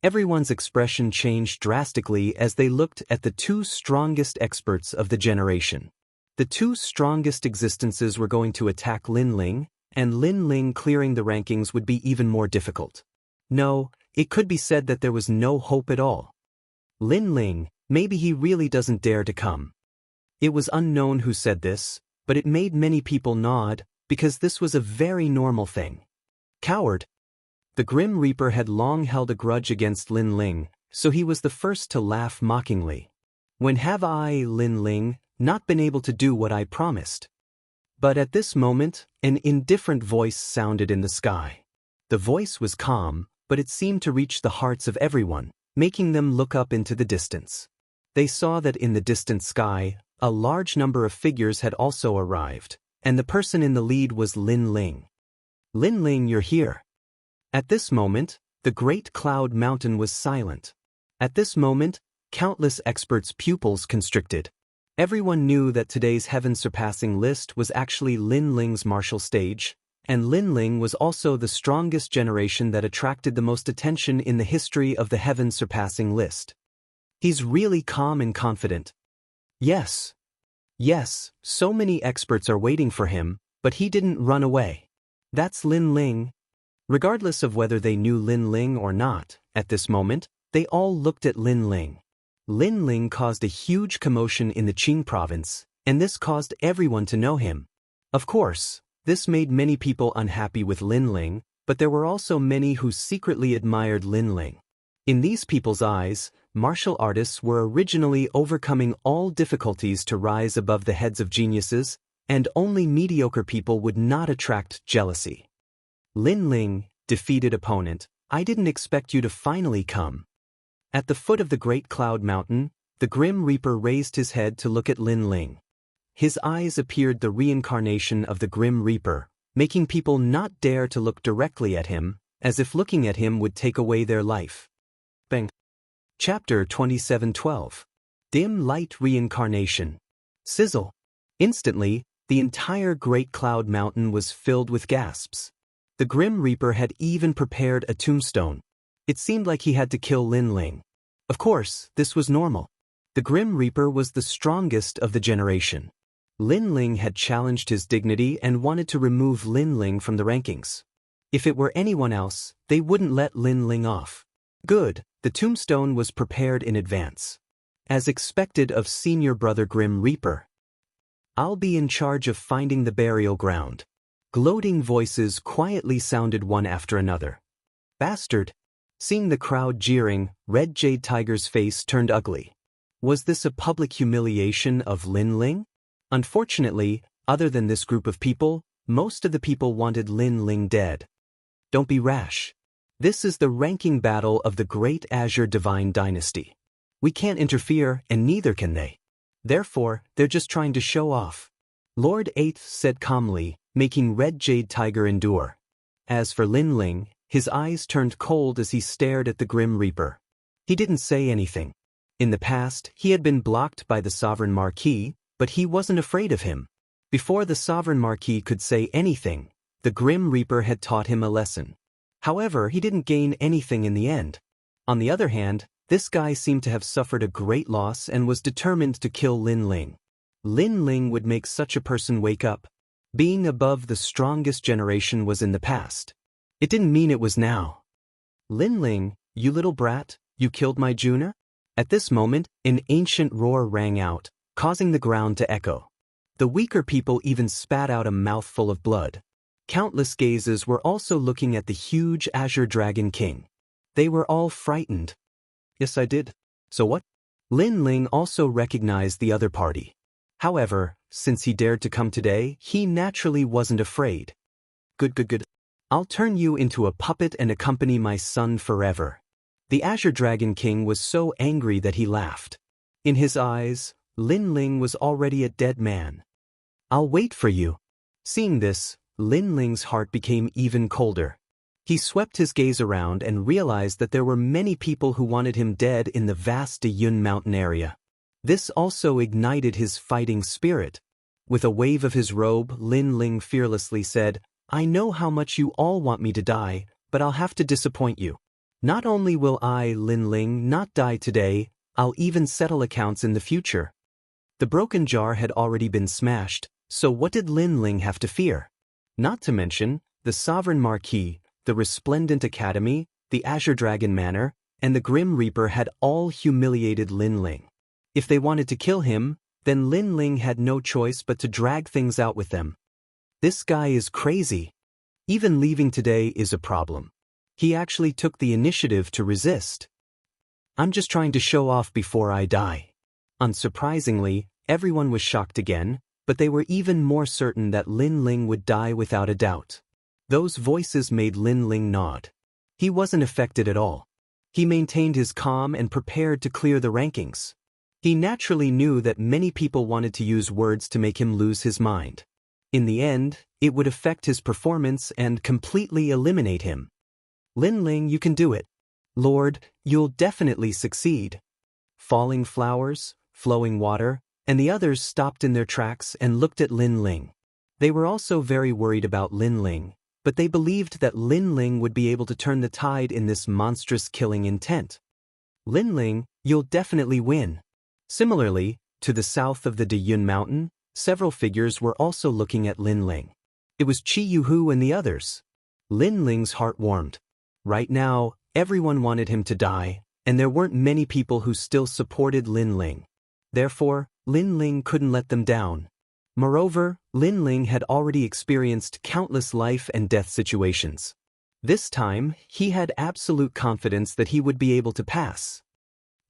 Everyone's expression changed drastically as they looked at the 2 strongest experts of the generation. The 2 strongest existences were going to attack Lin Ling, and Lin Ling clearing the rankings would be even more difficult. No, it could be said that there was no hope at all. Lin Ling, maybe he really doesn't dare to come. It was unknown who said this, but it made many people nod, because this was a very normal thing. Coward. The Grim Reaper had long held a grudge against Lin Ling, so he was the first to laugh mockingly. When have I, Lin Ling, not been able to do what I promised? But at this moment, an indifferent voice sounded in the sky. The voice was calm, but it seemed to reach the hearts of everyone, making them look up into the distance. They saw that in the distant sky, a large number of figures had also arrived, and the person in the lead was Lin Ling. Lin Ling, you're here. At this moment, the Great Cloud Mountain was silent. At this moment, countless experts' pupils constricted. Everyone knew that today's heaven-surpassing list was actually Lin Ling's martial stage, and Lin Ling was also the strongest generation that attracted the most attention in the history of the heaven-surpassing list. He's really calm and confident. Yes, so many experts are waiting for him, but he didn't run away. That's Lin Ling. Regardless of whether they knew Lin Ling or not, at this moment, they all looked at Lin Ling. Lin Ling caused a huge commotion in the Qing province, and this caused everyone to know him. Of course, this made many people unhappy with Lin Ling, but there were also many who secretly admired Lin Ling. In these people's eyes, martial artists were originally overcoming all difficulties to rise above the heads of geniuses, and only mediocre people would not attract jealousy. Lin Ling, defeated opponent, I didn't expect you to finally come. At the foot of the Great Cloud Mountain, the Grim Reaper raised his head to look at Lin Ling. His eyes appeared the reincarnation of the Grim Reaper, making people not dare to look directly at him, as if looking at him would take away their life. Bang. Chapter 27:12. Dim Light Reincarnation. Sizzle. Instantly, the entire Great Cloud Mountain was filled with gasps. The Grim Reaper had even prepared a tombstone. It seemed like he had to kill Lin Ling. Of course, this was normal. The Grim Reaper was the strongest of the generation. Lin Ling had challenged his dignity and wanted to remove Lin Ling from the rankings. If it were anyone else, they wouldn't let Lin Ling off. Good, the tombstone was prepared in advance. As expected of senior brother Grim Reaper. I'll be in charge of finding the burial ground. Gloating voices quietly sounded one after another. Bastard! Seeing the crowd jeering, Red Jade Tiger's face turned ugly. Was this a public humiliation of Lin Ling? Unfortunately, other than this group of people, most of the people wanted Lin Ling dead. Don't be rash. This is the ranking battle of the Great Azure Divine Dynasty. We can't interfere, and neither can they. Therefore, they're just trying to show off. Lord Eighth said calmly, making Red Jade Tiger endure. As for Lin Ling, his eyes turned cold as he stared at the Grim Reaper. He didn't say anything. In the past, he had been blocked by the Sovereign Marquis, but he wasn't afraid of him. Before the Sovereign Marquis could say anything, the Grim Reaper had taught him a lesson. However, he didn't gain anything in the end. On the other hand, this guy seemed to have suffered a great loss and was determined to kill Lin Ling. Lin Ling would make such a person wake up. Being above the strongest generation was in the past. It didn't mean it was now. Lin Ling, you little brat, you killed my Juna? At this moment, an ancient roar rang out, causing the ground to echo. The weaker people even spat out a mouthful of blood. Countless gazes were also looking at the huge Azure Dragon King. They were all frightened. Yes, I did. So what? Lin Ling also recognized the other party. However, since he dared to come today, he naturally wasn't afraid. Good. I'll turn you into a puppet and accompany my son forever. The Azure Dragon King was so angry that he laughed. In his eyes, Lin Ling was already a dead man. I'll wait for you. Seeing this, Lin Ling's heart became even colder. He swept his gaze around and realized that there were many people who wanted him dead in the vast Diyun mountain area. This also ignited his fighting spirit. With a wave of his robe, Lin Ling fearlessly said, I know how much you all want me to die, but I'll have to disappoint you. Not only will I, Lin Ling, not die today, I'll even settle accounts in the future. The broken jar had already been smashed, so what did Lin Ling have to fear? Not to mention, the Sovereign Marquis, the Resplendent Academy, the Azure Dragon Manor, and the Grim Reaper had all humiliated Lin Ling. If they wanted to kill him, then Lin Ling had no choice but to drag things out with them. This guy is crazy. Even leaving today is a problem. He actually took the initiative to resist. I'm just trying to show off before I die. Unsurprisingly, everyone was shocked again, but they were even more certain that Lin Ling would die without a doubt. Those voices made Lin Ling nod. He wasn't affected at all. He maintained his calm and prepared to clear the rankings. He naturally knew that many people wanted to use words to make him lose his mind. In the end, it would affect his performance and completely eliminate him. Lin Ling, you can do it. Lord, you'll definitely succeed. Falling flowers, flowing water, and the others stopped in their tracks and looked at Lin Ling. They were also very worried about Lin Ling, but they believed that Lin Ling would be able to turn the tide in this monstrous killing intent. Lin Ling, you'll definitely win. Similarly, to the south of the Diyun Mountain, several figures were also looking at Lin Ling. It was Chi Yuhu and the others. Lin Ling's heart warmed. Right now, everyone wanted him to die, and there weren't many people who still supported Lin Ling. Therefore, Lin Ling couldn't let them down. Moreover, Lin Ling had already experienced countless life and death situations. This time, he had absolute confidence that he would be able to pass.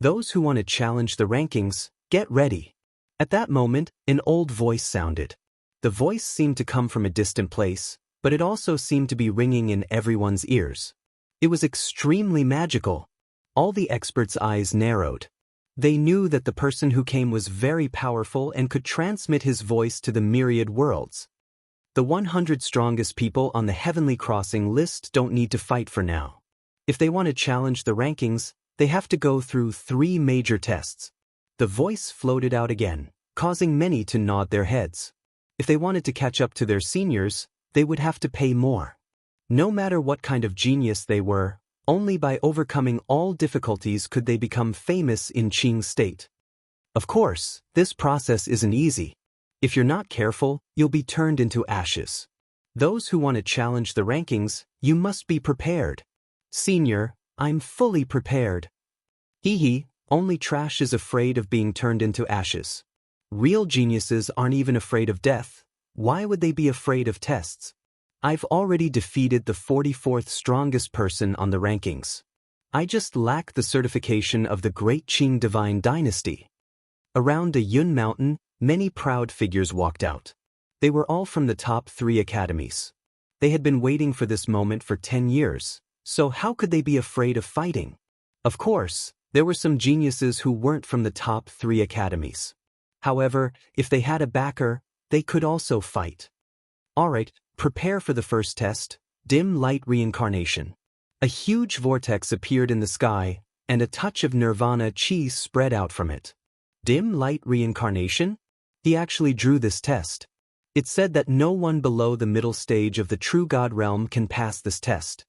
Those who want to challenge the rankings, get ready. At that moment, an old voice sounded. The voice seemed to come from a distant place, but it also seemed to be ringing in everyone's ears. It was extremely magical. All the experts' eyes narrowed. They knew that the person who came was very powerful and could transmit his voice to the myriad worlds. The 100 strongest people on the Heavenly Crossing list don't need to fight for now. If they want to challenge the rankings, they have to go through 3 major tests. The voice floated out again, causing many to nod their heads. If they wanted to catch up to their seniors, they would have to pay more. No matter what kind of genius they were, only by overcoming all difficulties could they become famous in Qing State. Of course, this process isn't easy. If you're not careful, you'll be turned into ashes. Those who want to challenge the rankings, you must be prepared. Senior, I'm fully prepared. Hee, only trash is afraid of being turned into ashes. Real geniuses aren't even afraid of death. Why would they be afraid of tests? I've already defeated the 44th strongest person on the rankings. I just lack the certification of the Great Qing Divine Dynasty. Around a Yun mountain, many proud figures walked out. They were all from the top 3 academies. They had been waiting for this moment for 10 years, so how could they be afraid of fighting? Of course, there were some geniuses who weren't from the top 3 academies. However, if they had a backer, they could also fight. Alright, prepare for the first test, dim light reincarnation. A huge vortex appeared in the sky, and a touch of nirvana chi spread out from it. Dim light reincarnation? He actually drew this test. It said that no one below the middle stage of the true God realm can pass this test.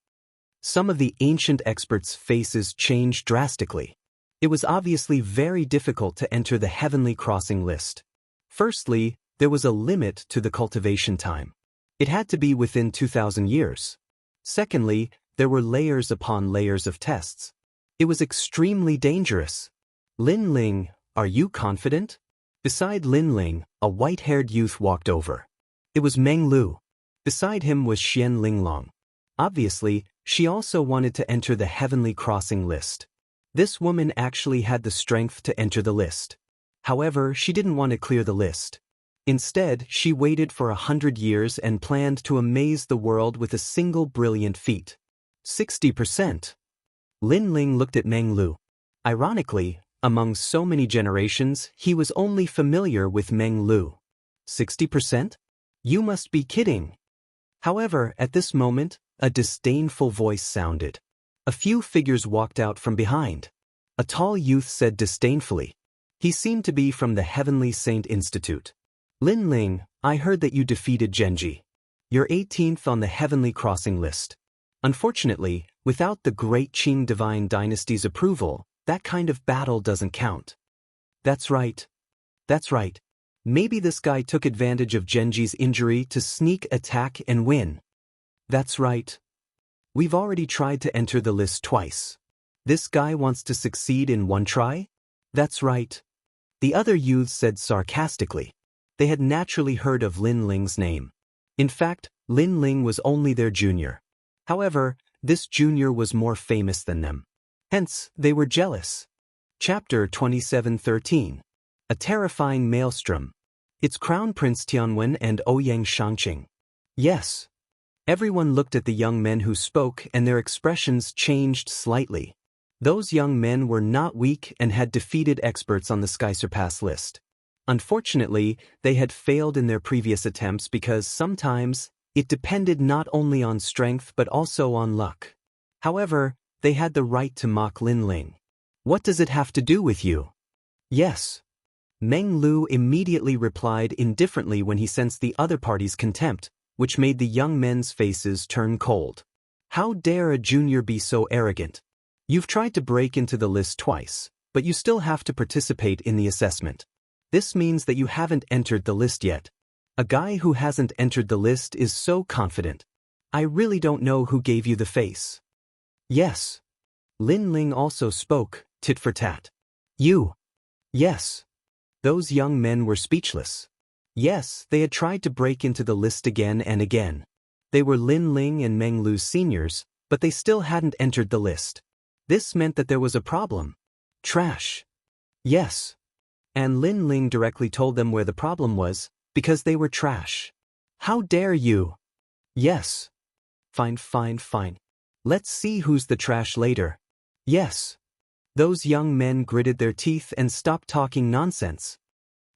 Some of the ancient experts' faces changed drastically. It was obviously very difficult to enter the Heavenly Crossing list. Firstly, there was a limit to the cultivation time. It had to be within 2,000 years. Secondly, there were layers upon layers of tests. It was extremely dangerous. Lin Ling, are you confident? Beside Lin Ling, a white-haired youth walked over. It was Meng Lu. Beside him was Xian Linglong. Obviously, she also wanted to enter the Heavenly Crossing list. This woman actually had the strength to enter the list. However, she didn't want to clear the list. Instead, she waited for 100 years and planned to amaze the world with a single brilliant feat. 60%. Lin Ling looked at Meng Lu. Ironically, among so many generations, he was only familiar with Meng Lu. 60%? You must be kidding. However, at this moment, a disdainful voice sounded. A few figures walked out from behind. A tall youth said disdainfully. He seemed to be from the Heavenly Saint Institute. Lin Ling, I heard that you defeated Genji. You're 18th on the Heavenly Crossing list. Unfortunately, without the Great Qing Divine Dynasty's approval, that kind of battle doesn't count. That's right. That's right. Maybe this guy took advantage of Genji's injury to sneak attack and win. That's right. We've already tried to enter the list twice. This guy wants to succeed in one try? That's right. The other youths said sarcastically. They had naturally heard of Lin Ling's name. In fact, Lin Ling was only their junior. However, this junior was more famous than them. Hence, they were jealous. Chapter 27:13. A terrifying maelstrom. It's Crown Prince Tianwen and Ouyang Shangqing. Yes. Everyone looked at the young men who spoke and their expressions changed slightly. Those young men were not weak and had defeated experts on the Sky Surpass list. Unfortunately, they had failed in their previous attempts because sometimes it depended not only on strength but also on luck. However, they had the right to mock Lin Ling. What does it have to do with you? Yes. Meng Lu immediately replied indifferently when he sensed the other party's contempt, which made the young men's faces turn cold. How dare a junior be so arrogant? You've tried to break into the list twice, but you still have to participate in the assessment. This means that you haven't entered the list yet. A guy who hasn't entered the list is so confident. I really don't know who gave you the face. Yes. Lin Ling also spoke, tit for tat. You. Yes. Those young men were speechless. Yes, they had tried to break into the list again and again. They were Lin Ling and Meng Lu's seniors, but they still hadn't entered the list. This meant that there was a problem. Trash. Yes. And Lin Ling directly told them where the problem was. Because they were trash. How dare you? Yes. Fine, fine, fine. Let's see who's the trash later. Yes. Those young men gritted their teeth and stopped talking nonsense.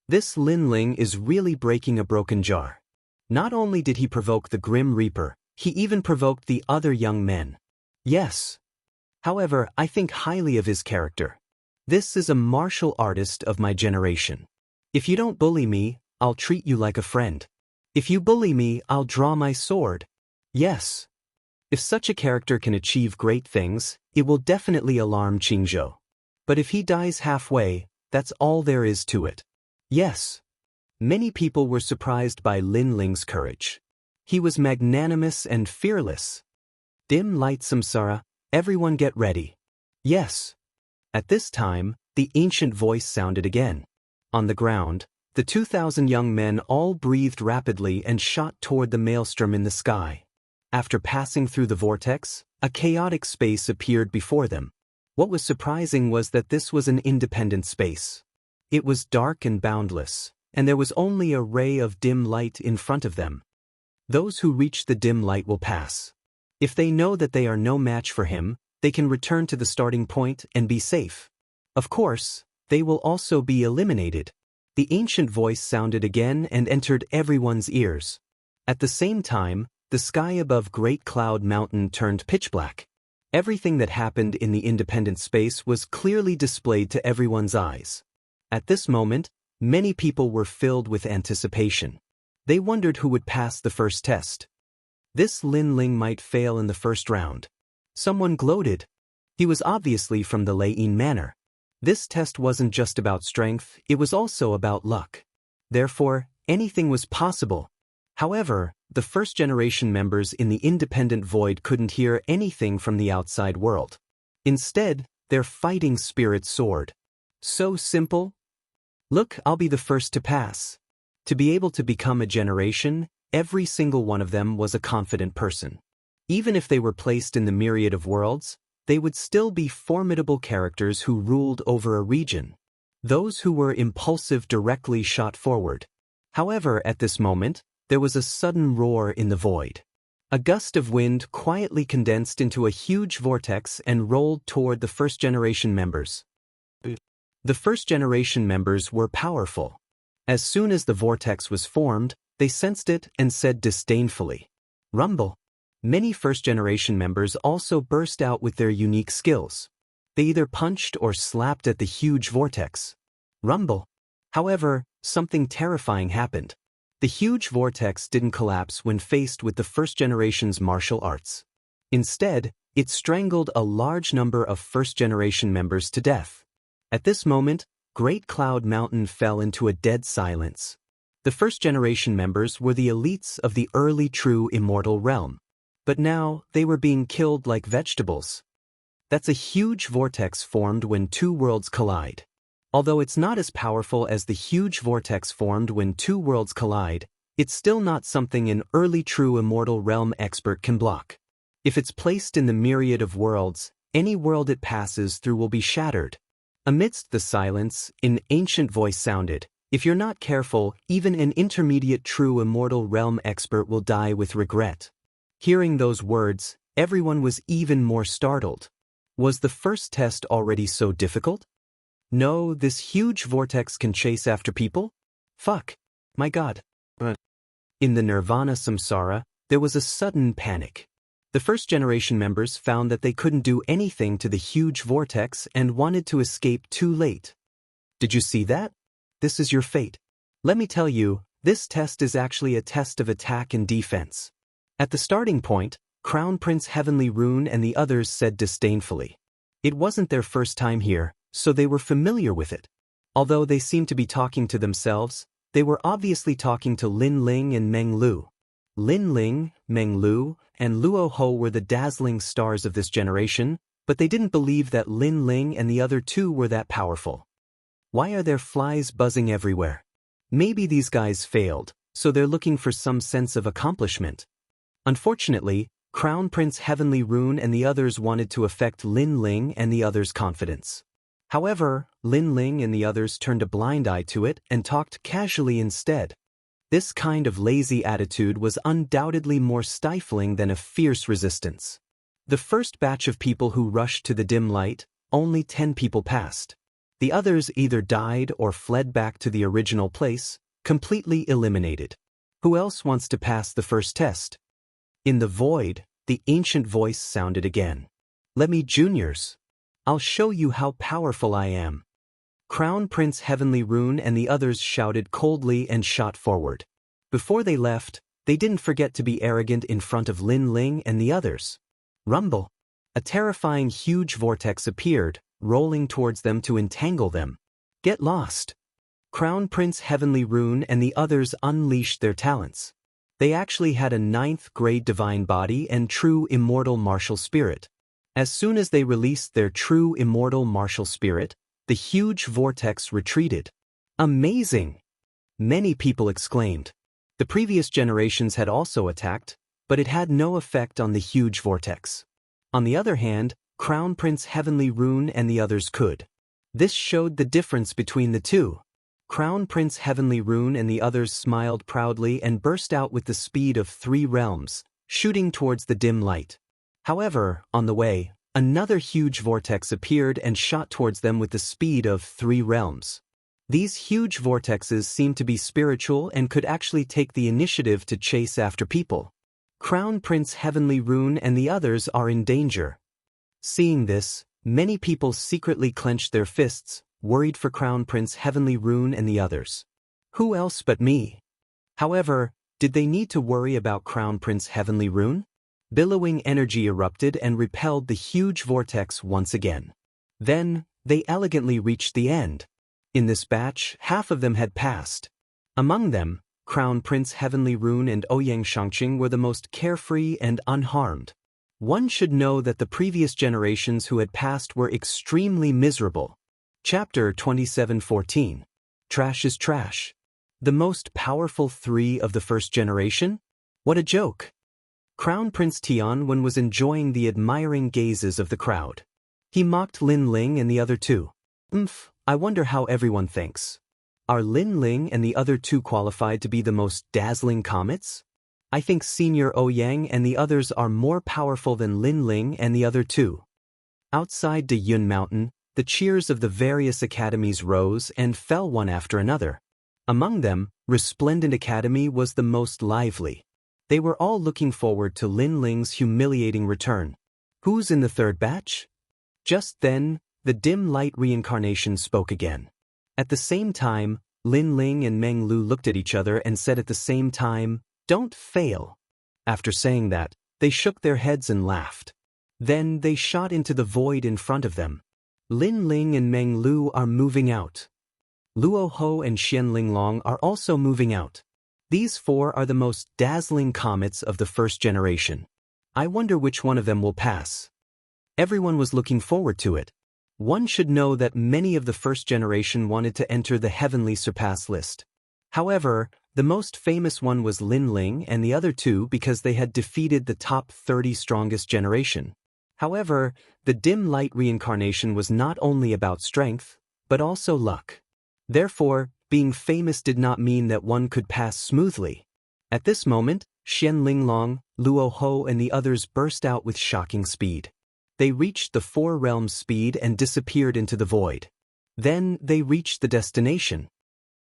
This Lin Ling is really breaking a broken jar. Not only did he provoke the Grim Reaper, he even provoked the other young men. Yes. However, I think highly of his character. This is a martial artist of my generation. If you don't bully me, I'll treat you like a friend. If you bully me, I'll draw my sword. Yes. If such a character can achieve great things, it will definitely alarm Qingzhou. But if he dies halfway, that's all there is to it. Yes. Many people were surprised by Lin Ling's courage. He was magnanimous and fearless. Dim light samsara, everyone get ready. Yes. At this time, the ancient voice sounded again. On the ground, the 2,000 young men all breathed rapidly and shot toward the maelstrom in the sky. After passing through the vortex, a chaotic space appeared before them. What was surprising was that this was an independent space. It was dark and boundless, and there was only a ray of dim light in front of them. Those who reach the dim light will pass. If they know that they are no match for him, they can return to the starting point and be safe. Of course, they will also be eliminated. The ancient voice sounded again and entered everyone's ears. At the same time, the sky above Great Cloud Mountain turned pitch black. Everything that happened in the independent space was clearly displayed to everyone's eyes. At this moment, many people were filled with anticipation. They wondered who would pass the first test. This Lin Ling might fail in the first round. Someone gloated. He was obviously from the Lei Yin manor. This test wasn't just about strength, it was also about luck. Therefore, anything was possible. However, the first-generation members in the independent void couldn't hear anything from the outside world. Instead, their fighting spirit soared. So simple. Look, I'll be the first to pass. To be able to become a generation, every single one of them was a confident person. Even if they were placed in the myriad of worlds, they would still be formidable characters who ruled over a region. Those who were impulsive directly shot forward. However, at this moment, there was a sudden roar in the void. A gust of wind quietly condensed into a huge vortex and rolled toward the first-generation members. The first-generation members were powerful. As soon as the vortex was formed, they sensed it and said disdainfully, "Rumble." Many first-generation members also burst out with their unique skills. They either punched or slapped at the huge vortex. Rumble. However, something terrifying happened. The huge vortex didn't collapse when faced with the first generation's martial arts. Instead, it strangled a large number of first-generation members to death. At this moment, Great Cloud Mountain fell into a dead silence. The first-generation members were the elites of the early true immortal realm. But now, they were being killed like vegetables. That's a huge vortex formed when two worlds collide. Although it's not as powerful as the huge vortex formed when two worlds collide, it's still not something an early true immortal realm expert can block. If it's placed in the myriad of worlds, any world it passes through will be shattered. Amidst the silence, an ancient voice sounded, "If you're not careful, even an intermediate true immortal realm expert will die with regret." Hearing those words, everyone was even more startled. Was the first test already so difficult? No, this huge vortex can chase after people? Fuck. My god. In the Nirvana Samsara, there was a sudden panic. The first-generation members found that they couldn't do anything to the huge vortex and wanted to escape too late. Did you see that? This is your fate. Let me tell you, this test is actually a test of attack and defense. At the starting point, Crown Prince Heavenly Rune and the others said disdainfully. It wasn't their first time here, so they were familiar with it. Although they seemed to be talking to themselves, they were obviously talking to Lin Ling and Meng Lu. Lin Ling, Meng Lu, and Luo Ho were the dazzling stars of this generation, but they didn't believe that Lin Ling and the other two were that powerful. Why are there flies buzzing everywhere? Maybe these guys failed, so they're looking for some sense of accomplishment. Unfortunately, Crown Prince Heavenly Rune and the others wanted to affect Lin Ling and the others' confidence. However, Lin Ling and the others turned a blind eye to it and talked casually instead. This kind of lazy attitude was undoubtedly more stifling than a fierce resistance. The first batch of people who rushed to the dim light, only 10 people passed. The others either died or fled back to the original place, completely eliminated. Who else wants to pass the first test? In the void, the ancient voice sounded again. Let me, juniors. I'll show you how powerful I am. Crown Prince Heavenly Rune and the others shouted coldly and shot forward. Before they left, they didn't forget to be arrogant in front of Lin Ling and the others. Rumble. A terrifying huge vortex appeared, rolling towards them to entangle them. Get lost. Crown Prince Heavenly Rune and the others unleashed their talents. They actually had a 9th grade divine body and true immortal martial spirit. As soon as they released their true immortal martial spirit, the huge vortex retreated. Amazing! Many people exclaimed. The previous generations had also attacked, but it had no effect on the huge vortex. On the other hand, Crown Prince Heavenly Rune and the others could. This showed the difference between the two. Crown Prince Heavenly Rune and the others smiled proudly and burst out with the speed of 3 realms, shooting towards the dim light. However, on the way, another huge vortex appeared and shot towards them with the speed of 3 realms. These huge vortexes seemed to be spiritual and could actually take the initiative to chase after people. Crown Prince Heavenly Rune and the others are in danger. Seeing this, many people secretly clenched their fists, worried for Crown Prince Heavenly Rune and the others. Who else but me? However, did they need to worry about Crown Prince Heavenly Rune? Billowing energy erupted and repelled the huge vortex once again. Then, they elegantly reached the end. In this batch, half of them had passed. Among them, Crown Prince Heavenly Rune and Ouyang Shangqing were the most carefree and unharmed. One should know that the previous generations who had passed were extremely miserable. Chapter 27:14. Trash is trash. The most powerful 3 of the first generation? What a joke! Crown Prince Tianwen was enjoying the admiring gazes of the crowd. He mocked Lin Ling and the other 2. I wonder how everyone thinks. Are Lin Ling and the other 2 qualified to be the most dazzling comets? I think Senior Ouyang and the others are more powerful than Lin Ling and the other 2. Outside De Yun Mountain, the cheers of the various academies rose and fell one after another. Among them, Resplendent Academy was the most lively. They were all looking forward to Lin Ling's humiliating return. Who's in the 3rd batch? Just then, the dim light reincarnation spoke again. At the same time, Lin Ling and Meng Lu looked at each other and said at the same time, "Don't fail." After saying that, they shook their heads and laughed. Then they shot into the void in front of them. Lin Ling and Meng Lu are moving out. Luo Ho and Xian Linglong are also moving out. These 4 are the most dazzling comets of the first generation. I wonder which one of them will pass. Everyone was looking forward to it. One should know that many of the first generation wanted to enter the heavenly surpass list. However, the most famous one was Lin Ling and the other 2 because they had defeated the top 30 strongest generation. However, the dim light reincarnation was not only about strength, but also luck. Therefore, being famous did not mean that one could pass smoothly. At this moment, Xian Linglong, Luo Ho and the others burst out with shocking speed. They reached the 4 realms speed and disappeared into the void. Then they reached the destination.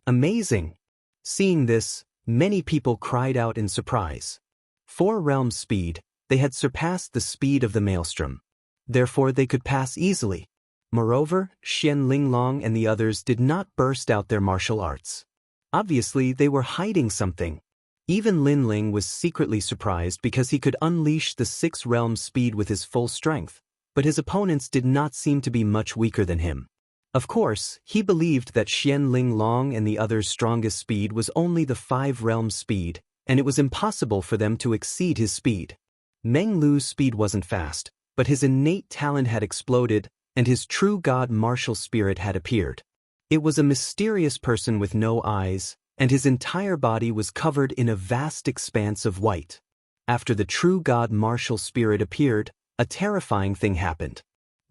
Amazing! Seeing this, many people cried out in surprise. 4 realms speed, they had surpassed the speed of the maelstrom. Therefore they could pass easily. Moreover, Xian Linglong and the others did not burst out their martial arts. Obviously, they were hiding something. Even Lin Ling was secretly surprised because he could unleash the 6 realms speed with his full strength, but his opponents did not seem to be much weaker than him. Of course, he believed that Xian Linglong and the others' strongest speed was only the 5 realms speed, and it was impossible for them to exceed his speed. Meng Lu's speed wasn't fast, but his innate talent had exploded, and his true god martial spirit had appeared. It was a mysterious person with no eyes, and his entire body was covered in a vast expanse of white. After the true god martial spirit appeared, a terrifying thing happened.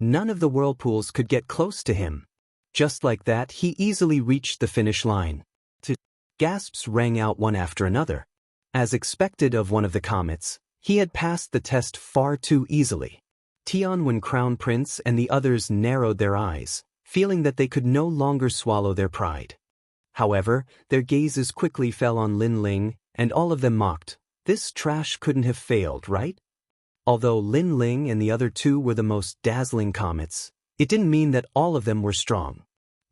None of the whirlpools could get close to him. Just like that, he easily reached the finish line. Gasps rang out one after another. As expected of one of the comets, he had passed the test far too easily. Tianwen Crown Prince and the others narrowed their eyes, feeling that they could no longer swallow their pride. However, their gazes quickly fell on Lin Ling, and all of them mocked. This trash couldn't have failed, right? Although Lin Ling and the other two were the most dazzling comets, it didn't mean that all of them were strong.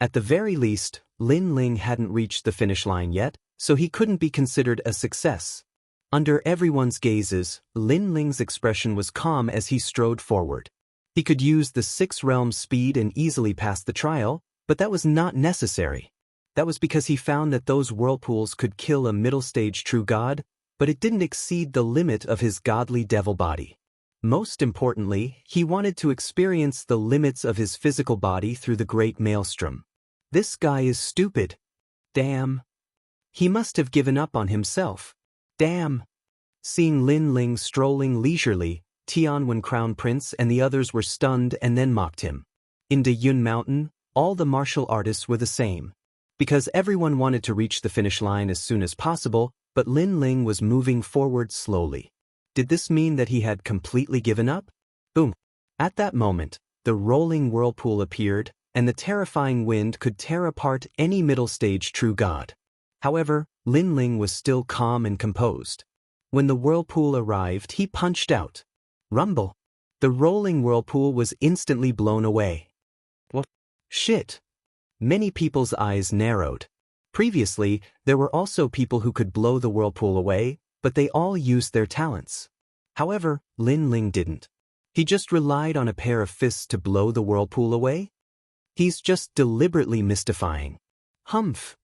At the very least, Lin Ling hadn't reached the finish line yet, so he couldn't be considered a success. Under everyone's gazes, Lin Ling's expression was calm as he strode forward. He could use the 6 realms speed and easily pass the trial, but that was not necessary. That was because he found that those whirlpools could kill a middle-stage true god, but it didn't exceed the limit of his godly devil body. Most importantly, he wanted to experience the limits of his physical body through the great maelstrom. This guy is stupid. Damn. He must have given up on himself. Damn. Seeing Lin Ling strolling leisurely, Tianwen Crown Prince and the others were stunned and then mocked him. In Yun Mountain, all the martial artists were the same. Because everyone wanted to reach the finish line as soon as possible, but Lin Ling was moving forward slowly. Did this mean that he had completely given up? Boom. At that moment, the rolling whirlpool appeared, and the terrifying wind could tear apart any middle-stage true god. However, Lin Ling was still calm and composed. When the whirlpool arrived, he punched out. Rumble. The rolling whirlpool was instantly blown away. What? Shit. Many people's eyes narrowed. Previously, there were also people who could blow the whirlpool away, but they all used their talents. However, Lin Ling didn't. He just relied on a pair of fists to blow the whirlpool away? He's just deliberately mystifying. Humph.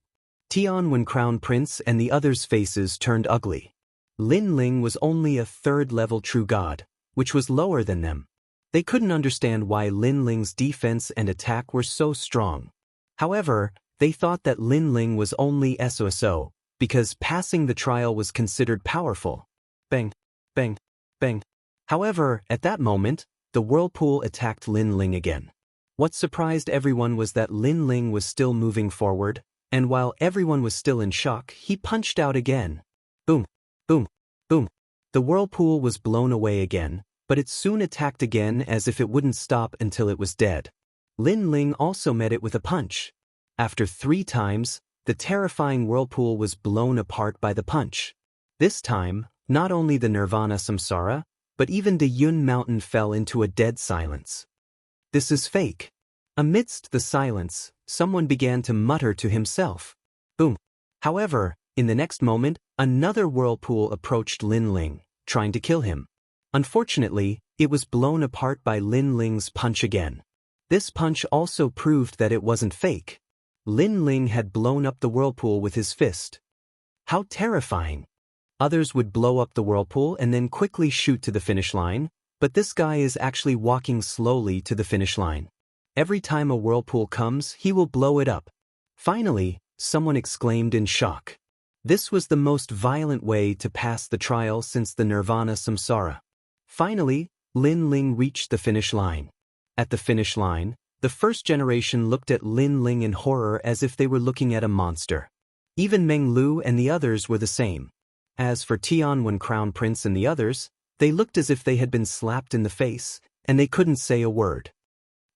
Tianwen Crown Prince and the others' faces turned ugly. Lin Ling was only a 3rd-level true god, which was lower than them. They couldn't understand why Lin Ling's defense and attack were so strong. However, they thought that Lin Ling was only SOSO, because passing the trial was considered powerful. Bang, bang, bang. However, at that moment, the whirlpool attacked Lin Ling again. What surprised everyone was that Lin Ling was still moving forward, and while everyone was still in shock, he punched out again. Boom, boom, boom. The whirlpool was blown away again, but it soon attacked again as if it wouldn't stop until it was dead. Lin Ling also met it with a punch. After 3 times, the terrifying whirlpool was blown apart by the punch. This time, not only the Nirvana Samsara, but even Yun Mountain fell into a dead silence. This is fake. Amidst the silence, someone began to mutter to himself. Boom. However, in the next moment, another whirlpool approached Lin Ling, trying to kill him. Unfortunately, it was blown apart by Lin Ling's punch again. This punch also proved that it wasn't fake. Lin Ling had blown up the whirlpool with his fist. How terrifying. Others would blow up the whirlpool and then quickly shoot to the finish line, but this guy is actually walking slowly to the finish line. Every time a whirlpool comes, he will blow it up. Finally, someone exclaimed in shock. This was the most violent way to pass the trial since the Nirvana Samsara. Finally, Lin Ling reached the finish line. At the finish line, the first generation looked at Lin Ling in horror as if they were looking at a monster. Even Meng Lu and the others were the same. As for Tianwen Crown Prince and the others, they looked as if they had been slapped in the face, and they couldn't say a word.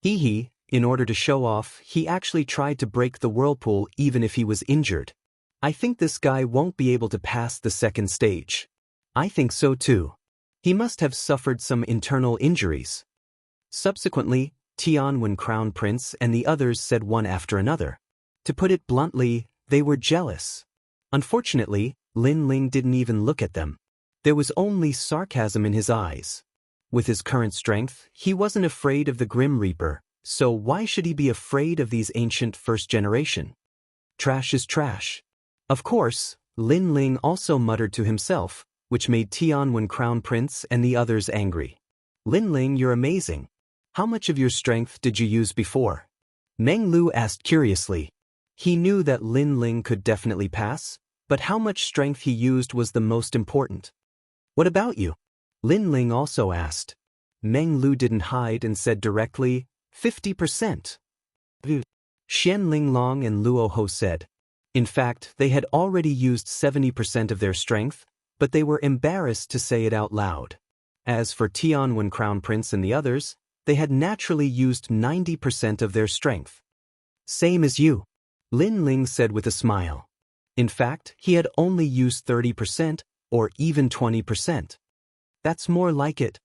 In order to show off, he actually tried to break the whirlpool even if he was injured. I think this guy won't be able to pass the 2nd stage. I think so too. He must have suffered some internal injuries. Subsequently, Tianwen Crown Prince and the others said one after another. To put it bluntly, they were jealous. Unfortunately, Lin Ling didn't even look at them. There was only sarcasm in his eyes. With his current strength, he wasn't afraid of the Grim Reaper, so why should he be afraid of these ancient 1st generation? Trash is trash. Of course, Lin Ling also muttered to himself, which made Tianwen Crown Prince and the others angry. Lin Ling, you're amazing. How much of your strength did you use before? Meng Lu asked curiously. He knew that Lin Ling could definitely pass, but how much strength he used was the most important. What about you? Lin Ling also asked. Meng Lu didn't hide and said directly, 50%. Xian Linglong and Luo Ho said. In fact, they had already used 70% of their strength, but they were embarrassed to say it out loud. As for Tianwen Crown Prince and the others, they had naturally used 90% of their strength. Same as you, Lin Ling said with a smile. In fact, he had only used 30%, or even 20%. That's more like it,